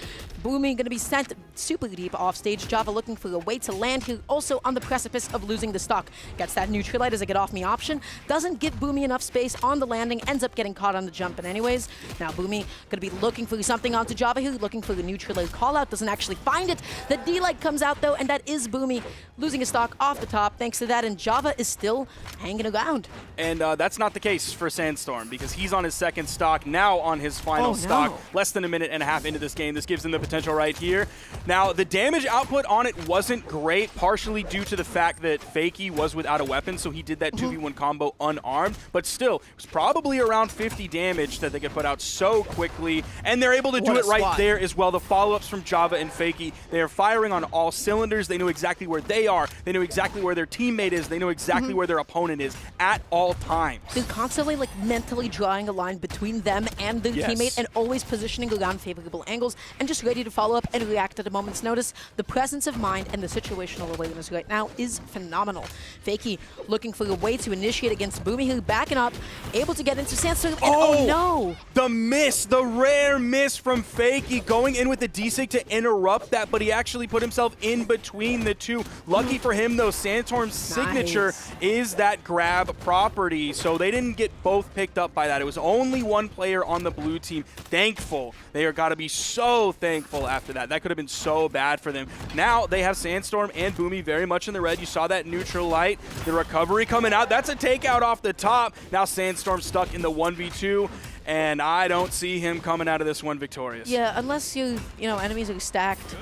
Boomy going to be sent super deep off stage. Java looking for a way to land here, also on the precipice of losing the stock. Gets that neutralite as a get off me option. Doesn't give Boomy enough space on the landing, ends up getting caught on the jump. But anyways, now Boomy going to be looking for something onto Java here, looking for the neutralite call out, doesn't actually find it. The D-Light comes out though, and that is Boomy losing a stock off the top thanks to that, and Java is still hanging around. And that's not the case for Sandstorm, because he's on his second stock, now on his final stock, less than a minute and a half into this game. This gives him the potential right here. Now, the damage output on it wasn't great, partially due to the fact that Fakey was without a weapon, so he did that 2v1 combo unarmed, but still, it was probably around 50 damage that they could put out so quickly, and they're able to do it right there as well. The follow-ups from Java and Fakey, they are firing on all cylinders. They know exactly where they are. They know exactly where their teammate is. They know exactly where their opponent is at all times. They're constantly like mentally drawing a line between them and their teammate, and always positioning around favorable angles and just ready to follow up and react at a moment's notice. The presence of mind and the situational awareness right now is phenomenal. Fakey looking for a way to initiate against Boomy, who backing up, able to get into Sandstorm, and oh no! The miss, the rare miss from Fakey, going in with the D-Sig to interrupt that, but he actually put himself in between the two. Lucky for him though, Sandstorm's signature is that grab property, so they didn't get both picked up by that. It was only one player on the blue team. Thankful. They are got to be so thankful after that. That could have been so bad for them. Now they have Sandstorm and Boomy very much in the red. You saw that neutral light, the recovery coming out. That's a takeout off the top. Now Sandstorm stuck in the 1v2, and I don't see him coming out of this one victorious. Yeah, unless you know, enemies are stacked.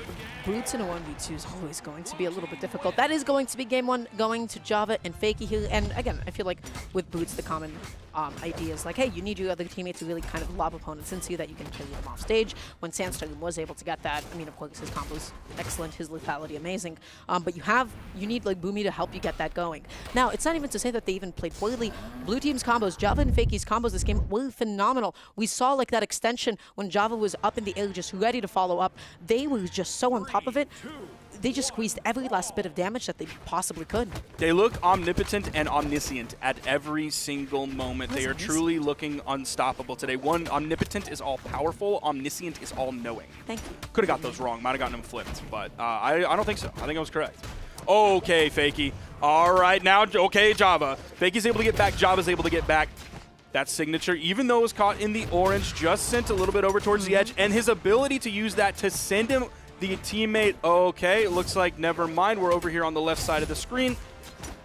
Boots in a 1v2 is always going to be a little bit difficult. That is going to be game one, going to Java and Fakey here. And again, I feel like with Boots, the common idea is like, hey, you need your other teammate to really kind of lob opponents into you that you can kill them off stage. When Sandstorm was able to get that, I mean, of course, his combo's excellent, his lethality amazing. But you need like Boomy to help you get that going. Now, it's not even to say that they even played poorly. Blue team's combos, Java and Fakey's combos this game were phenomenal. We saw like that extension when Java was up in the air, just ready to follow up. They were just so on top of it. They just squeezed every last bit of damage that they possibly could. They look omnipotent and omniscient at every single moment. They are truly looking unstoppable today. One, omnipotent is all powerful, omniscient is all knowing. Thank you. Could have got those wrong, might have gotten them flipped, but I don't think so. I think I was correct. Okay, Fakey. All right, now, okay, Java. Fakey's able to get back, Java's able to get back. That signature, even though it was caught in the orange, just sent a little bit over towards the edge, and his ability to use that to send him the teammate, okay, looks like never mind. We're over here on the left side of the screen.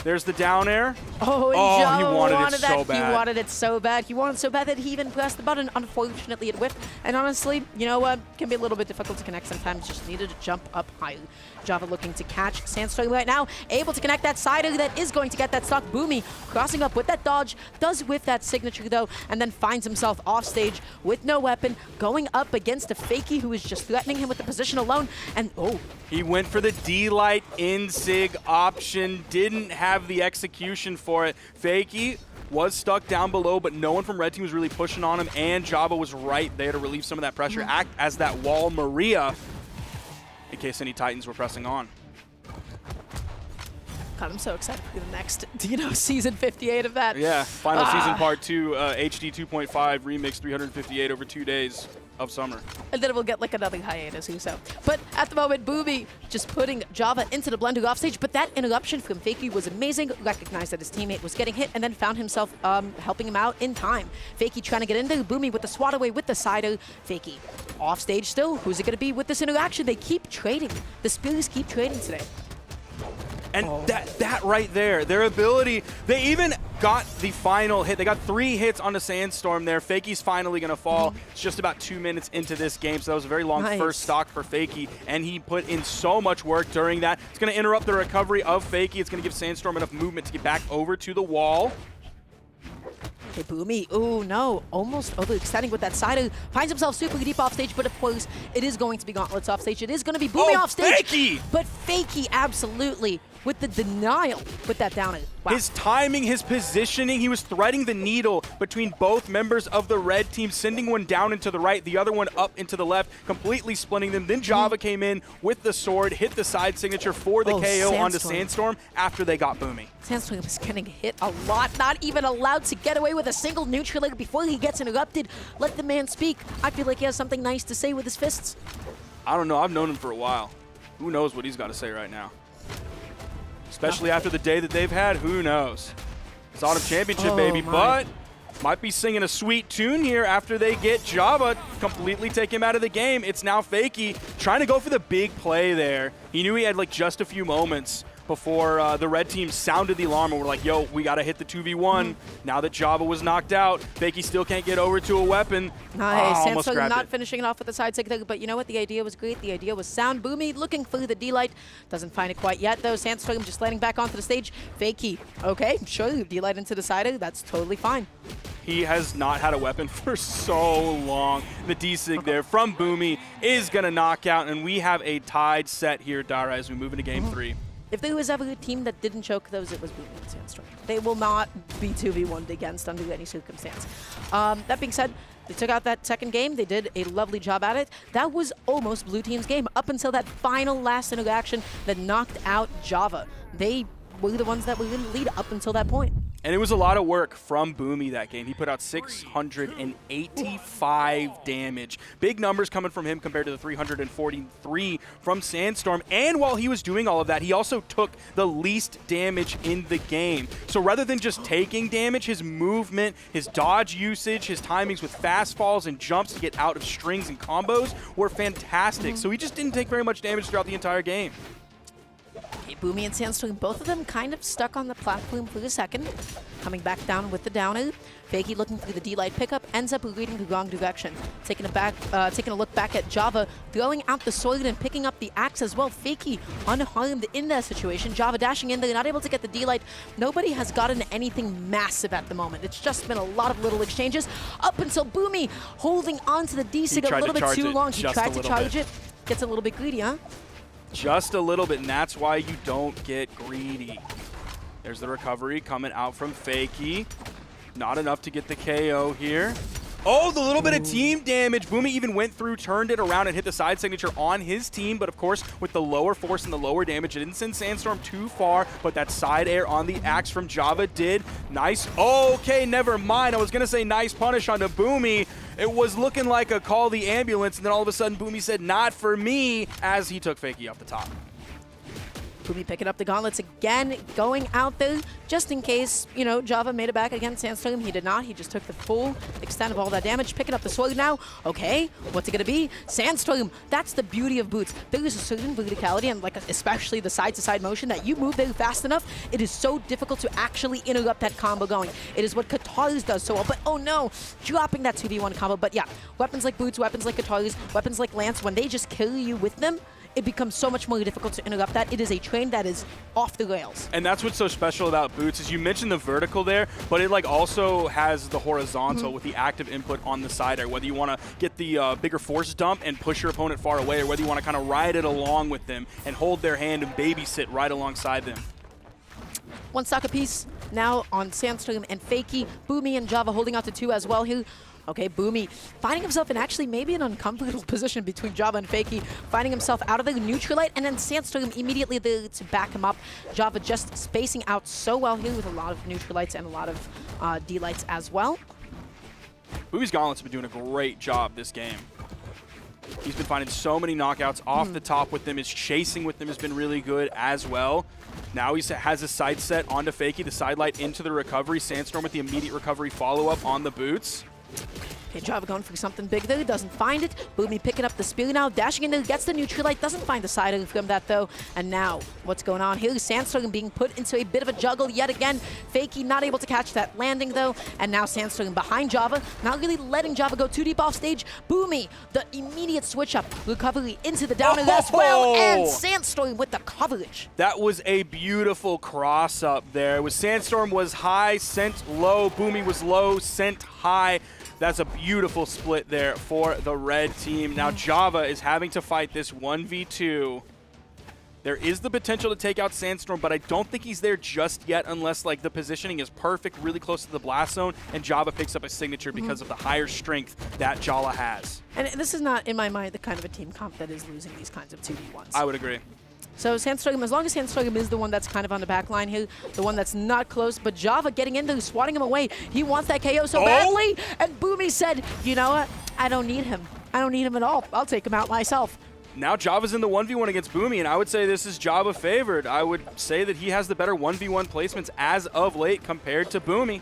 There's the down air. Oh, and he wanted it so bad. He wanted it so bad. He wanted it so bad that he even pressed the button. Unfortunately, it whiffed. And honestly, you know what? Can be a little bit difficult to connect sometimes. Just needed to jump up higher. Java looking to catch Sandstorm right now. Able to connect that sider that is going to get that stock. Boomy crossing up with that dodge. Does whiff that signature though, and then finds himself off stage with no weapon, going up against a Fakey who is just threatening him with the position alone. And he went for the D-Light in-sig option. Didn't have the execution for it. Fakey was stuck down below, but no one from Red Team was really pushing on him, and Java was right there to relieve some of that pressure, act as that wall Maria, in case any Titans were pressing on. God, I'm so excited for the next, season 58 of that. Yeah, final season part 2, HD 2.5, remix 358 over 2 days of summer. And then we'll get like another hiatus or so. But at the moment, Boomy just putting Java into the blender offstage, but that interruption from Fakey was amazing. Recognized that his teammate was getting hit and then found himself helping him out in time. Fakey trying to get in there, Boomy with the swat away with the sider. Fakey offstage still. Who's it going to be with this interaction? They keep trading. The Spears keep trading today. And that right there, their ability, they even got the final hit. They got 3 hits on the Sandstorm there. Fakey's finally going to fall. It's just about 2 minutes into this game, so that was a very long first stock for Fakey, and he put in so much work during that. It's going to interrupt the recovery of Fakey. It's going to give Sandstorm enough movement to get back over to the wall. Okay, Boomy, oh no, almost overextending with that sider. Finds himself super deep off stage, but of course, it is going to be Gauntlets off stage. It is going to be Boomy off stage. Fakey! But Fakey, absolutely, with the denial with that down air. Wow. His timing, his positioning, he was threading the needle between both members of the red team, sending one down into the right, the other one up into the left, completely splitting them. Then Java came in with the sword, hit the side signature for the KO onto Sandstorm after they got Boomy. Sandstorm was getting hit a lot, not even allowed to get away with a single neutral leg before he gets interrupted. Let the man speak. I feel like he has something nice to say with his fists. I don't know. I've known him for a while. Who knows what he's got to say right now? Especially after the day that they've had. Who knows? It's Autumn Championship, baby. But might be singing a sweet tune here after they get Java completely take him out of the game. It's now Fakey trying to go for the big play there. He knew he had like just a few moments before the red team sounded the alarm and we're like, yo, we got to hit the 2v1. Now that Java was knocked out, Fakey still can't get over to a weapon. Nice. Almost Sandstorm grabbed not it. finishing it off with the side stick, but you know what? The idea was great. The idea was sound. Boomy looking for the D-Light. Doesn't find it quite yet, though. Sandstorm just landing back onto the stage. Fakey. Okay, sure, D-Light into the side. That's totally fine. He has not had a weapon for so long. The D-Sig there from Boomy is going to knock out, and we have a tied set here, Dara, as we move into game 3. If there was ever a team that didn't choke those, it was Boomy and Sandstorm. They will not be 2v1'd against under any circumstance. That being said, they took out that second game. They did a lovely job at it. That was almost Blue Team's game up until that final last interaction that knocked out Java. They were the ones that were in the lead up until that point. And it was a lot of work from Boomy that game. He put out 685 damage. Big numbers coming from him compared to the 343 from Sandstorm. And while he was doing all of that, he also took the least damage in the game. So rather than just taking damage, his movement, his dodge usage, his timings with fast falls and jumps to get out of strings and combos were fantastic. So he just didn't take very much damage throughout the entire game. Okay, Boomy and Sandstorm, both of them kind of stuck on the platform for a second. Coming back down with the downer. Fakey looking for the D-Light pickup, ends up reading the wrong direction. Taking a look back at Java, throwing out the sword and picking up the axe as well. Fakey unharmed in that situation. Java dashing in there, not able to get the D-Light. Nobody has gotten anything massive at the moment. It's just been a lot of little exchanges up until Boomy holding on to the D-Sig a little bit too long. He tried to charge it. Gets a little bit greedy, huh? Just a little bit, and that's why you don't get greedy. There's the recovery coming out from Fakey. Not enough to get the KO here. Oh, the little bit of team damage. Boomy even went through, turned it around, and hit the side signature on his team. But, of course, with the lower force and the lower damage, it didn't send Sandstorm too far. But that side air on the axe from Java did. Nice. Okay, never mind. I was going to say nice punish onto Boomy. It was looking like a call the ambulance, and then all of a sudden Boomy said, not for me, as he took Fakey off the top. Boomy picking up the gauntlets again, going out there just in case, you know, Java made it back against Sandstorm. He did not. He just took the full extent of all that damage. Picking up the sword now. Okay, what's it going to be? Sandstorm. That's the beauty of boots. There is a certain verticality and like especially the side-to-side motion that you move there fast enough, it is so difficult to actually interrupt that combo going. It is what Katars does so well, but oh no, dropping that 2v1 combo. But yeah, weapons like boots, weapons like Katars, weapons like Lance, when they just kill you with them, it becomes so much more difficult to interrupt that. It is a train that is off the rails. And that's what's so special about boots is you mentioned the vertical there, but it like also has the horizontal with the active input on the side air, whether you want to get the bigger force dump and push your opponent far away, or whether you want to kind of ride it along with them and hold their hand and babysit right alongside them. One stock apiece now on Sandstorm and Fakey. Boomy and Java holding out to 2 as well here. Okay, Boomy finding himself in actually maybe an uncomfortable position between Java and Fakey, finding himself out of the neutralite, and then Sandstorm immediately there to back him up. Java just spacing out so well here with a lot of neutralites and a lot of D-lights as well. Boomy's Gauntlets have been doing a great job this game. He's been finding so many knockouts off the top with them. His chasing with them has been really good as well. Now he has his side set onto Fakey, the side light into the recovery. Sandstorm with the immediate recovery follow-up on the boots. Okay, Java going for something big there, doesn't find it. Boomy picking up the spear now, dashing in there, gets the neutralite, doesn't find the side of from that though. And now, what's going on here? Sandstorm being put into a bit of a juggle yet again. Fakey not able to catch that landing though. And now Sandstorm behind Java, not really letting Java go too deep off stage. Boomy, the immediate switch up, recovery into the downer as well. And Sandstorm with the coverage. That was a beautiful cross up there. It was Sandstorm was high, sent low. Boomy was low, sent high. That's a beautiful split there for the red team. Now Java is having to fight this 1v2. There is the potential to take out Sandstorm, but I don't think he's there just yet unless like the positioning is perfect, really close to the blast zone, and Java picks up a signature because of the higher strength that Jala has. And this is not, in my mind, the kind of a team comp that is losing these kinds of 2v1s. I would agree. So Sandstorm, as long as Sandstorm is the one that's kind of on the back line here, the one that's not close, but Java getting in there, swatting him away. He wants that KO so badly, and Boomy said, you know what? I don't need him. I don't need him at all. I'll take him out myself. now Java's in the 1v1 against Boomy, and I would say this is Java favored. I would say that he has the better 1v1 placements as of late compared to Boomy.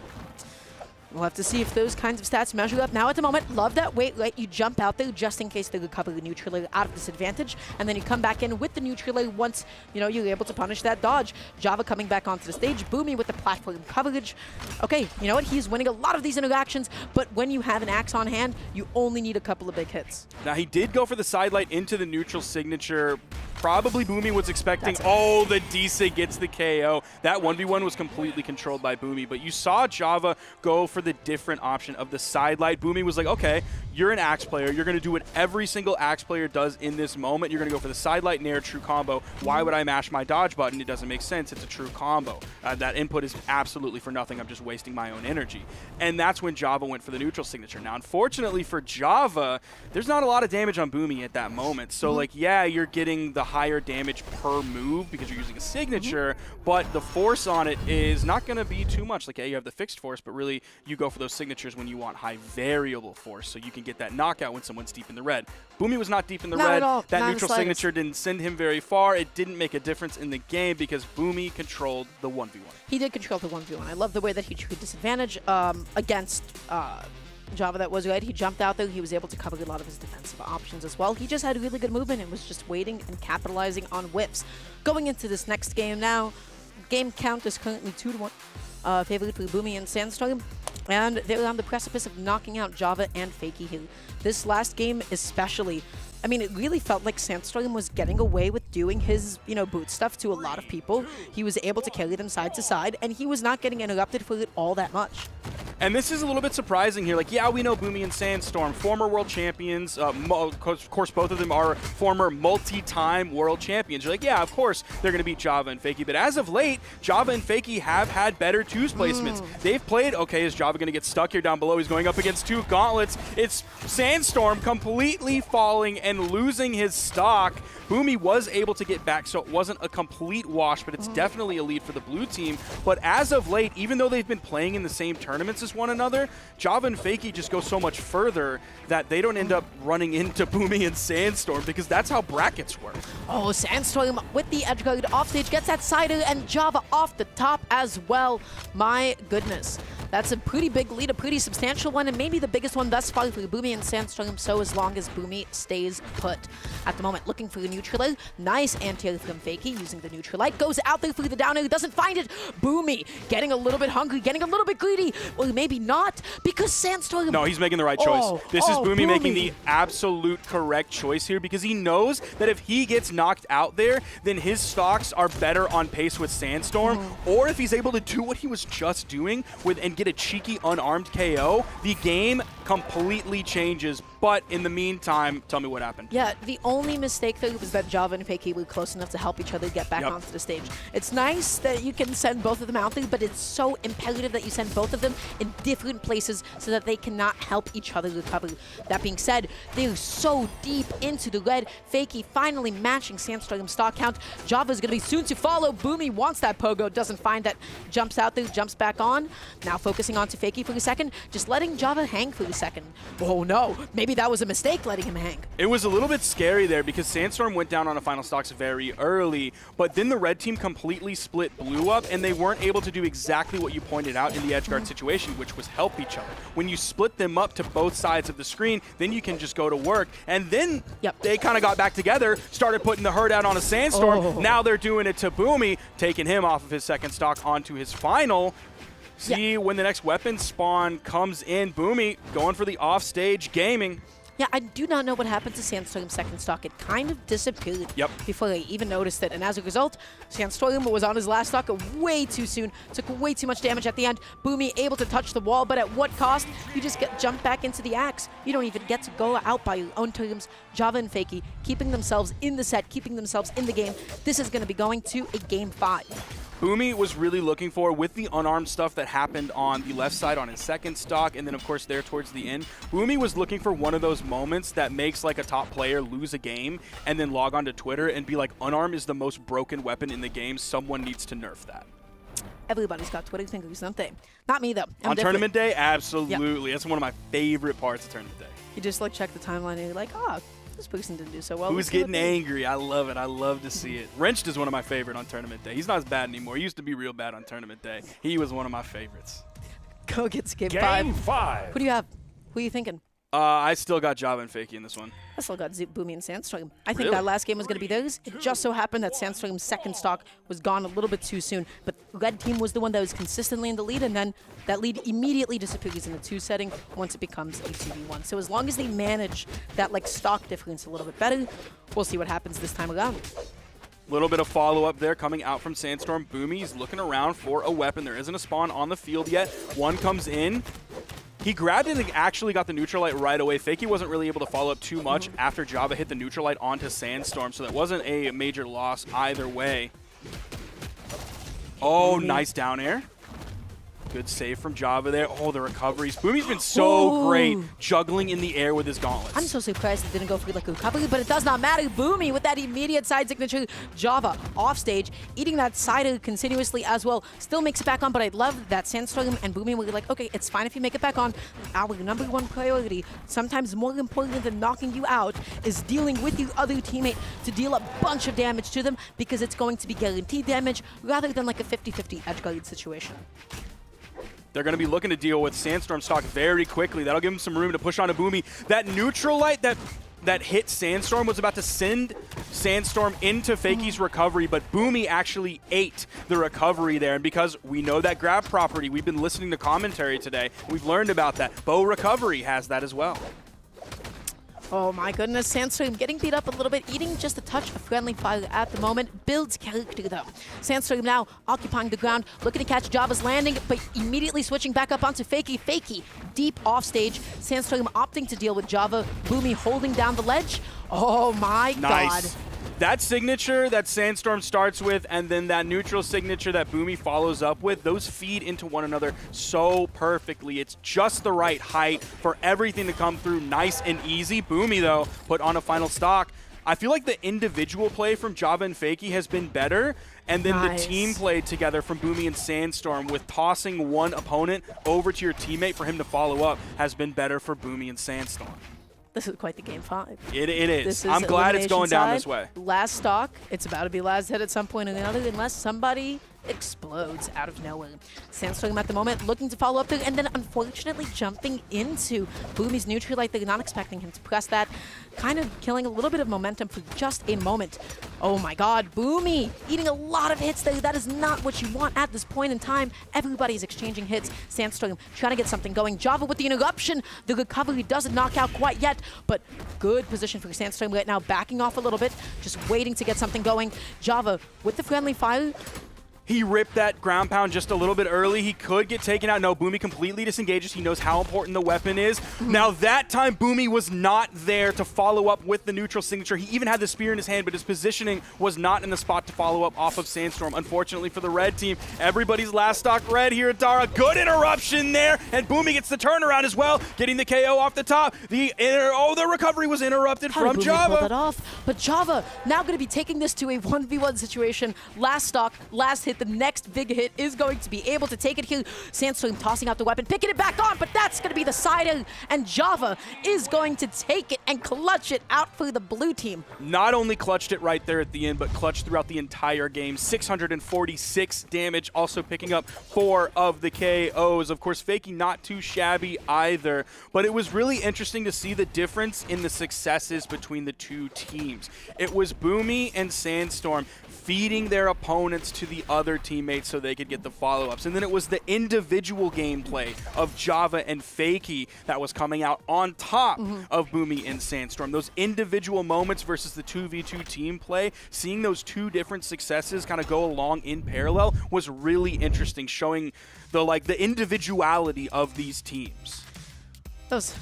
We'll have to see if those kinds of stats measure up. Now at the moment, love that wait, let you jump out there just in case they recover the neutral layer out of disadvantage, and then you come back in with the neutral layer once you're able to punish that dodge. Java coming back onto the stage, Boomy with the platform coverage. Okay, you know what? He's winning a lot of these interactions, but when you have an axe on hand, you only need a couple of big hits. Now he did go for the sidelight into the neutral signature. Probably Boomy was expecting, oh, the Disa gets the KO. That 1v1 was completely controlled by Boomy, but you saw Java go for the different option of the sidelight. Boomy was like, okay, you're an Axe player. You're going to do what every single Axe player does in this moment. You're going to go for the sidelight nair true combo. Why would I mash my dodge button? It doesn't make sense. It's a true combo. That input is absolutely for nothing. I'm just wasting my own energy. And that's when Java went for the neutral signature. Now, unfortunately for Java, there's not a lot of damage on Boomy at that moment. So, like, yeah, you're getting the higher damage per move because you're using a signature, but the force on it is not going to be too much. Like, yeah, you have the fixed force, but really you go for those signatures when you want high variable force, so you can get that knockout when someone's deep in the red. Boomy was not deep in the red. That neutral signature didn't send him very far. It didn't make a difference in the game because Boomy controlled the 1v1. He did control the 1v1. I love the way that he took disadvantage against Java. That was right. He jumped out there. He was able to cover a lot of his defensive options as well. He just had really good movement and was just waiting and capitalizing on whiffs. Going into this next game now, game count is currently 2-1. Favorite for Boomy and Sandstorm, and they're on the precipice of knocking out Java and Fakey here. This last game especially, I mean, it really felt like Sandstorm was getting away with doing his, boot stuff to a lot of people. He was able to carry them side to side, and he was not getting interrupted for it all that much. And this is a little bit surprising here. Like, yeah, we know Boomy and Sandstorm, former world champions. Of course, both of them are former multi-time world champions. You're like, yeah, of course, they're going to beat Java and Fakey. But as of late, Java and Fakey have had better twos placements. They've played, okay, is Java going to get stuck here down below? He's going up against two gauntlets. It's Sandstorm completely falling and losing his stock. Boomy was able to get back, so it wasn't a complete wash, but it's definitely a lead for the blue team. But as of late, even though they've been playing in the same tournaments as one another, Java and Fakey just go so much further that they don't end up running into Boomy and Sandstorm, because that's how brackets work. Oh, Sandstorm with the edge guard off stage gets that cider, and Java off the top as well. My goodness. That's a pretty big lead, a pretty substantial one, and maybe the biggest one thus far for Boomy and Sandstorm, so as long as Boomy stays put. At the moment, looking for the neutral. Nice anti-air from Fakey using the neutral light. Goes out there for the down air, doesn't find it. Boomy getting a little bit hungry, getting a little bit greedy. Or maybe not, because Sandstorm... No, he's making the right choice. This is Boomy making the absolute correct choice here, because he knows that if he gets knocked out there, then his stocks are better on pace with Sandstorm, or if he's able to do what he was just doing and get a cheeky unarmed KO, the game completely changes. But in the meantime, tell me what happened. Yeah, the only mistake though was that Java and Fakey were close enough to help each other get back onto the stage. It's nice that you can send both of them out there, but it's so imperative that you send both of them in different places so that they cannot help each other recover. That being said, they're so deep into the red. Fakey finally matching Sandstorm's stock count. Java's going to be soon to follow. Boomy wants that pogo, doesn't find that, jumps out there, jumps back on. Now focusing on to Fakey for a second, just letting Java hang for a second. Oh no, maybe that was a mistake letting him hang. It was a little bit scary there because Sandstorm went down on a final stocks very early, but then the red team completely split blue up, and they weren't able to do exactly what you pointed out in the edgeguard situation, which was help each other. When you split them up to both sides of the screen, then you can just go to work. And then they kind of got back together, started putting the herd out on a Sandstorm. Now they're doing it to Boomy, taking him off of his second stock onto his final. See when the next weapon spawn comes in. Boomy going for the offstage gaming. Yeah, I do not know what happened to Sandstorm's second stock. It kind of disappeared before I even noticed it. And as a result, Sandstorm was on his last stock way too soon. Took way too much damage at the end. Boomy able to touch the wall, but at what cost? You just get jumped back into the axe. You don't even get to go out by your own terms. Java and Fakey keeping themselves in the set, keeping themselves in the game. This is going to be going to a Game 5. Boomy was really looking for, with the unarmed stuff that happened on the left side on his second stock, and then of course there towards the end, Boomy was looking for one of those moments that makes like a top player lose a game and then log on to Twitter and be like, unarmed is the most broken weapon in the game, someone needs to nerf that. Everybody's got Twitter fingers, don't they? Not me though. On tournament day, absolutely. That's one of my favorite parts of tournament day. You just like check the timeline and you're like, this person didn't do so well. Who's getting angry? I love it. I love to see it. Wrenched is one of my favorite on Tournament Day. He's not as bad anymore. He used to be real bad on Tournament Day. He was one of my favorites. Go get game Game 5. 5. Who do you have? Who are you thinking? I still got Java and Fakey in this one. I still got Boomy and Sandstorm. I think Really? that last game was going to be theirs. It just so happened that Sandstorm's second stock was gone a little bit too soon. But Red Team was the one that was consistently in the lead, and then that lead immediately disappears in the 2 setting once it becomes a 2v1. So as long as they manage that like stock difference a little bit better, we'll see what happens this time around. Little bit of follow-up there coming out from Sandstorm. Boomy's looking around for a weapon. There isn't a spawn on the field yet. One comes in. He grabbed it and actually got the neutral light right away. Fakey wasn't really able to follow up too much after Java hit the neutral light onto Sandstorm, so that wasn't a major loss either way. Oh, nice down air. Good save from Java there. Oh, the recoveries. Boomy's been so great juggling in the air with his gauntlets. I'm so surprised it didn't go for like a recovery, but it does not matter. Boomy with that immediate side signature. Java off stage, eating that side continuously as well. Still makes it back on, but I love that Sandstorm and Boomy were like, okay, it's fine if you make it back on. Our number 1 priority, sometimes more important than knocking you out, is dealing with your other teammate to deal a bunch of damage to them, because it's going to be guaranteed damage rather than like a 50-50 edge guard situation. They're going to be looking to deal with Sandstorm stock very quickly. That'll give him some room to push on a Boomy. That neutral light that hit Sandstorm was about to send Sandstorm into Fakey's recovery, but Boomy actually ate the recovery there. And because we know that grab property, we've been listening to commentary today, we've learned about that. Bow recovery has that as well. Oh my goodness, Sandstorm getting beat up a little bit, eating just a touch of friendly fire at the moment. Builds character though. Sandstorm now occupying the ground, looking to catch Java's landing, but immediately switching back up onto Fakey. Fakey deep off stage. Sandstorm opting to deal with Java. Boomy holding down the ledge. Oh my god. That signature that Sandstorm starts with, and then that neutral signature that Boomy follows up with, those feed into one another so perfectly. It's just the right height for everything to come through nice and easy. Boomy, though, put on a final stock. I feel like the individual play from Java and Fakey has been better, and then the team play together from Boomy and Sandstorm with tossing one opponent over to your teammate for him to follow up has been better for Boomy and Sandstorm. This is quite the game 5. It is. I'm glad it's going down this way. Last stock. It's about to be last hit at some point or another, unless somebody explodes out of nowhere. Sandstorm at the moment looking to follow up there, and then unfortunately jumping into Boomy's neutral light. They're not expecting him to press that, kind of killing a little bit of momentum for just a moment. Oh my god, Boomy eating a lot of hits there. That is not what you want at this point in time. Everybody's exchanging hits. Sandstorm trying to get something going. Java with the interruption. The recovery doesn't knock out quite yet, but good position for Sandstorm right now, backing off a little bit, just waiting to get something going. Java with the friendly fire. He ripped that ground pound just a little bit early. He could get taken out. No, Boomy completely disengages. He knows how important the weapon is. Now, that time, Boomy was not there to follow up with the neutral signature. He even had the spear in his hand, but his positioning was not in the spot to follow up off of Sandstorm. Unfortunately for the red team, everybody's last stock red here at Dara. Good interruption there, and Boomy gets the turnaround as well, getting the KO off the top. The recovery was interrupted How from did Boomy Java. pull that off? But Java now going to be taking this to a 1v1 situation. Last stock, last hit. The next big hit is going to be able to take it here. Sandstorm tossing out the weapon, picking it back on, but that's going to be the side, and Java is going to take it and clutch it out for the blue team. Not only clutched it right there at the end, but clutched throughout the entire game. 646 damage, also picking up 4 of the KOs. Of course, Fakey not too shabby either, but it was really interesting to see the difference in the successes between the two teams. It was Boomy and Sandstorm feeding their opponents to the other teammates so they could get the follow-ups. And then it was the individual gameplay of Java and Fakey that was coming out on top of Boomy and Sandstorm. Those individual moments versus the 2v2 team play, seeing those two different successes kind of go along in parallel was really interesting, showing the individuality of these teams.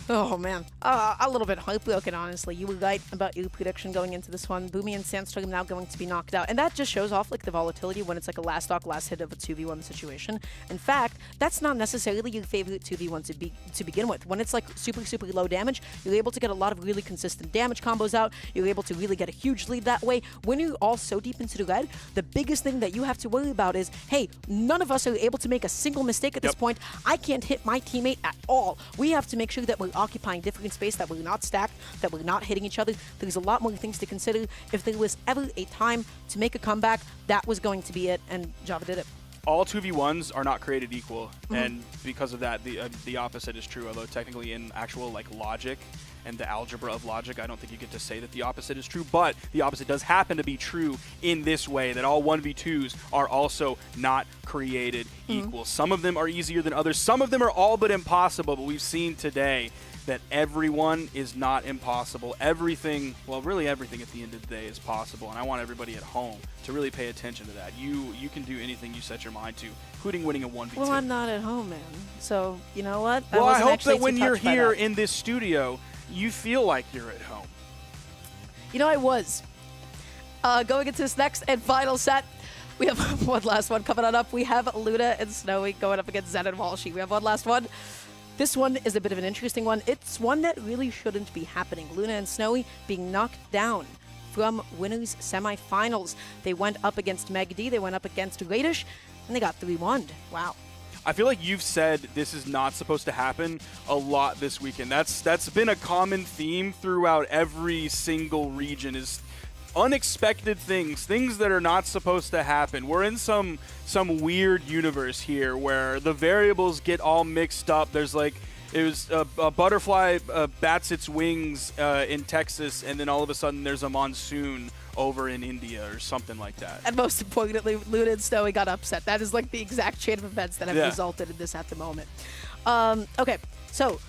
Oh man, a little bit heartbroken, honestly. You were right about your prediction going into this one. Boomy and Sandstorm now going to be knocked out, and that just shows off like the volatility when it's like a last stock, last hit of a 2v1 situation. In fact, that's not necessarily your favorite 2v1 to begin with. When it's like super low damage, you're able to get a lot of really consistent damage combos out. You're able to really get a huge lead that way. When you're all so deep into the red, the biggest thing that you have to worry about is, hey, none of us are able to make a single mistake at this point. I can't hit my teammate at all. We have to make sure sure that we're occupying different space, that we're not stacked, that we're not hitting each other. There's a lot more things to consider. If there was ever a time to make a comeback, that was going to be it, and Java did it. All 2v1s are not created equal, and because of that, the opposite is true. Although technically, in actual like logic and the algebra of logic, I don't think you get to say that the opposite is true. But the opposite does happen to be true in this way: that all 1v2s are also not created equal. Some of them are easier than others. Some of them are all but impossible. But we've seen today that everyone is not impossible. Everything, well, really everything at the end of the day is possible, and I want everybody at home to really pay attention to that. You can do anything you set your mind to, including winning a 1v2. Well, I'm not at home, man. So, you know what? Well, I hope that too when you're touched by here that. in this studio, you feel like you're at home. You know, I was. Going into this next and final set, we have one last one coming on up. We have Luna and Snowy going up against Zen and Walshy. We have one last one. This one is a bit of an interesting one. It's one that really shouldn't be happening. Luna and Snowy being knocked down from winners semifinals. They went up against Meg D, they went up against Radish, and they got 3-1'd. Wow. I feel like you've said this is not supposed to happen a lot this weekend. That's been a common theme throughout every single region, is unexpected things that are not supposed to happen. We're in some weird universe here where the variables get all mixed up. There's like, it was a butterfly bats its wings in Texas, and then all of a sudden there's a monsoon over in India or something like that. And most importantly, Luna and Snowy got upset. That is like the exact chain of events that have resulted in this at the moment. Okay, so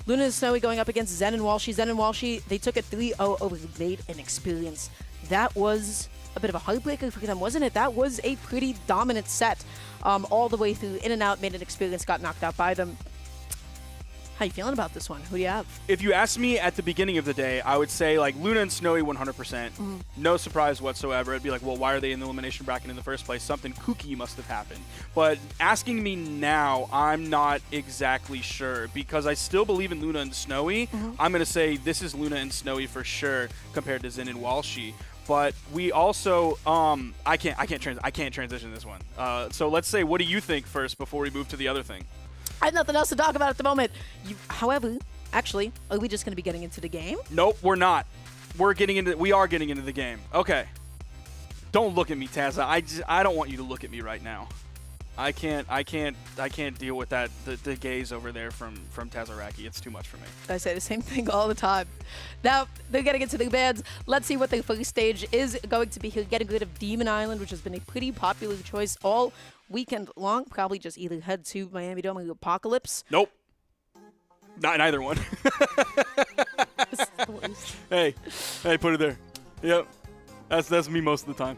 Luna and Snowy going up against Zen and Walshy. Zen and Walshy, they took a 3-0 over Blade and Experience. That was a bit of a heartbreaker for them, wasn't it? That was a pretty dominant set all the way through, in and out, made an Experience, got knocked out by them. How you feeling about this one? Who do you have? If you asked me at the beginning of the day, I would say like Luna and Snowy 100%. No surprise whatsoever. It'd be like, well, why are they in the elimination bracket in the first place? Something kooky must have happened. But asking me now, I'm not exactly sure, because I still believe in Luna and Snowy. I'm going to say this is Luna and Snowy for sure compared to Zen and Walshy. But we also, I can't transition this one. So let's say, what do you think first before we move to the other thing? I have nothing else to talk about at the moment. However, actually, are we just going to be getting into the game? Nope, we're not. We are getting into the game. Okay. Don't look at me, Tazza. I don't want you to look at me right now. I can't deal with that, the gaze over there from Tazaraki. It's too much for me. I say the same thing all the time. Now, they're getting into the bands. Let's see what the first stage is going to be here. Getting rid of Demon Island, which has been a pretty popular choice all weekend long. Probably just either head to Miami Dome or Apocalypse. Nope. Not neither one. Hey, put it there. Yep. That's me most of the time.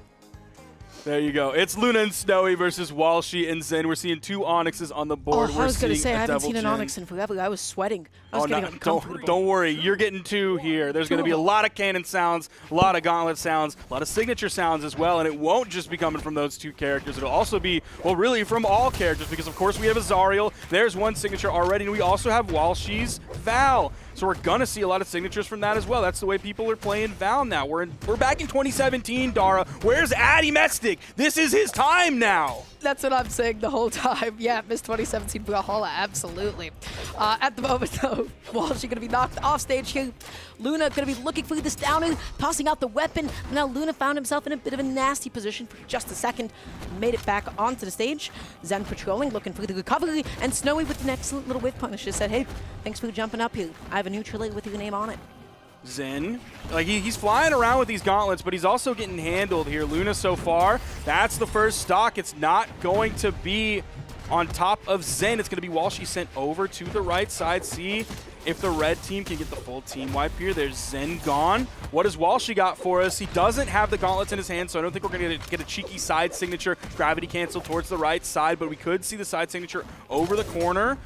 There you go. It's Luna and Snowy versus Walshy and Zen. We're seeing two Onyxes on the board. I was going to say, I haven't seen an Onyx in forever. I was sweating. I was getting uncomfortable. Don't worry. You're getting two here. There's going to be a lot of cannon sounds, a lot of gauntlet sounds, a lot of signature sounds as well, and it won't just be coming from those two characters. It'll also be, well, really from all characters, because, of course, we have Azariel. There's one signature already, and we also have Walshy's Val. So we're going to see a lot of signatures from that as well. That's the way people are playing Val now. We're back in 2017, Dara. Where's Addy Mestic? This is his time now. That's what I'm saying the whole time. Yeah, Miss 2017 Brawlhalla, absolutely. At the moment, though, Walshy going to be knocked off stage here. Luna going to be looking for this downer, tossing out the weapon. Now Luna found himself in a bit of a nasty position for just a second. Made it back onto the stage. Zen patrolling, looking for the recovery. And Snowy with an excellent little whiff punish just said, hey, thanks for jumping up here. I have a neutral with your name on it. Zen, like he's flying around with these gauntlets, but he's also getting handled here. Luna so far, that's the first stock. It's not going to be on top of Zen. It's going to be Walshy sent over to the right side. See if the red team can get the full team wipe here. There's Zen gone. What has Walshy got for us? He doesn't have the gauntlets in his hand, so I don't think we're going to get a cheeky side signature. Gravity cancel towards the right side, but we could see the side signature over the corner.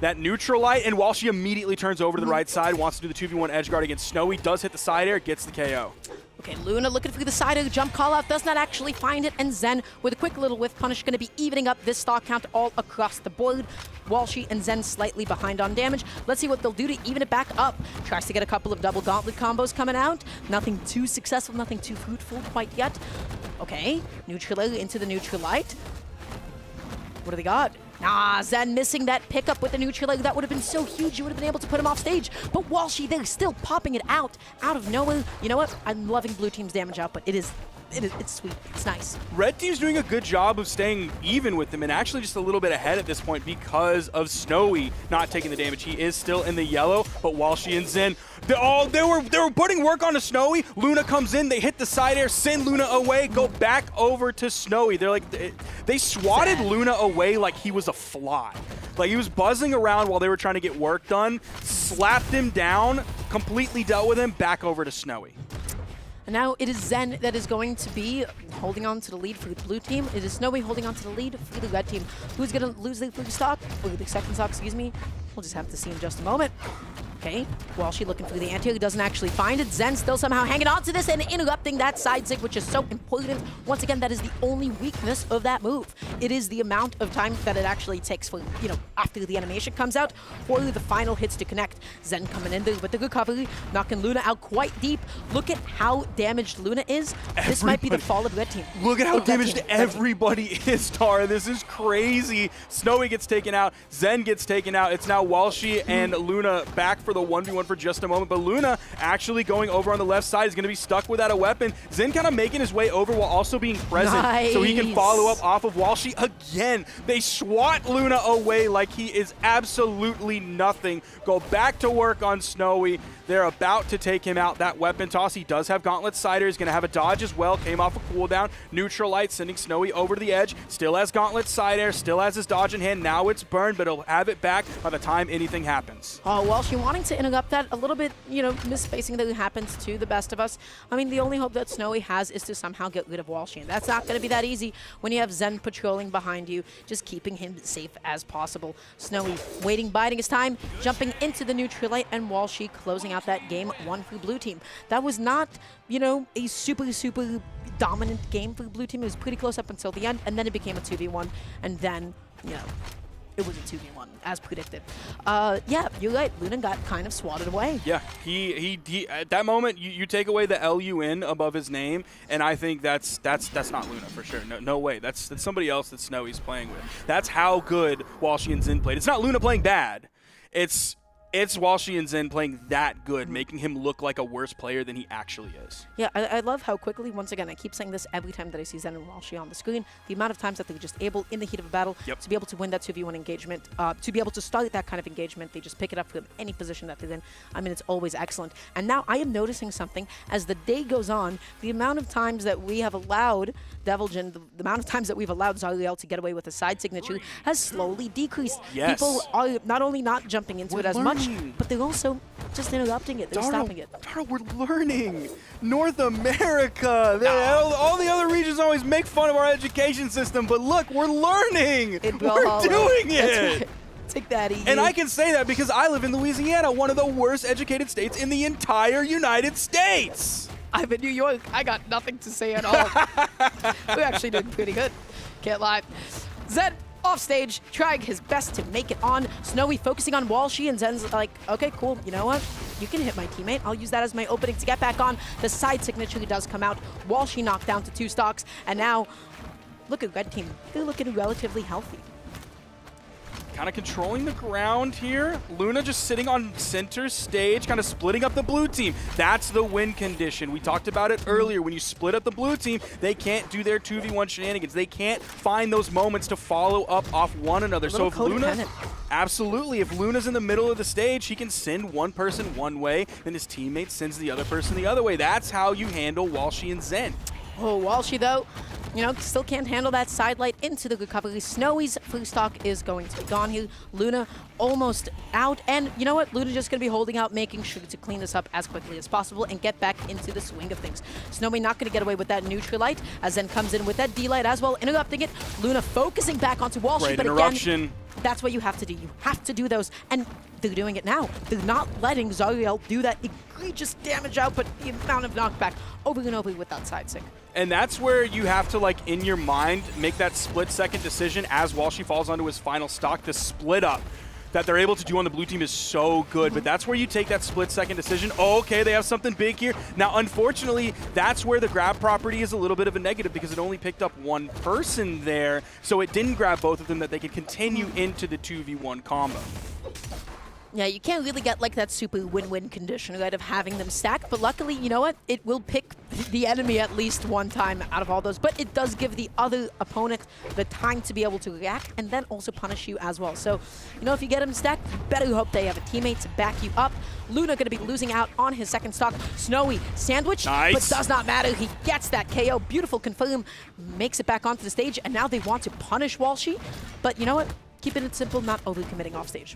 That neutral light, and Walshy immediately turns over to the right side, wants to do the 2v1 edge guard against Snowy, does hit the side air, gets the KO. Okay, Luna looking for the side air, jump call out, does not actually find it, and Zen with a quick little whiff punish, going to be evening up this stock count all across the board. Walshy and Zen slightly behind on damage. Let's see what they'll do to even it back up. Tries to get a couple of double gauntlet combos coming out. Nothing too successful, nothing too fruitful quite yet. Okay, neutral into the neutral light. What do they got? Nah, Zen missing that pickup with the neutral leg. That would have been so huge. You would have been able to put him off stage. But Walshy, they're still popping it out of nowhere. You know what? I'm loving blue team's damage output. It's sweet. It's nice. Red team's doing a good job of staying even with them and actually just a little bit ahead at this point because of Snowy not taking the damage. He is still in the yellow, but Walshy and Zen, they were putting work onto Snowy. Luna comes in, they hit the side air, send Luna away, go back over to Snowy. They're like, they swatted Luna away like he was a fly. Like he was buzzing around while they were trying to get work done, slapped him down, completely dealt with him, back over to Snowy. And now it is Zen that is going to be holding on to the lead for the blue team. It is Snowy holding on to the lead for the red team. Who's going to lose the first stock? Or the second stock, excuse me. We'll just have to see in just a moment. Okay, Walshy looking for the anti, he doesn't actually find it. Zen still somehow hanging on to this and interrupting that side sig, which is so important. Once again, that is the only weakness of that move. It is the amount of time that it actually takes for, you know, after the animation comes out for the final hits to connect. Zen coming in there with the recovery, knocking Luna out quite deep. Look at how damaged Luna is. This might be the fall of red team. Look at how damaged everybody is, Tara. This is crazy. Snowy gets taken out. Zen gets taken out. It's now Walshy and Luna back for the 1v1 for just a moment, but Luna actually going over on the left side is going to be stuck without a weapon. Zen kind of making his way over while also being present so he can follow up off of Walshy again. They swat Luna away like he is absolutely nothing. Go back to work on Snowy. They're about to take him out. That weapon toss, he does have Gauntlet Cider. He's going to have a dodge as well. Came off a cooldown. Neutral Light sending Snowy over to the edge. Still has Gauntlet Cider. Still has his dodge in hand. Now it's burned, but he'll have it back by the time anything happens. Oh, Walshy wanting to interrupt that a little bit, you know, misspacing that happens to the best of us. I mean, the only hope that Snowy has is to somehow get rid of Walshy, and that's not going to be that easy when you have Zen patrolling behind you, just keeping him safe as possible. Snowy waiting, biding his time, jumping into the neutral light, and Walshy closing out that game 1 for blue team. That was not, you know, a super dominant game for the blue team. It was pretty close up until the end, and then it became a 2v1, and then, you know, it was a 2v1 as predicted. Yeah, you're right. Luna got kind of swatted away. Yeah, he at that moment you take away the LUN above his name, and I think that's not Luna for sure. No way. That's somebody else that Snowy's playing with. That's how good Walshy and Zen played. It's not Luna playing bad. It's Walshy and Zen playing that good, making him look like a worse player than he actually is. Yeah, I love how quickly, once again, I keep saying this every time that I see Zen and Walshy on the screen, the amount of times that they're just able, in the heat of a battle, to be able to win that 2v1 engagement, to be able to start that kind of engagement, they just pick it up from any position that they're in. I mean, it's always excellent. And now I am noticing something, as the day goes on, the amount of times that we have allowed Deviljin, the amount of times that we've allowed Zariel to get away with a side signature has slowly decreased. Yes. People are not only not jumping into it as much, but they're also just interrupting it. They're stopping it. Dara, we're learning. North America. All the other regions always make fun of our education system, but look, we're learning. We're doing it. Right. Take that easy. And I can say that because I live in Louisiana, one of the worst educated states in the entire United States. I'm in New York. I got nothing to say at all. We're actually doing pretty good. Can't lie. Zen off stage, trying his best to make it on. Snowy focusing on Walshy, and Zen's like, okay, cool. You know what? You can hit my teammate. I'll use that as my opening to get back on. The side signature does come out. Walshy knocked down to 2 stocks, and now look at red team. They're looking relatively healthy. Kind of controlling the ground here. Luna just sitting on center stage, kind of splitting up the blue team. That's the win condition. We talked about it earlier. When you split up the blue team, they can't do their 2v1 shenanigans. They can't find those moments to follow up off one another. So if Luna, absolutely, if Luna's in the middle of the stage, he can send one person one way, then his teammate sends the other person the other way. That's how you handle Walshy and Zen. Oh, Walshy, though, you know, still can't handle that side light into the recovery. Snowy's free stock is going to be gone here. Luna almost out. And you know what? Luna just going to be holding out, making sure to clean this up as quickly as possible and get back into the swing of things. Snowy not going to get away with that neutral light, as Zen comes in with that D-light as well, interrupting it. Luna focusing back onto Walshy, Great but interruption. Again, that's what you have to do. You have to do those. And they're doing it now. They're not letting Zariel do that egregious damage output, the amount of knockback over and over with that side sig. And that's where you have to, like, in your mind, make that split-second decision as Walshy falls onto his final stock to split up. that they're able to do on the blue team is so good, but that's where you take that split-second decision. Oh, okay, they have something big here. Now, unfortunately, that's where the grab property is a little bit of a negative because it only picked up one person there, so it didn't grab both of them that they could continue into the 2v1 combo. Yeah, you can't really get like that super win-win condition, right, of having them stack, but luckily, you know what? It will pick the enemy at least one time out of all those, but it does give the other opponent the time to be able to react and then also punish you as well. So, you know, if you get them stacked, you better hope they have a teammate to back you up. Luna going to be losing out on his second stock. Snowy sandwich, nice. But does not matter. He gets that KO. Beautiful confirm, makes it back onto the stage, and now they want to punish Walshy, but you know what? Keeping it simple, not overcommitting off stage.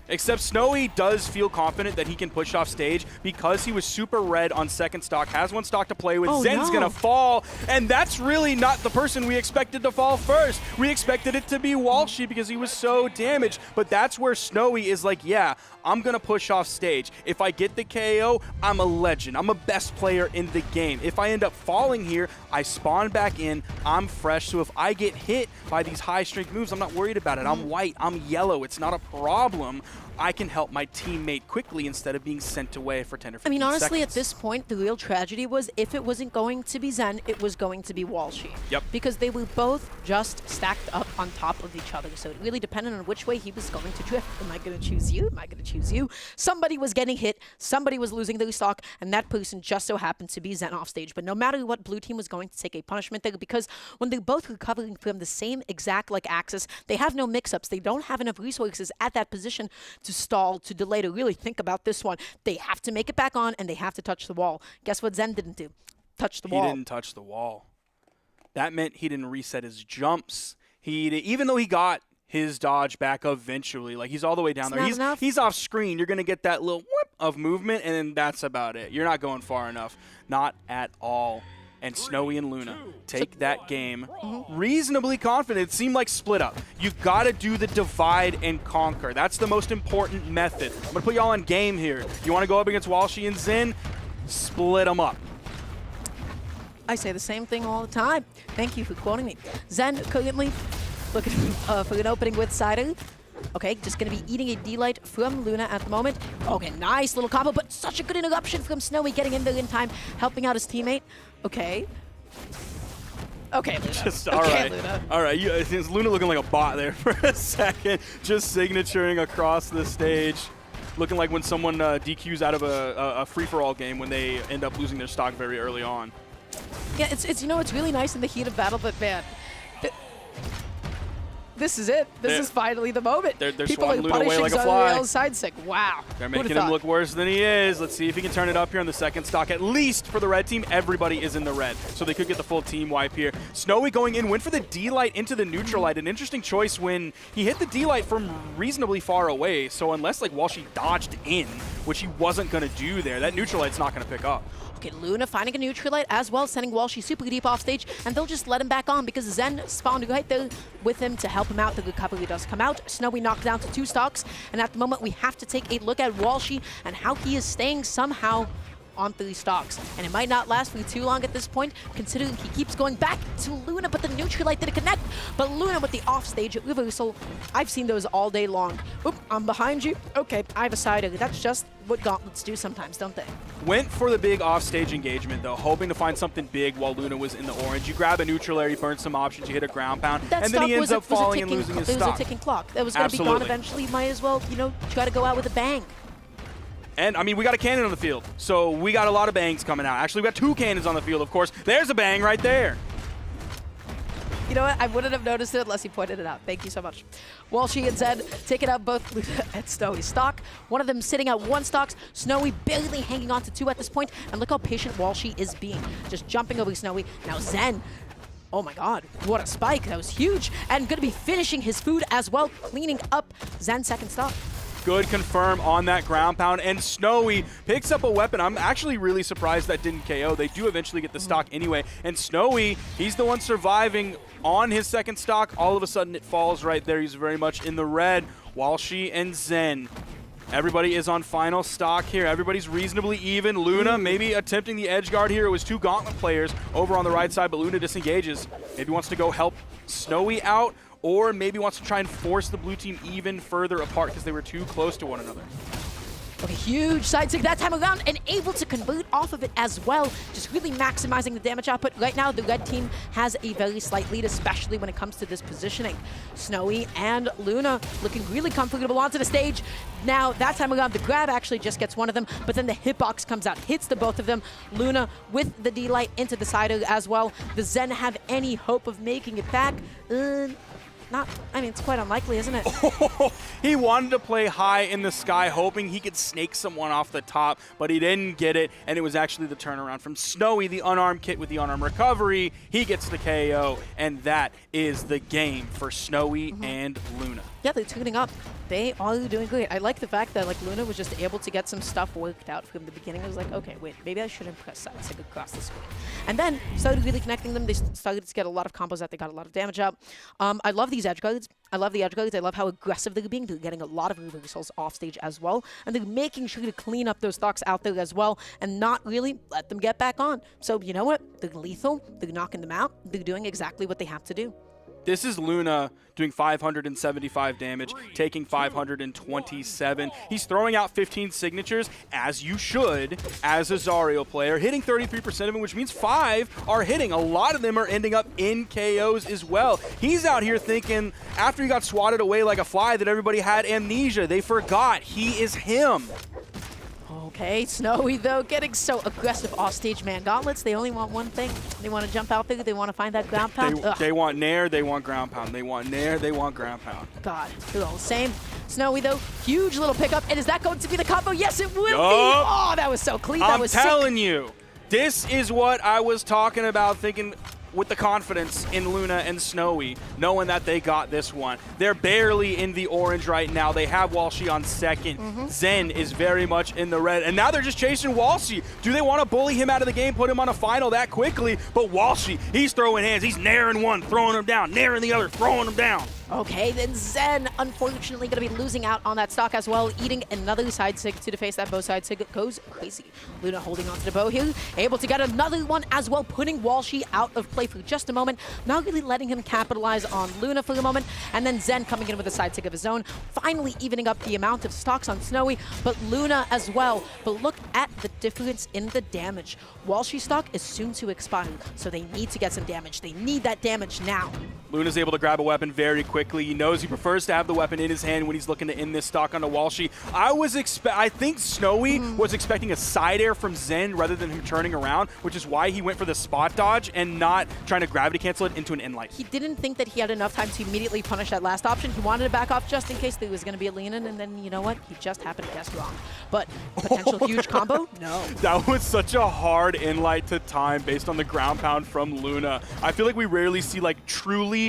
Except Snowy does feel confident that he can push off stage because he was super red on second stock, has one stock to play with. Zen's gonna fall, and that's really not the person we expected to fall first. We expected it to be Walshy because he was so damaged, but that's where Snowy is like, yeah, I'm gonna push off stage. If I get the KO, I'm a legend. I'm a best player in the game. If I end up falling here, I spawn back in, I'm fresh, so if I get hit by these high strength moves, I'm not worried about it. I'm white, I'm yellow, it's not a problem. I can help my teammate quickly instead of being sent away for 10 or 15 seconds. I mean, honestly, at this point, the real tragedy was if it wasn't going to be Zen, it was going to be Walshy. Yep. Because they were both just stacked up on top of each other. So it really depended on which way he was going to drift. Am I going to choose you? Am I going to choose you? Somebody was getting hit. Somebody was losing their stock. And that person just so happened to be Zen off stage. But no matter what, blue team was going to take a punishment there because when they're both recovering from the same exact axis, they have no mix-ups. They don't have enough resources at that position to stall, to delay, to really think about this one. They have to make it back on, and they have to touch the wall. Guess what Zen didn't do? Touch the wall. He didn't touch the wall. That meant he didn't reset his jumps. Even though he got his dodge back eventually, like he's all the way down there. He's off screen. You're going to get that little whoop of movement, and then that's about it. You're not going far enough. Not at all. And Snowy and Luna take that game reasonably confident. It seemed like split up. You've got to do the divide and conquer. That's the most important method. I'm going to put y'all on game here. You want to go up against Walshy and Zen? Split them up. I say the same thing all the time. Thank you for quoting me. Zen currently looking for an opening with Cider. Okay, just going to be eating a D-Light from Luna at the moment. Okay, nice little combo, but such a good interruption from Snowy getting in there in time, helping out his teammate. Okay. Okay, Luna. Just, all right. Luna. All right, is Luna looking like a bot there for a second, just signaturing across the stage. Looking like when someone DQs out of a free-for-all game when they end up losing their stock very early on. Yeah, it's you know, it's really nice in the heat of battle, but man, this is it. This is finally the moment. They're People swatting are Luna away punishing like a fly. Zariel's side stick. Wow. They're making him look worse than he is. Let's see if he can turn it up here on the second stock. At least for the red team, everybody is in the red, so they could get the full team wipe here. Snowy going in, went for the D-Light into the neutral light. An interesting choice when he hit the D-Light from reasonably far away, so unless like Walshy dodged in, which he wasn't going to do there, that neutral light's not going to pick up. Okay, Luna finding a neutral light as well, sending Walshy super deep off stage, and they'll just let him back on because Zen spawned right there with him to help him out. The recovery does come out. Snowy knocked down to 2 stocks, and at the moment we have to take a look at Walshy and how he is staying somehow on 3 stocks. And it might not last for too long at this point, considering he keeps going back to Luna, but the neutral light didn't connect. But Luna with the offstage reversal, I've seen those all day long. Oop, I'm behind you. Okay, I have a side. That's just what gauntlets do sometimes, don't they? Went for the big offstage engagement, though, hoping to find something big while Luna was in the orange. You grab a neutral air, you burn some options, you hit a ground pound, and then he ends up falling and losing his stock. There was a ticking clock. That was going to be gone eventually. Might as well, you know, try to go out with a bang. And, I mean, we got a cannon on the field, so we got a lot of bangs coming out. Actually, we got 2 cannons on the field, of course. There's a bang right there. You know what? I wouldn't have noticed it unless you pointed it out. Thank you so much. Walshy and Zen taking out both Luna and Snowy stock. One of them sitting at 1 stocks. Snowy barely hanging on to 2 at this point. And look how patient Walshy is being. Just jumping over Snowy. Now Zen. Oh my god, what a spike. That was huge. And going to be finishing his food as well, cleaning up Zen's second stock. Good confirm on that ground pound, and Snowy picks up a weapon. I'm actually really surprised that didn't KO. They do eventually get the stock anyway, and Snowy, he's the one surviving on his second stock. All of a sudden it falls right there. He's very much in the red. Walshy and Zen. Everybody is on final stock here. Everybody's reasonably even. Luna maybe attempting the edge guard here. It was 2 gauntlet players over on the right side, but Luna disengages. Maybe wants to go help Snowy out, or maybe wants to try and force the blue team even further apart because they were too close to one another. Okay, huge side stick that time around and able to convert off of it as well. Just really maximizing the damage output. Right now, the red team has a very slight lead, especially when it comes to this positioning. Snowy and Luna looking really comfortable onto the stage. Now, that time around, the grab actually just gets one of them, but then the hitbox comes out, hits the both of them. Luna with the D-Light into the side as well. Does Zen have any hope of making it back? I mean, it's quite unlikely, isn't it? He wanted to play high in the sky, hoping he could snake someone off the top, but he didn't get it, and it was actually the turnaround from Snowy, the unarmed kit with the unarmed recovery. He gets the KO, and that is the game for Snowy and Luna. Yeah, they're tuning up. They are doing great. I like the fact that Luna was just able to get some stuff worked out from the beginning. I was like, okay, wait, maybe I shouldn't press side stick across the screen. And then started really connecting them. They started to get a lot of combos out. They got a lot of damage out. I love these edge guards. I love the edge guards. I love how aggressive they're being. They're getting a lot of reversals off stage as well. And they're making sure to clean up those stocks out there as well and not really let them get back on. So you know what? They're lethal. They're knocking them out. They're doing exactly what they have to do. This is Luna doing 575 damage, taking 527. He's throwing out 15 signatures, as you should, as a Zarya player, hitting 33% of them, which means 5 are hitting. A lot of them are ending up in KOs as well. He's out here thinking, after he got swatted away like a fly, that everybody had amnesia. They forgot. He is him. Okay, Snowy, though, getting so aggressive offstage, man. Gauntlets, they only want one thing. They want to jump out there. They want to find that ground pound. They want Nair, they want ground pound. They want Nair, they want ground pound. God, they're all the same. Snowy, though, huge little pickup. And is that going to be the combo? Yes, it will be. Oh, that was so clean. That was sick. I'm telling you, this is what I was talking about, thinking with the confidence in Luna and Snowy, knowing that they got this one. They're barely in the orange right now. They have Walshy on second. Zen is very much in the red. And now they're just chasing Walshy. Do they want to bully him out of the game, put him on a final that quickly? But Walshy, he's throwing hands. He's nairing one, throwing him down, nairing the other, throwing him down. Okay, then Zen, unfortunately, going to be losing out on that stock as well, eating another side sig to the face. That bow side sig goes crazy. Luna holding onto the bow here, able to get another one as well, putting Walshy out of play for just a moment, not really letting him capitalize on Luna for a moment, and then Zen coming in with a side sig of his own, finally evening up the amount of stocks on Snowy, but Luna as well. But look at the difference in the damage. Walshy stock is soon to expire, so they need to get some damage. They need that damage now. Luna's able to grab a weapon very quickly. He knows he prefers to have the weapon in his hand when he's looking to end this stock onto Walshy. I think Snowy was expecting a side air from Zen rather than him turning around, which is why he went for the spot dodge and not trying to gravity cancel it into an end light. He didn't think that he had enough time to immediately punish that last option. He wanted to back off just in case there was going to be a lean-in, and then, you know what? He just happened to guess wrong. But potential huge combo? No. That was such a hard end light to time based on the ground pound from Luna. I feel like we rarely see like truly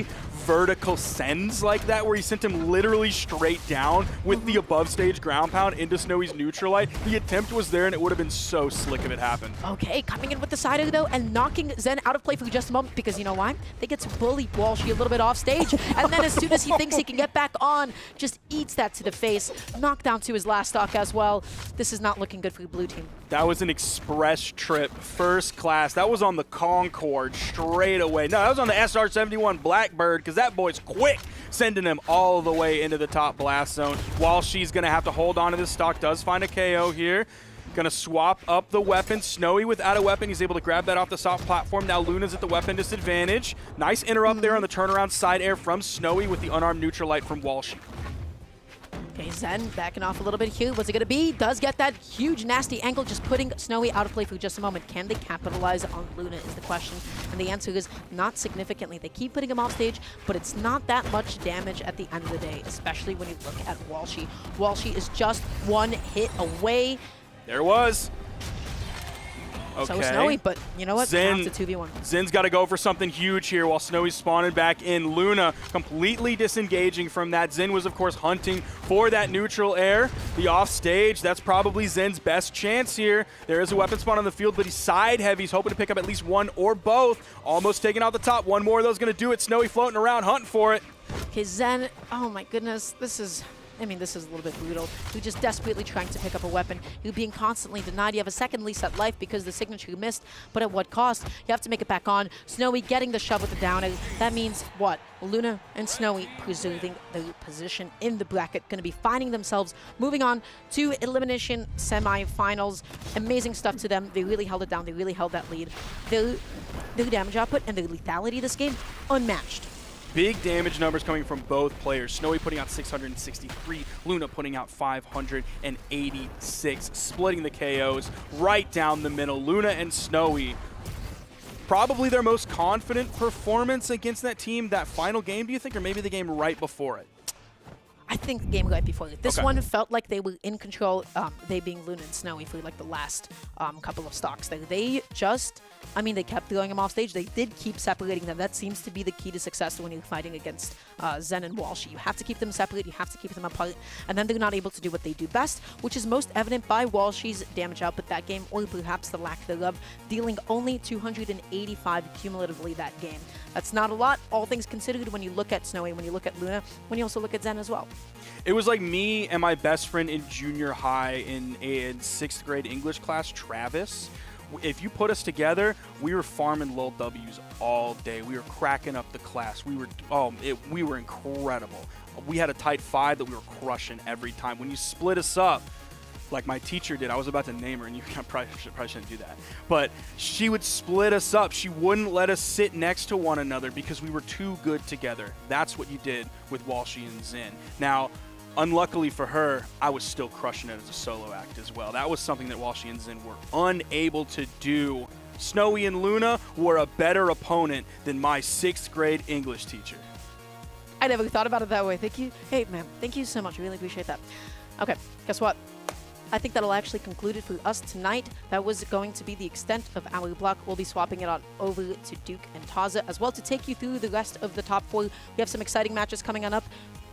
vertical sends like that, where he sent him literally straight down with the above stage ground pound into Snowy's neutral light. The attempt was there, and it would have been so slick if it happened. Okay, coming in with the side though, and knocking Zen out of play for just a moment, because you know why? They get to bully Walshy a little bit off stage, and then as soon as he thinks he can get back on, just eats that to the face, knockdown to his last stock as well. This is not looking good for the blue team. That was an express trip, first class. That was on the Concorde straight away. No, that was on the SR-71 Blackbird, because that boy's quick, sending him all the way into the top blast zone. While she's going to have to hold on to this stock, does find a KO here. Going to swap up the weapon. Snowy without a weapon. He's able to grab that off the soft platform. Now Luna's at the weapon disadvantage. Nice interrupt there on the turnaround side air from Snowy with the unarmed neutral light from Walshy. Okay, Zen backing off a little bit here. What's it going to be? Does get that huge, nasty angle, just putting Snowy out of play for just a moment. Can they capitalize on Luna is the question. And the answer is not significantly. They keep putting him off stage, but it's not that much damage at the end of the day, especially when you look at Walshy. Walshy is just one hit away. There was. Okay. So Snowy, but you know what? Zen, it's a 2v1. Zen's got to go for something huge here while Snowy's spawning back in. Luna completely disengaging from that. Zen was, of course, hunting for that neutral air. The offstage, that's probably Zen's best chance here. There is a weapon spawn on the field, but he's side heavy. He's hoping to pick up at least one or both. Almost taking out the top. One more of those going to do it. Snowy floating around, hunting for it. Okay, Zen, oh my goodness, this is I mean, this is a little bit brutal. You're just desperately trying to pick up a weapon. You're being constantly denied. You have a second reset life because the signature you missed, but at what cost? You have to make it back on. Snowy getting the shove with the down. That means what? Luna and Snowy preserving their position in the bracket, going to be finding themselves moving on to elimination semi-finals. Amazing stuff to them. They really held it down. They really held that lead. Their damage output and their lethality this game, unmatched. Big damage numbers coming from both players. Snowy putting out 663, Luna putting out 586, splitting the KOs right down the middle. Luna and Snowy, probably their most confident performance against that team that final game, do you think, or maybe the game right before it? I think the game right before it. This Okay. one felt like they were in control, they being Luna and Snowy for like the last couple of stocks. They just, I mean, they kept throwing them off stage. They did keep separating them. That seems to be the key to success when you're fighting against Zen and Walshy. You have to keep them separate. You have to keep them apart. And then they're not able to do what they do best, which is most evident by Walshy's damage output that game, or perhaps the lack thereof, dealing only 285 cumulatively that game. That's not a lot, all things considered, when you look at Snowy, when you look at Luna, when you also look at Zen as well. It was like me and my best friend in junior high in 6th grade English class, Travis. If you put us together, we were farming little W's all day. We were cracking up the class. We were incredible. We had a tight 5 that we were crushing every time. When you split us up, like my teacher did, I was about to name her, and you probably shouldn't do that. But she would split us up. She wouldn't let us sit next to one another because we were too good together. That's what you did with Walshy and Zen. Now, unluckily for her, I was still crushing it as a solo act as well. That was something that Walshy and Zen were unable to do. Snowy and Luna were a better opponent than my 6th grade English teacher. I never thought about it that way. Thank you. Hey, man, thank you so much. Really appreciate that. Okay, guess what? I think that'll actually conclude it for us tonight. That was going to be the extent of our block. We'll be swapping it on over to Duke and Taza as well to take you through the rest of the top 4. We have some exciting matches coming on up.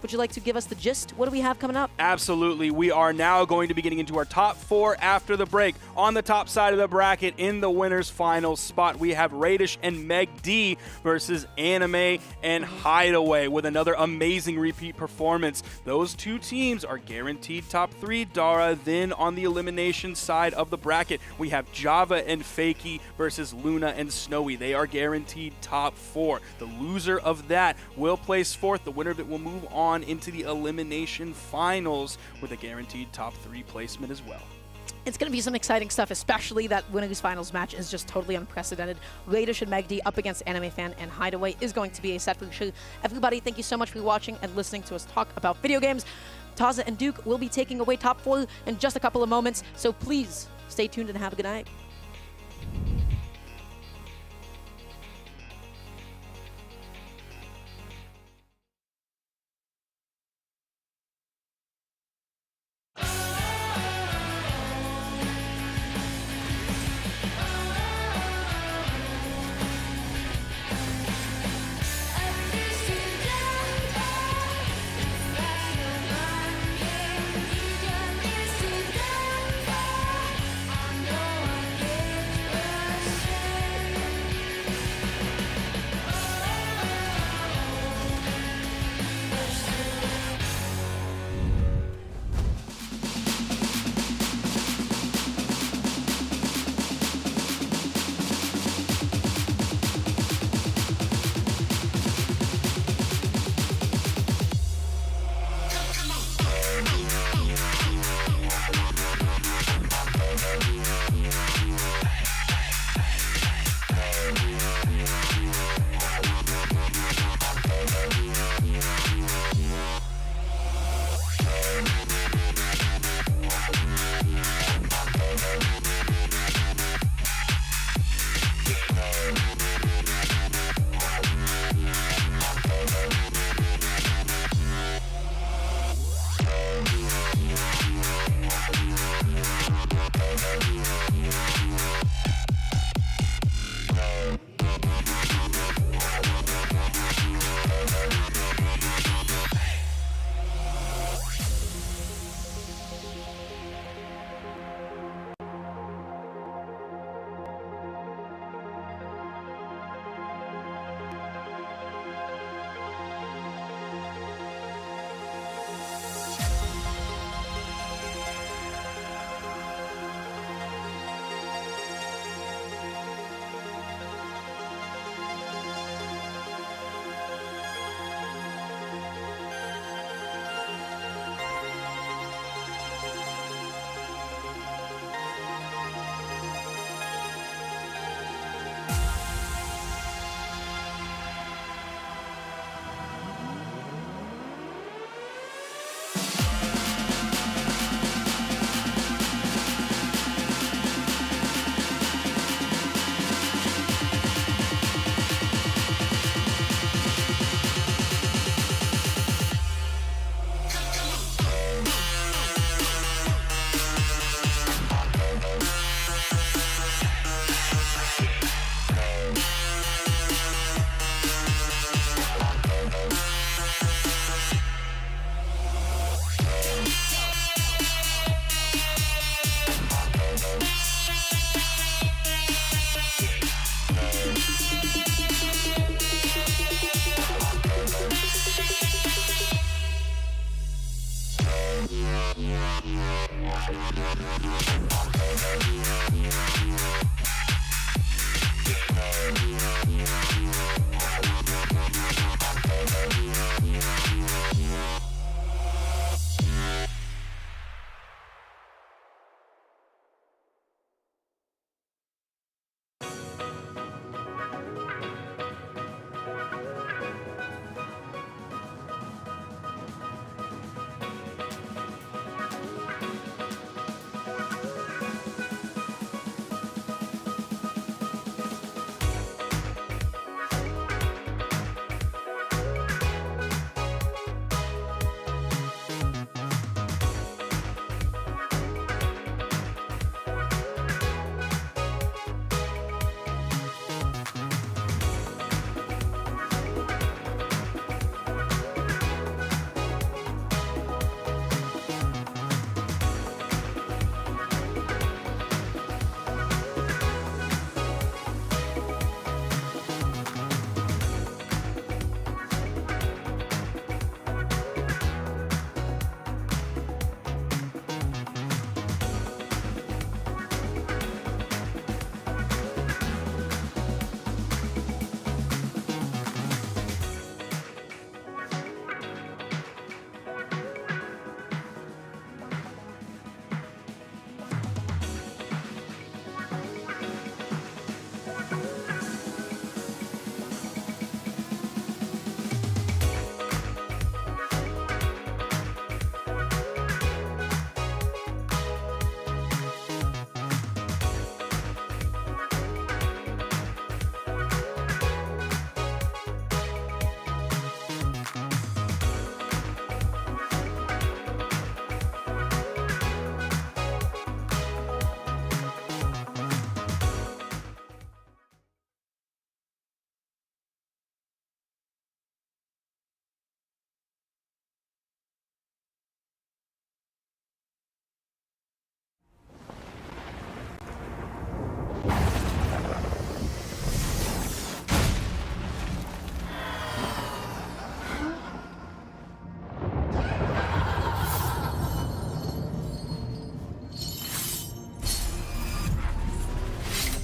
Would you like to give us the gist? What do we have coming up? Absolutely. We are now going to be getting into our top 4 after the break. On the top side of the bracket, in the winner's final spot, we have Radish and Meg D versus Anime and Hideaway with another amazing repeat performance. Those two teams are guaranteed top 3, Dara. Then on the elimination side of the bracket, we have Java and Fakey versus Luna and Snowy. They are guaranteed top 4. The loser of that will place 4th. The winner of it will move on into the elimination finals with a guaranteed top 3 placement as well. It's going to be some exciting stuff, especially that winners finals match is just totally unprecedented. Radish and Magdi up against Anime Fan and Hideaway is going to be a set for sure. Everybody, thank you so much for watching and listening to us talk about video games. Taza and Duke will be taking away top 4 in just a couple of moments, so please stay tuned and have a good night.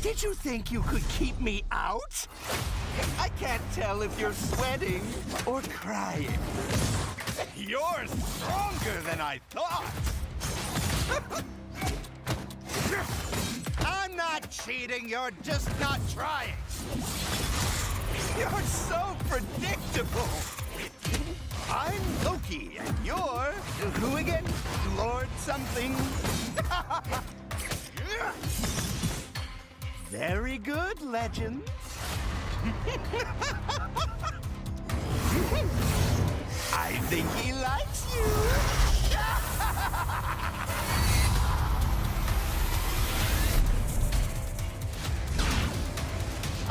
Did you think you could keep me out? I can't tell if you're sweating or crying. You're stronger than I thought. I'm not cheating, you're just not trying. You're so predictable. I'm Loki, and you're who again? Lord something? Very good, legend. I think he likes you.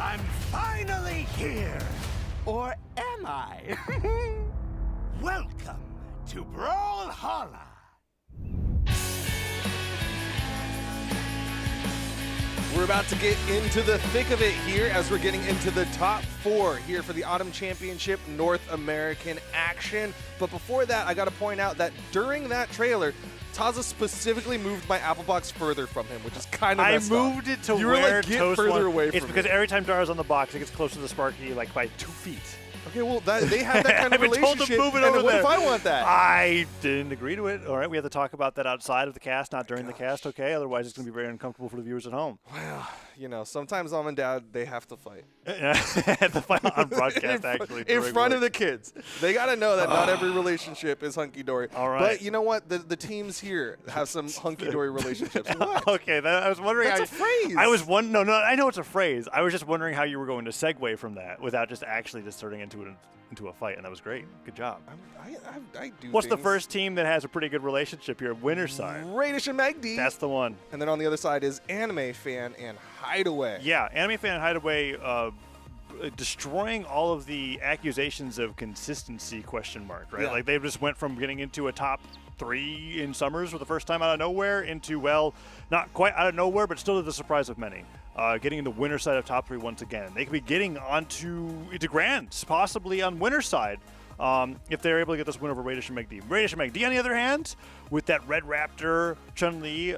I'm finally here. Or am I? Welcome to Brawlhalla. We're about to get into the thick of it here as we're getting into the top 4 here for the Autumn Championship North American action. But before that, I got to point out that during that trailer, Taza specifically moved my apple box further from him, which is kind of messed up. I moved it to you where were like, get Toast further wants. away from It's because every time Dara's on the box, it gets closer to the Sparky like by 2 feet. Okay, well, they have that kind of I've been told relationship. to move it and over what there. if I want that? I didn't agree to it. All right, we have to talk about that outside of the cast, not during the cast, okay? Otherwise, it's going to be very uncomfortable for the viewers at home. Well, you know, sometimes mom and dad, they have to fight. The fight on broadcast, actually. In front of the kids. They got to know that not every relationship is hunky-dory. All right. But you know what? The teams here have some hunky-dory relationships. What? Okay, I was wondering That's how a phrase. No, I know it's a phrase. I was just wondering how you were going to segue from that without just actually just turning into a fight, and that was great. Good job. I do What's the things. first team that has a pretty good relationship here? Winner side. Radish and Magdi. That's the one. And then on the other side is Anime Fan and Hideaway. Yeah, Anime Fan and Hideaway destroying all of the accusations of consistency, right? Yeah. Like they just went from getting into a top 3 in Summers for the first time out of nowhere into, well, not quite out of nowhere, but still to the surprise of many. Getting into winner side of top 3 once again. They could be getting into Grands, possibly on winner side if they're able to get this win over Radish and McD. Radish and McD, on the other hand, with that Red Raptor Chun-Li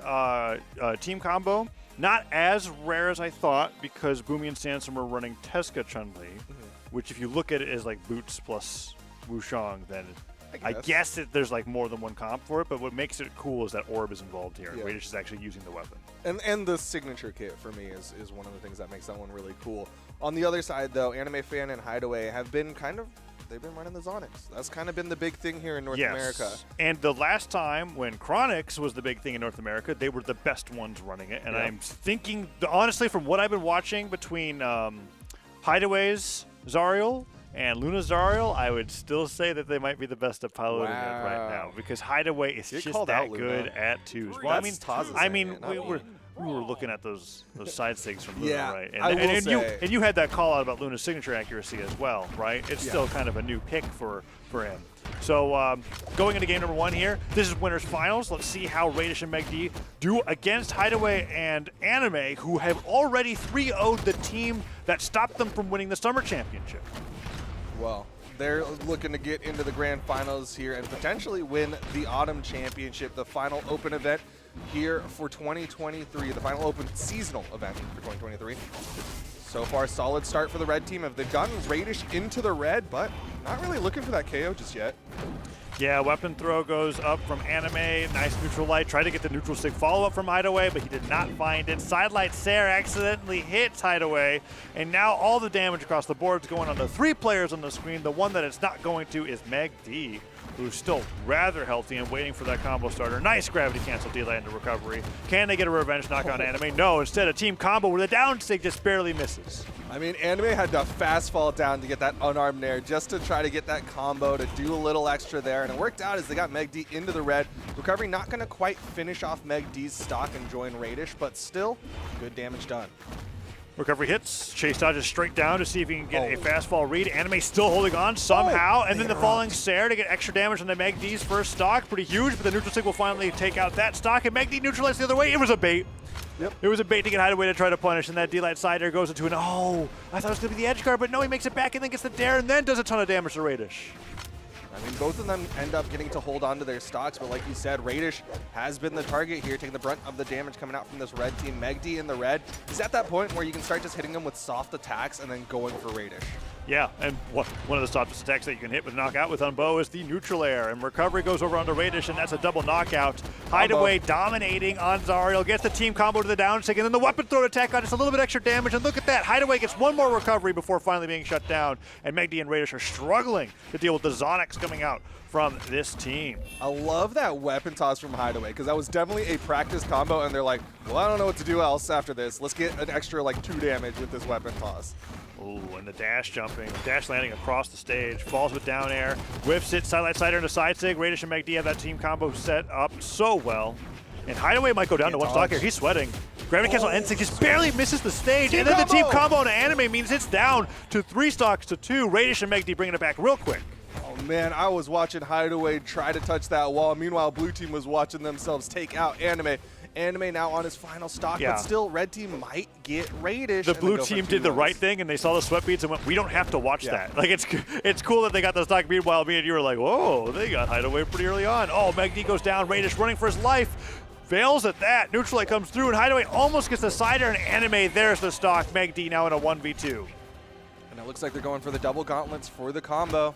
team combo, not as rare as I thought because Boomy and Sansom were running Teska Chun-Li, which if you look at it as like Boots plus Wushang, then I guess that there's like more than one comp for it, but what makes it cool is that Orb is involved here, and Radish is actually using the weapon. And the signature kit for me is one of the things that makes that one really cool. On the other side, though, Anime Fan and Hideaway have been they've been running the Zonix. That's kind of been the big thing here in North America. And the last time when Chronix was the big thing in North America, they were the best ones running it. And I'm thinking, honestly, from what I've been watching between Hideaway's Zariel and Luna Zariel, I would still say that they might be the best at piloting it right now because Hideaway is just that good at twos. Well, we were looking at those side stigs from Luna, right? And you had that call out about Luna's signature accuracy as well, right? It's still kind of a new pick for him. So going into game number 1 here, this is winners finals. Let's see how Radish and McD do against Hideaway and Anime, who have already 3-0'd the team that stopped them from winning the summer championship. Well, they're looking to get into the grand finals here and potentially win the autumn championship, the final open event here for 2023, the final open seasonal event for 2023. So far, solid start for the red team. They've gotten Radish into the red, but not really looking for that KO just yet. Yeah, weapon throw goes up from Anime. Nice neutral light. Tried to get the neutral stick follow-up from Hideaway, but he did not find it. Sidelight Sair accidentally hits Hideaway, and now all the damage across the board is going on the 3 players on the screen. The one that it's not going to is Meg D, who's still rather healthy and waiting for that combo starter. Nice gravity cancel delay into recovery. Can they get a revenge knock on Anime? No, instead a team combo where the down stick just barely misses. I mean, Anime had to fast fall down to get that unarmed nair just to try to get that combo to do a little extra there, and it worked out as they got Meg D into the red. Recovery not going to quite finish off Meg D's stock and join Radish, but still good damage done. Recovery hits, Chase dodges straight down to see if he can get a fast fall read. Anime still holding on somehow, and then the falling Sair to get extra damage on the Meg D's first stock. Pretty huge, but the neutral stick will finally take out that stock, and Meg D neutralized the other way. It was a bait. Yep. It was a bait to get Hideaway to try to punish, and that D-Light side air goes into an, I thought it was going to be the edge guard, but no, he makes it back and then gets the dare and then does a ton of damage to Radish. I mean, both of them end up getting to hold on to their stocks, but like you said, Radish has been the target here, taking the brunt of the damage coming out from this red team. Meg D in the red. He's at that point where you can start just hitting them with soft attacks and then going for Radish. Yeah, and one of the softest attacks that you can hit with knockout with Unbow is the neutral air, and recovery goes over onto Radish, and that's a double knockout. Hideaway dominating on Zariel, gets the team combo to the down stick, and then the weapon throw attack on just a little bit extra damage, and look at that, Hideaway gets one more recovery before finally being shut down, and Meg D and Radish are struggling to deal with the Zonix coming out from this team. I love that weapon toss from Hideaway, because that was definitely a practice combo, and they're like, well, I don't know what to do else after this. Let's get an extra, 2 damage with this weapon toss. Oh, and the dash jumping, dash landing across the stage, falls with down air, whiffs it, sidelight slider into side sig. Radish and McD have that team combo set up so well. And Hideaway might go down to 1 stock here. He's sweating. Gravity cancel N6 just barely misses the stage, and then the team combo on Anime means it's down to 3 stocks to 2. Radish and McD bringing it back real quick. Oh man, I was watching Hideaway try to touch that wall. Meanwhile, blue team was watching themselves take out Anime. Anime now on his final stock, but still red team might get Radish. The blue team did the right thing, and they saw the sweat beads and went, we don't have to watch that. Like, it's cool that they got the stock. Meanwhile, me and you were like, whoa, they got Hideaway pretty early on. Oh, Meg D goes down. Radish running for his life. Fails at that. Neutral light comes through, and Hideaway almost gets the side air, and Anime, there's the stock. Meg D now in a 1v2. And it looks like they're going for the double gauntlets for the combo.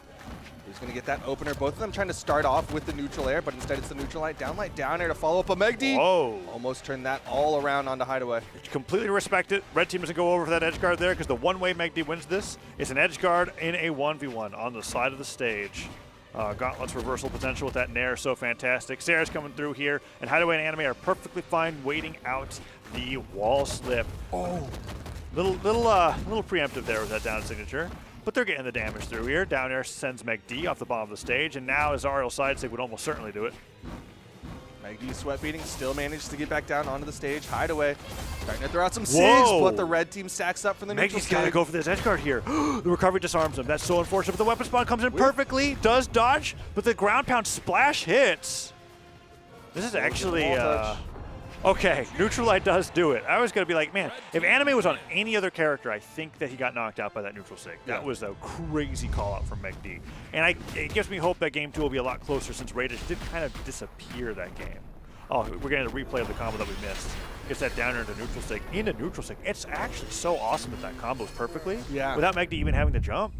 Who's going to get that opener? Both of them trying to start off with the neutral air, but instead it's the neutral light, down air to follow up a Meg D. Whoa. Almost turned that all around onto Hideaway. Completely respect it. Red team doesn't go over for that edge guard there because the one way Meg D wins this is an edge guard in a 1v1 on the side of the stage. Gauntlet's reversal potential with that nair, so fantastic. Sarah's coming through here, and Hideaway and Anime are perfectly fine waiting out the wall slip. Oh, little preemptive there with that down signature. But they're getting the damage through here. Down air sends Meg D off the bottom of the stage, and now Zariel side sig would almost certainly do it. Meg D sweat beating, still manages to get back down onto the stage. Hideaway starting to throw out some sigs, but the red team stacks up from the neutral Meg D's got to go for this edge guard here. The recovery disarms him. That's so unfortunate, but the weapon spawn comes in perfectly, does dodge, but the ground pound splash hits. This is actually Okay, neutral light does do it. I was going to be like, man, if Anime was on any other character, I think that he got knocked out by that neutral sig. That was a crazy call out from McD. And it gives me hope that game 2 will be a lot closer since Radish did kind of disappear that game. Oh, we're getting a replay of the combo that we missed. Gets that downer into neutral sig. Into neutral sig. It's actually so awesome that combos perfectly without McD even having to jump.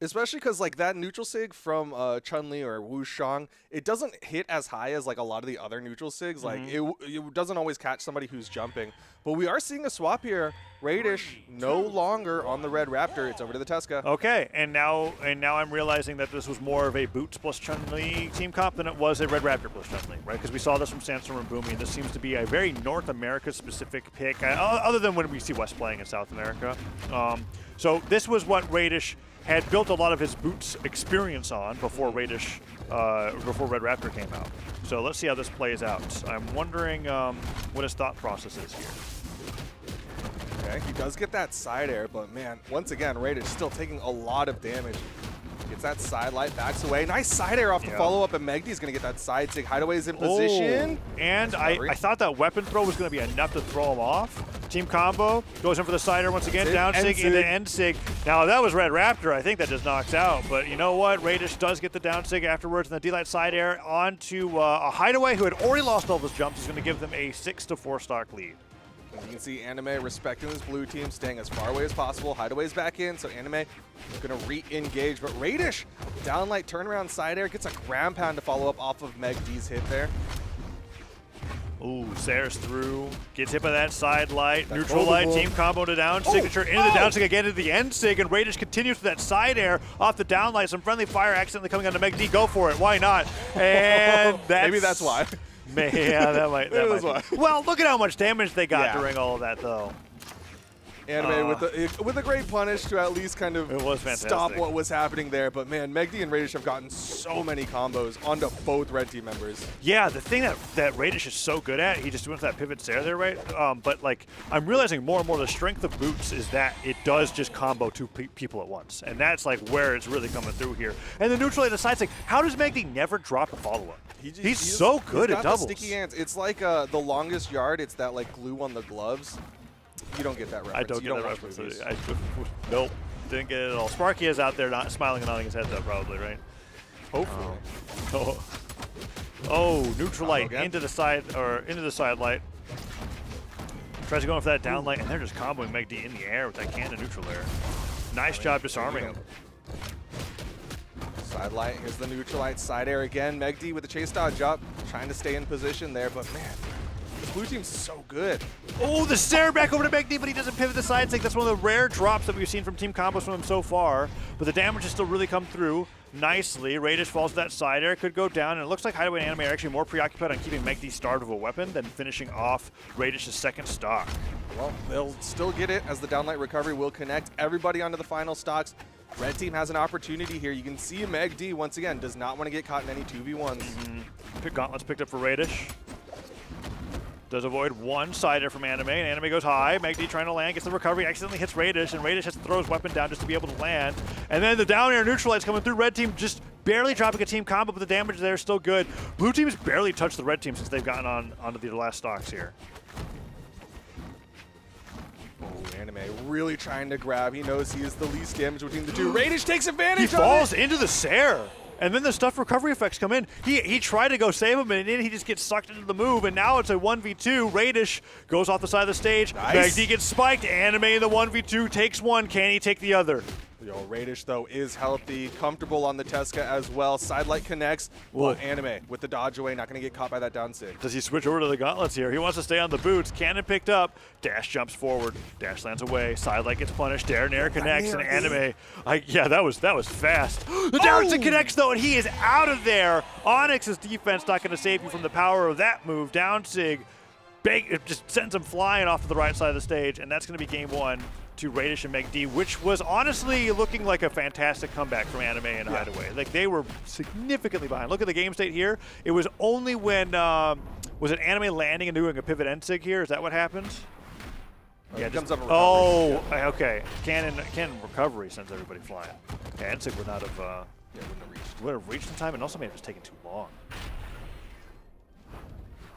Especially because like that neutral sig from Chun-Li or Wu Shang, it doesn't hit as high as like a lot of the other neutral sigs. Like it doesn't always catch somebody who's jumping. But we are seeing a swap here. Radish no longer on the Red Raptor. It's over to the Tesca. Okay, and now I'm realizing that this was more of a Boots plus Chun-Li team comp than it was a Red Raptor plus Chun-Li, right? Because we saw this from Sandstorm and Boomy, and this seems to be a very North America specific pick, other than when we see West playing in South America. So this was what Radish had built a lot of his Boots experience on before Radish, before Red Raptor came out. So let's see how this plays out. I'm wondering what his thought process is here. Okay, he does get that side air, but man, once again, Radish still taking a lot of damage. Gets that side light, backs away. Nice side air off the follow-up, and Megdy's going to get that side sig. Hideaway's in position. And I thought that weapon throw was going to be enough to throw him off. Team combo, goes in for the side air once again, down sig into end sig. Now, that was Red Raptor. I think that just knocks out. But you know what? Radish does get the down sig afterwards, and the D-Light side air onto a Hideaway who had already lost all of his jumps. Is going to give them a 6-4 stock lead. You can see Anime respecting this blue team, staying as far away as possible. Hideaway's back in, so Anime is going to re-engage. But Radish, downlight turnaround side air, gets a ground pound to follow up off of Megdy's hit there. Ooh, Sayers through, gets hit by that side light, neutral light, team combo to down signature, into the down sig again, into the end sig, and Radish continues with that side air off the down light. Some friendly fire accidentally coming onto Megdy. Go for it, why not? And maybe that's why. Yeah, that might be. Well, look at how much damage they got during all of that, though. Anime with a great punish to at least kind of stop what was happening there. But man, Megdy and Radish have gotten so many combos onto both red team members. Yeah, the thing that Radish is so good at, he just went for that pivot Sair there, right? But like, I'm realizing more and more the strength of Boots is that it does just combo two people at once. And that's like where it's really coming through here. And the neutral the side's like, how does Megdy never drop a follow-up? He's so good at doubles. Sticky hands. It's like the longest yard. It's that like glue on the gloves. You don't get that reference. I don't get that reference. Nope, didn't get it at all. Sparky is out there not smiling and nodding his head though, probably, right? Hopefully. Oh, neutral light into the side light. Tries to go in for that down light, and they're just comboing Megdy in the air with that cannon neutral there. Nice job disarming him. Side light, here's the neutral light, side air again. Megdy with the chase dodge up, trying to stay in position there, but man, this blue team's so good. Oh, the Sair back over to Megdy, but he doesn't pivot the side sig. That's one of the rare drops that we've seen from team combos from him so far, but the damage has still really come through nicely. Radish falls to that side air, could go down, and it looks like Hideaway and Anime are actually more preoccupied on keeping Megdy starved of a weapon than finishing off Radish's second stock. Well, they'll still get it as the downlight recovery will connect everybody onto the final stocks. Red team has an opportunity here. You can see Megdy, once again, does not want to get caught in any 2v1s. Gauntlets picked up for Radish. Does avoid one side air from Anime, and Anime goes high. Megdy trying to land, gets the recovery, accidentally hits Radish, and Radish has to throw his weapon down just to be able to land. And then the down air neutral light's coming through. Red team just barely dropping a team combo, but the damage there is still good. Blue team's barely touched the red team since they've gotten onto the last stocks here. Oh, Anime really trying to grab. He knows he is the least damage between the two. Radish takes advantage He falls into the Sair. And then the stuff recovery effects come in. He tried to go save him, and then he just gets sucked into the move, and now it's a 1v2. Radish goes off the side of the stage. Nice. Megdy gets spiked. Anime in the 1v2 takes one. Can he take the other? Yo, Radish, though, is healthy, comfortable on the Tesca as well. Sidelight connects. Well, Anime with the dodge away, not going to get caught by that down sig. Does he switch over to the gauntlets here? He wants to stay on the boots. Cannon picked up. Dash jumps forward. Dash lands away. Sidelight gets punished. Dare Nair connects, and Anime. Yeah, that was fast. The down sig connects, though, and he is out of there. Onyx's defense not going to save you from the power of that move. Down sig just sends him flying off to the right side of the stage, and that's going to be game one to Radish and Megdy, which was honestly looking like a fantastic comeback from Anime and Hideaway. Like, they were significantly behind. Look at the game state here. It was only when, was it Anime landing and doing a pivot end sig here? Is that what happened? Yeah, comes up recovery. Okay. Cannon recovery sends everybody flying. Yeah, end sig would not have, would have reached in time, and also maybe it was taking too long.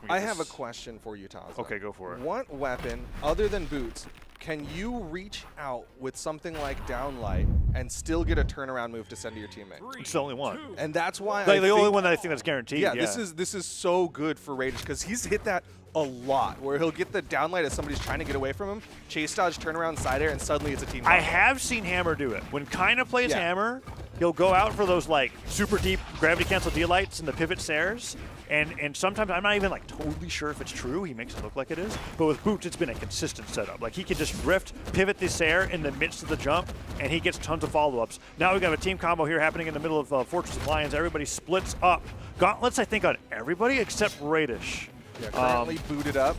I have a question for you, Taz. Okay, go for it. What weapon, other than boots, can you reach out with something like downlight and still get a turnaround move to send to your teammate? It's the only one. And that's why Like, the only one that I think that's guaranteed. Yeah, this is so good for Radish because he's hit that a lot, where he'll get the downlight as somebody's trying to get away from him, chase dodge, turn around, side air, and suddenly it's a team. I combo. have seen Hammer do it. When Kinda plays Yeah. Hammer, he'll go out for those like super deep gravity cancel D-lights and the pivot stairs. And sometimes I'm not even like totally sure if it's true. He makes it look like it is. But with Boots, it's been a consistent setup. Like he can just drift, pivot this air in the midst of the jump, and he gets tons of follow-ups. Now we've got a team combo here happening in the middle of Fortress of Lions. Everybody splits up. Gauntlets, I think, on everybody except Radish. Yeah, currently booted up.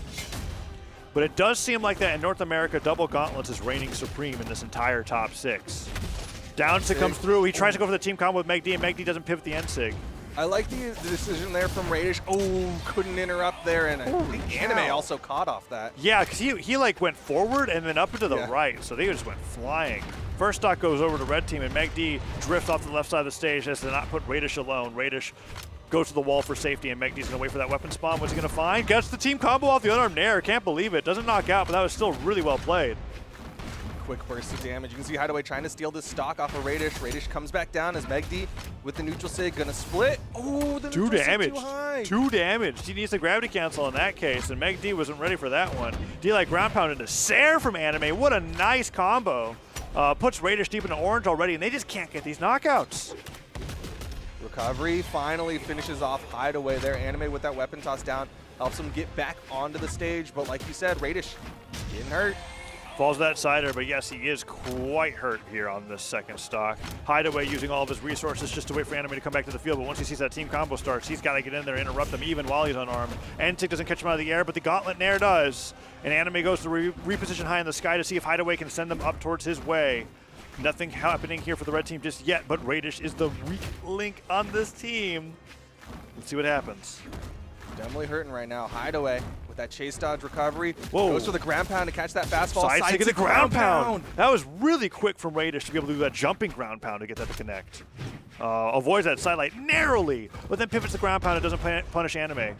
But it does seem like that in North America, double gauntlets is reigning supreme in this entire top 6. Downsig comes through. He tries to go for the team combo with Meg D, and Meg D doesn't pivot the N-Sig. I like the decision there from Radish. Oh, couldn't interrupt there, and I think Anime also caught off that. Yeah, because he like went forward and then up and to the Yeah. right, so they just went flying. First stock goes over to red team, and Meg D drifts off to the left side of the stage as to not put Radish alone. Radish goes to the wall for safety, and Meg D's going to wait for that weapon spawn. What's he going to find? Gets the team combo off the unarmed nair. Can't believe it. Doesn't knock out, but that was still really well played. Quick burst of damage. You can see Hideaway trying to steal this stock off of Radish. Radish comes back down as Meg D with the neutral sig gonna split. Oh, the 2 neutral sig damage. too high. 2 damage. He needs the gravity cancel in that case, and Meg D wasn't ready for that one. D like ground pound into Sair from Anime. What a nice combo. Puts Radish deep into orange already, and they just can't get these knockouts. Recovery finally finishes off Hideaway there. Anime with that weapon toss down helps him get back onto the stage, but like you said, Radish getting hurt. Falls that sider, but yes, he is quite hurt here on this second stock. Hideaway using all of his resources just to wait for Anime to come back to the field, but once he sees that team combo starts, he's got to get in there and interrupt them even while he's unarmed. N-Sig doesn't catch him out of the air, but the Gauntlet Nair does. And Anime goes to reposition high in the sky to see if Hideaway can send them up towards his way. Nothing happening here for the red team just yet, but Radish is the weak link on this team. Let's see what happens. Definitely hurting right now. Hideaway with that chase dodge recovery. Whoa. Goes for the ground pound to catch that fastball. Side stick of the stick ground pound. That was really quick from Radish to be able to do that jumping ground pound to get that to connect. Avoids that sidelight narrowly, but then pivots the ground pound and doesn't punish Anime.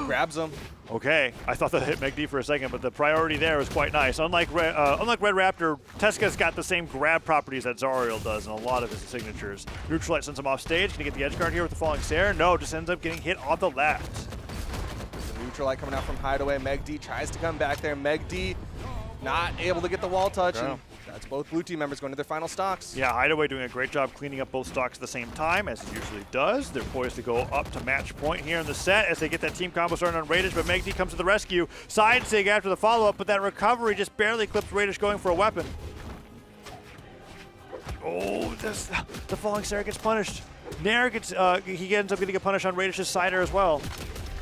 Grabs him. Okay, I thought that hit Meg D for a second, but the priority there was quite nice. Unlike Red Raptor, Teska's got the same grab properties that Zariel does in a lot of his signatures. Neutralite sends him off stage. Can he get the edge guard here with the falling Sair? No, just ends up getting hit on the left. The neutralite coming out from Hideaway. Meg D tries to come back there. Meg D not able to get the wall touch. Yeah. And that's both blue team members going to their final stocks. Yeah, Hideaway doing a great job cleaning up both stocks at the same time, as he usually does. They're poised to go up to match point here in the set as they get that team combo started on Radish, but Meg D comes to the rescue. Side sig after the follow-up, but that recovery just barely clips Radish going for a weapon. Oh, the falling Sair gets punished. Nair gets, he ends up getting a punish on Radish's sider as well.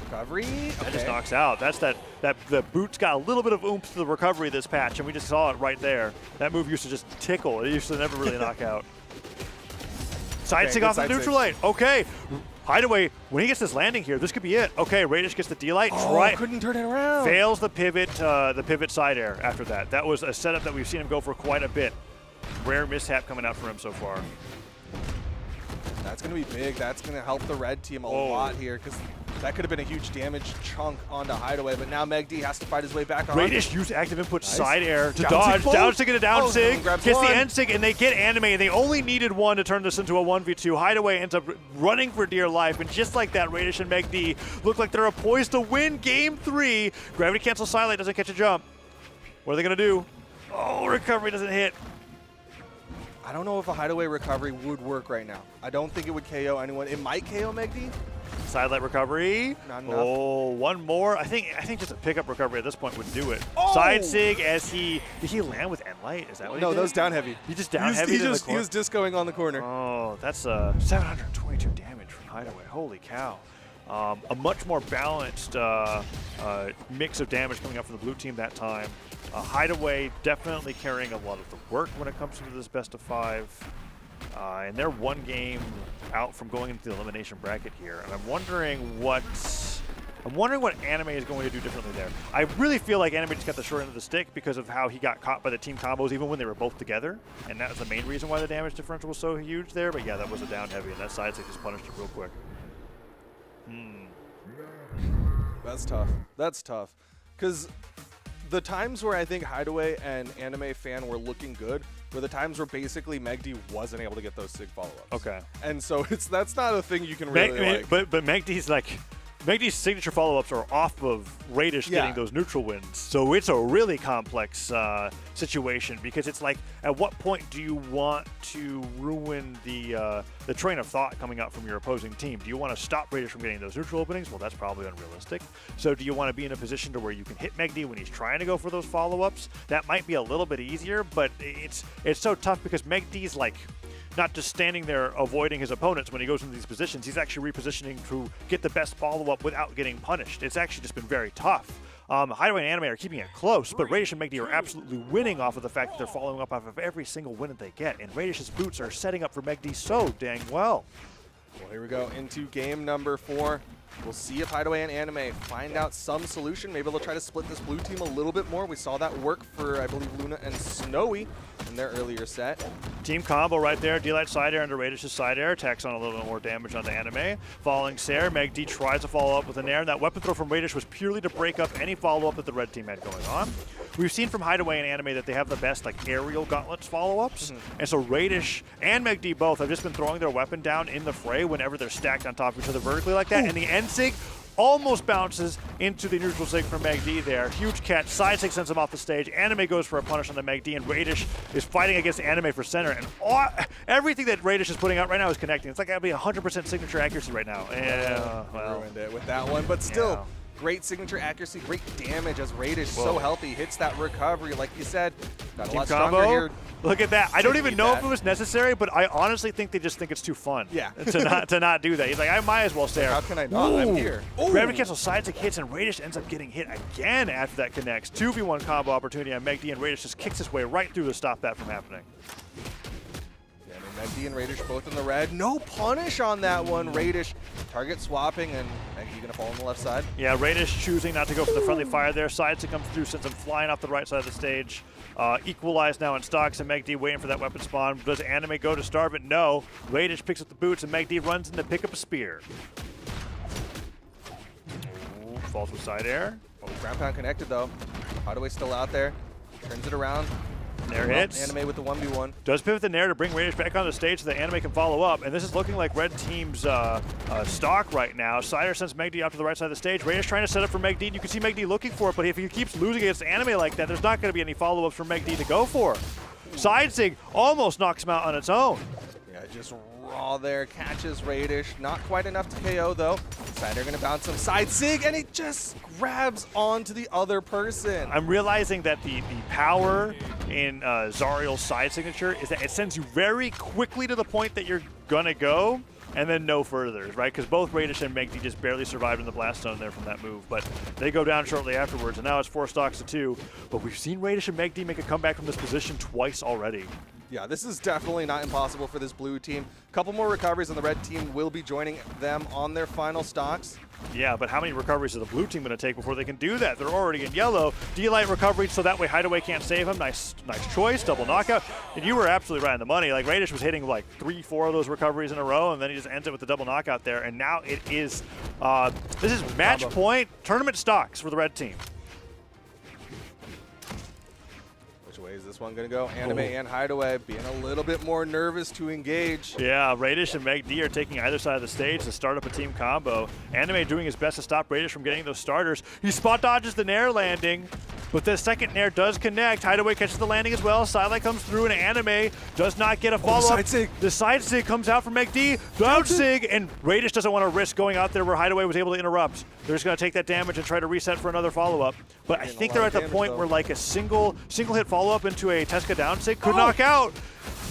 Recovery. That just knocks out. That's the Boots got a little bit of oomph to the recovery this patch, and we just saw it right there. That move used to just tickle. It used to never really knock out. Side sig off the neutralite. Okay. Hideaway, when he gets this landing here, this could be it. Okay, Radish gets the D-light. Oh, couldn't turn it around. Fails the pivot side air after that. That was a setup that we've seen him go for quite a bit. Rare mishap coming out for him so far. That's going to be big. That's going to help the red team a lot here because that could have been a huge damage chunk onto Hideaway, but now Meg D has to fight his way back on. Radish used active input side air to Down dodge. sig Down sig to down sig. grabs Gets the one. end sig, and they get Anime, and they only needed one to turn this into a 1v2. Hideaway ends up running for dear life, and just like that, Radish and Meg D look like they're poised to win Game 3. Gravity cancel silent doesn't catch a jump. What are they going to do? Oh, recovery doesn't hit. I don't know if a Hideaway recovery would work right now. I don't think it would KO anyone. It might KO Meg D. Sidelight recovery. Not enough. Oh, one more. I think just a pickup recovery at this point would do it. Oh! Side sig as did he land with N-Light? Is that what No, he did? that was down heavy. He just down heavy. He was discoing on the corner. Oh, that's 722 damage from Hideaway. Holy cow. A much more balanced mix of damage coming up from the blue team that time. Hideaway definitely carrying a lot of the work when it comes to this best of 5. And they're one game out from going into the elimination bracket here. And I'm wondering what Anime is going to do differently there. I really feel like Anime just got the short end of the stick because of how he got caught by the team combos even when they were both together. And that's the main reason why the damage differential was so huge there. But yeah, that was a down heavy, and that side stick just punished it real quick. That's tough. That's tough. Because the times where I think Hideaway and Anime Fan were looking good were the times where basically Megd wasn't able to get those SIG follow-ups. Okay. And so that's not a thing you can really like. But Megd's signature follow-ups are off of Radish getting those neutral wins. So it's a really complex situation because it's like, at what point do you want to ruin the train of thought coming out from your opposing team? Do you want to stop Radish from getting those neutral openings? Well, that's probably unrealistic. So do you want to be in a position to where you can hit Megd when he's trying to go for those follow-ups? That might be a little bit easier, but it's so tough because Megd's like not just standing there avoiding his opponents when he goes into these positions. He's actually repositioning to get the best follow-up without getting punished. It's actually just been very tough. Hideaway and Anime are keeping it close, but Radish and Megd are absolutely winning off of the fact that they're following up off of every single win that they get, and Radish's boots are setting up for Megd so dang well. Well, here we go into game number 4. We'll see if Hideaway and Anime find out some solution. Maybe they'll try to split this blue team a little bit more. We saw that work for, I believe, Luna and Snowy in their earlier set. Team combo right there. D-Light side air into Radish's side air. Attacks on a little bit more damage onto Anime. Falling Sair. Megd tries to follow up with an air. And that weapon throw from Radish was purely to break up any follow-up that the red team had going on. We've seen from Hideaway and Anime that they have the best like aerial gauntlets follow-ups. And so Radish and Megd both have just been throwing their weapon down in the fray whenever they're stacked on top of each other vertically like that. And the end sig almost bounces into the neutral sig from Megd there. Huge catch. Side sig sends him off the stage. Anime goes for a punish on the Megd, and Radish is fighting against Anime for center. And everything that Radish is putting out right now is connecting. It's like that'd be 100% signature accuracy right now. Well, ruined it with that one, but still. Great signature accuracy, great damage as Radish so healthy, hits that recovery, like you said. Got a lot stronger here. Look at that. I don't even know if it was necessary, but I honestly think they just think it's too fun. Yeah. to not do that. He's like, I might as well stay. How can I not? I'm here. Gravity cancel side stick hits, and Radish ends up getting hit again after that connects. 2v1 combo opportunity on Megd, and Radish just kicks his way right through to stop that from happening. Megd and Radish both in the red. No punish on that one. Radish target swapping, and Megd gonna fall on the left side. Yeah, Radish choosing not to go for the friendly fire there. Side to come through, sends him flying off the right side of the stage. Equalized now in stocks, and Megd waiting for that weapon spawn. Does Anime go to starve it? No. Radish picks up the boots, and Megd runs in to pick up a spear. Ooh, falls with side air. Oh, ground pound connected though. Hideaway still out there. Turns it around. Nair hits. Anime with the 1v1. Does pivot the Nair to bring Radish back on the stage so that Anime can follow up. And this is looking like red team's stock right now. Sider sends Megd out to the right side of the stage. Radish trying to set up for Megd. You can see Megd looking for it, but if he keeps losing against Anime like that, there's not going to be any follow-ups for Megd to go for. Side Sig almost knocks him out on its own. Yeah, just raw there. Catches Radish. Not quite enough to KO though. Sider going to bounce some side Sig, and he just grabs onto the other person. I'm realizing that the power in Zariel's side signature is that it sends you very quickly to the point that you're gonna go, and then no further, right? Because both Radish and Megd just barely survived in the blast zone there from that move, but they go down shortly afterwards, and now it's 4 stocks to 2. But we've seen Radish and Megd make a comeback from this position twice already. Yeah, this is definitely not impossible for this blue team. A couple more recoveries, and the red team will be joining them on their final stocks. Yeah, but how many recoveries is the blue team going to take before they can do that? They're already in yellow. D-Light recovery, so that way Hideaway can't save him. Nice choice, double knockout. And you were absolutely right on the money. Like, Radish was hitting like 3-4 of those recoveries in a row, and then he just ends it with the double knockout there. And now it is, this is match point tournament stocks for the red team. Which way is this one going to go? Anime and Hideaway being a little bit more nervous to engage. Yeah, Radish and Megd are taking either side of the stage to start up a team combo. Anime doing his best to stop Radish from getting those starters. He spot dodges the Nair landing, but the second Nair does connect. Hideaway catches the landing as well. Sidelight comes through, and Anime does not get a follow-up. The side sig comes out from Megd. Down sig, and Radish doesn't want to risk going out there where Hideaway was able to interrupt. They're just going to take that damage and try to reset for another follow-up. But I think they're at the point where like a single hit follow-up into a Tesca down sig could knock out.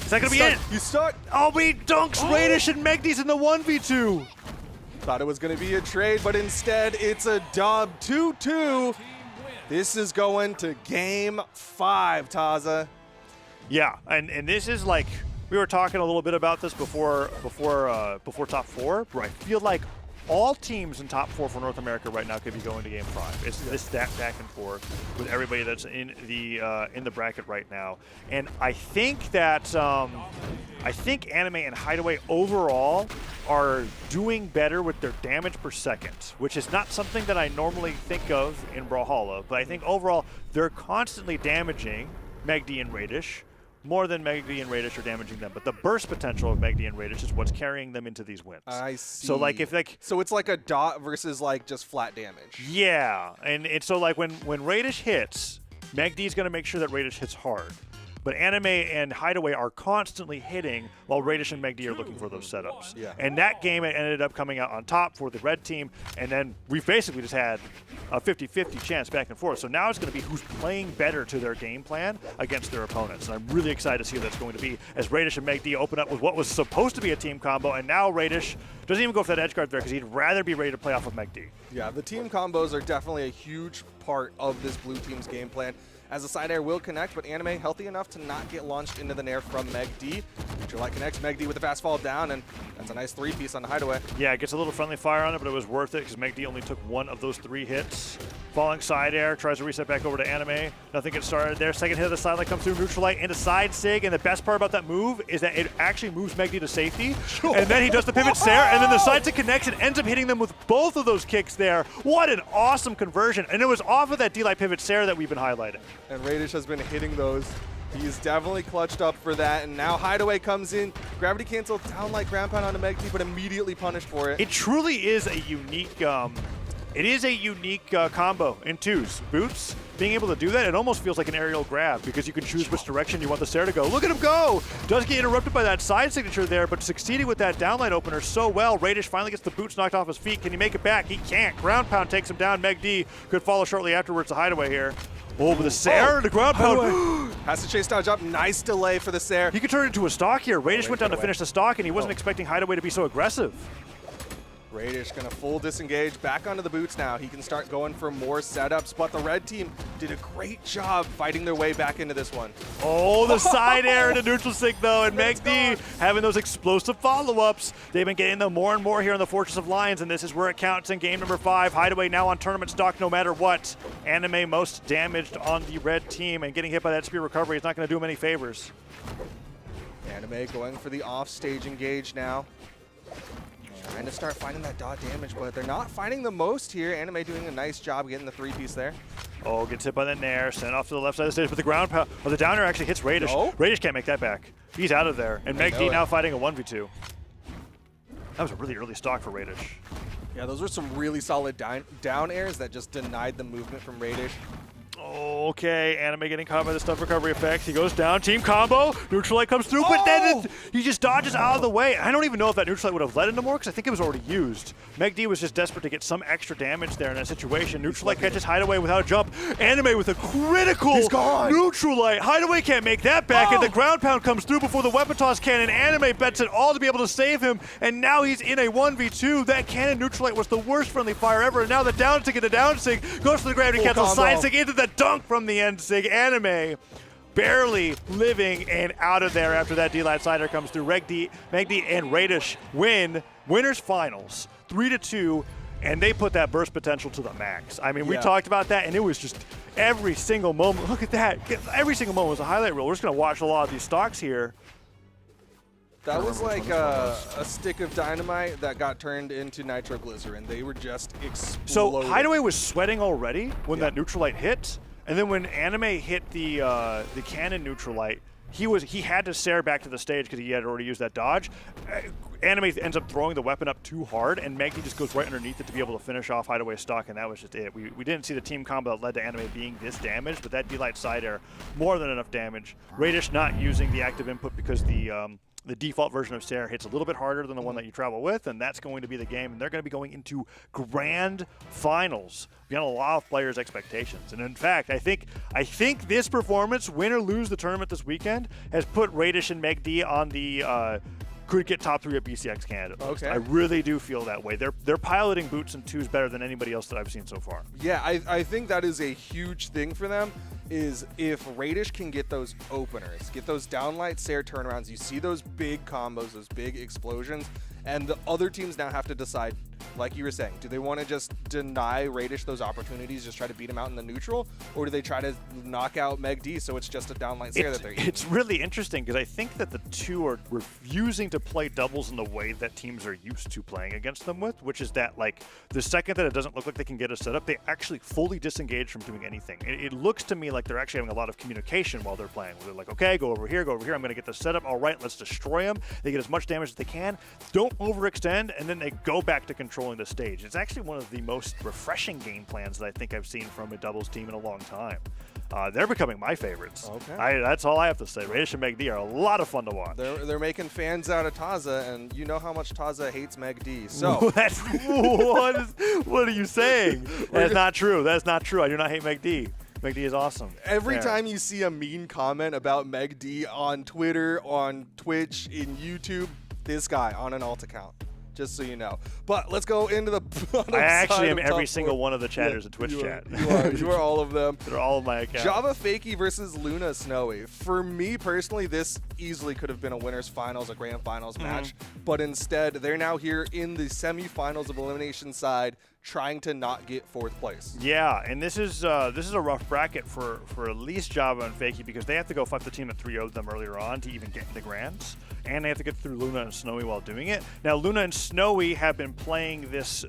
Is that going to be it? You start. Oh, he dunks Radish and Megd's in the 1v2. Thought it was going to be a trade, but instead it's a dub. 2-2. This is going to game 5, Taza. Yeah, and this is like, we were talking a little bit about this before top 4, where I feel like all teams in top 4 for North America right now could be going to Game 5. It's this back and forth with everybody that's in the bracket right now. And I think that Anime and Hideaway overall are doing better with their damage per second, which is not something that I normally think of in Brawlhalla. But I think overall they're constantly damaging Megd and Radish more than Megd and Radish are damaging them. But the burst potential of Megd and Radish is what's carrying them into these wins. I see. So like so it's like a dot versus like just flat damage. Yeah, and so like when Radish hits, Megd's going to make sure that Radish hits hard. But Anime and Hideaway are constantly hitting while Radish and Megd are looking for those setups. Yeah. And that game ended up coming out on top for the red team, and then we've basically just had a 50-50 chance back and forth. So now it's going to be who's playing better to their game plan against their opponents. And I'm really excited to see what that's going to be as Radish and Megd open up with what was supposed to be a team combo, and now Radish doesn't even go for that edge guard there because he'd rather be ready to play off of Megd. Yeah, the team combos are definitely a huge part of this blue team's game plan. As the side air will connect, but Anime healthy enough to not get launched into the nair from Megd. Neutral connects Megd with the fast fall down, and that's a nice 3-piece on the Hideaway. Yeah, it gets a little friendly fire on it, but it was worth it because Megd only took one of those 3 hits. Falling side air, tries to reset back over to Anime. Nothing gets started there. Second hit of the sidelight comes through, neutral light into side sig, and the best part about that move is that it actually moves Megd to safety. And then he does the pivot stare, and then the side sig connects and ends up hitting them with both of those kicks there. What an awesome conversion. And it was off of that D-light pivot stare that we've been highlighting. And Radish has been hitting those. He's definitely clutched up for that, and now Hideaway comes in. Gravity cancel, down like ground pound onto Megd, but immediately punished for it. It truly is a unique combo in twos. Boots, being able to do that, it almost feels like an aerial grab because you can choose which direction you want the stare to go. Look at him go! Does get interrupted by that side signature there, but succeeding with that downlight opener so well. Radish finally gets the boots knocked off his feet. Can he make it back? He can't. Ground pound takes him down. Megd could follow shortly afterwards. The Hideaway here. Oh, but the Sair, the ground pound. Has to chase dodge up. Nice delay for the Sair. He could turn it into a stock here. Radish went down to finish the stock, and he wasn't expecting Hideaway to be so aggressive. Radish gonna full disengage, back onto the boots now. He can start going for more setups, but the red team did a great job fighting their way back into this one. Oh, the side air into neutral sig though, and Megd having those explosive follow-ups. They've been getting them more and more here in the Fortress of Lions, and this is where it counts in game number 5. Hideaway now on tournament stock no matter what. Anime most damaged on the red team, and getting hit by that spear recovery is not gonna do him any favors. Anime going for the off-stage engage now. Trying to start finding that dot damage, but they're not finding the most here. Anime doing a nice job getting the 3-piece there. Oh, gets hit by the nair, sent off to the left side of the stage, but the ground pound, the downer actually hits Radish. No? Radish can't make that back. He's out of there, and Megd now fighting a 1v2. That was a really early stock for Radish. Yeah, those were some really solid down airs that just denied the movement from Radish. Okay, Anime getting caught by the stuff recovery effects. He goes down, team combo, neutral light comes through, but then he just dodges out of the way. I don't even know if that neutral light would have led into more because I think it was already used. Megd was just desperate to get some extra damage there in that situation. Neutral light catches Hideaway without a jump. Anime with a critical neutral light. Hideaway can't make that back, and the ground pound comes through before the weapon toss cannon. Anime bets it all to be able to save him, and now he's in a 1v2. That cannon neutral light was the worst friendly fire ever, and now the down sig into down sig goes for the gravity cancel, side sig into the dunk from the end sig. Anime barely living and out of there after that D-Light Sider comes through. Megd and Radish win winners finals 3-2, and they put that burst potential to the max. I mean, we talked about that, and it was just every single moment. Look at that. Every single moment was a highlight reel. We're just going to watch a lot of these stocks here. That was like a stick of dynamite that got turned into nitroglycerin. They were just exploding. So Hideaway was sweating already when that neutral light hit, and then when Anime hit the cannon neutral light, he had to stare back to the stage because he had already used that dodge. Anime ends up throwing the weapon up too hard, and Megd just goes right underneath it to be able to finish off Hideaway's stock, and that was just it. We didn't see the team combo that led to Anime being this damaged, but that D-Light side air, more than enough damage. Radish not using the active input because the default version of Sair hits a little bit harder than the one that you travel with, and that's going to be the game. And they're going to be going into grand finals beyond a lot of players' expectations. And in fact, I think this performance, win or lose the tournament this weekend, has put Radish and Megd on the could get top 3 at BCX Canada. Okay. I really do feel that way. They're piloting boots and twos better than anybody else that I've seen so far. Yeah, I think that is a huge thing for them, is if Radish can get those openers, get those downlight Sair turnarounds, you see those big combos, those big explosions, and the other teams now have to decide, like you were saying, do they want to just deny Radish those opportunities, just try to beat him out in the neutral, or do they try to knock out Meg D so it's just a downline snare that they're eating? It's really interesting because I think that the two are refusing to play doubles in the way that teams are used to playing against them with, which is that, like, the second that it doesn't look like they can get a setup, they actually fully disengage from doing anything. It looks to me like they're actually having a lot of communication while they're playing. They're like, okay, go over here, I'm going to get the setup. All right, let's destroy them. They get as much damage as they can. Don't overextend, and then they go back to controlling the stage. It's actually one of the most refreshing game plans that I think I've seen from a doubles team in a long time. They're becoming my favorites. Okay. That's all I have to say. Radish and Meg D are a lot of fun to watch. They're making fans out of Taza, and you know how much Taza hates Meg D. So what are you saying? That's not true. That's not true. I do not hate Meg D. Meg D is awesome. Every time you see a mean comment about Meg D on Twitter, on Twitch, in YouTube, this guy on an alt account. Just so you know. But let's go into the bottom I actually side am of every top single four. one of the chatters in Twitch chat. You are all of them. They're all of my accounts. Java Fakey versus Luna Snowy. For me personally, this easily could have been a winners finals, a grand finals match. But instead, they're now here in the semifinals of elimination side, trying to not get fourth place. Yeah, and this is a rough bracket for at least Java and Fakey because they have to go fight the team that 3-0'd them earlier on to even get in the grands, and they have to get through Luna and Snowy while doing it. Now, Luna and Snowy have been playing this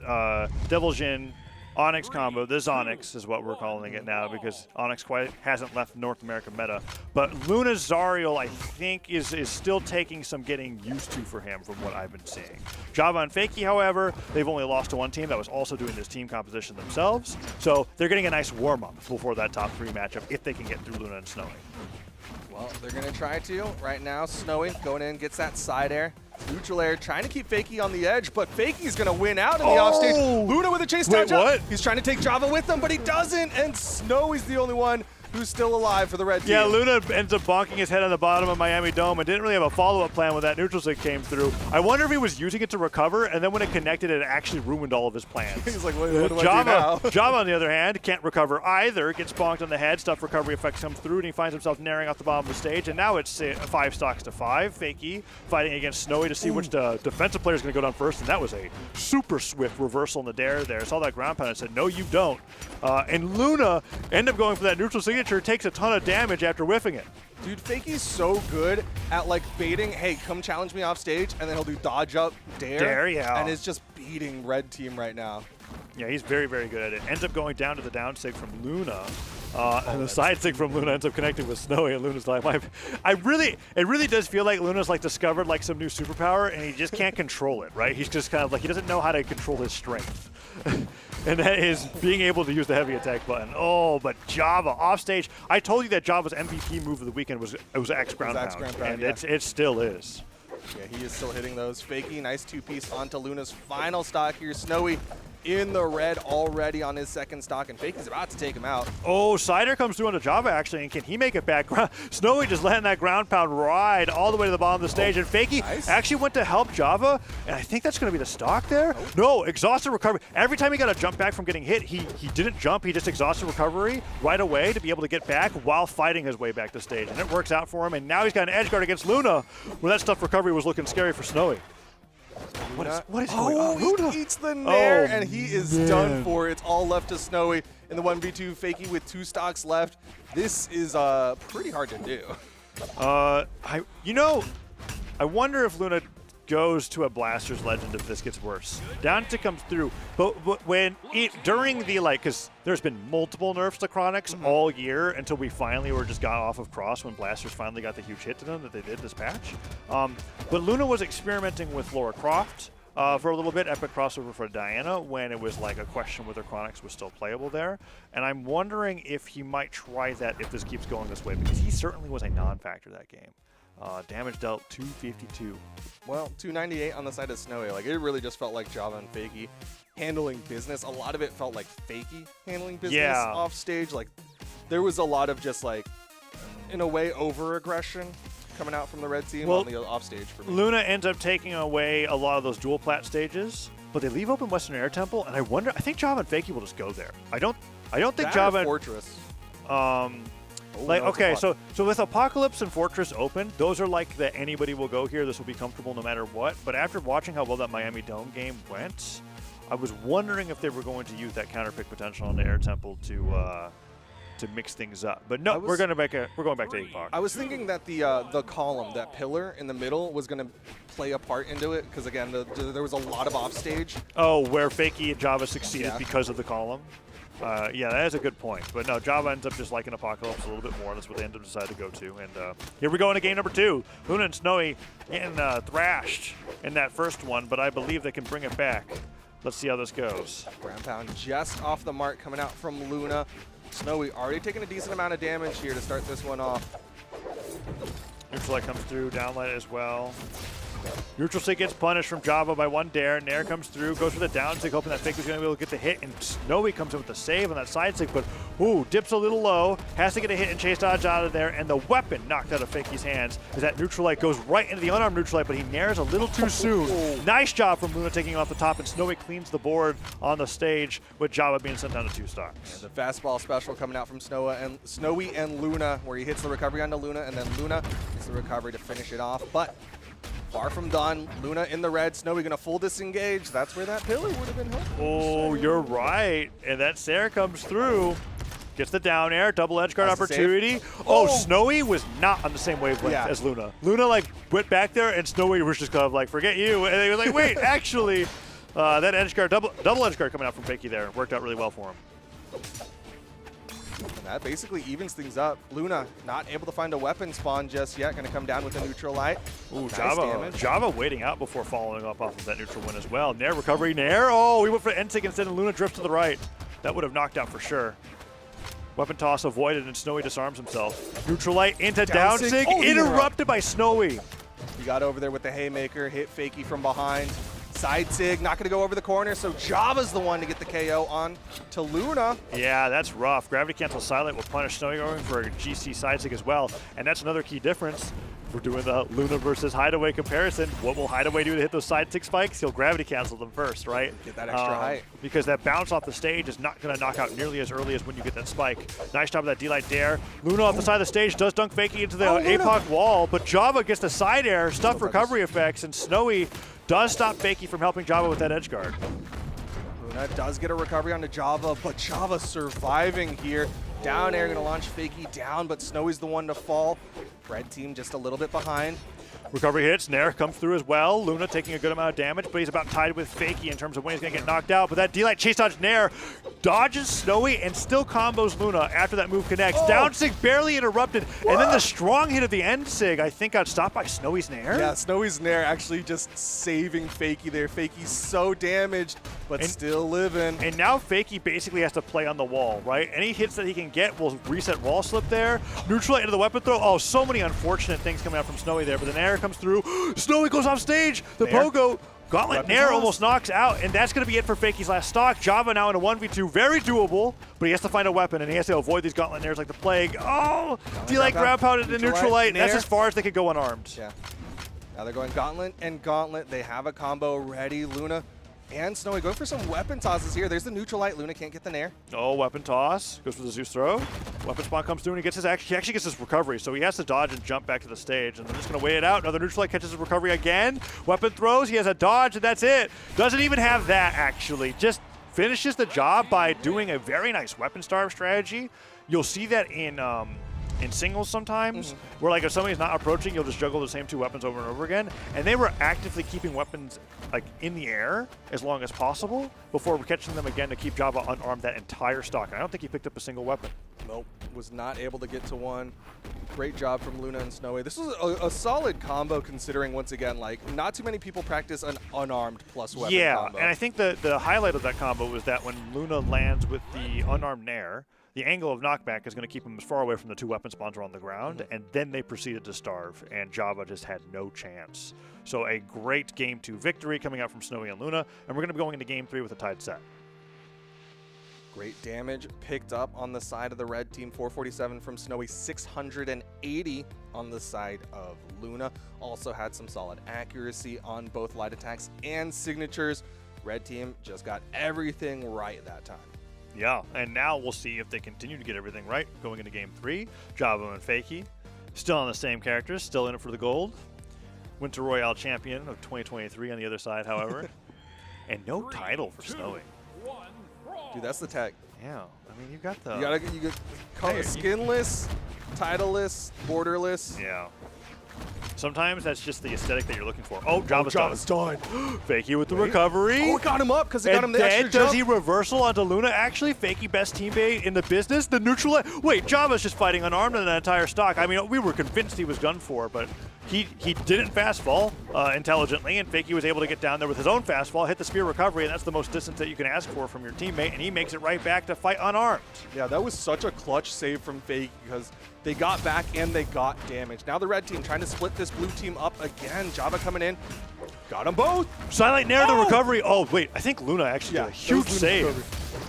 Devil Jin Onyx combo. This Onyx is what we're calling it now because Onyx quite hasn't left North America meta. But Luna Zariel, I think, is still taking some getting used to for him from what I've been seeing. Java and Fakey, however, they've only lost to one team that was also doing this team composition themselves. So they're getting a nice warm-up before that top 3 matchup if they can get through Luna and Snowy. Well, they're going to try to. Right now, Snowy going in, gets that side air. Neutral air, trying to keep Fakey on the edge, but Fakey's going to win out in the offstage. Luna with a chase touch up. He's trying to take Java with him, but he doesn't, and Snowy's the only one who's still alive for the red team. Yeah, Luna ends up bonking his head on the bottom of Miami Dome and didn't really have a follow-up plan when that neutral stick came through. I wonder if he was using it to recover, and then when it connected, it actually ruined all of his plans. He's like, what do I do now? Java, on the other hand, can't recover either. Gets bonked on the head. Stuff recovery effects come through, and he finds himself naring off the bottom of the stage. And now it's 5 stocks to 5. Fakey fighting against Snowy to see which defensive player is going to go down first, and that was a super swift reversal in the dare there. Saw that ground pound and said, no, you don't. And Luna ended up going for that neutral signature, takes a ton of damage after whiffing it. Dude, Fakey's so good at, like, baiting, hey, come challenge me off stage, and then he'll do dodge up, dare, yeah. and is just beating red team right now. Yeah, he's very, very good at it. Ends up going down to the down sig from Luna. And the side sig from Luna ends up connecting with Snowy, and Luna's like, it really does feel like Luna's like discovered like some new superpower, and he just can't control it, right? He's just kind of like, he doesn't know how to control his strength. And that is being able to use the heavy attack button. Oh, but Java offstage. I told you that Java's MVP move of the weekend was X ground pound, and yeah. it still is. Yeah, he is still hitting those. Fakey, nice 2-piece onto Luna's final stock here. Snowy in the red already on his second stock, and Fakey's about to take him out. Oh, Cider comes through onto Java, actually, and can he make it back? Snowy just letting that ground pound ride all the way to the bottom of the stage, and Fakey actually went to help Java, and I think that's going to be the stock there. No, exhausted recovery. Every time he got a jump back from getting hit, he didn't jump, he just exhausted recovery right away to be able to get back while fighting his way back to stage, and it works out for him, and now he's got an edge guard against Luna, where that stuff recovery was looking scary for Snowy. What is going on? He eats the nair, and he is done for. It's all left to Snowy in the 1v2. Fakey with 2 stocks left. This is pretty hard to do. I wonder if Luna goes to a Blaster's Legend if this gets worse. Down to comes through, but when during the because there's been multiple nerfs to Chronix all year until we finally just got off of Cross when Blasters finally got the huge hit to them that they did this patch. But Luna was experimenting with Lara Croft for a little bit, epic crossover for Diana when it was like a question whether Chronix was still playable there. And I'm wondering if he might try that if this keeps going this way, because he certainly was a non-factor that game. Damage dealt 252. Well, 298 on the side of Snowy. Like, it really just felt like Java and Fakey handling business. A lot of it felt like Fakey handling business off stage. Like, there was a lot of just like, in a way, over-aggression coming out from the red team on the off stage for me. Luna ends up taking away a lot of those dual plat stages, but they leave open Western Air Temple, and I think Java and Fakey will just go there. I don't think that Java Fortress. So with Apocalypse and Fortress open, those are like the anybody will go here. This will be comfortable no matter what. But after watching how well that Miami Dome game went, I was wondering if they were going to use that counter pick potential on the Air Temple to mix things up, but no, we're going back to APOC. I was thinking that the column, that pillar in the middle, was going to play a part into it because again, there was a lot of offstage. Oh, where Fakey and Java succeeded because of the column. Yeah, that is a good point. But no, Java ends up just liking Apocalypse a little bit more. That's what they end up deciding to go to. And here we go into game number 2. Luna and Snowy getting thrashed in that first one, but I believe they can bring it back. Let's see how this goes. Ground pound just off the mark coming out from Luna. Snowy already taking a decent amount of damage here to start this one off. Neutral light comes through, downlight as well. Neutral Sig gets punished from Java by one Dare. Nair comes through, goes for the down Sig, hoping that Fake is going to be able to get the hit. And Snowy comes in with the save on that side Sig, but ooh, dips a little low, has to get a hit and chase dodge out of there. And the weapon knocked out of Fakey's hands as that neutral light goes right into the unarmed neutral light, but he nairs a little too soon. Nice job from Luna taking him off the top, and Snowy cleans the board on the stage with Java being sent down to 2 stocks. And the fastball special coming out from Snowy and Luna, where he hits the recovery onto Luna, and then Luna gets the recovery to finish it off. But far from done. Luna in the red. Snowy going to full disengage. That's where that pillar would have been helpful. Oh, you're right. And that Sarah comes through. Gets the down air. Double edge guard opportunity. Oh, Snowy was not on the same wavelength as Luna. Luna, like, went back there, and Snowy was just kind of like, forget you. And they were like, wait, actually, that edge guard, double edge guard coming out from Fakey there. Worked out really well for him. And that basically evens things up. Luna not able to find a weapon spawn just yet. Going to come down with a neutral light. Ooh, Nice Java waiting out before following up off of that neutral win as well. Nair recovery, Nair. Oh, we went for N-Sig instead, and Luna drifts to the right. That would have knocked out for sure. Weapon toss avoided, and Snowy disarms himself. Neutral light into down Sig, interrupted by Snowy. He got over there with the haymaker, hit Fakey from behind. Side Sig, not going to go over the corner, so Java's the one to get the KO on to Luna. Yeah, that's rough. Gravity cancel silent will punish Snowy going for a GC side Sig as well. And that's another key difference. We're doing the Luna versus Hideaway comparison. What will Hideaway do to hit those side Sig spikes? He'll gravity cancel them first, right? Get that extra height. Because that bounce off the stage is not going to knock out nearly as early as when you get that spike. Nice job of that D-Light Dare. Luna off the side of the stage does dunk Fakey into the APOC wall, but Java gets the side air, stuff recovery effects, and Snowy does stop Fakey from helping Java with that edge guard. Luna does get a recovery onto Java, but Java surviving here. Down air going to launch Fakey down, but Snowy's the one to fall. Red team just a little bit behind. Recovery hits, Nair comes through as well. Luna taking a good amount of damage, but he's about tied with Fakey in terms of when he's going to get knocked out. But that D-Light chase dodge Nair dodges Snowy and still combos Luna after that move connects. Down Sig barely interrupted, and then the strong hit of the end Sig, I think, got stopped by Snowy's Nair. Yeah, Snowy's Nair actually just saving Fakey there. Fakey's so damaged, but still living. And now Fakey basically has to play on the wall, right? Any hits that he can get will reset wall slip there. Neutral light into the weapon throw. Oh, so many unfortunate things coming out from Snowy there, but the Nair comes through. Snowy goes off stage. The Pogo Gauntlet Nair almost knocks out, and that's going to be it for Fakey's last stock. Java now in a 1v2, very doable, but he has to find a weapon, and he has to avoid these Gauntlet Nairs like the plague. Oh, D-Light grab pounded into neutral light. That's as far as they could go unarmed. Yeah. Now they're going Gauntlet and Gauntlet. They have a combo ready. Luna and Snowy going for some weapon tosses here. There's the neutral light. Luna can't get the Nair. Oh, weapon toss. Goes for the Zeus throw. Weapon spawn comes through, and he gets his he actually gets his recovery, so he has to dodge and jump back to the stage, and they're just going to wait it out. Another neutral light catches his recovery again. Weapon throws. He has a dodge, and that's it. Doesn't even have that, actually. Just finishes the job by doing a very nice weapon starve strategy. You'll see that in singles sometimes, where like if somebody's not approaching, you'll just juggle the same 2 weapons over and over again. And they were actively keeping weapons like in the air as long as possible before catching them again to keep Java unarmed that entire stock. And I don't think he picked up a single weapon. Nope, was not able to get to one. Great job from Luna and Snowy. This was a solid combo considering, once again, like not too many people practice an unarmed plus weapon combo. And I think the highlight of that combo was that when Luna lands with the unarmed Nair, the angle of knockback is going to keep him as far away from the 2 weapon spawns on the ground, and then they proceeded to starve, and Java just had no chance. So a great Game 2 victory coming out from Snowy and Luna, and we're going to be going into Game 3 with a tied set. Great damage picked up on the side of the red team. 447 from Snowy, 680 on the side of Luna. Also had some solid accuracy on both light attacks and signatures. Red team just got everything right that time. Yeah, and now we'll see if they continue to get everything right going into Game 3. Java and Fakey, still on the same characters, still in it for the gold. Winter Royale champion of 2023 on the other side, however. and no title for Snowy. Dude, that's the tech. Yeah, I mean, you got the... You got call it skinless, titleless, borderless. Yeah. Sometimes that's just the aesthetic that you're looking for. Oh, Java's done. Fakey with the recovery. Oh, it got him up because it got him the And extra then does jump. he reversal onto Luna? Actually, Fakey best teammate in the business. The neutral. Wait, Java's just fighting unarmed in an entire stock. I mean, we were convinced he was done for, but he didn't fast fall intelligently, and Fakey was able to get down there with his own fast fall, hit the spear recovery, and that's the most distance that you can ask for from your teammate, and he makes it right back to fight unarmed. Yeah, that was such a clutch save from Fakey because they got back and they got damage. Now the red team trying to split this blue team up again. Java coming in. Got them both. Silent Nair the recovery. Oh, wait. I think Luna actually did a huge save.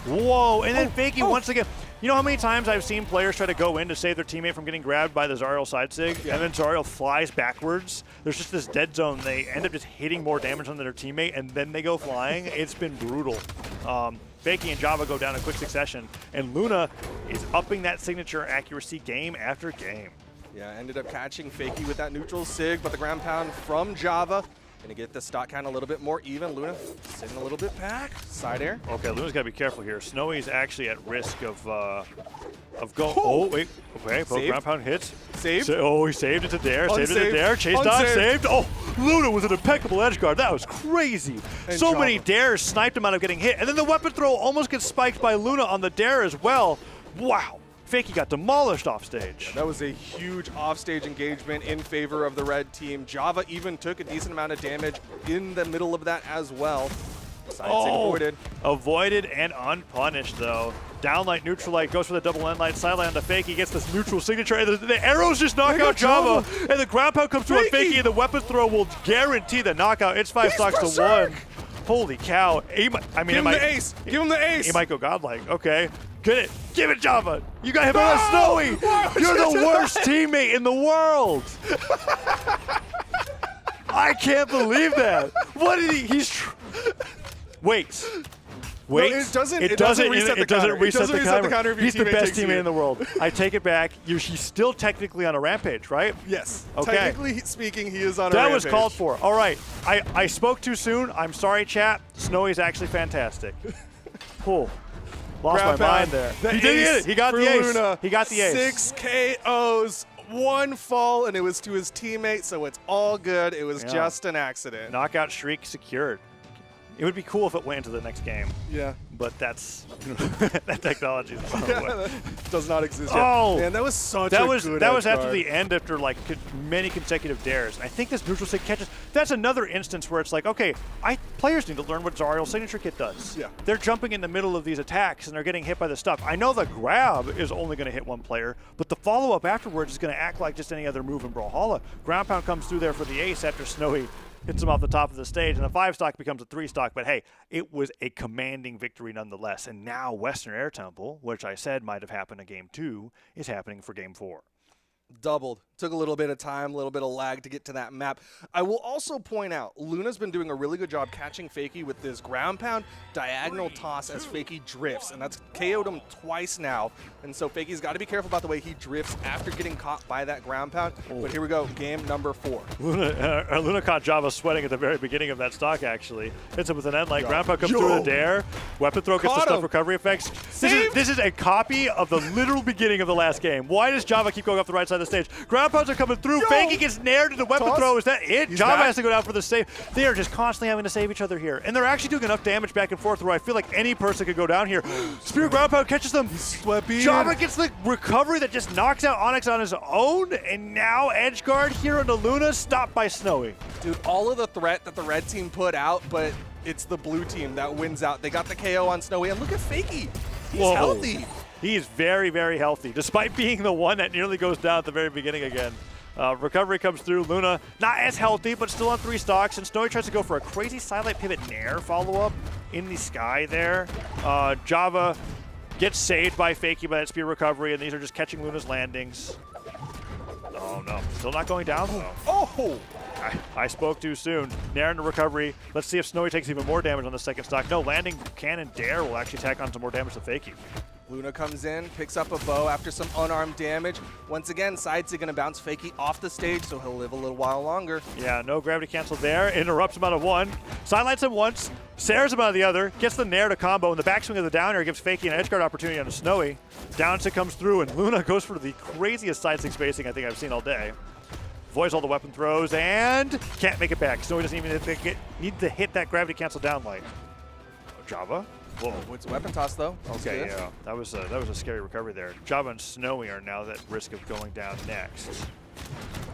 Whoa. And then Fakey once again. You know how many times I've seen players try to go in to save their teammate from getting grabbed by the Zariel side sig, and then Zariel flies backwards? There's just this dead zone. They end up just hitting more damage on their teammate, and then they go flying. It's been brutal. Fakey and Java go down in quick succession, and Luna is upping that signature accuracy game after game. Yeah, ended up catching Fakey with that neutral sig, but the ground pound from Java. Gonna get the stock count a little bit more even. Luna sitting a little bit back. Side air. Okay, Luna's got to be careful here. Snowy's actually at risk of going. Oh, wait. Okay, both ground pound hits. Saved. Oh, he saved it to Dare. Saved it to Unsaved. Dare. Chase dodge Unsaved. saved. Oh, Luna with an impeccable edge guard. That was crazy. And So Java. many Dares sniped him out of getting hit. And then the weapon throw almost gets spiked by Luna on the Dare as well. Wow. Fakey got demolished off stage. That was a huge offstage engagement in favor of the red team. Java even took a decent amount of damage in the middle of that as well. Side sig avoided. Avoided and unpunished, though. Downlight, neutral light, goes for the double end light, sideline on the Fakey, gets this neutral signature, and the arrows just knock out Java, and the ground pound comes through on Fakey, and the weapon throw will guarantee the knockout. It's 5 stocks to 1. Holy cow. Give him the ace. Give him the ace. He might go godlike. Okay. Get it. Give it, Java. You got him on Snowy. You're the worst teammate in the world. I can't believe that. What did he? Wait. No, it doesn't reset the counter if your He's the teammate best takes you. teammate in the world. I take it back. He's still technically on a rampage, right? Yes. Okay. Technically speaking, he is on a That rampage. was called for. All right. I spoke too soon. I'm sorry, chat. Snowy's actually fantastic. Cool. Lost Ground my pound. mind there. The He did ace it. He got for the ace. Luna. He got the ace. 6 KOs, 1 fall, and it was to his teammate, so it's all good. It was just an accident. Knockout streak secured. It would be cool if it went into the next game. Yeah. But that's that technology is far away. Does not exist yet. Oh, man, that was such that a was good that was edge after guard. the end, after like many consecutive dares. And I think this neutral sig catches. That's another instance where it's like, okay, players need to learn what Zariel's signature kit does. Yeah. They're jumping in the middle of these attacks and they're getting hit by the stuff. I know the grab is only going to hit one player, but the follow up afterwards is going to act like just any other move in Brawlhalla. Ground pound comes through there for the ace after Snowy hits him off the top of the stage, and the 5 stock becomes a 3 stock. But hey, it was a commanding victory nonetheless. And now Western Air Temple, which I said might have happened in Game 2, is happening for Game 4. Doubled. Took a little bit of time, a little bit of lag to get to that map. I will also point out, Luna's been doing a really good job catching Fakey with this ground pound diagonal toss as Fakey drifts, and that's KO'd him twice now. And so Fakey's got to be careful about the way he drifts after getting caught by that ground pound. But here we go, game number 4. Luna caught Java sweating at the very beginning of that stock, actually. Hits him with an end light. Ground pound comes through the dare. Weapon throw gets the stuff recovery effects. This is a copy of the literal beginning of the last game. Why does Java keep going off the right side of the stage? Ground pounds are coming through. Fakey gets nared to the weapon throw. Is that it? Java has to go down for the save. They are just constantly having to save each other here. And they're actually doing enough damage back and forth where I feel like any person could go down here. Spear ground pound catches them. Java gets the recovery that just knocks out Onyx on his own. And now Edgeguard here into Luna, stopped by Snowy. Dude, all of the threat that the red team put out, but it's the blue team that wins out. They got the KO on Snowy, and look at Fakey. He's healthy. He is very, very healthy, despite being the one that nearly goes down at the very beginning again. Recovery comes through. Luna, not as healthy, but still on 3 stocks. And Snowy tries to go for a crazy sidelight pivot nair follow-up in the sky there. Java gets saved by Fakey by that spear recovery, and these are just catching Luna's landings. Oh, no. Still not going down, though. Oh! I spoke too soon. Nair into recovery. Let's see if Snowy takes even more damage on the second stock. No, landing cannon dare will actually tack on some more damage to Fakey. Luna comes in, picks up a bow after some unarmed damage. Once again, Sidesig gonna bounce Fakey off the stage, so he'll live a little while longer. Yeah, no gravity cancel there. Interrupts him out of one. Sidelights him once. Sares him out of the other. Gets the Nair to combo. And the backswing of the down air gives Fakey an edgeguard opportunity on a Snowy. Downsig comes through, and Luna goes for the craziest Sidesig spacing I think I've seen all day. Avoids all the weapon throws and can't make it back. Snowy doesn't even need to hit that gravity cancel down light. Java. Whoa. It's a weapon toss though. Okay, yeah, that was a scary recovery there. Java and Snowy are now at risk of going down next.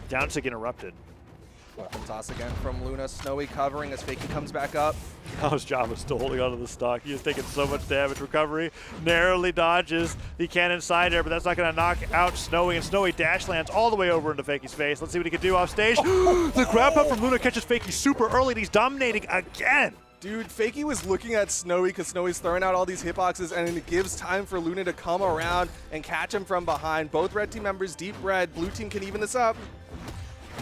Downsig interrupted. Weapon toss again from Luna. Snowy covering as Fakey comes back up. How's Java still holding onto the stock? He is taking so much damage. Recovery narrowly dodges the cannon side air, but that's not going to knock out Snowy, and Snowy dash lands all the way over into Fakey's face. Let's see what he can do off stage. The grab pump from Luna catches Fakey super early, and he's dominating again. Dude, Fakey was looking at Snowy because Snowy's throwing out all these hitboxes, and it gives time for Luna to come around and catch him from behind. Both red team members deep red. Blue team can even this up.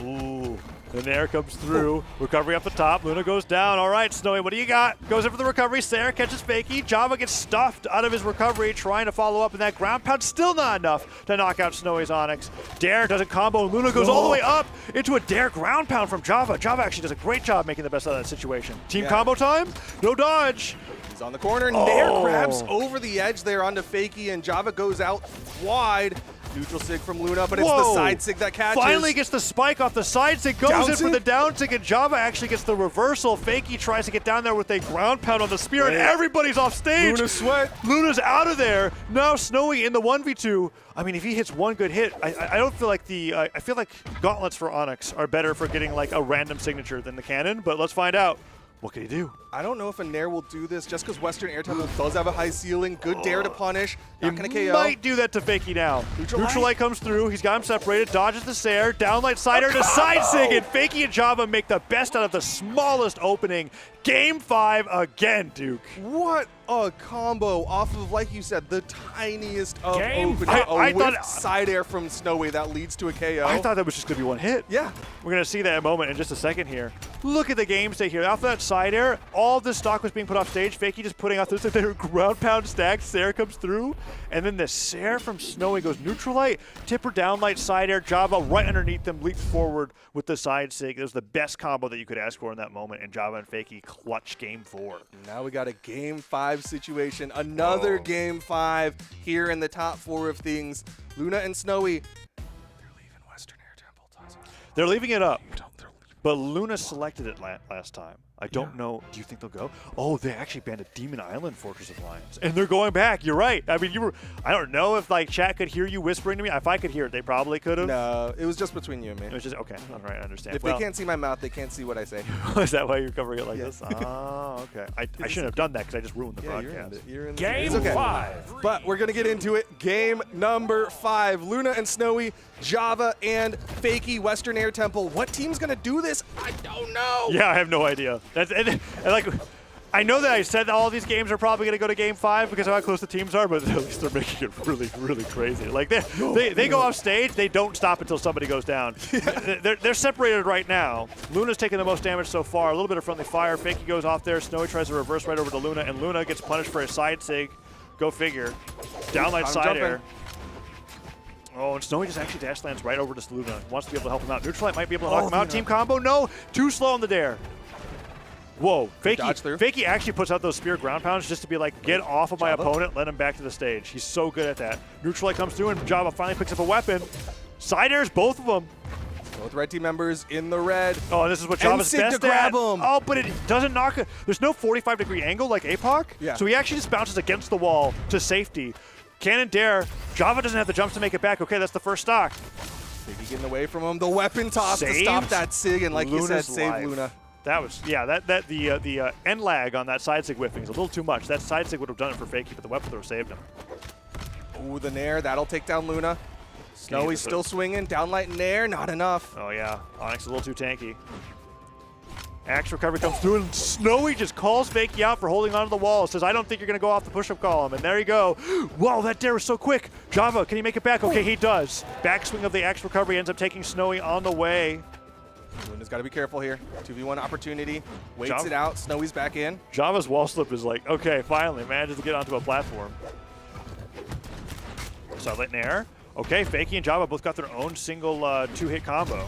Ooh. The Nair comes through. Recovery up the top. Luna goes down. All right, Snowy, what do you got? Goes in for the recovery. Sarah catches Fakey. Java gets stuffed out of his recovery, trying to follow up, and that ground pound still not enough to knock out Snowy's Onyx. Dare doesn't combo, and Luna goes all the way up into a Dare ground pound from Java. Java actually does a great job making the best out of that situation. Team combo time? No dodge. He's on the corner. Nair grabs over the edge there onto Fakey, and Java goes out wide. Neutral sig from Luna, but it's the side sig that catches. Finally gets the spike off the side sig, goes in for the down sig, and Java actually gets the reversal. Fakey tries to get down there with a ground pound on the spear, and everybody's off stage. Luna sweat. Luna's out of there. Now Snowy in the 1v2. I mean, if he hits one good hit, I don't feel like I feel like gauntlets for Onyx are better for getting like a random signature than the cannon, but let's find out. What can he do? I don't know if a Nair will do this just because Western Air Temple does have a high ceiling. Good Dare to punish. Not going to KO. Might do that to Fakey now. Neutral light comes through. He's got him separated. Dodges the Sair. Downlight Cider to side sig. And Fakey and Java make the best out of the smallest opening. Game 5 again, Duke. What a combo off of, like you said, the tiniest of opening. I thought side air from Snowy that leads to a KO. I thought that was just going to be one hit. Yeah. We're going to see that in a moment in just a second here. Look at the game state here. After that side air, all of this stock was being put off stage. Fakey just putting out this ground pound stack. Sair comes through. And then the Sair from Snowy goes neutral light, tipper downlight, side air, Java right underneath them, leap forward with the side sig. It was the best combo that you could ask for in that moment. And Java and Fakey clutch game 4. Now we got a game 5 situation. Another game 5 here in the top 4 of things. Luna and Snowy, they're leaving Western Air Temple. They're leaving it up. But Luna selected it last time. I don't know. Do you think they'll go? Oh, they actually banned a Demon Island Fortress of Lions. And they're going back. You're right. I mean, I don't know if like chat could hear you whispering to me. If I could hear it, they probably could have. No, it was just between you and me. It was just, okay. All right, I understand. If they can't see my mouth, they can't see what I say. Is that why you're covering it like this? Oh, okay. I shouldn't have done that because I just ruined the broadcast. You're in Game it's okay. 5. But we're going to get into it. Game number 5. Luna and Snowy, Java and Fakey, Western Air Temple. What team's going to do this? I don't know. Yeah, I have no idea. And like, I know that I said that all these games are probably going to go to Game 5 because of how close the teams are, but at least they're making it really, really crazy. Like they go off stage, they don't stop until somebody goes down. They're separated right now. Luna's taking the most damage so far. A little bit of friendly fire. Fakey goes off there. Snowy tries to reverse right over to Luna, and Luna gets punished for a side sig. Go figure. Downlight side air. Oh, and Snowy just actually dash lands right over to Luna. Wants to be able to help him out. Neutral light might be able to knock him out. Team combo, no. Too slow on the dare. Whoa, Fakey actually puts out those spear ground pounds just to be like, get off of my opponent, let him back to the stage. He's so good at that. Neutral light comes through, and Java finally picks up a weapon. Side airs, both of them. Both red team members in the red. Oh, and this is what Java's best to grab at. him. Oh, but it doesn't knock it. There's no 45-degree angle like APOC. Yeah. So he actually just bounces against the wall to safety. Cannon dare. Java doesn't have the jumps to make it back. Okay, that's the first stock. Fakey getting away from him. The weapon toss to stop that sig, and like you said, save Luna. That was, yeah, the end lag on that side sig whiffing is a little too much. That side sig would have done it for Fakey, but the weapon throw saved him. Ooh, the Nair, that'll take down Luna. Snowy's still swinging, downlight Nair, not enough. Oh yeah, Onyx is a little too tanky. Axe recovery comes through, and Snowy just calls Fakey out for holding onto the wall. Says, I don't think you're going to go off the push-up column. And there you go. Whoa, that dare was so quick. Java, can he make it back? Okay, he does. Backswing of the Axe recovery ends up taking Snowy on the way. Luna's got to be careful here. 2v1 opportunity. Waits it out. Snowy's back in. Java's wall slip is like, okay, finally manages to get onto a platform. Sidelight Nair. Okay, Fakey and Java both got their own single two-hit combo.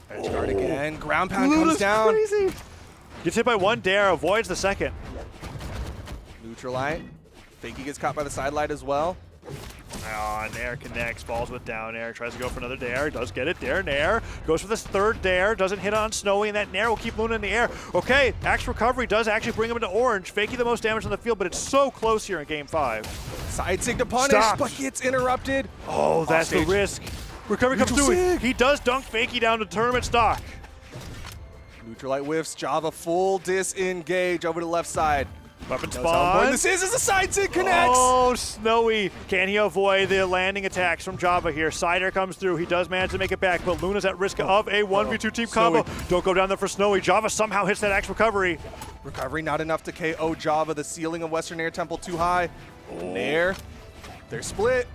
Edge guard again. Ground pound comes down. Crazy. Gets hit by one dare, avoids the second. Neutralite. Fakey gets caught by the sidelight as well. Nair connects, falls with down air, tries to go for another dare, does get it, dare, Nair, goes for this third dare, doesn't hit on Snowy, and that Nair will keep Luna in the air. Okay, Axe Recovery does actually bring him into orange, Fakey the most damage on the field, but it's so close here in game 5. Side sig to punish, Stopped. but gets interrupted. Oh, that's the risk. Recovery comes Neutral through. sig. He does dunk Fakey down to tournament stock. Neutralite whiffs, Java full disengage over to the left side. Weapon Knows how important spawn. this is as the side sig connects. Oh, Snowy. Can he avoid the landing attacks from Java here? Side air comes through. He does manage to make it back, but Luna's at risk of a 1v2 team combo. Don't go down there for Snowy. Java somehow hits that Axe Recovery. Recovery not enough to KO Java. The ceiling of Western Air Temple too high. Nair, they're split.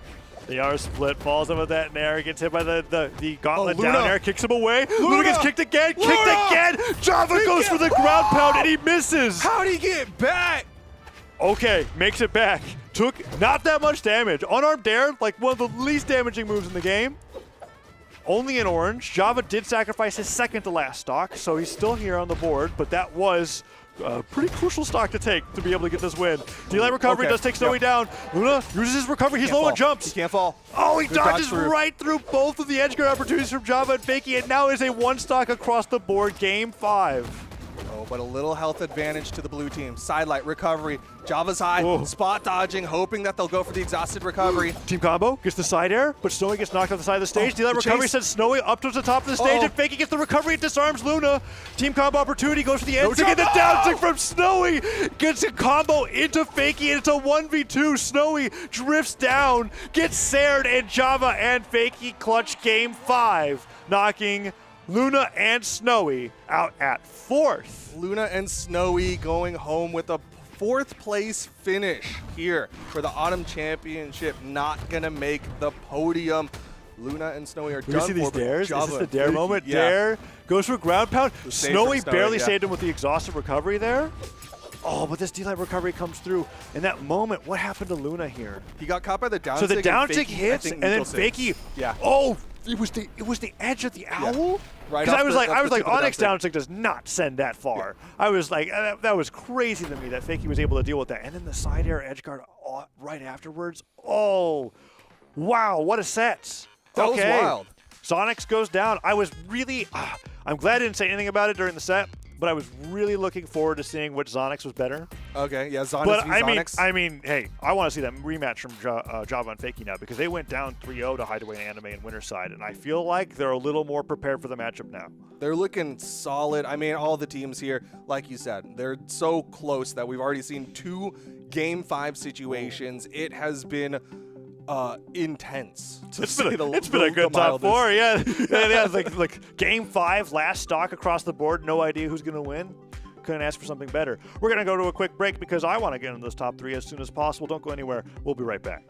They are split. Falls in with that Nair. Gets hit by the gauntlet Luna. down air. Kicks him away. Luna gets kicked again. Kicked again. Java goes for the ground pound and he misses. How'd he get back? Okay, makes it back. Took not that much damage. Unarmed dare, like one of the least damaging moves in the game. Only in orange. Java did sacrifice his second to last stock, so he's still here on the board, but that was a pretty crucial stock to take to be able to get this win. D-Light Recovery does take Snowy down. Luna uses his recovery. He's low on jumps. He can't fall. Oh, he Good dodges dodge through. right through both of the edge guard opportunities from Java and Fakey, and now is a one stock across the board, game 5. Oh, but a little health advantage to the blue team. Sidelight recovery. Java's high. Spot dodging, hoping that they'll go for the exhausted recovery. Team combo gets the side air, but Snowy gets knocked off the side of the stage. D-Light recovery sends Snowy up to the top of the stage, and Fakey gets the recovery. It disarms Luna. Team combo opportunity goes for the end. Get the down stick from Snowy. Gets a combo into Fakey, and it's a 1v2. Snowy drifts down, gets Sared, and Java and Fakey clutch game 5, knocking Luna and Snowy out at 4th. Luna and Snowy going home with a 4th place finish here for the Autumn Championship. Not gonna make the podium. Luna and Snowy are done You see these dares? Is this the dare moment? Dare goes for ground pound. Snowy barely saved him with the exhaustive recovery there. Oh, but this D-Light recovery comes through. In that moment, what happened to Luna here? He got caught by the down So the sig down and sig Fakey, hits, and then Fakey. Yeah. Oh, it was the edge of the owl. Right. Because off I was the like, tip of the Onyx down down sig does not send that far. I was like, that was crazy to me that Fakey was able to deal with that. And then the side air edge guard right afterwards. Oh, wow, what a set. That was wild. Sonics goes down. I was really, I'm glad I didn't say anything about it during the set, but I was really looking forward to seeing which Zonix was better. Okay, yeah, Zonix But v I mean, Zonix. hey, I want to see that rematch from Java and Fakey now because they went down 3-0 to Hideaway and Anime and Winter Side, and I feel like they're a little more prepared for the matchup now. They're looking solid. I mean, all the teams here, like you said, they're so close that we've already seen 2 Game 5 situations. It has been intense. It's been a good top 4, yeah. Yeah, like game 5, last stock across the board, no idea who's gonna win. Couldn't ask for something better. We're gonna go to a quick break because I want to get into those top 3 as soon as possible. Don't go anywhere. We'll be right back.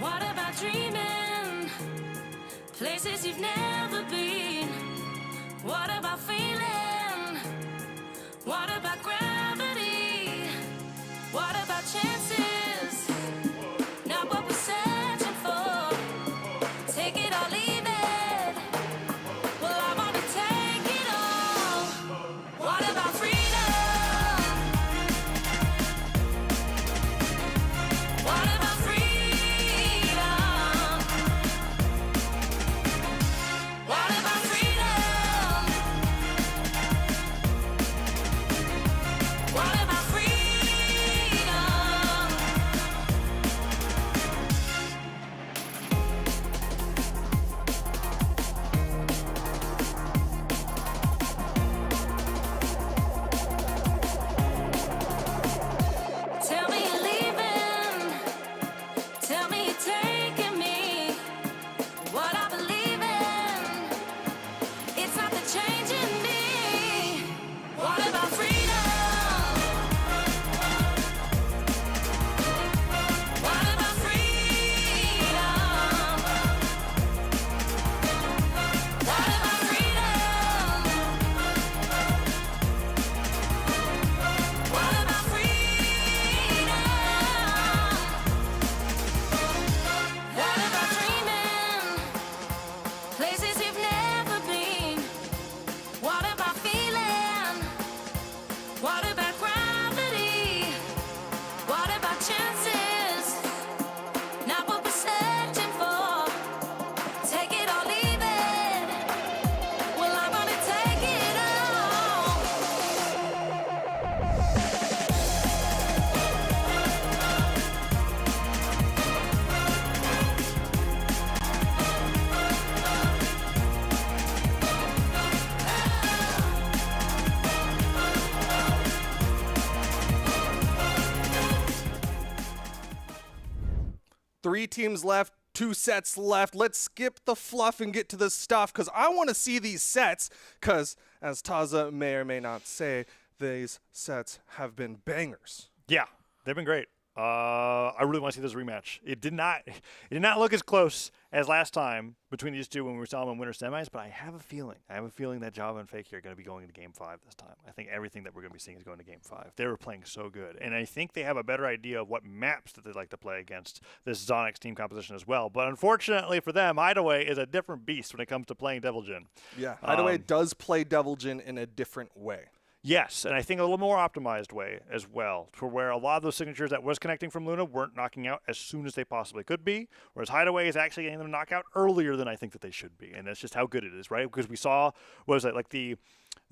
What about dreaming? Places you've never been. What about feeling? What about gravity? What about chances? Not what we're searching for. Take it or leave it. Well, I want to take it all. What about freedom? What about freedom? What about freedom? What about freedom? Tell me you're leaving. Tell me you're taking me. What I believe in, it's not the change in me. What about freedom? What about freedom? What about freedom? What about freedom? What about dreaming? Places you've never been. What about feeling? What about gravity? What about chances? Not what we're searching for. Take it or leave it. Well, I wanna take it all. Three teams left, 2 sets left. Let's skip the fluff and get to the stuff because I want to see these sets because, as Taza may or may not say, these sets have been bangers. Yeah, they've been great. I really want to see this rematch. It did not look as close as last time between these two when we saw them in winter semis, but I have a feeling that Java and Fakey are going to be going to Game 5 this time. I think everything that we're going to be seeing is going to Game 5. They were playing so good, and I think they have a better idea of what maps that they like to play against this Zonix team composition as well. But unfortunately for them, Hideaway is a different beast when it comes to playing Devil Jin. Yeah, Hideaway does play Devil Jin in a different way. Yes, and I think a little more optimized way as well, for where a lot of those signatures that was connecting from Luna weren't knocking out as soon as they possibly could be, whereas Hideaway is actually getting them to knock out earlier than I think that they should be, and that's just how good it is, right? Because we saw, what was it, like the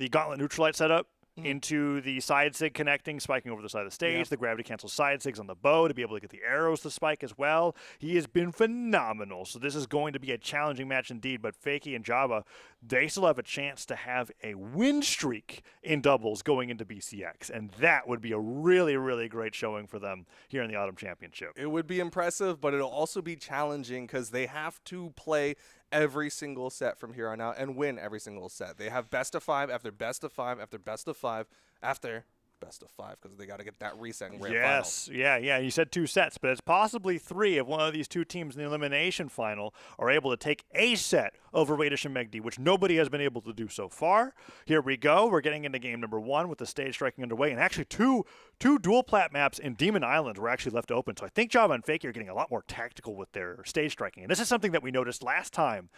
Gauntlet Neutralite setup into the side sig connecting, spiking over the side of the stage, the gravity cancel side sigs on the bow to be able to get the arrows to spike as well. He has been phenomenal, so this is going to be a challenging match indeed, but Fakey and Java, they still have a chance to have a win streak in doubles going into BCX, and that would be a really, really great showing for them here in the Autumn Championship. It would be impressive, but it'll also be challenging because they have to play every single set from here on out and win every single set. They have best of 5 after best of 5 after best of 5 after best of 5 because they got to get that reset in grand Yes, final. yeah. You said 2 sets, but it's possibly 3 if one of these 2 teams in the elimination final are able to take a set over Radish and Megdi, which nobody has been able to do so far. Here we go. We're getting into game number 1 with the stage striking underway, and actually two dual plat maps in Demon Island were actually left open. So I think Java and Fakey are getting a lot more tactical with their stage striking, and this is something that we noticed last time.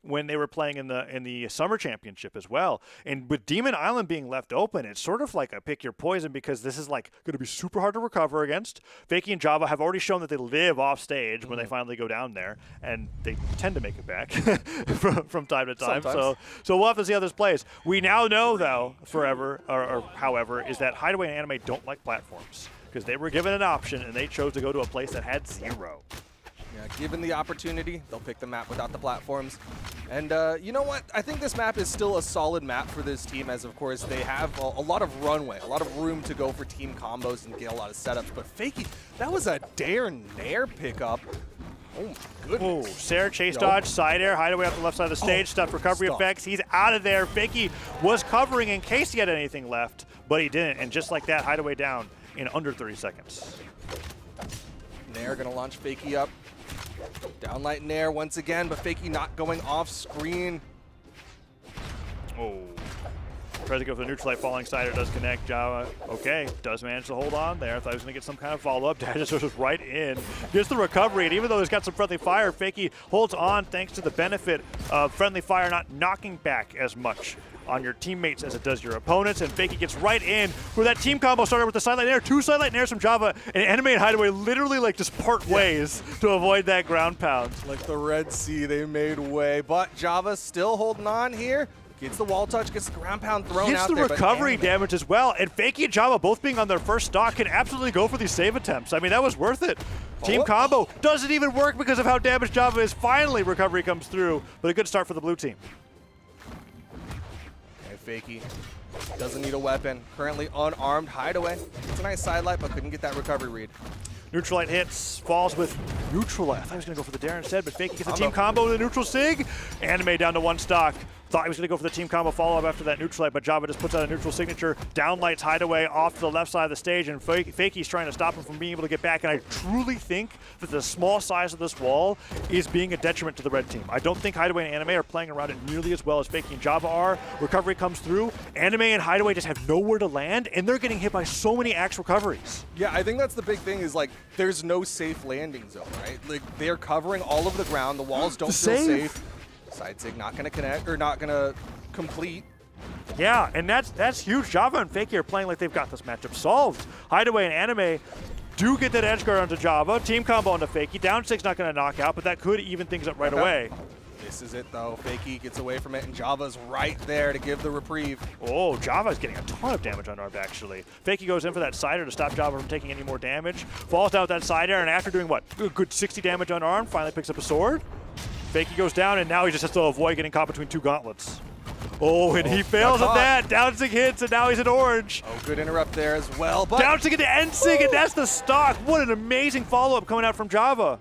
When they were playing in the Summer Championship as well. And with Demon Island being left open, it's sort of like a pick your poison because this is like going to be super hard to recover against. Fakey and Java have already shown that they live off stage when they finally go down there, and they tend to make it back from time to time. Sometimes. So we'll have to see how this plays. We now know, though, however, is that Hideaway and Anime don't like platforms because they were given an option and they chose to go to a place that had 0. Yeah, given the opportunity, they'll pick the map without the platforms. And you know what? I think this map is still a solid map for this team as, of course, they have a lot of runway, a lot of room to go for team combos and get a lot of setups. But Fakey, that was a dare nair pickup. Oh, my goodness. Oh, Sarah chase dodge, side air, Hideaway off the left side of the stage, stuff recovery effects. He's out of there. Fakey was covering in case he had anything left, but he didn't. And just like that, Hideaway down in under 30 seconds. Nair going to launch Fakey up. Downlight Nair once again, but Fakey not going off screen. Oh. Tries to go for the neutral light, falling cider does connect. Java, okay, does manage to hold on there. I thought he was going to get some kind of follow-up. Dad just goes right in. Gets the recovery, and even though he's got some friendly fire, Fakey holds on thanks to the benefit of friendly fire not knocking back as much on your teammates as it does your opponents, and Fakey gets right in where that team combo started with the sidelight air, 2 sidelight airs from Java, and Anime and Hideaway literally like just part ways to avoid that ground pound. Like the Red Sea, they made way, but Java still holding on here. Gets the wall touch, gets the ground pound thrown Gets out the there. Gets the recovery damage as well, and Fakey and Java both being on their first stock can absolutely go for these save attempts. I mean, that was worth it. Team combo doesn't even work because of how damaged Java is. Finally, recovery comes through, but a good start for the blue team. Fakey doesn't need a weapon. Currently unarmed. Hideaway. It's a nice sidelight, but couldn't get that recovery read. Neutralite hits, falls with Neutralite. I thought he was going to go for the dare instead, but Fakey gets a team combo with a neutral sig. Anime down to 1 stock. Thought he was going to go for the team combo follow-up after that Neutralite, but Java just puts out a neutral signature. Downlights Hideaway off to the left side of the stage, and Fakey's trying to stop him from being able to get back. And I truly think that the small size of this wall is being a detriment to the red team. I don't think Hideaway and Anime are playing around it nearly as well as Fakey and Java are. Recovery comes through. Anime and Hideaway just have nowhere to land, and they're getting hit by so many axe recoveries. Yeah, I think that's the big thing is, like, there's no safe landing zone, right? Like, they're covering all of the ground. The walls don't feel safe. Side sig not going to connect, or not going to complete. Yeah, and that's huge. Java and Fakey are playing like they've got this matchup solved. Hideaway and Anime do get that edge guard onto Java. Team combo onto Fakey. Down 6 not going to knock out, but that could even things up right away. This is it, though. Fakey gets away from it, and Java's right there to give the reprieve. Oh, Java's getting a ton of damage unarmed, actually. Fakey goes in for that cider to stop Java from taking any more damage. Falls down with that cider, and after doing, what, a good 60 damage unarmed, finally picks up a sword. Fakey goes down, and now he just has to avoid getting caught between 2 gauntlets. Oh, and he fails at that. Downsig hits, and now he's in orange. Oh, good interrupt there as well. But Downsig into Ensig, and that's the stock. What an amazing follow-up coming out from Java.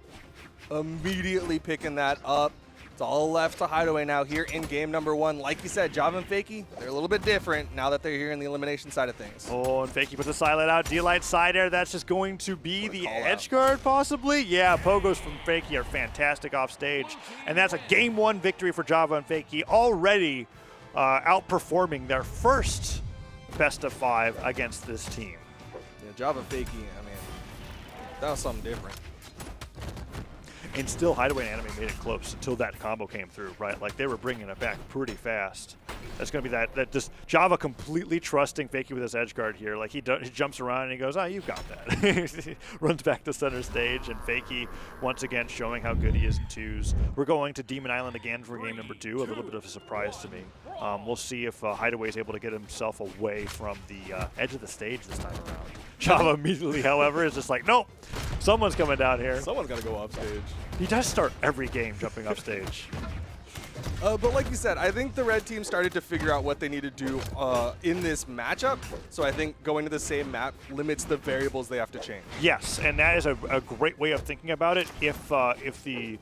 Immediately picking that up. It's all left to Hideaway now here in game number 1. Like you said, Java and Fakey, they're a little bit different now that they're here in the elimination side of things. Oh, and Fakey puts the silent out. D-Light side air. That's just going to be the edge guard, possibly? Yeah, pogos from Fakey are fantastic off stage. And that's a game 1 victory for Java and Fakey, already outperforming their first best of 5 against this team. Yeah, Java Fakey, I mean, that was something different. And still, Hideaway and Anime made it close until that combo came through, right? Like, they were bringing it back pretty fast. That's going to be that just Java completely trusting Fakey with his edge guard here. Like, he jumps around and he goes, oh, you got that. He runs back to center stage, and Fakey, once again, showing how good he is in 2s. We're going to Demon Island again for game number 2. A little bit of a surprise to me. We'll see if Hideaway is able to get himself away from the edge of the stage this time around. Java immediately, however, is just like, nope, someone's coming down here. Someone's got to go up stage. He does start every game jumping up stage. But like you said, I think the red team started to figure out what they need to do in this matchup. So I think going to the same map limits the variables they have to change. Yes, and that is a great way of thinking about it if the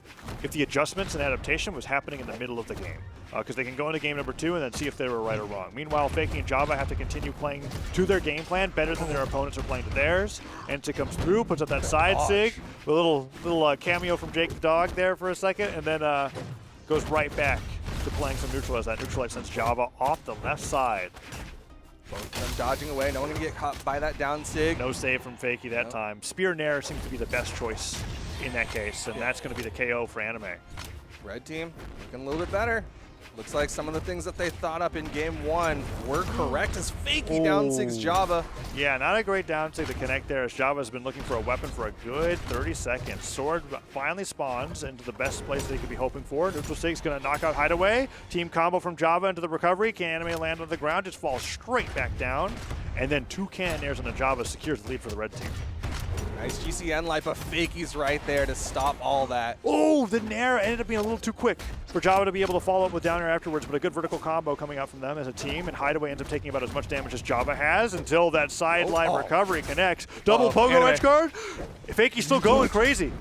adjustments and adaptation was happening in the middle of the game. Because they can go into game number 2 and then see if they were right or wrong. Meanwhile, Fakey and Java have to continue playing to their game plan better than their opponents are playing to theirs. Ensig comes through, puts up that side sig, a little cameo from Jake the Dog there for a second, and then goes right back to playing some neutral as that neutralite sends Java off the left side. Both of them dodging away. No one can get caught by that down sig. No save from Fakey that time. Spear Nair seems to be the best choice in that case, and that's going to be the KO for Anime. Red team looking a little bit better. Looks like some of the things that they thought up in game 1 were correct as Fakey downsigs Java. Yeah, not a great downsig to connect there as Java's been looking for a weapon for a good 30 seconds. Sword finally spawns into the best place they could be hoping for. Neutral Sig's going to knock out Hideaway. Team combo from Java into the recovery. Can Anime land on the ground? Just falls straight back down. And then 2 cannon airs on the Java secures the lead for the red team. Nice GCN life of Fakey's right there to stop all that. Oh, the Nair ended up being a little too quick for Java to be able to follow up with down air afterwards, but a good vertical combo coming out from them as a team, and Hideaway ends up taking about as much damage as Java has until that sideline recovery connects. Double pogo edge guard. Fakey's still going crazy.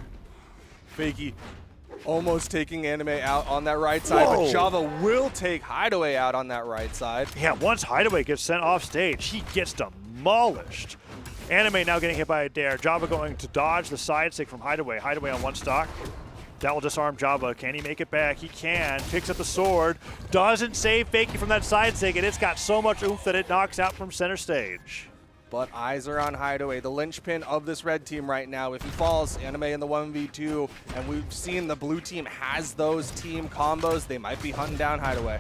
Fakey almost taking Anime out on that right side, but Java will take Hideaway out on that right side. Yeah, once Hideaway gets sent off stage, he gets demolished. Anime now getting hit by a dare. Java going to dodge the side stick from Hideaway. Hideaway on 1 stock. That will disarm Java. Can he make it back? He can. Picks up the sword. Doesn't save Fakey from that side sig, and it's got so much oomph that it knocks out from center stage. But eyes are on Hideaway, the linchpin of this red team right now. If he falls, Anime in the 1v2, and we've seen the blue team has those team combos, they might be hunting down Hideaway.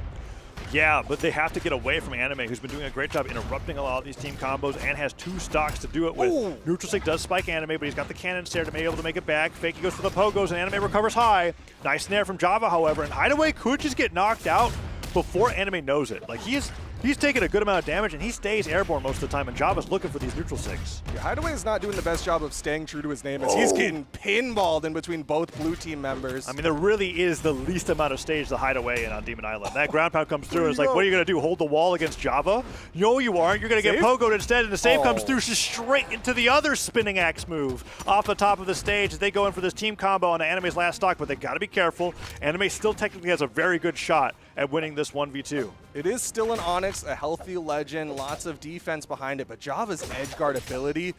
Yeah, but they have to get away from Anime, who's been doing a great job interrupting a lot of these team combos and has 2 stocks to do it with. Ooh. Neutral Stick does spike Anime, but he's got the cannon snare to be able to make it back. Fakey goes for the pogos, and Anime recovers high. Nice snare from Java, however, and Hideaway could just get knocked out before Anime knows it. Like, he's taking a good amount of damage, and he stays airborne most of the time, and Java's looking for these neutral sticks. Yeah, Hideaway is not doing the best job of staying true to his name as he's getting pinballed in between both blue team members. I mean, there really is the least amount of stage to hide away in on Demon Island. That ground pound comes through, and it's like, what are you going to do, hold the wall against Java? No, you aren't. You're going to get pogoed instead, and the save comes through just straight into the other spinning axe move off the top of the stage as they go in for this team combo on Anime's last stock, but they got to be careful. Anime still technically has a very good shot at winning this 1v2. It is still an Onyx, a healthy legend, lots of defense behind it, but Java's edge guard ability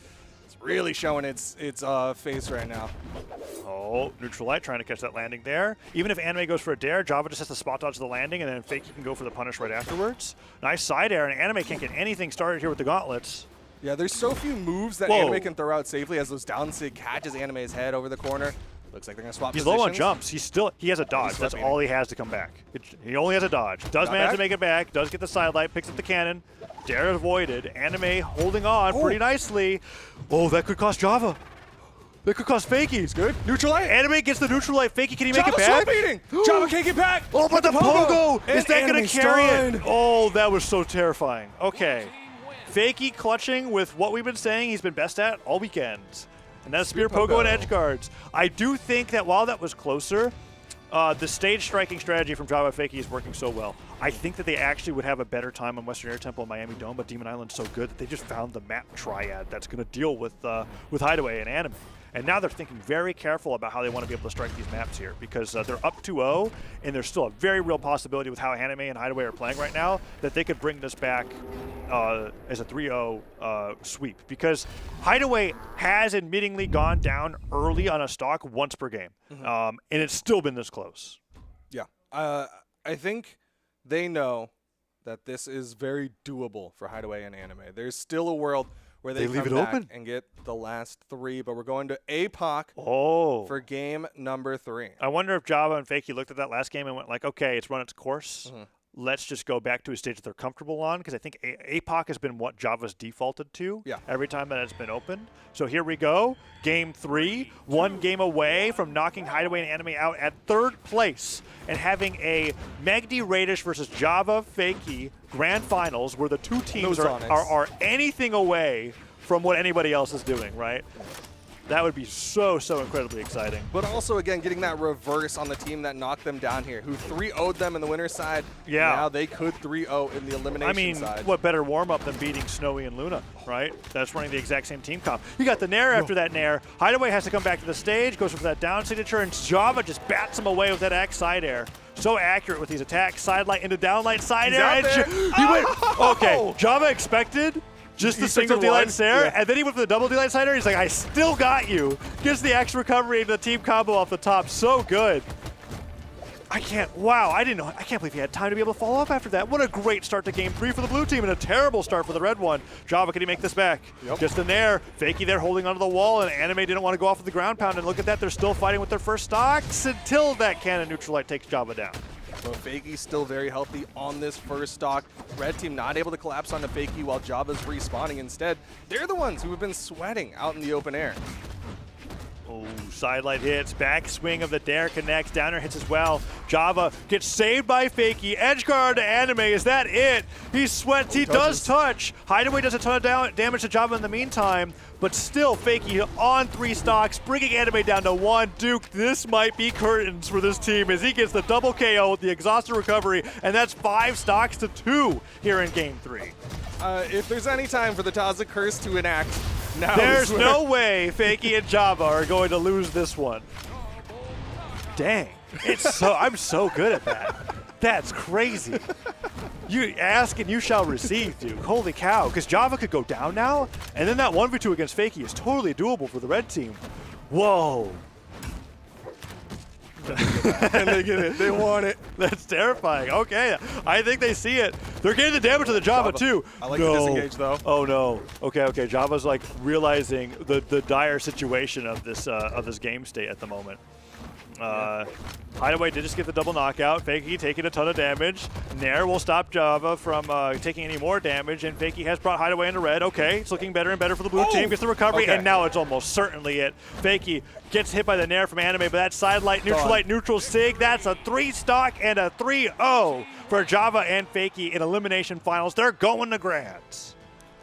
is really showing its face right now. Oh, Neutral Light trying to catch that landing there. Even if Anime goes for a dare, Java just has to spot dodge the landing, and then Fakey can go for the punish right afterwards. Nice side air, and Anime can't get anything started here with the gauntlets. Yeah, there's so few moves that Anime can throw out safely as those down sig catches Anime's head over the corner. Looks like they're going to swap positions. He's low on jumps. He has a dodge. That's all he has to come back. He only has a dodge. Does manage to make it back. Does get the side light. Picks up the cannon. Dare avoided. Anime holding on pretty nicely. Oh, that could cost Java. That could cost Fakey. He's good. Neutral light. Anime gets the neutral light. Fakey, can he make it back? Java swipe beating. Java can't get back. Oh, but the pogo! And Is that going to carry it? stunned. Oh, that was so terrifying. Okay. Fakey clutching with what we've been saying he's been best at all weekend. And that's Spear Pogo and Edge Guards. I do think that while that was closer, the stage striking strategy from Java Fakey is working so well. I think that they actually would have a better time on Western Air Temple and Miami Dome, but Demon Island's so good that they just found the map triad that's going to deal with Hideaway and Anime. And now they're thinking very careful about how they want to be able to strike these maps here because they're up 2-0, and there's still a very real possibility with how Anime and Hideaway are playing right now that they could bring this back as a 3-0 sweep because Hideaway has admittingly gone down early on a stock once per game, and it's still been this close. Yeah. I think they know that this is very doable for Hideaway and Anime. There's still a world where they leave come it back open and get the last 3, but we're going to APOC for game number 3. I wonder if Java and Fakey looked at that last game and went like, okay, it's run its course. Let's just go back to a stage that they're comfortable on because I think APOC has been what Java's defaulted to every time that it's been opened. So here we go. Game 3, 1 game away from knocking Hideaway and Anime out at 3rd place and having a Magdi Radish versus Java Fakey grand finals where the two teams are anything away from what anybody else is doing, right? That would be so incredibly exciting. But also, again, getting that reverse on the team that knocked them down here, who 3-0'd them in the winner's side. Yeah. Now they could 3-0 in the elimination side. I mean, what better warm-up than beating Snowy and Luna, right? That's running the exact same team comp. You got the Nair after that Nair. Hideaway has to come back to the stage, goes for that down signature, and Java just bats him away with that Axe side air. So accurate with these attacks. Side light into down light, side air. He went, okay, Java expected just the single D-line snare, and then he went for the double D-line side air. He's like, I still got you. Gets the X recovery into the team combo off the top. So good. I can't believe he had time to be able to follow up after that. What a great start to game 3 for the blue team and a terrible start for the red one. Java, can he make this back? Just in there. Fakey there holding onto the wall, and Anime didn't want to go off with the ground pound. And look at that, they're still fighting with their first stocks until that cannon neutral light takes Java down. So Fakey's still very healthy on this first stock. Red team not able to collapse onto Fakey while Java's respawning instead. They're the ones who have been sweating out in the open air. Oh, sidelight hits, back swing of the dare connects, downer hits as well. Java gets saved by Fakey. Edge guard to Anime, is that it? He sweats, he does touch. Hideaway does a ton of damage to Java in the meantime, but still Fakey on 3 stocks, bringing Anime down to 1. Duke, this might be curtains for this team as he gets the double KO with the exhausted recovery, and that's 5 stocks to 2 here in game 3. If there's any time for the Taza curse to enact, now there's no way Fakey and Java are going to lose this one. Dang. I'm so good at that. That's crazy. You ask and you shall receive, Duke. Holy cow. Because Java could go down now, and then that 1v2 against Fakey is totally doable for the red team. Whoa. and they get it. They want it. That's terrifying. Okay, I think they see it. They're getting the damage to the Java too. I like the disengage though. Oh no. Okay. Java's like realizing the dire situation of this game state at the moment. Hideaway did just get the double knockout. Fakey taking a ton of damage. Nair will stop Java from taking any more damage, and Fakey has brought Hideaway into red. Okay, it's looking better and better for the blue team. Gets the recovery, and now it's almost certainly it. Fakey gets hit by the Nair from Anime, but that side light, neutral sig. That's a 3-stock and a 3-0 for Java and Fakey in elimination finals. They're going to grands.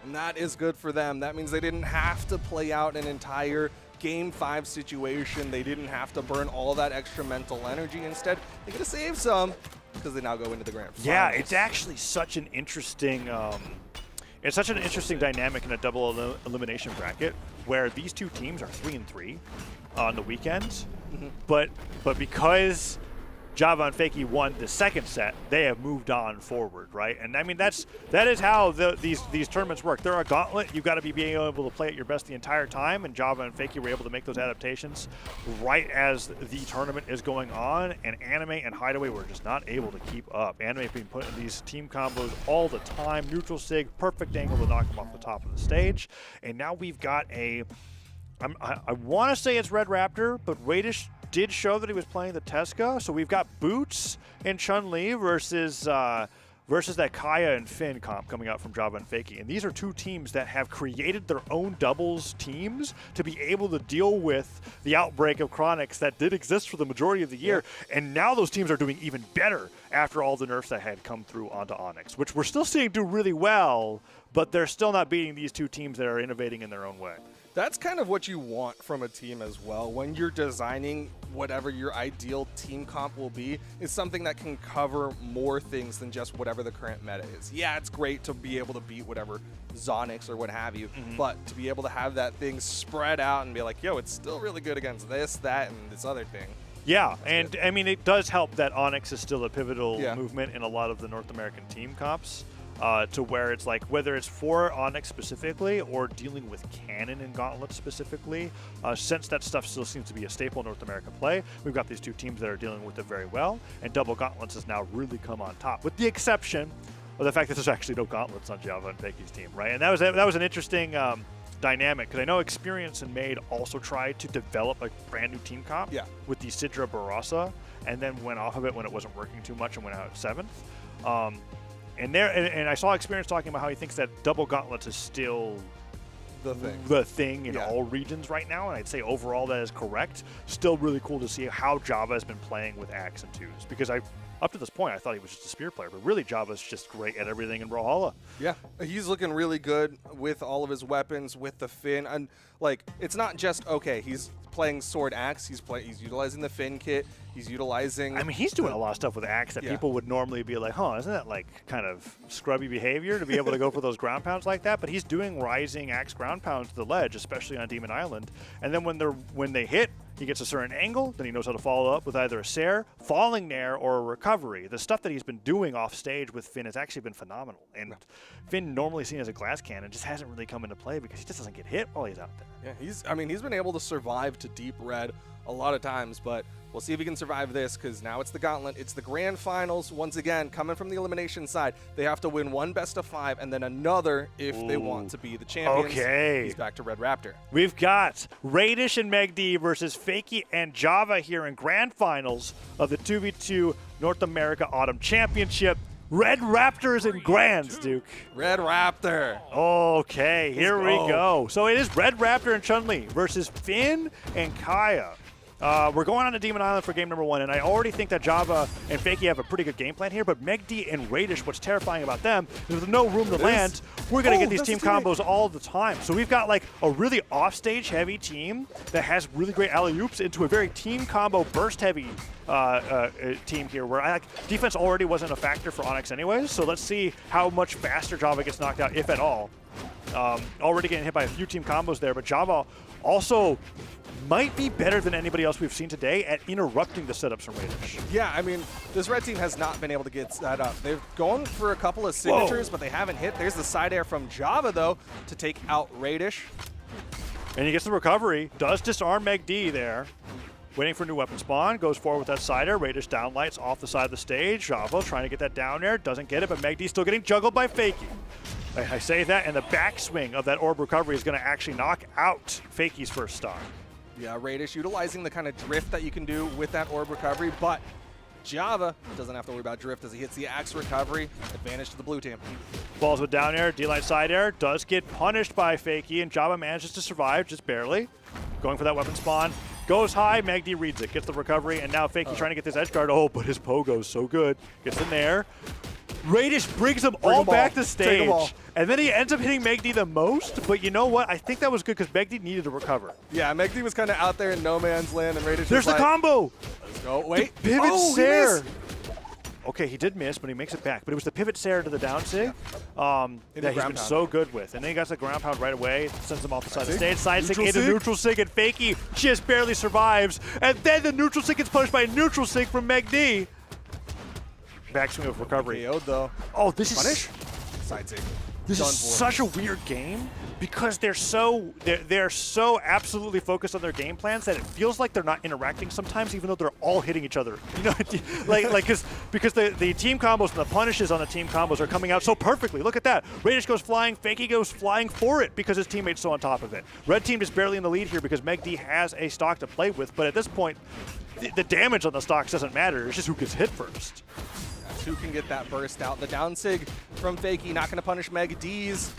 And that is good for them. That means they didn't have to play out an entire Game 5 situation. They didn't have to burn all that extra mental energy. Instead, they could have saved some because they now go into the grand finals. Yeah, it's actually such an interesting dynamic in a double elimination bracket where these two teams are 3-3 on the weekends. But because Java and Fakey won the second set, they have moved on forward, right? And I mean, that is how these tournaments work. They're a gauntlet. You've got to be being able to play at your best the entire time, and Java and Fakey were able to make those adaptations right as the tournament is going on, and Anime and Hideaway were just not able to keep up. Anime being put in these team combos all the time, neutral sig, perfect angle to knock them off the top of the stage, and now we've got I want to say it's Red Raptor, but Radish did show that he was playing the Tesca, so we've got Boots and Chun-Li versus that Kaya and Finn comp coming out from Java and Fakey. And these are two teams that have created their own doubles teams to be able to deal with the outbreak of Chronics that did exist for the majority of the year. And now those teams are doing even better after all the nerfs that had come through onto Onyx, which we're still seeing do really well, but they're still not beating these two teams that are innovating in their own way. That's kind of what you want from a team as well. When you're designing whatever your ideal team comp will be, is something that can cover more things than just whatever the current meta is. Yeah, it's great to be able to beat whatever Zonix or what have you, but to be able to have that thing spread out and be like, yo, it's still really good against this, that, and this other thing. Yeah, and I mean, it does help that Onyx is still a pivotal movement in a lot of the North American team comps. To where it's like, whether it's for Onyx specifically or dealing with Cannon and Gauntlet specifically, since that stuff still seems to be a staple in North American play, we've got these two teams that are dealing with it very well, and Double Gauntlets has now really come on top, with the exception of the fact that there's actually no Gauntlets on Java and Fakey's team, right? And that was an interesting dynamic, because I know Experience and Made also tried to develop a brand new team comp with the Sidra Barasa, and then went off of it when it wasn't working too much and went out 7th. And I saw Experience talking about how he thinks that Double Gauntlets is still the thing in all regions right now, and I'd say overall that is correct. Still really cool to see how Java has been playing with Axe and Twos, because up to this point I thought he was just a spear player, but really Java's just great at everything in Brawlhalla. Yeah, he's looking really good with all of his weapons, with the Finn, and like, it's not just, okay, he's playing Sword Axe, he's utilizing the Finn kit, he's utilizing... I mean, he's doing a lot of stuff with Axe that people would normally be like, huh, isn't that like kind of scrubby behavior to be able to go for those ground pounds like that? But he's doing rising Axe ground pounds to the ledge, especially on Demon Island. And then when they hit, he gets a certain angle, then he knows how to follow up with either a Sair, falling Nair, or a recovery. The stuff that he's been doing off stage with Finn has actually been phenomenal. And Finn, normally seen as a glass cannon, just hasn't really come into play because he just doesn't get hit while he's out there. Yeah, he's been able to survive to deep red a lot of times, but we'll see if he can survive this, because now it's the Gauntlet. It's the grand finals. Once again, coming from the elimination side, they have to win one best of 5 and then another if they want to be the champions. Okay. He's back to Red Raptor. We've got Radish and Megd versus Fakey and Java here in grand finals of the 2v2 North America Autumn Championship. Red Raptors and grands, Duke. Red Raptor. Okay, here we go. So it is Red Raptor and Chun-Li versus Finn and Kaya. We're going on to Demon Island for game number 1, and I already think that Java and Fakey have a pretty good game plan here, but Megd and Radish, what's terrifying about them is with no room to land, we're going to get these team combos all the time. So we've got like a really offstage heavy team that has really great alley-oops into a very team combo burst heavy team here, where defense already wasn't a factor for Onyx anyways, so let's see how much faster Java gets knocked out, if at all. Already getting hit by a few team combos there, but Java also might be better than anybody else we've seen today at interrupting the setups from Radish. Yeah, I mean, this red team has not been able to get that up. They've gone for a couple of signatures, but they haven't hit. There's the side air from Java, though, to take out Radish. And he gets the recovery, does disarm Megd there. Waiting for a new weapon spawn, goes forward with that side air. Radish downlights off the side of the stage. Java trying to get that down air, doesn't get it, but Meg D still getting juggled by Fakey. I say that, and the backswing of that orb recovery is going to actually knock out Fakey's first stock. Yeah, Radish utilizing the kind of drift that you can do with that orb recovery, but Java doesn't have to worry about drift as he hits the axe recovery. Advantage to the blue team. Balls with down air, D-light side air, does get punished by Fakey, and Java manages to survive, just barely. Going for that weapon spawn. Goes high, Meg D reads it, gets the recovery, and now Fakey trying to get this edge guard. Oh, but his pogo's so good. Gets in there. Radish brings them all back to stage. And then he ends up hitting Meg D the most, but you know what? I think that was good because Meg D needed to recover. Yeah, Meg D was kind of out there in no man's land, and Radish There's was the like, combo! Let's go. Wait. The pivot oh, Sair. Okay, he did miss, but he makes it back. But it was the pivot Sair to the down sig that he's been so good with. And then he got the ground pound right away, sends him off the side of the stage. Side sig into neutral sig, and Fakey just barely survives. And then the neutral sig gets punished by a neutral sig from Meg D. Backswing of recovery. KO'd though. Oh, this is punish. Side sig. This is such a weird game because they're so absolutely focused on their game plans that it feels like they're not interacting sometimes, even though they're all hitting each other. You know, because the team combos and the punishes on the team combos are coming out so perfectly. Look at that. Radish goes flying, Fakey goes flying for it because his teammate's so on top of it. Red team is barely in the lead here because Meg D has a stock to play with, but at this point, the damage on the stocks doesn't matter. It's just who gets hit first. Who can get that burst out. The down sig from Fakey, not going to punish Meg D's.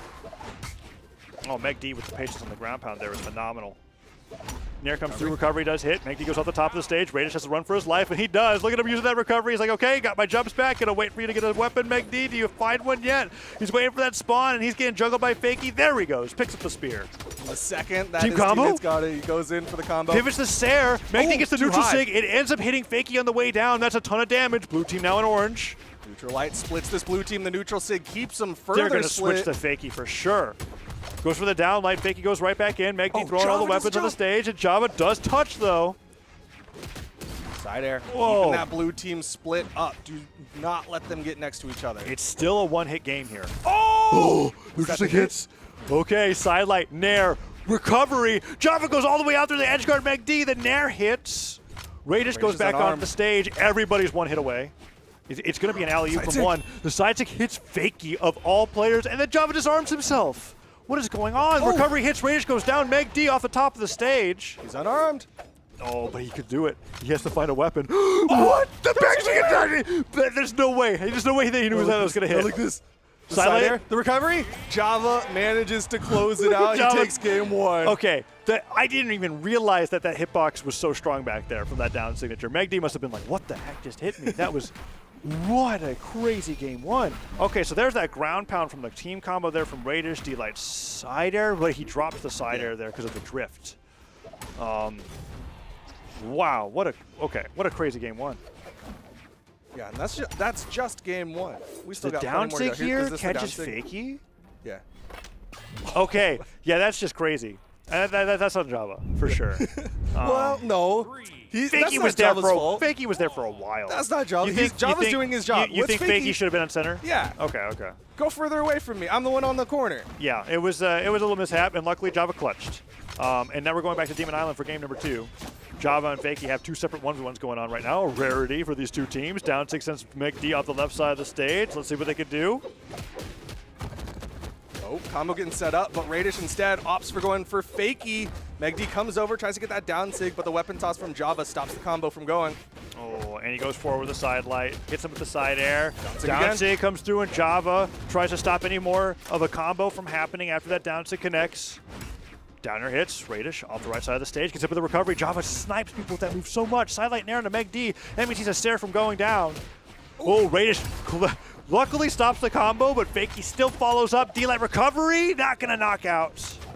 Oh, Meg D with the patience on the ground pound there is phenomenal. Nair comes through, recovery does hit. Meg D goes off the top of the stage. Radish has to run for his life, and he does. Look at him using that recovery. He's like, okay, got my jumps back. Gonna wait for you to get a weapon, Meg D. Do you find one yet? He's waiting for that spawn, and he's getting juggled by Fakey. There he goes. Picks up the spear. A second. That team his combo? teammate's got it. He goes in for the combo. Pivots the Sair. Meg D gets the neutral sig. It ends up hitting Fakey on the way down. That's a ton of damage. Blue team now in orange. Neutral light splits this blue team. The neutral sig keeps them further They're going to split. switch to Fakey for sure. Goes for the down light. Fakey goes right back in. Meg D throwing all the weapons on the stage, and Java does touch though. Side air. Whoa. Keeping that blue team split up. Do not let them get next to each other. It's still a one-hit game here. Oh! Neutral sig hits. Okay, side light, Nair, recovery. Java goes all the way out there. The edge guard Meg D. The Nair hits. Radish goes back on the stage. Everybody's one hit away. It's going to be an alley-oop from one. The side stick hits Fakey of all players, and then Java disarms himself. What is going on? Oh. Recovery hits, Radish goes down. Meg D off the top of the stage. He's unarmed. Oh, but he could do it. He has to find a weapon. What? The backswing! There's no way. There's no way that he knew that was going to hit. Look at this. Side air. The recovery. Java manages to close it out. He takes game one. Okay. I didn't even realize that hitbox was so strong back there from that down signature. Meg D must have been like, what the heck just hit me? That was... What a crazy game one. Okay, so there's that ground pound from the team combo there from Radish. D-light side air, but he drops the side air there because of the drift. Wow, what a crazy game one. Yeah, and that's just game one. We still the got down plenty more sig to go. here Is this the catches down sig? Fakey? Yeah. Okay, yeah, that's just crazy. That's on Java, for sure. Well, no. Fakey was there Fakey was there for a while. That's not Java. Java's doing his job. You think Fakey should have been on center? Yeah. Okay. Go further away from me. I'm the one on the corner. Yeah, it was a little mishap, and luckily Java clutched. And now we're going back to Demon Island for game number 2. Java and Fakey have two separate 1v1s going on right now. A rarity for these two teams. Down 6 sends Meg D off the left side of the stage. Let's see what they can do. Oh, combo getting set up, but Radish instead opts for going for Fakey. Meg D comes over, tries to get that down sig, but the weapon toss from Java stops the combo from going. Oh, and he goes forward with the side light, hits him with the side air. Down sig comes through, and Java tries to stop any more of a combo from happening after that down sig connects. Downer hits, Radish off the right side of the stage, gets up with the recovery. Java snipes people with that move so much. Side light Nair into Meg D. That means he's a Sair from going down. Oh, Radish luckily stops the combo, but Fakey still follows up. D-light recovery, not gonna knock out.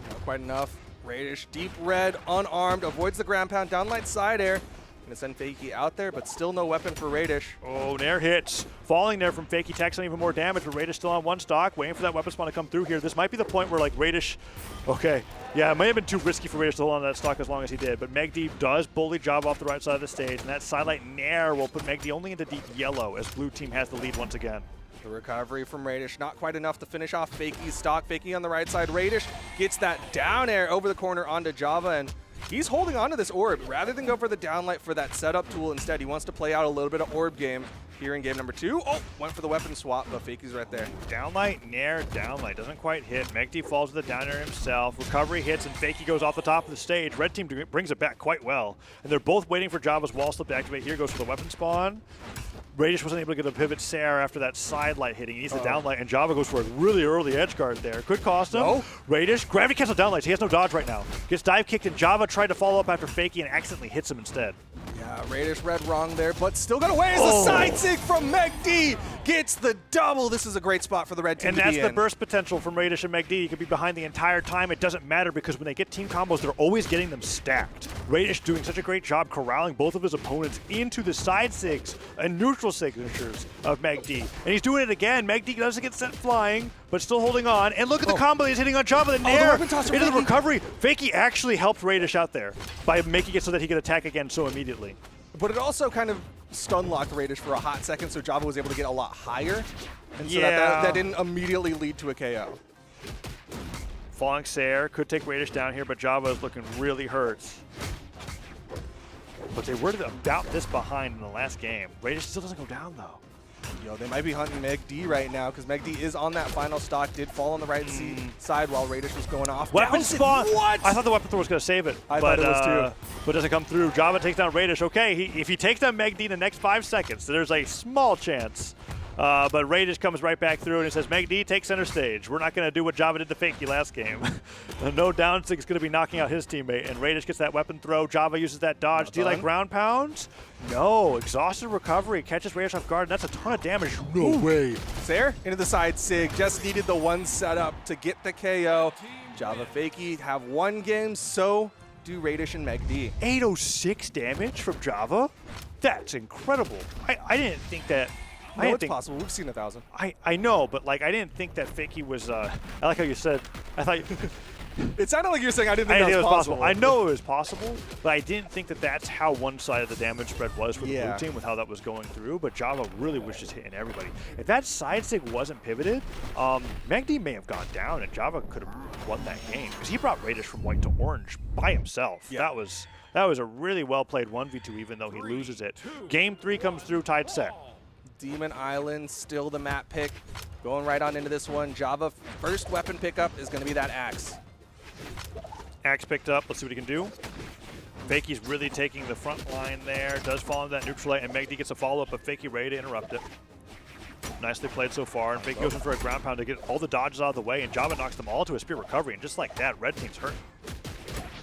Not quite enough. Radish, deep red, unarmed, avoids the ground pound, downlight side air. Gonna send Fakey out there, but still no weapon for Radish. Oh, Nair hits. Falling there from Fakey, tacks on even more damage, but Radish still on one stock, waiting for that weapon spawn to come through here. This might be the point where, like, Radish, okay, yeah, it may have been too risky for Radish to hold on to that stock as long as he did, but Meg D does bully Job off the right side of the stage, and that sidelight Nair will put Meg D only into deep yellow as blue team has the lead once again. The recovery from Radish, not quite enough to finish off Fakey's stock. Fakey on the right side. Radish gets that down air over the corner onto Java, and He's holding on to this orb. Rather than go for the downlight for that setup tool, instead he wants to play out a little bit of orb game here in game number 2. Oh, went for the weapon swap, but Fakey's right there. Downlight, nair, downlight. Doesn't quite hit. Megd falls to the down air himself. Recovery hits, and Fakey goes off the top of the stage. Red team brings it back quite well. And they're both waiting for Java's wall slip to activate. Here goes for the weapon spawn. Radish wasn't able to get a pivot Sarah after that side light hitting. He needs the downlight, and Java goes for a really early edge guard there. Could cost him. No. Radish, gravity cancel downlights. He has no dodge right now. Gets dive kicked, and Java tried to follow up after Fakey and accidentally hits him instead. Yeah, Radish read wrong there, but still got away as a side sig from Megd. Gets the double. This is a great spot for the red team And to that's be the in. burst potential from Radish and Megd. You could be behind the entire time. It doesn't matter because when they get team combos, they're always getting them stacked. Radish doing such a great job corralling both of his opponents into the side sigs and neutral signatures of Megd. And he's doing it again. Megd doesn't get sent flying, but still holding on. And look at the combo he's hitting on Java. The nair weapon toss into the Fakey. recovery. Fakey actually helped Radish out there by making it so that he could attack again so immediately. But it also kind of stun locked Radish for a hot second, so Java was able to get a lot higher. And so that didn't immediately lead to a KO. Falling Sair could take Radish down here, but Java is looking really hurt. But they were about this behind in the last game. Radish still doesn't go down, though. Yo, they might be hunting Megd right now because Megd is on that final stock, did fall on the right side while Radish was going off. Weapon Down spawn! What? I thought the weapon throw was going to save it. I thought it was too. But doesn't come through. Java takes down Radish. Okay, if he takes down Megd in the next 5 seconds, there's a small chance. But Radish comes right back through and he says, Megd, take center stage. We're not going to do what Java did to Fakey last game. No down stick is going to be knocking out his teammate. And Radish gets that weapon throw. Java uses that dodge. Do you like ground pounds? No. Exhausted recovery. Catches Radish off guard, and that's a ton of damage. No way. Sair into the side sig. Just needed the one setup to get the KO. Java Fakey have one game, so do Radish and Megd. 806 damage from Java? That's incredible. I didn't think that. No, it's possible. We've seen 1,000. I know, but like I didn't think that Fakey was. I like how you said. I thought. It sounded like you were saying I didn't think that was possible. I know it was possible, but I didn't think that that's how one side of the damage spread was for the blue team with how that was going through. But Java really was just hitting everybody. If that side sig wasn't pivoted, Megd may have gone down and Java could have won that game because he brought Radish from white to orange by himself. Yeah. That was a really well played 1v2, even though he loses it. Game 3 comes through tied set. Demon Island still the map pick. Going right on into this one. Java first weapon pickup is going to be that axe. Axe picked up. Let's see what he can do. Fakey's really taking the front line there. Does fall into that neutral light, and Megd gets a follow-up, but Fakey ready to interrupt it. Nicely played so far, and Fakey goes in for a ground pound to get all the dodges out of the way, and Java knocks them all to a spear recovery, and just like that, red team's hurt.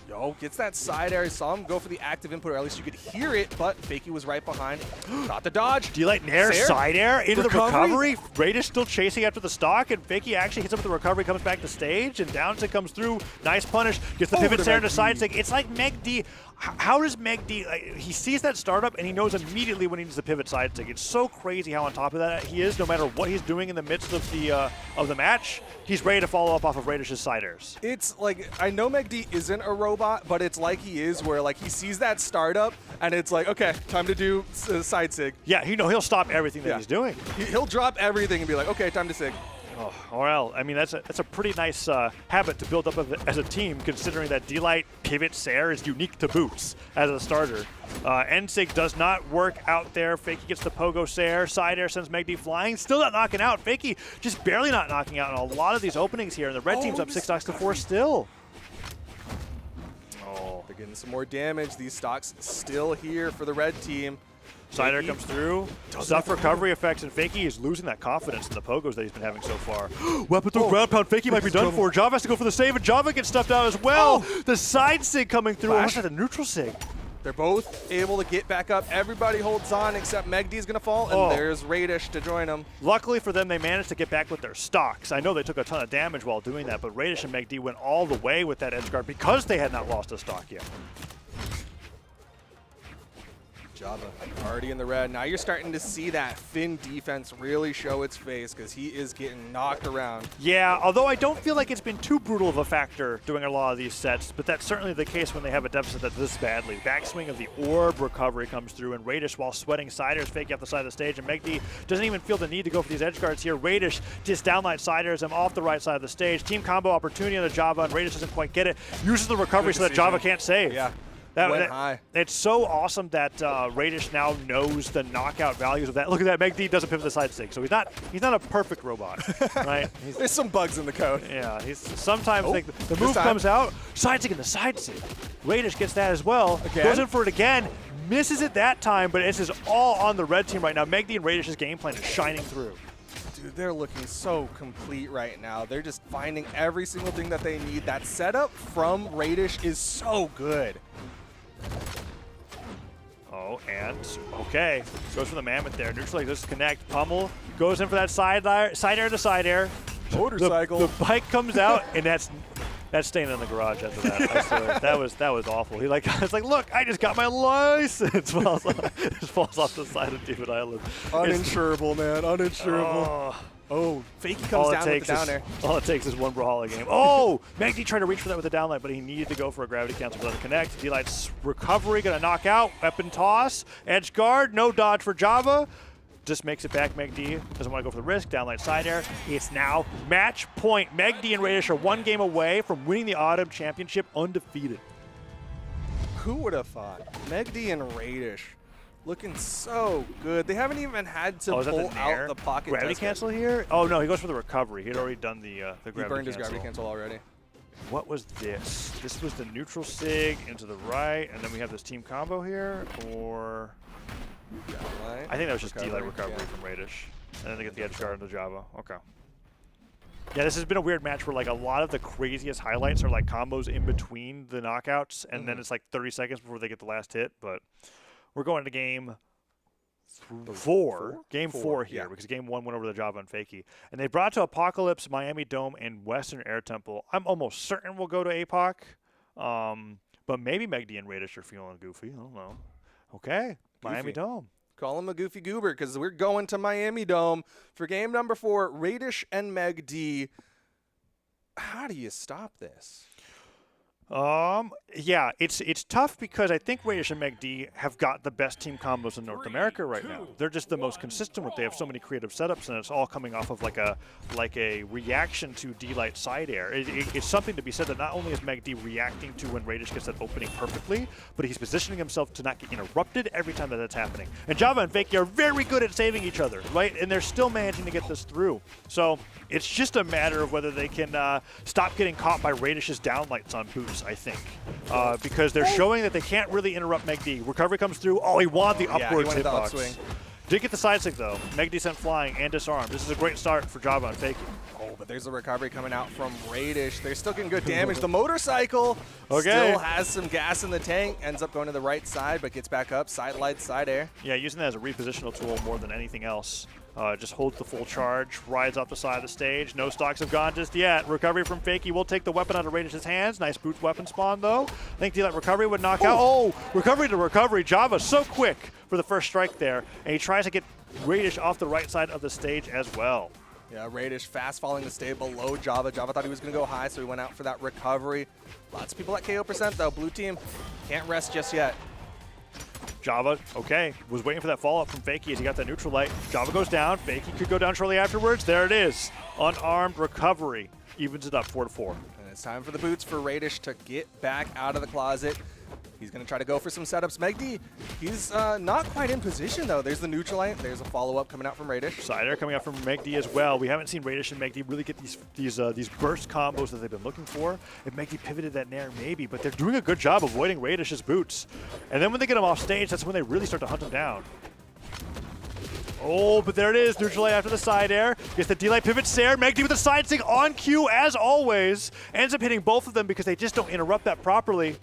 Yo, gets that side air. Saw him go for the active input, or at least you could hear it, but Fakey was right behind. Got the dodge. Do you like nair, Sair? side air into the Recovery? recovery? Radish still chasing after the stock, and Fakey actually hits up with the recovery, comes back to stage, and down comes through. Nice punish. Gets the Over pivot to Sair into Megd. side stick. It's like Megd. How does Megd, like, he sees that startup and he knows immediately when he needs to pivot side stick. It's so crazy how on top of that he is. No matter what he's doing in the midst of the match, he's ready to follow up off of Radish's side airs. It's like, I know Megd isn't a robot, but it's like he is, where like he sees that startup and it's like, okay, time to do side sig. Yeah, he'll stop everything that he's doing. He'll drop everything and be like, okay, time to sig. Oh, well, I mean, that's a pretty nice habit to build up as a team, considering that D-Light pivot Sair is unique to Boots as a starter. N-Sig does not work out there. Fakey gets the Pogo Sair. Side air sends Megd flying. Still not knocking out. Fakey just barely not knocking out in a lot of these openings here, and the red team's up 6 stocks to 4 still. Oh, they're getting some more damage. These stocks still here for the red team. Side air comes through. Tough recovery effects, and Fakey is losing that confidence in the pogos that he's been having so far. Weapon throw, ground pound. Fakey might be done for. Java has to go for the save, and Java gets stuffed out as well. The side sig coming through. Almost at the neutral sig. They're both able to get back up. Everybody holds on except Megd is going to fall, and there's Radish to join them. Luckily for them, they managed to get back with their stocks. I know they took a ton of damage while doing that, but Radish and Megd went all the way with that edge guard because they had not lost a stock yet. Java already in the red. Now you're starting to see that Finn defense really show its face because he is getting knocked around. Yeah, although I don't feel like it's been too brutal of a factor doing a lot of these sets, but that's certainly the case when they have a deficit that this badly. Backswing of the orb recovery comes through, and Radish, while sweating Siders, fake off the side of the stage, and Megdi doesn't even feel the need to go for these edge guards here. Radish just downlight Siders him off the right side of the stage. Team combo opportunity on the Java, and Radish doesn't quite get it. Uses the recovery so that Java can't save. Yeah. That, high. It's so awesome that Radish now knows the knockout values of that. Look at that, Megdi doesn't pivot the side stick, so he's not a perfect robot, right? There's some bugs in the code. Yeah, he's sometimes the move comes out, side stick in the side stick. Radish gets that as well. Goes in for it again, misses it that time, but this is all on the red team right now. Megdi and Radish's game plan is shining through. Dude, they're looking so complete right now. They're just finding every single thing that they need. That setup from Radish is so good. Oh, and okay, goes for the mammoth there. Neutral leg, disconnect. Pummel goes in for that side air to side air. Motorcycle. The bike comes out, and that's staying in the garage after that. I swear. That was awful. I was like, look, I just got my license. falls off the side of David Island. Uninsurable, man. Uninsurable. Oh, Fakey comes down with the down air. All it takes is one Brawlhalla game. Oh, Megdi tried to reach for that with the downlight, but he needed to go for a gravity cancel for the connect. D-Light's recovery, gonna knock out. Weapon toss, edge guard, no dodge for Java. Just makes it back. Megdi doesn't want to go for the risk. Downlight side air. It's now match point. Megdi and Radish are one game away from winning the Autumn Championship undefeated. Who would have thought? Megdi and Radish looking so good. They haven't even had to pull out the pocket gravity cancel here? Oh, no, he goes for the recovery. He'd already done the gravity cancel. He burned his gravity cancel already. What was this? This was the neutral sig into the right, and then we have this team combo here, or... I think that was just D-Light recovery from Radish. And then they get the edge guard into Java. Okay. Yeah, this has been a weird match where like a lot of the craziest highlights are like combos in between the knockouts, and then it's like 30 seconds before they get the last hit, but we're going to game four here, because game 1 went over the Java and Fakey. And they brought to Apocalypse, Miami Dome, and Western Air Temple. I'm almost certain we'll go to APOC, but maybe Megdi and Radish are feeling goofy. I don't know. Okay, goofy. Miami Dome. Call him a goofy goober because we're going to Miami Dome for game number 4, Radish and Megdi. How do you stop this? Yeah, it's tough because I think Radish and Megdi have got the best team combos in North America right now. They're just the most consistent with. They have so many creative setups, and it's all coming off of like a reaction to D-Light side air. It's something to be said that not only is Megdi reacting to when Radish gets that opening perfectly, but he's positioning himself to not get interrupted every time that that's happening. And Java and Fakey are very good at saving each other, right? And they're still managing to get this through. So it's just a matter of whether they can stop getting caught by Radish's downlights on boots, I think, because they're showing that they can't really interrupt Megdi. Recovery comes through. Oh, he wanted the upwards hitbox. Did get the side stick though. Megdi sent flying and disarmed. This is a great start for Java and Fakey. Oh, but there's a recovery coming out from Radish. They're still getting good damage. The motorcycle still has some gas in the tank. Ends up going to the right side, but gets back up. Side light, side air. Yeah, using that as a repositional tool more than anything else. Just holds the full charge, rides off the side of the stage. No stocks have gone just yet. Recovery from Fakey will take the weapon out of Radish's hands. Nice boot weapon spawn, though. I think that recovery would knock out. Oh, recovery to recovery. Java so quick for the first strike there. And he tries to get Radish off the right side of the stage as well. Yeah, Radish fast falling the stage below Java. Java thought he was going to go high, so he went out for that recovery. Lots of people at KO %, though. Blue team can't rest just yet. Java, okay, was waiting for that follow-up from Fakey as he got that neutral light. Java goes down. Fakey could go down shortly afterwards. There it is. Unarmed recovery. Evens it up 4-4. And it's time for the boots for Radish to get back out of the closet. He's going to try to go for some setups. Megdi, he's not quite in position, though. There's the neutral light. There's a follow-up coming out from Radish. Side air coming out from Megdi as well. We haven't seen Radish and Megdi really get these burst combos that they've been looking for. If Megdi pivoted that nair, maybe, but they're doing a good job avoiding Radish's boots. And then when they get him off stage, that's when they really start to hunt him down. Oh, but there it is. Neutral light after the side air. Gets the D-Light pivot Sair. Megdi with the side stick on cue, as always. Ends up hitting both of them because they just don't interrupt that properly.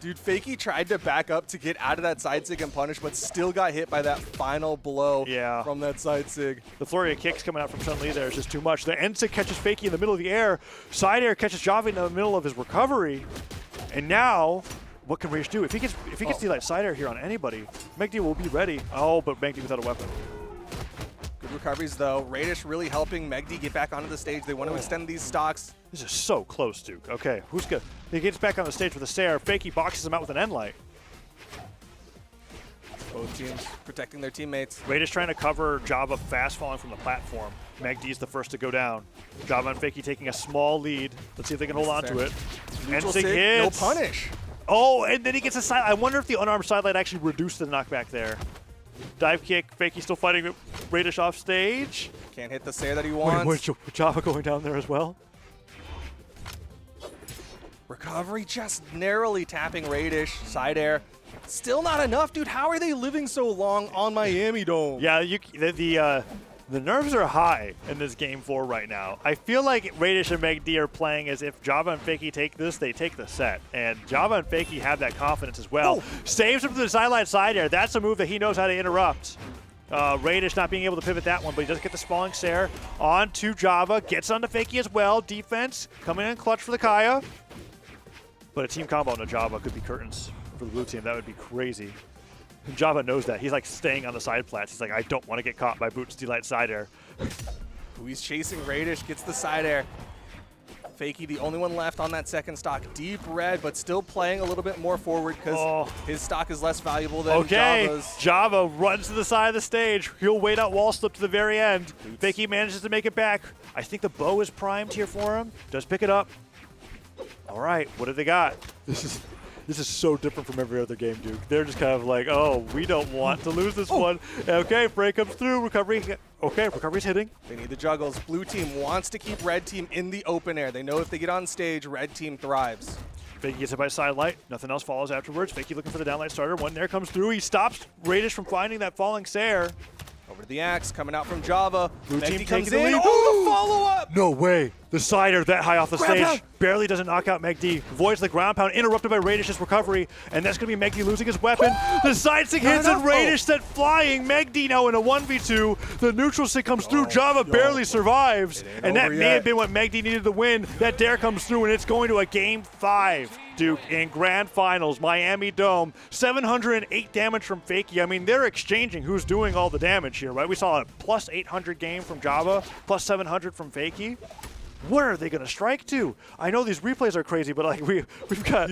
Dude, Fakey tried to back up to get out of that side sig and punish, but still got hit by that final blow from that side sig. The flurry of kicks coming out from Chun Li there is just too much. The end sig catches Fakey in the middle of the air. Side air catches Java in the middle of his recovery. And now what can Radish do? If he gets D-Light side air here on anybody, Megdi will be ready. Oh, but Megdi without a weapon. Good recoveries, though. Radish really helping Megdi get back onto the stage. They want to extend these stocks. This is so close, Duke. Okay, who's good? He gets back on the stage with a Sair. Fakey boxes him out with an N-Light. Both teams protecting their teammates. Radish trying to cover Java fast falling from the platform. Megdi's the first to go down. Java and Fakey taking a small lead. Let's see if they can hold on to it. Neutral Sig sig, hits. no punish. Oh, and then he gets a side. I wonder if the unarmed sidelight actually reduced the knockback there. Dive kick. Fakey still fighting Radish off stage. Can't hit the Sair that he wants. Wait, Java going down there as well? Recovery just narrowly tapping Radish. Side air. Still not enough, dude. How are they living so long on Miami Dome? Yeah, the nerves are high in this game 4 right now. I feel like Radish and Megdi are playing as if Java and Fakey take this, they take the set. And Java and Fakey have that confidence as well. Oh. Saves him to the sideline side air. That's a move that he knows how to interrupt. Radish not being able to pivot that one, but he does get the spalling Sair onto Java. Gets onto Fakey as well. Defense coming in clutch for the Kaya. But a team combo on a Java could be curtains for the blue team. That would be crazy. And Java knows that. He's like staying on the side plats. He's like, I don't want to get caught by Boots D-Light side air. He's chasing Radish, gets the side air. Fakey, the only one left on that second stock. Deep red, but still playing a little bit more forward because his stock is less valuable than Java's. Java runs to the side of the stage. He'll wait out wall slip to the very end. Fakey manages to make it back. I think the bow is primed here for him. Does pick it up. All right, what have they got? This is so different from every other game, Duke. They're just kind of like, oh, we don't want to lose this one. Okay, break comes through. Recovery. Okay, recovery's hitting. They need the juggles. Blue team wants to keep red team in the open air. They know if they get on stage, red team thrives. Fakey gets hit by side light. Nothing else follows afterwards. Fakey looking for the downlight starter. One there comes through. He stops Radish from finding that falling Sair. Over to the axe, coming out from Java. Blue team comes taking the in. lead. Oh, the follow-up! No way. The sider that high off the Ground stage pound. barely doesn't knock out Megdi. Voids the ground pound, interrupted by Radish's recovery, and that's going to be Megdi losing his weapon. The side stick hits and Radish set flying. Megdi now in a 1v2. The neutral stick comes through. Java barely survives, and that may have been what Megdi needed to win. That dare comes through, and it's going to a game 5. Duke in grand finals, Miami Dome. 708 damage from Fakey. I mean, they're exchanging who's doing all the damage here, right? We saw a plus 800 game from Java, plus 700 from Fakey. What are they going to strike to? I know these replays are crazy, but like we've got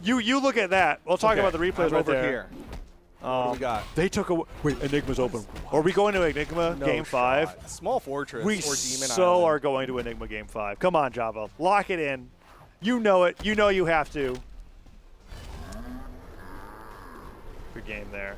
you look at that. We'll talk about the replays right over there. Here. What do we got? They took a wait. Enigma's open. Are we going to Enigma game 5? Small Fortress We or Demon so Island. are going to Enigma game 5. Come on, Java, lock it in. You know it. You know you have to. Good game there.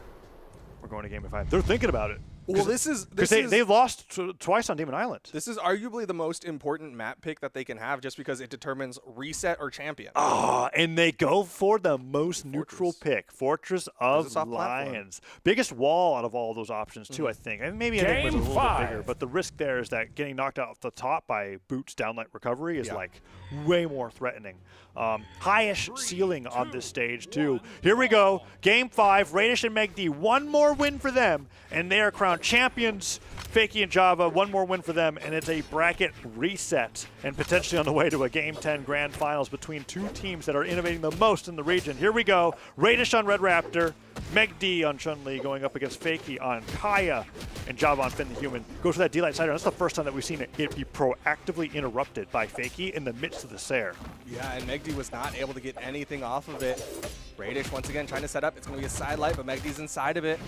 We're going to game 5. They're thinking about it. Well, this is they lost twice on Demon Island. This is arguably the most important map pick that they can have, just because it determines reset or champion. And they go for the most neutral pick, Fortress of soft Lions. Biggest wall out of all those options too, I think. And maybe Enigma's a little bit bigger, but the risk there is that getting knocked out off the top by Boots downlight recovery is like way more threatening. Highish ceiling on this stage too. Here we go, game 5. Radish and Megdi, one more win for them, and they are crowned champions. Fakey and Java, one more win for them, and it's a bracket reset and potentially on the way to a Game 10 Grand Finals between two teams that are innovating the most in the region. Here we go. Radish on Red Raptor, Megdi on Chun-Li going up against Fakey on Kaya, and Java on Finn the Human. Goes for that D-Light Sider. That's the first time that we've seen it be proactively interrupted by Fakey in the midst of the Sair. Yeah, and Megdi was not able to get anything off of it. Radish once again trying to set up. It's going to be a side light, but Megdi's inside of it.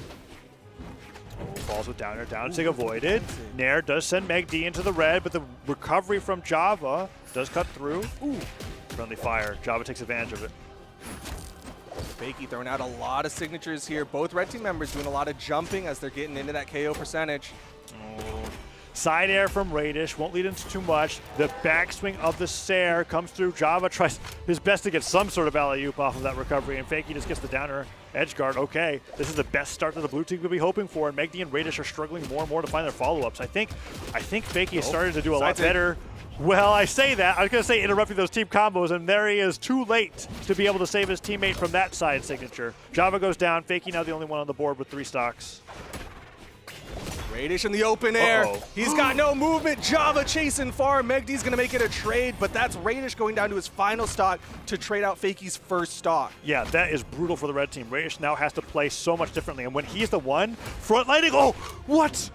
Falls with down air, down sig avoided. Nair does send Megdi into the red, but the recovery from Java does cut through. Ooh, friendly fire. Java takes advantage of it. Fakey throwing out a lot of signatures here. Both red team members doing a lot of jumping as they're getting into that KO percentage. Side air from Radish, won't lead into too much. The backswing of the Sair comes through. Java tries his best to get some sort of alley-oop off of that recovery, and Fakey just gets the downer edge guard. Okay, this is the best start that the blue team could be hoping for, and Megdi and Radish are struggling more and more to find their follow-ups. I think Fakey has started to do a lot better. Well, I say that. I was going to say interrupting those team combos, and there he is, too late to be able to save his teammate from that side signature. Java goes down. Fakey now the only one on the board with 3 stocks. Radish in the open air. Uh-oh. He's got no movement. Java chasing far. Megdy's going to make it a trade, but that's Radish going down to his final stock to trade out Fakey's first stock. Yeah, that is brutal for the red team. Radish now has to play so much differently, and when he's the one front lighting, oh, what?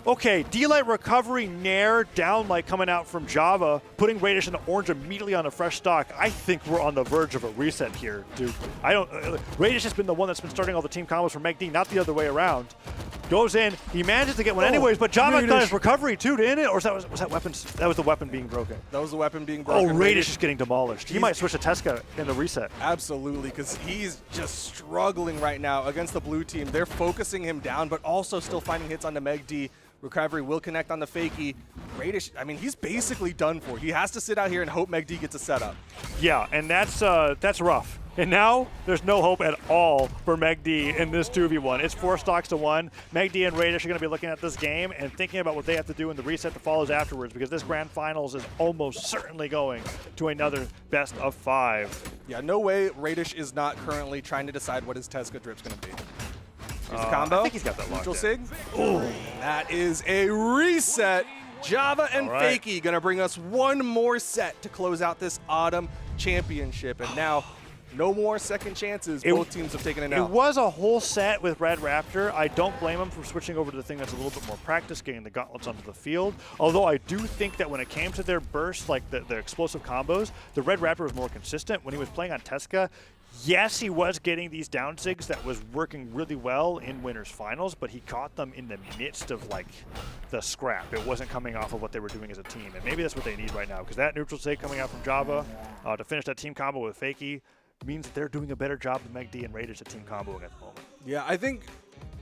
Okay, D-Light recovery, Nair, down light coming out from Java, putting Radish into orange immediately on a fresh stock. I think we're on the verge of a reset here, dude. Radish has been the one that's been starting all the team combos for Megd, not the other way around. Goes in, he manages to get one anyways, but Java got his recovery too, didn't it? Or was that weapons? That was the weapon being broken. That was the weapon being broken. Oh, Radish is getting demolished. He might switch to Teska in the reset. Absolutely, because he's just struggling right now against the blue team. They're focusing him down, but also still finding hits onto Megd. Recovery will connect on the Fakey. Radish, I mean, he's basically done for. He has to sit out here and hope Megd gets a setup. Yeah, and that's rough. And now there's no hope at all for Megd in this 2v1. It's 4 stocks to 1. Megd and Radish are going to be looking at this game and thinking about what they have to do in the reset that follows afterwards, because this grand finals is almost certainly going to another best of 5. Yeah, no way Radish is not currently trying to decide what his Teska drip's going to be. Here's the combo. I think he's got that locked Neutral in. sig. Ooh, that is a reset. Java and Fakey going to bring us one more set to close out this autumn championship. And now, no more second chances. Both teams have taken it out. It was a whole set with Red Raptor. I don't blame him for switching over to the thing that's a little bit more practice, getting the gauntlets onto the field. Although I do think that when it came to their bursts, like the explosive combos, the Red Raptor was more consistent. When he was playing on Teska, yes, he was getting these down sigs that was working really well in Winners Finals, but he caught them in the midst of like the scrap. It wasn't coming off of what they were doing as a team, and maybe that's what they need right now, because that neutral sig coming out from Java to finish that team combo with Fakey means that they're doing a better job than Megd and Radish at team comboing at the moment. Yeah, I think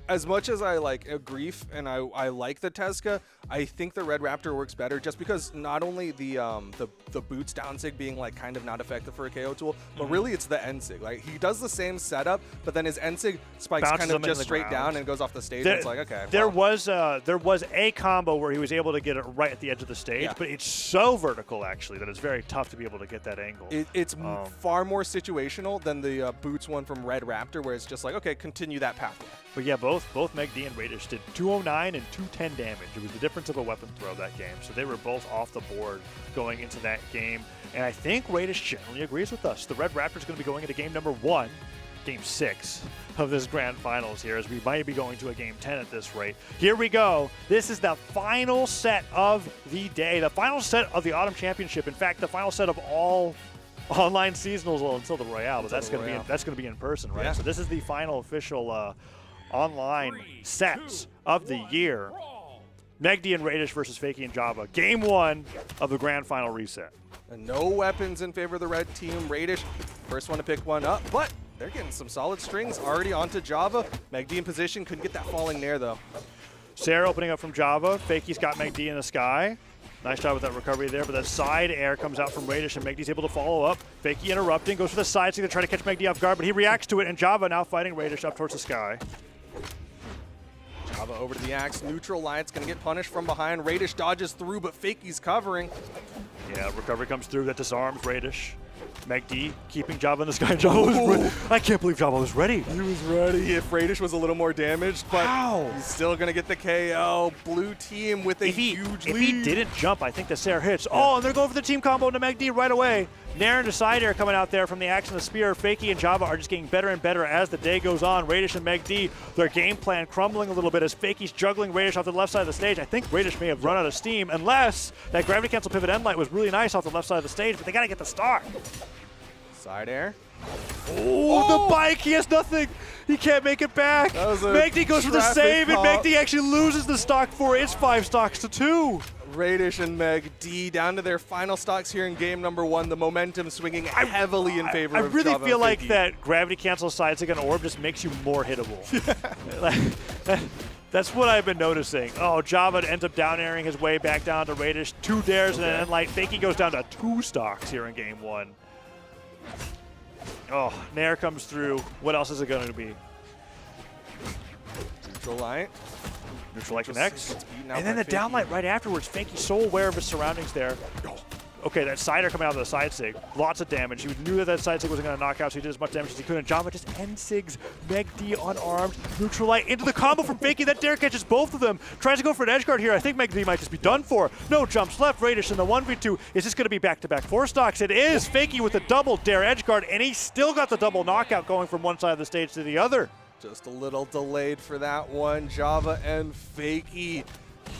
as much as I like Grief and I like the Teska, I think the Red Raptor works better just because not only the boots down sig being like kind of not effective for a KO tool, but really it's the end sig. Like he does the same setup, but then his end sig spikes Bounces kind of him just in the straight ground. down and goes off the stage. And it's like, okay. There was a combo where he was able to get it right at the edge of the stage, but it's so vertical actually that it's very tough to be able to get that angle. It's far more situational than the boots one from Red Raptor, where it's just like, okay, continue that pathway. But yeah, both Megd and Radish did 209 and 210 damage. It was the difference of a weapon throw that game. So they were both off the board going into that game. And I think Radish generally agrees with us. The Red Raptor is going to be going into game number 1, game 6 of this grand finals here, as we might be going to a game 10 at this rate. Here we go. This is the final set of the day, the final set of the Autumn Championship. In fact, the final set of all online seasonals until the Royale, but that's going to be in person, right? Yeah. So this is the final official online sets of the year. Megd and Radish versus Fakey and Java. Game 1 of the grand final reset. And no weapons in favor of the red team. Radish, first one to pick one up, but they're getting some solid strings already onto Java. Megd in position, couldn't get that falling Nair though. Sarah opening up from Java. Fakey's got Megd in the sky. Nice job with that recovery there, but that side air comes out from Radish, and Megd's able to follow up. Fakey interrupting, goes for the side stick to try to catch Megd off guard, but he reacts to it, and Java now fighting Radish up towards the sky. Java over to the axe. Neutral Lion's going to get punished from behind. Radish dodges through, but Fakey's covering. Yeah, recovery comes through. That disarms Radish. Megd keeping Java in the sky. Java was ready. I can't believe Java was ready. He was ready if Radish was a little more damaged, but he's still going to get the KO. Blue team with a huge lead. If he didn't jump, I think the Sarah hits. Oh, and they're going for the team combo into Megd right away. Nair and the side air coming out there from the axe and the spear. Fakey and Java are just getting better and better as the day goes on. Radish and Megd, their game plan crumbling a little bit as Fakey's juggling Radish off the left side of the stage. I think Radish may have run out of steam, unless that gravity cancel pivot end light was really nice off the left side of the stage, but they got to get the stock. Side air. Oh, the bike, he has nothing. He can't make it back. Megd goes for the save, and Megd actually loses the stock for it. It's 5 stocks to 2. Radish and Megd down to their final stocks here in game number 1. The momentum swinging heavily in favor of Java. I really feel like that gravity cancel side stick on orb just makes you more hittable. That's what I've been noticing. Oh, Java ends up down airing his way back down to Radish. 2 dares and an end light. Fakey goes down to 2 stocks here in game 1. Oh, Nair comes through. What else is it going to be? Neutral light. Neutral light connects. And then the down light right afterwards. Fakey's so aware of his surroundings there. okay, that sider coming out of the side sig, lots of damage. He knew that that side sig wasn't going to knock out, so he did as much damage as he could. And Java just end sigs Meg D unarmed, neutral light into the combo from Fakey. That dare catches both of them. Tries to go for an edge guard here. I think Meg D might just be done for. No, jumps left. Radish in the 1v2. Is this going to be back-to-back 4 stocks? It is. Fakey with a double dare edge guard, and he still got the double knockout going from one side of the stage to the other. Just a little delayed for that one. Java and Fakey.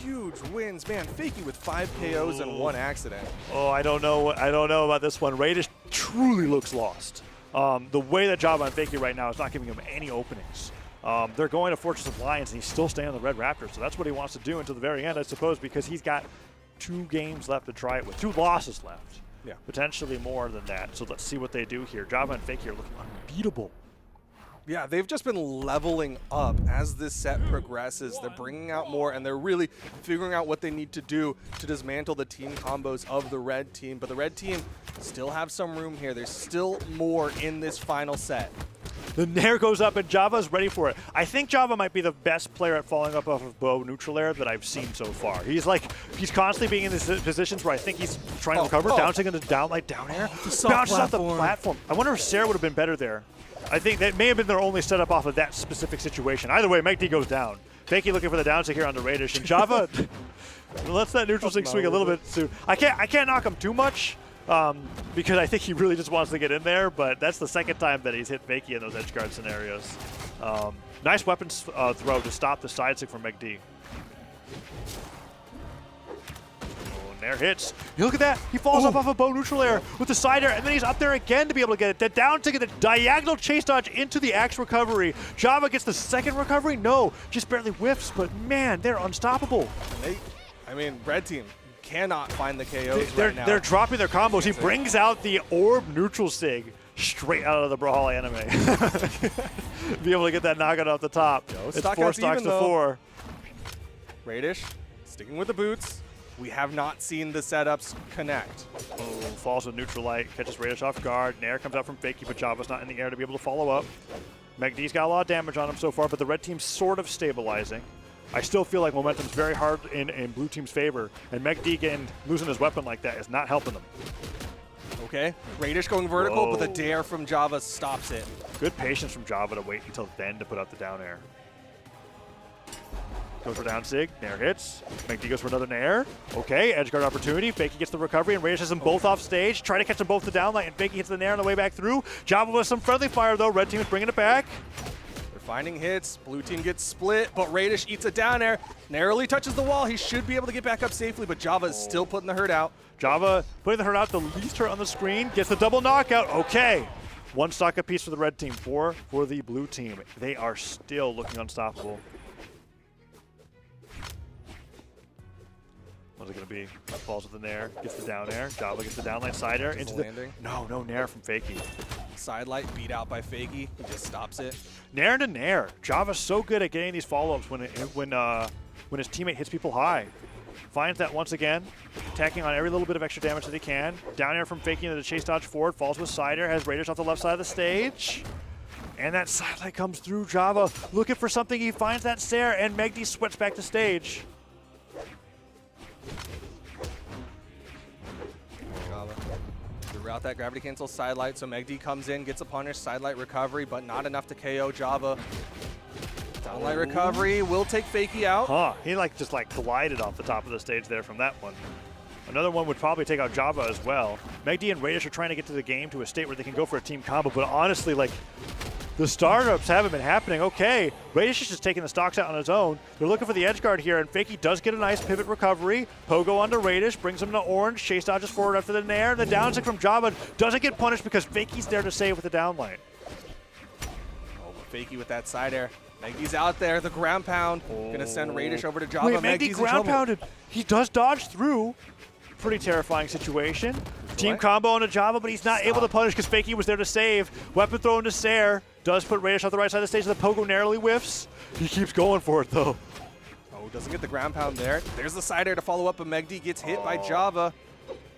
Huge wins, man. Fakey with 5 KOs and 1 accident. Oh, I don't know about this one. Radish truly looks lost. The way that Java and Fakey right now is not giving him any openings. They're going to Fortress of Lions, and he's still staying on the Red Raptor, so that's what he wants to do until the very end, I suppose, because he's got 2 games left to try it with, 2 losses left. Yeah. Potentially more than that, so let's see what they do here. Java and Fakey are looking unbeatable. Yeah, they've just been leveling up as this set progresses. They're bringing out more, and they're really figuring out what they need to do to dismantle the team combos of the red team. But the red team still have some room here. There's still more in this final set. The Nair goes up, and Java's ready for it. I think Java might be the best player at falling up off of bow neutral air that I've seen so far. He's constantly being in these positions where I think he's trying to recover, bouncing into down air, bounces off the platform. I wonder if Sarah would have been better there. I think that may have been their only setup off of that specific situation. Either way, Meg D goes down. Fakey looking for the down stick here on the Radish, and Java lets that neutral stick swing a little bit soon. I can't knock him too much because I think he really just wants to get in there, but that's the second time that he's hit Fakey in those edge guard scenarios. Nice weapons throw to stop the side stick from Meg D. Nair hits. You look at that. He falls off of bow neutral air with the side air, and then he's up there again to be able to get it. The down ticket, the diagonal chase dodge into the axe recovery. Java gets the second recovery. No, just barely whiffs, but man, they're unstoppable. Red team cannot find the KOs right now. They're dropping their combos. He brings out the orb neutral sig straight out of the Brawlhalla anime. Be able to get that knockout off the top. It's 4 stocks to 4. Radish sticking with the boots. We have not seen the setups connect. Oh, falls with neutral light, catches Radish off guard. Nair comes out from Fakey, but Java's not in the air to be able to follow up. Meg D's got a lot of damage on him so far, but the red team's sort of stabilizing. I still feel like momentum's very hard in blue team's favor, and Meg D losing his weapon like that is not helping them. Okay, Radish going vertical, but the dare from Java stops it. Good patience from Java to wait until then to put out the down air. Goes for down sig, Nair hits. Meg D goes for another Nair. Okay, edge guard opportunity. Fakey gets the recovery, and Radish has them both off stage. Try to catch them both the downlight, and Fakey hits the Nair on the way back through. Java with some friendly fire, though. Red team is bringing it back. They're finding hits. Blue team gets split, but Radish eats a down air. Narrowly touches the wall. He should be able to get back up safely, but Java is still putting the hurt out. Java putting the hurt out, the least hurt on the screen. Gets the double knockout. Okay. 1 stock apiece for the red team, 4 for the blue team. They are still looking unstoppable. What's it going to be? Falls with the Nair, gets the down air. Java gets the downlight side air into the landing. No Nair from Fakey. Side light beat out by Fakey. He just stops it. Nair into Nair. Java's so good at getting these follow-ups when his teammate hits people high. Finds that once again, attacking on every little bit of extra damage that he can. Down air from Fakey into the chase dodge forward. Falls with side air. Has Radish off the left side of the stage. And that side light comes through. Java looking for something. He finds that Sair, and Meg D sweats back to stage. Threw out that gravity cancel side light, so Meg D comes in, gets a punish, side light recovery, but not enough to KO Java. Downlight recovery will take Fakey out. He just glided off the top of the stage there from that one. Another one would probably take out Java as well. Meg D and Radish are trying to get to the game to a state where they can go for a team combo, but honestly, the startups haven't been happening. Okay, Radish is just taking the stocks out on his own. They're looking for the edge guard here, and Fakey does get a nice pivot recovery. Pogo onto Radish, brings him to orange. Chase dodges forward after the Nair. The down stick from Java doesn't get punished because Fakey's there to save with the downlight. Fakey with that side air. Meg D's out there, the ground pound. Gonna send Radish over to Java. Wait, Meg D ground pounded. He does dodge through. Pretty terrifying situation. Team combo onto Java, but he's not able to punish because Fakey was there to save. Weapon throw into Sair. Does put Radish on the right side of the stage. The Pogo narrowly whiffs. He keeps going for it, though. Doesn't get the ground pound there. There's the side air to follow up, but Meg D gets hit by Java.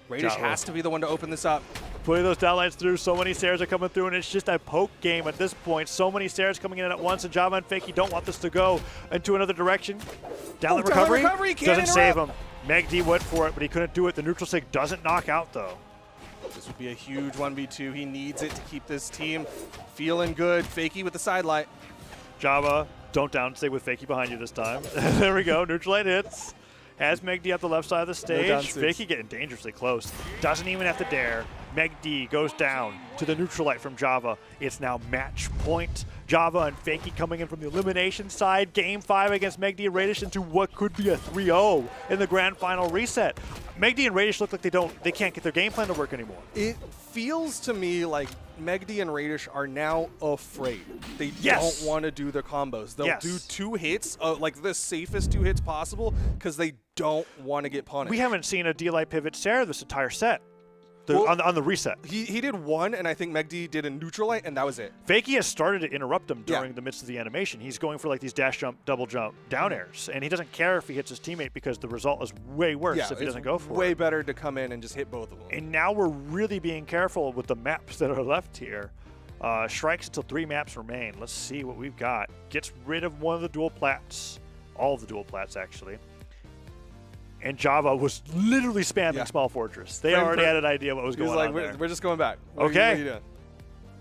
Radish has to be the one to open this up. Putting those downlights through. So many Sairs are coming through, and it's just a poke game at this point. So many Sairs coming in at once, and Java and Fakey don't want this to go into another direction. Downlight recovery doesn't save him. Meg D went for it, but he couldn't do it. The neutral sig doesn't knock out, though. This would be a huge 1v2. He needs it to keep this team feeling good. Fakey with the sidelight. Java, don't downsig with Fakey behind you this time. There we go. Neutral light hits. Has Meg D up the left side of the stage. Fakey getting dangerously close. Doesn't even have to dare. Meg D goes down to the neutral light from Java. It's now match point. Java and Fakey coming in from the elimination side. Game 5 against Meg D and Radish into what could be a 3-0 in the grand final reset. Meg D and Radish look like they can't get their game plan to work anymore. It feels to me like Meg D and Radish are now afraid. They don't want to do their combos. They'll do 2 hits, like the safest 2 hits possible, because they don't want to get punished. We haven't seen a D-Light pivot Sarah this entire set. On the reset. He did 1, and I think Meg D did a neutral light, and that was it. Fakey has started to interrupt him during the midst of the animation. He's going for like these dash jump, double jump, down airs, and he doesn't care if he hits his teamate because the result is way worse if he doesn't go for it. Way better to come in and just hit both of them. And now we're really being careful with the maps that are left here. Strikes until 3 maps remain. Let's see what we've got. Gets rid of one of the dual plats. All of the dual plats, actually. And Java was literally spamming Small Fortress. They already had an idea what was going on there. We're just going back. Okay. What are you doing?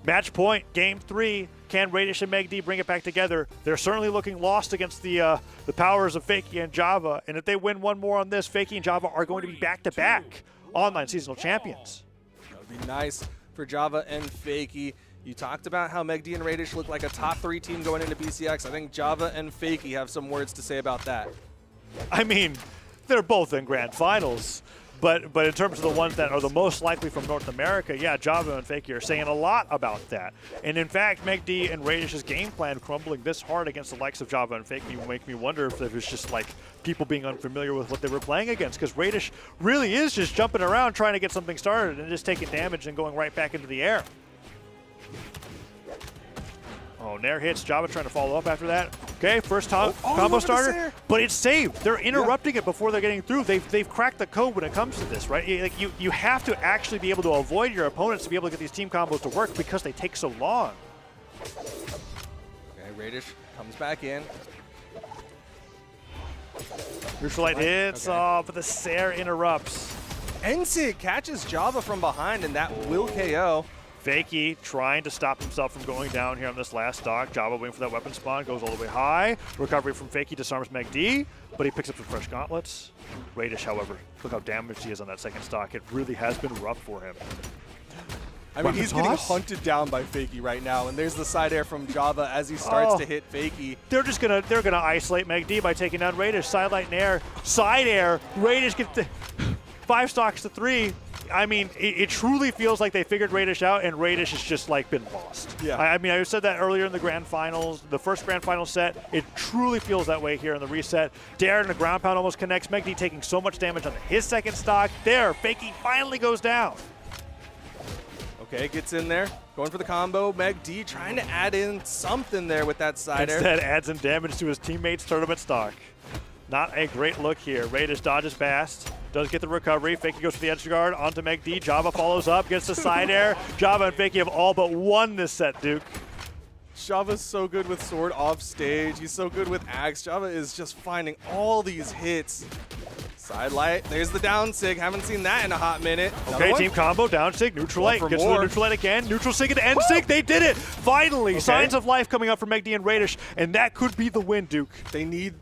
Match point, game 3. Can Radish and Meg D bring it back together? They're certainly looking lost against the powers of Fakey and Java. And if they win one more on this, Fakey and Java are going to be back-to-back online seasonal champions. That would be nice for Java and Fakey. You talked about how Meg D and Radish look like a top 3 team going into BCX. I think Java and Fakey have some words to say about that. I mean, they're both in grand finals, but in terms of the ones that are the most likely from North America, yeah, Java and Fakey are saying a lot about that. And in fact, Meg D and Radish's game plan crumbling this hard against the likes of Java and Fakey will make me wonder if it was just like people being unfamiliar with what they were playing against, because Radish really is just jumping around trying to get something started and just taking damage and going right back into the air. Oh, Nair hits. Java trying to follow up after that. Okay, first combo starter, but it's saved. They're interrupting it before they're getting through. They've cracked the code when it comes to this, right? Like you have to actually be able to avoid your opponents to be able to get these team combos to work because they take so long. Okay, Radish comes back in. Neutral light hits, but the Sair interrupts. Ensig catches Java from behind, and that will KO. Fakey trying to stop himself from going down here on this last stock. Java waiting for that weapon spawn, goes all the way high. Recovery from Fakey disarms Meg D, but he picks up some fresh gauntlets. Radish, however, look how damaged he is on that second stock. It really has been rough for him. I mean, he's getting hunted down by Fakey right now, and there's the side air from Java as he starts to hit Fakey. They're gonna isolate Meg D by taking down Radish. Sidelight and air, side air. Radish gets 5 stocks to 3. I mean, it truly feels like they figured Radish out, and Radish has just like been lost. Yeah. I mean, I said that earlier in the grand finals, the first grand final set. It truly feels that way here in the reset. Dare and the ground pound almost connects. Meg D taking so much damage on his second stock. There, Fakey finally goes down. Okay, gets in there, going for the combo. Meg D trying to add in something there with that side air. Instead, adds in damage to his teammate's tournament stock. Not a great look here. Radish dodges past, does get the recovery. Fakey goes for the edge guard onto Meg D. Java follows up, gets the side air. Java and Fakey have all but won this set, Duke. Java's so good with sword off stage. He's so good with axe. Java is just finding all these hits. Side light, there's the down sig. Haven't seen that in a hot minute. Okay, team combo, down sig, neutral light, gets to the neutral light again. Neutral sig into end sig, they did it! Finally, signs of life coming up for Meg D and Radish, and that could be the win, Duke. They need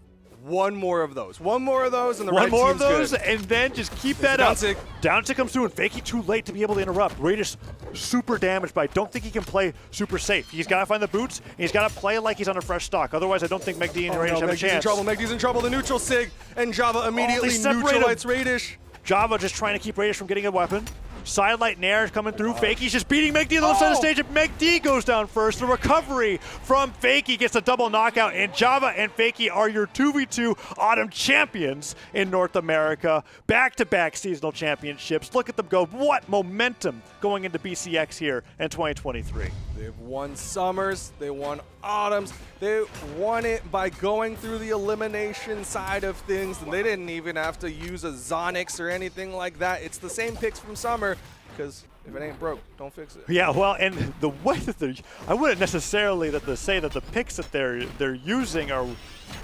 one more of those. One more of those, and the one red more of team's those, good. and then just keep that up. Down sig comes through, and Fakey too late to be able to interrupt. Radish super damaged, but I don't think he can play super safe. He's got to find the boots, and he's got to play like he's on a fresh stock. Otherwise, I don't think Meg D and Radish have a chance. Meg D's in trouble. The neutral sig, and Java immediately neutralizes Radish. Java just trying to keep Radish from getting a weapon. Sidelight Nair is coming through. Fakey's just beating Meg D on the left side of the stage, and Meg D goes down first. The recovery from Fakey gets a double knockout, and Java and Fakey are your 2v2 autumn champions in North America. Back-to-back seasonal championships. Look at them go. What momentum going into BCX here in 2023. They've won summers, they won autumns, they won it by going through the elimination side of things, and they didn't even have to use a Zonix or anything like that. It's the same picks from summer, because If it ain't broke, don't fix it. Yeah, well, and the way that I wouldn't necessarily say that the picks that they're using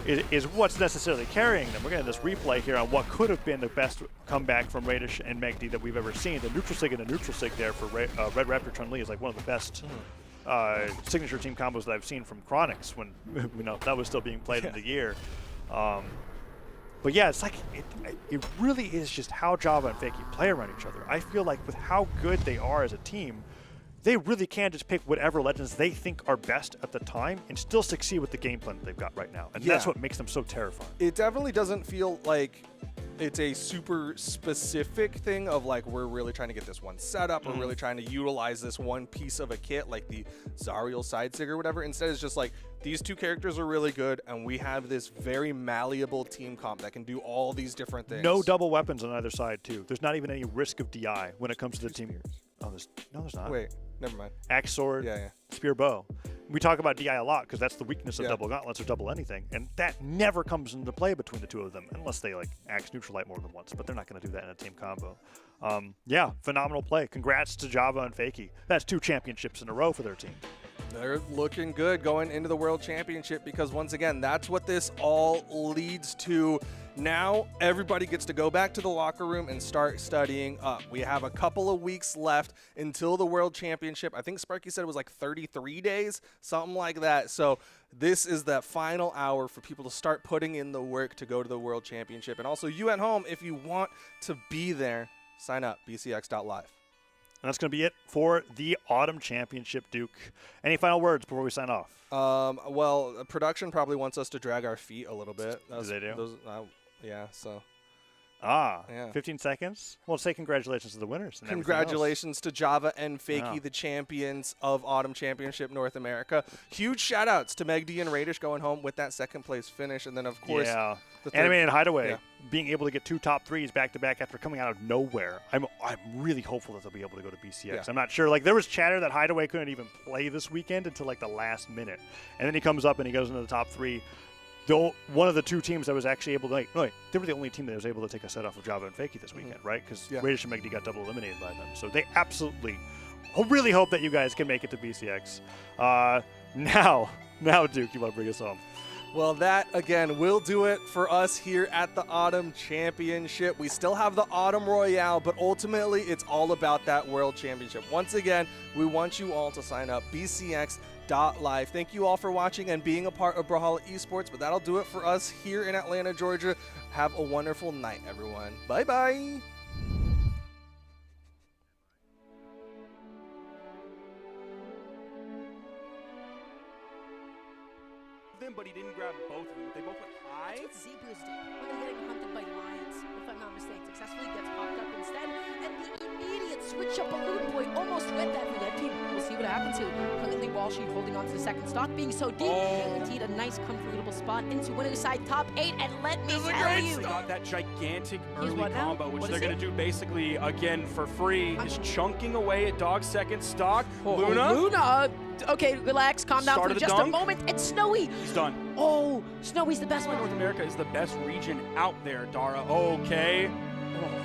is what's necessarily carrying them. We're getting this replay here on what could have been the best comeback from Radish and Megdi that we've ever seen. The neutral sig and a neutral sig there for Red Raptor Chun-Li is like one of the best signature team combos that I've seen from Chronix when that was still being played in the year. But yeah, it's like it really is just how Java and Fakie play around each other. I feel like with how good they are as a team, they really can just pick whatever legends they think are best at the time and still succeed with the game plan that they've got right now. And that's what makes them so terrifying. It definitely doesn't feel like it's a super specific thing of like we're really trying to get this one set up, we're really trying to utilize this one piece of a kit like the Zariel side sig or whatever. Instead it's just like these two characters are really good and we have this very malleable team comp that can do all these different things. No double weapons on either side too. There's not even any risk of DI when it comes to the team. Oh, there's not. Wait, never mind. Axe sword, spear bow. We talk about DI a lot because that's the weakness of double gauntlets or double anything, and that never comes into play between the two of them unless they like axe neutralite more than once. But they're not going to do that in a team combo. Yeah, phenomenal play. Congrats to Java and Fakie. That's 2 championships in a row for their team. They're looking good going into the World Championship because once again, that's what this all leads to. Now everybody gets to go back to the locker room and start studying up. We have a couple of weeks left until the World Championship. I think Sparky said it was like 33 days, something like that. So this is that final hour for people to start putting in the work to go to the World Championship. And also you at home, if you want to be there, sign up, bcx.live. And that's going to be it for the Autumn Championship, Duke. Any final words before we sign off? Well, production probably wants us to drag our feet a little bit. Do they do? Yeah, so. Yeah. 15 seconds? Well, say congratulations to the winners. And congratulations to Java and Fakie, the champions of Autumn Championship North America. Huge shout-outs to Megdi and Radish going home with that second-place finish. And then, of course, Animated Hideaway being able to get 2 top 3s back-to-back after coming out of nowhere. I'm really hopeful that they'll be able to go to BCX. I'm not sure. Like, there was chatter that Hideaway couldn't even play this weekend until, like, the last minute. And then he comes up and he goes into the top 3. One of the 2 teams that was actually able to, they were the only team that was able to take a set off of Java and Fakie this weekend, right? Because Radish and Megdi got double eliminated by them. So they absolutely really hope that you guys can make it to BCX. Now, Duke, you want to bring us home? Well, that, again, will do it for us here at the Autumn Championship. We still have the Autumn Royale, but ultimately it's all about that World Championship. Once again, we want you all to sign up, bcx.live. Thank you all for watching and being a part of Brawlhalla Esports, but that'll do it for us here in Atlanta, Georgia. Have a wonderful night, everyone. Bye-bye. But he didn't grab both of them. They both went high. That's what Zebras do when they're getting hunted by lions. If I'm not mistaken, successfully gets popped up instead. And the immediate switch up Balloon Boy almost read that for that team. We'll see what happens here. Currently, Walshy holding on to the second stock, being so deep. Guaranteed a nice, comfortable spot into winner's side top 8. And let me tell you, that gigantic early combo, which they're going to do basically again for free, is chunking away at dog second stock. Luna. Okay, relax, calm down for just a moment. And Snowy. He's done. Oh, Snowy's the best one. North America is the best region out there, Dara. Okay.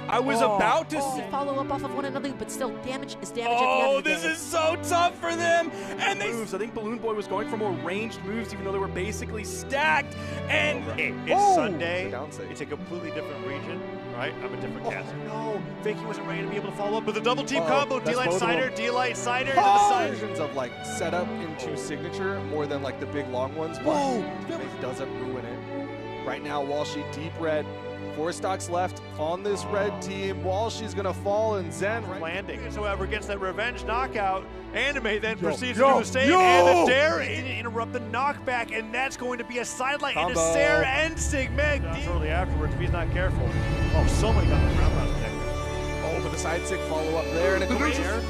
I was about to say. Follow up off of one another, but still, damage is damage at the end of the day. This is so tough for them. And they moves. I think Balloon Boy was going for more ranged moves, even though they were basically stacked. And it's Sunday. It's a completely different region, right? I'm a different caster. No, Fakie wasn't ready to be able to follow up with a double team combo. D-Light Cider, D-Light Cider. Versions of like setup into signature more than like the big long ones. But it doesn't ruin it. Right now, Walshy deep red. 4 stocks left on this red team. Walshy's gonna fall and Zen landing. However, gets that revenge knockout. Anime then proceeds to do the same, and the dare interrupt the knockback, and that's going to be a sideline into Sarah and Sigmeg. Shortly afterwards, if he's not careful. Oh, somebody got the ground pound connected. But the side sig follow up there, and it goes there.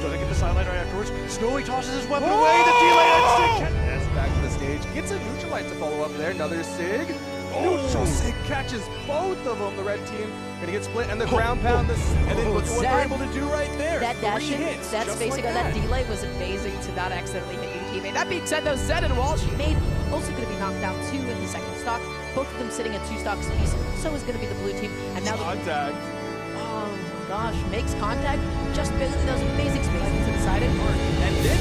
Doesn't get the sideline right afterwards. Snowy tosses his weapon away. The delay and Sig back to the stage. Gets a neutralite to follow up there. Another Sig. Neutral Sig catches both of them. The red team gonna get split, and the ground pound. And then look at what they're able to do right there. That dash hit, that spacing on that delay was amazing to not accidentally hit your teammate. That being said, though, Zed and Walshy made also going to be knocked down 2 in the second stock. Both of them sitting at 2 stocks apiece. So is going to be the blue team. And now contact. Oh my gosh, makes contact, just barely does basic space into the side and And then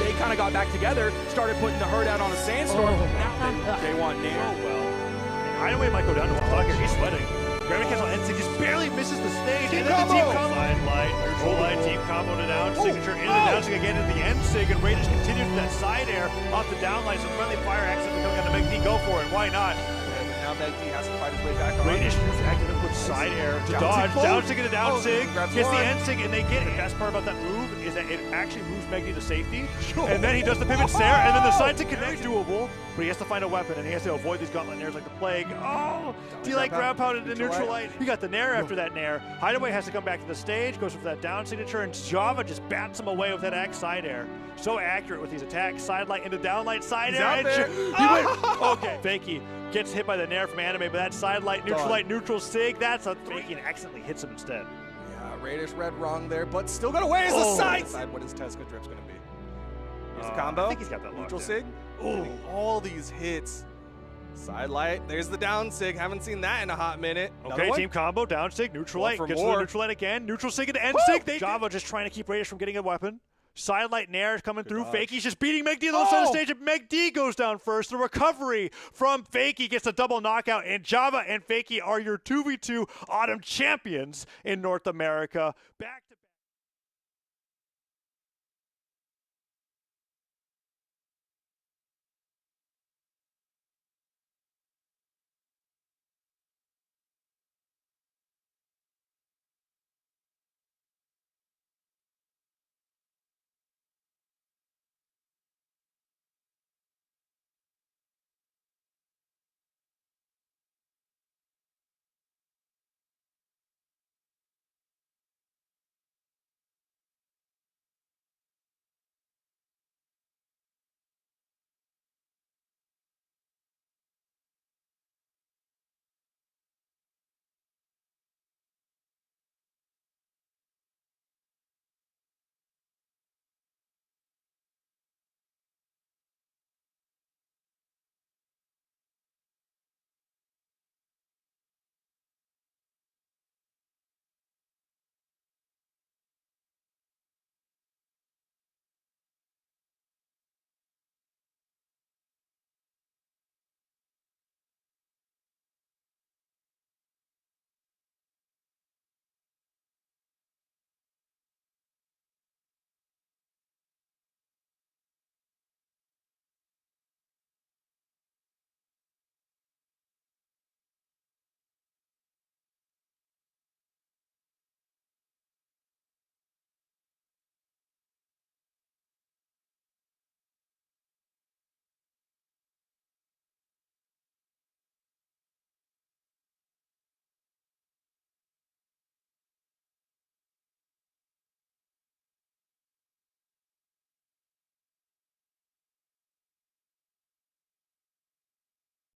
they kind of got back together, started putting the herd out on a sandstorm. Now they want Nair. Oh, well. And Hideaway might go down to one stock here. He's sweating. Gravity cancel NC just barely misses the stage. Team and then combo. the team combo. Side light, neutral light, team combo to down. Signature into the down sig again at the end sig. And Raiders continues with that side air off the down line. So friendly fire accidentally coming on to make D go for it. Why not? Now Megdi has to fight his way back on. Raiders active with side air to dodge. Down sig into down sig. Gets the end sig and they get it. The best part about that move is that it actually moves Megdi to safety. And then he does the pivot stare and then the side sig connects doable. But he has to find a weapon, and he has to avoid these gauntlet nairs like the plague. Oh! D-Light grab pounded into neutral light. He got the nair after that nair. Hideaway has to come back to the stage, goes for that down signature, and Java just bats him away with that X side air. So accurate with these attacks. Side light into down light, side air. out And there. Okay, Fakey gets hit by the nair from Anime, but that side light, neutral sig, that's a Fakey and accidentally hits him instead. Yeah, Radish read wrong there, but still got away as the side. Decide what his Tesca drip's going to be. Here's a combo. I think he's got that Neutral locked in. sig. Getting all these hits. Side light. There's the down sig. Haven't seen that in a hot minute. Another Okay, one. team combo, down sig, neutral Going light, for gets to more. the neutral light again, neutral sig into end sig. Java just trying to keep Raiders from getting a weapon. Side light nair is coming through. dodge. Fakey's just beating Meg D on the left side of the stage, and Meg D goes down first. The recovery from Fakey gets a double knockout, and Java and Fakey are your 2v2 Autumn champions in North America. Back.